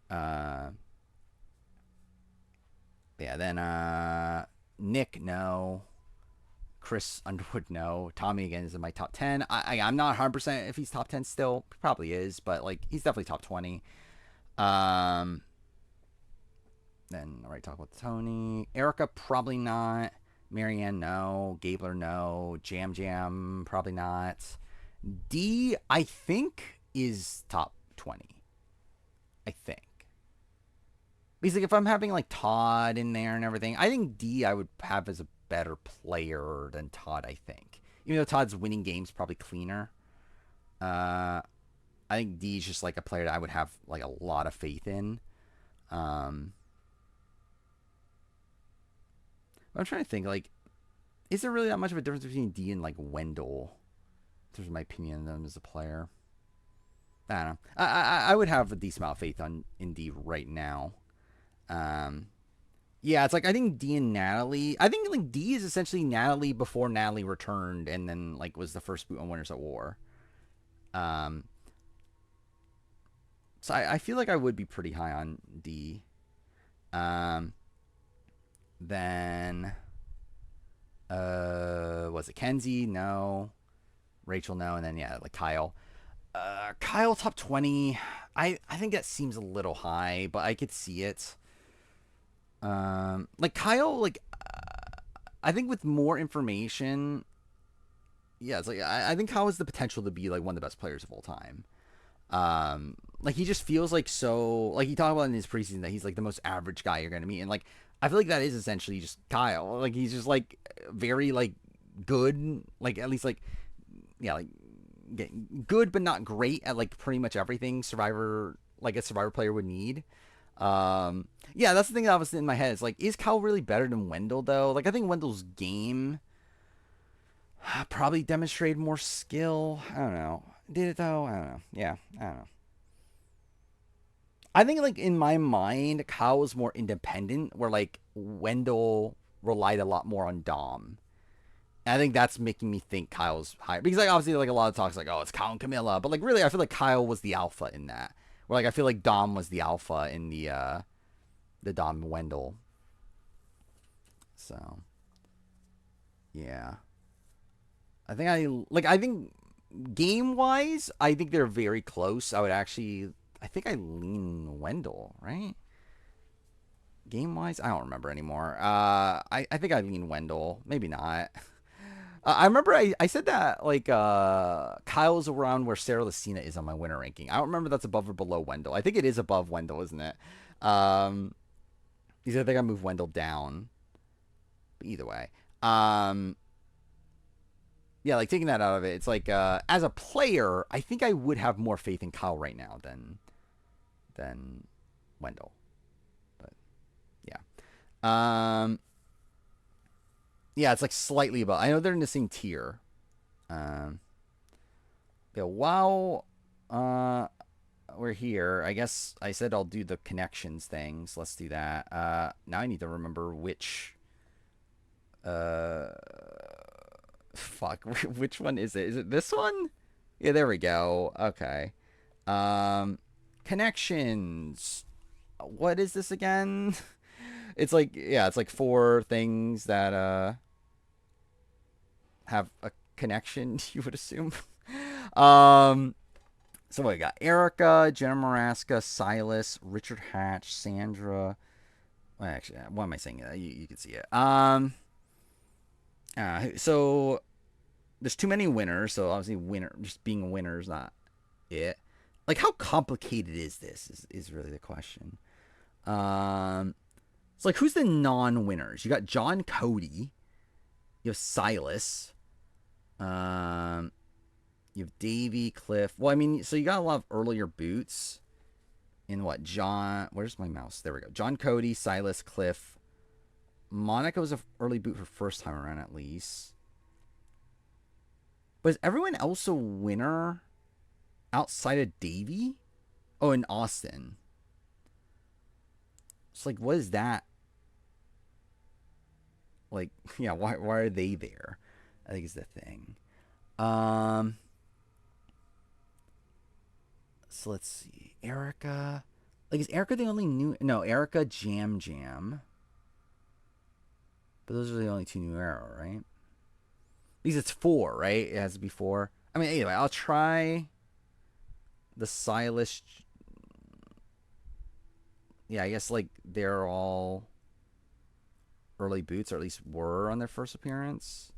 Yeah, then Nick, no. Chris Underwood, no. Tommy again is in my top 10. I'm not 100% if he's top 10 still. Probably is, but like he's definitely top 20. Then already talk about Tony. Erica, probably not. Marianne, no. Gabler, no. Jam, probably not. D, I think, is top 20. I think. Because like, if I'm having like Todd in there and everything, I think D I would have as a better player than Todd, I think. Even though Todd's winning games probably cleaner. I think D is just like a player that I would have like a lot of faith in. I'm trying to think, like, is there really that much of a difference between D and like Wendell? In terms of my opinion on them as a player. I don't know. I would have a decent amount of faith in D right now. Yeah, it's like I think D and Natalie. I think like D is essentially Natalie before Natalie returned and then like was the first boot on Winners at War. So I feel like I would be pretty high on D. Then was it Kenzie? No. Rachel, no. And then yeah, like Kyle. Kyle top 20. I think that seems a little high, but I could see it. Like Kyle, like I think with more information, yeah, it's like I think Kyle has the potential to be like one of the best players of all time. Like he just feels like so like he talked about in his preseason that he's like the most average guy you're gonna meet, and like I feel like that is essentially just Kyle. Like he's just like very like good, like at least like yeah, like good but not great at like pretty much everything Survivor like a Survivor player would need. Yeah, that's the thing that was in my head. It's like, is Kyle really better than Wendell though? Like I think Wendell's game probably demonstrated more skill. I don't know. Did it though? I don't know. Yeah, I don't know. I think like in my mind, Kyle was more independent, where like Wendell relied a lot more on Dom. And I think that's making me think Kyle's higher because like obviously like a lot of talks like, oh, it's Kyle and Camilla, but like really I feel like Kyle was the alpha in that. Where like I feel like Dom was the alpha in the Dom Wendell. So yeah. I think game wise, I think they're very close. I think I lean Wendell, right? Game wise, I don't remember anymore. I think I lean Wendell, maybe not. I remember I said that like Kyle's around where Sarah Lacina is on my winner ranking. I don't remember if that's above or below Wendell. I think it is above Wendell, isn't it? Because I think I moved Wendell down. But either way, yeah, like taking that out of it, it's like as a player, I think I would have more faith in Kyle right now than Wendell. But yeah, yeah, it's like slightly above. I know they're in the same tier. Yeah, while we're here, I guess I said I'll do the connections things. Let's do that. Now I need to remember which. Fuck, which one is it? Is it this one? Yeah, there we go. Okay. Connections. What is this again? It's like, yeah, it's like 4 things that have a connection, you would assume. So what we got? Erica, Jenna Maraska, Silas, Richard Hatch, Sandra. Well, actually, what am I saying? You can see it. So there's too many winners, so obviously just being a winner is not it. Like, how complicated is this is really the question. It's like, who's the non-winners? You got John Cody. You have Silas. You have Davey, Cliff. Well, I mean, so you got a lot of earlier boots. In what? John... Where's my mouse? There we go. John Cody, Silas, Cliff. Monica was an early boot for first time around, at least. But is everyone else a winner outside of Davey? Oh, and Austin. It's like, what is that? Like, yeah, why are they there? I think is the thing. So let's see. Erica. Like, is Erica the only new... No, Erica, Jam. But those are the only 2 new arrow, right? Because it's 4, right? It has to be 4. I mean, anyway, I'll try the Silas. Yeah, I guess, like, they're all early boots, or at least were on their first appearance.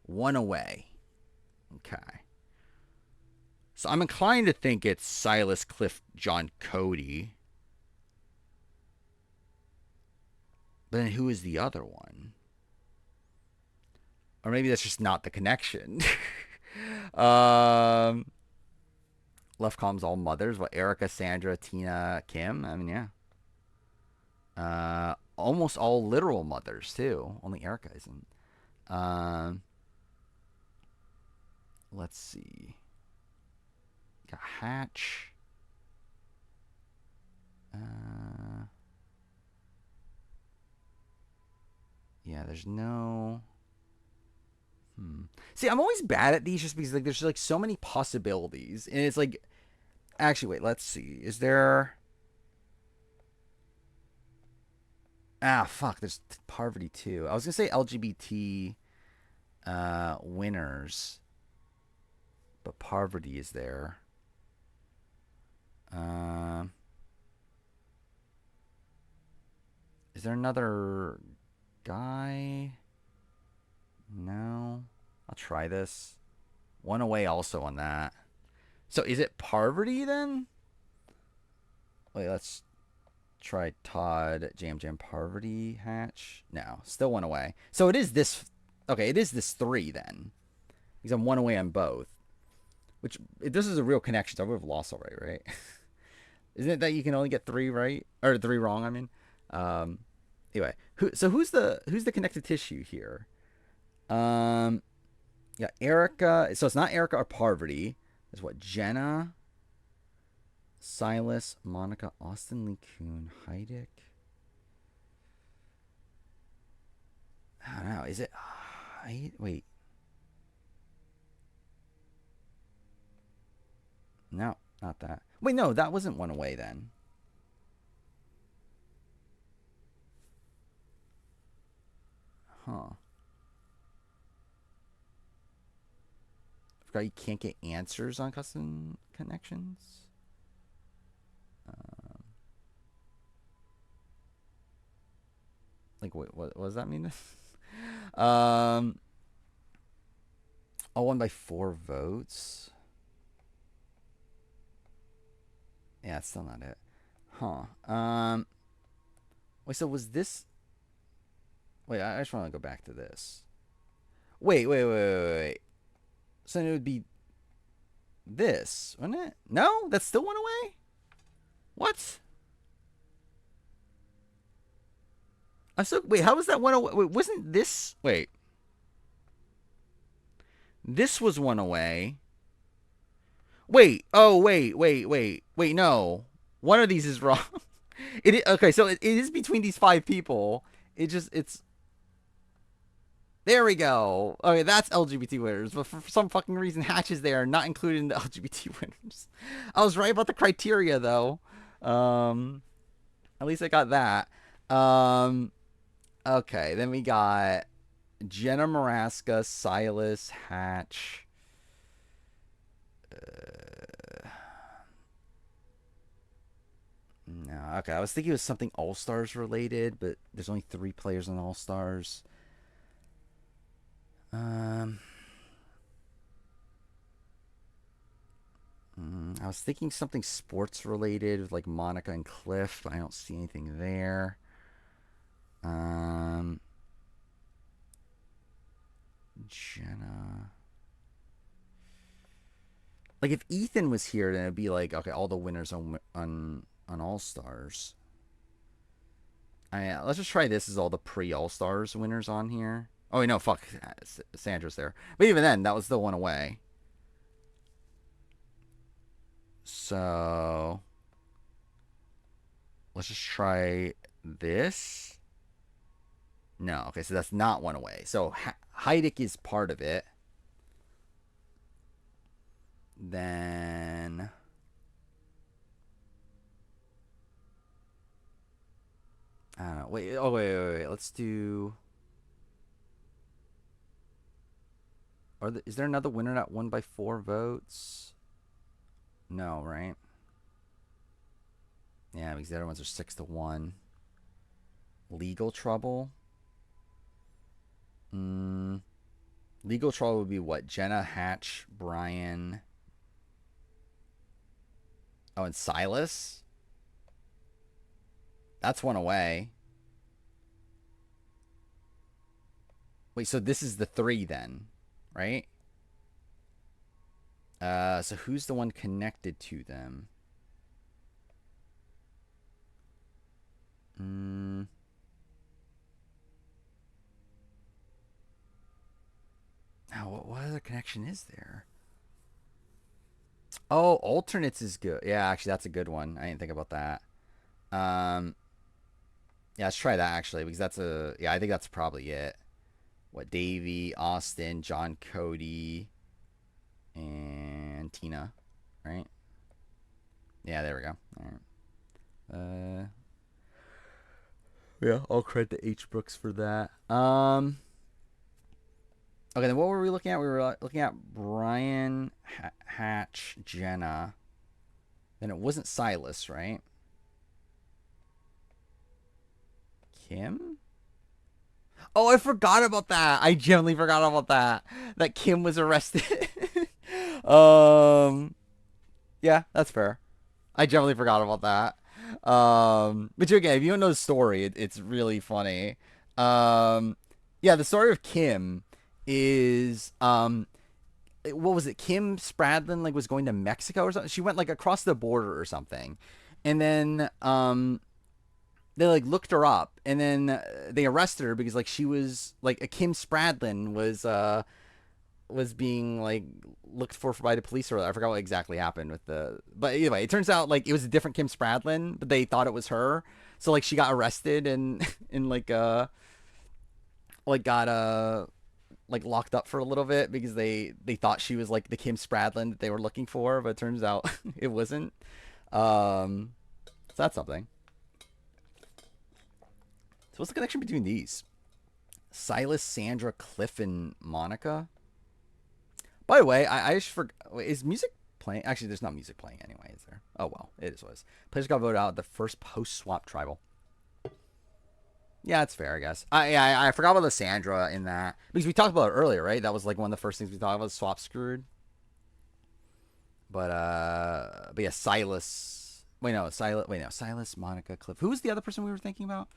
1 away. Okay. So I'm inclined to think it's Silas, Cliff, John Cody. But then who is the other one? Or maybe that's just not the connection. Left column's all mothers. What, Erica, Sandra, Tina, Kim? I mean, yeah. Almost all literal mothers, too. Only Erica isn't. Let's see. Got Hatch. Yeah, there's no... See, I'm always bad at these just because, like, there's like so many possibilities. And it's like... Actually, wait, let's see. Is there... Ah, fuck, there's Parvati too. I was going to say LGBT winners. But Parvati is there. Is there another guy? No. I'll try this. 1 away also on that. So is it Parvati then? Wait, let's try Todd, Jam, Parvati, Hatch. No, still 1 away. So it is this. Okay, it is this 3 then. Because I'm 1 away on both. Which, if this is a real connection, I would have lost already, right? Isn't it that you can only get 3 right? Or 3 wrong, I mean. Anyway, who's the connective tissue here? Yeah, Erica. So it's not Erica or Parvati. It's what? Jenna, Silas, Monica, Austin Lee Kuhn, Heidick. I don't know. Is it? Wait. No, not that. Wait, no, that wasn't 1 away then. Huh. Forgot you can't get answers on custom connections. Like, what does that mean? All won by 4 votes. Yeah, it's still not it. Huh. Wait, so was this... Wait, I just want to go back to this. Wait. So then it would be this, wouldn't it? No? That still went away? What? I'm so... Wait, how was that one away? Wait, wasn't this... Wait. This was one away. Wait. Oh, wait. Wait, no. One of these is wrong. Okay, so it is between these 5 people. It's... There we go. Okay, that's LGBT winners. But for some fucking reason, Hatch is there, not included in the LGBT winners. I was right about the criteria, though. At least I got that. Okay, then we got Jenna Maraska, Silas, Hatch. No, okay. I was thinking it was something All-Stars related, but there's only 3 players on All-Stars. I was thinking something sports related with like Monica and Cliff, but I don't see anything there. Jenna. Like if Ethan was here, then it'd be like, okay, all the winners on All Stars. Let's just try this as all the pre-All Stars winners on here. Oh wait, no, fuck, Sandra's there. But even then, that was the one away. So let's just try this. No, okay, so that's not one away. So Heidick is part of it. Then I don't know. Wait. Oh, wait. Let's do. Is there another winner that won by 4 votes? No, right? Yeah, because the other ones are 6-1. Legal trouble. Legal trouble would be what? Jenna, Hatch, Brian. Oh, and Silas? That's one away. Wait, so this is the 3 then, right? So who's the one connected to them? Now, what other connection is there? Oh, alternates is good. Yeah, actually, that's a good one. I didn't think about that. Yeah, let's try that actually, because that's yeah, I think that's probably it. What, Davey, Austin, John Cody, and Tina, right? Yeah, there we go. All right. Yeah, I'll credit to H. Brooks for that. Okay, then what were we looking at? We were looking at Brian, Hatch, Jenna. Then it wasn't Silas, right? Kim? Oh, I forgot about that. I genuinely forgot about that. That Kim was arrested. Yeah, that's fair. I genuinely forgot about that. But again, if you don't know the story, it's really funny. Yeah, the story of Kim is what was it? Kim Spradlin like was going to Mexico or something. She went like across the border or something, and then they like looked her up, and then they arrested her because like she was like a Kim Spradlin was being like looked for by the police, or I forgot what exactly happened with the. But anyway, it turns out like it was a different Kim Spradlin, but they thought it was her. So like she got arrested and got like locked up for a little bit because they thought she was like the Kim Spradlin that they were looking for, but it turns out it wasn't. So that's something. So what's the connection between these? Silas, Sandra, Cliff, and Monica? By the way, I just forgot. Is music playing? Actually, there's not music playing anyway, is there? Oh, well, it is what it is. Players got voted out at the first post-swap tribal. Yeah, it's fair, I guess. I forgot about the Sandra in that. Because we talked about it earlier, right? That was like one of the first things we talked about, swap screwed. But yeah, Silas. Silas, Monica, Cliff. Who was the other person we were thinking about?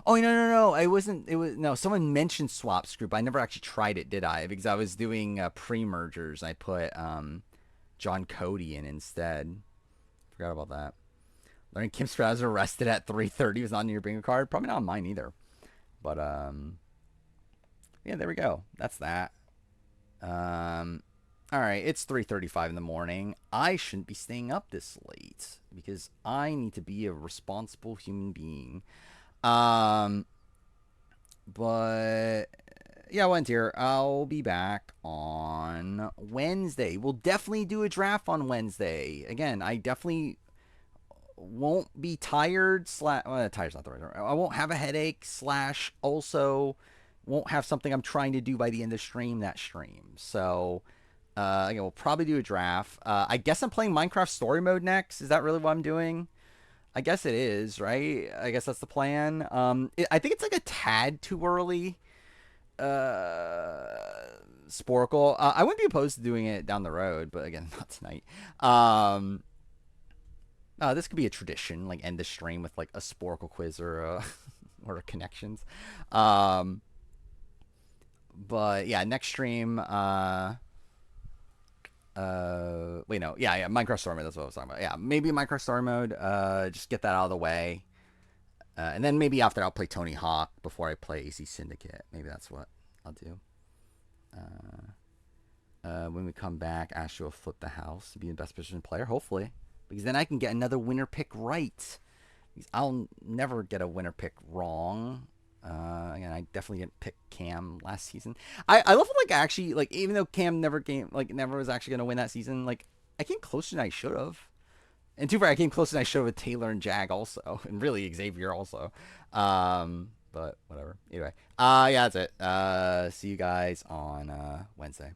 Oh, no. It wasn't. It was no. Someone mentioned Swap Group. I never actually tried it, did I? Because I was doing pre-mergers. I put John Cody in instead. Forgot about that. Learning Kim Sprout was arrested at 3:30 was not on your bingo card. Probably not on mine either. But yeah, there we go. That's that. All right, it's 3:35 in the morning. I shouldn't be staying up this late because I need to be a responsible human being. But yeah, Wendier, I'll be back on Wednesday. We'll definitely do a draft on Wednesday. Again, I definitely won't be tired. Tired's not the right word. I won't have a headache. / also won't have something I'm trying to do by the end of that stream. So again, we'll probably do a draft. I guess I'm playing Minecraft Story Mode next. Is that really what I'm doing? I guess it is, right? I guess that's the plan. I think it's like a tad too early. Sporkle. I wouldn't be opposed to doing it down the road, but again, not tonight. This could be a tradition, like end the stream with like a Sporkle quiz or or connections. But yeah, next stream. Wait, no, yeah, Minecraft Story Mode. That's what I was talking about. Yeah, maybe Minecraft Story Mode. Just get that out of the way, and then maybe after I'll play Tony Hawk before I play AC Syndicate. Maybe that's what I'll do. When we come back, Astro will flip the house, be the best position player, hopefully, because then I can get another winner pick right. Because I'll never get a winner pick wrong. Again, I definitely didn't pick Cam last season. I love it, like, actually, like, even though Cam never was actually going to win that season, like, I came closer than I should have. And too far, I came closer than I should have with Taylor and Jag also. And really, Xavier also. But whatever. Anyway. Yeah, that's it. See you guys on Wednesday.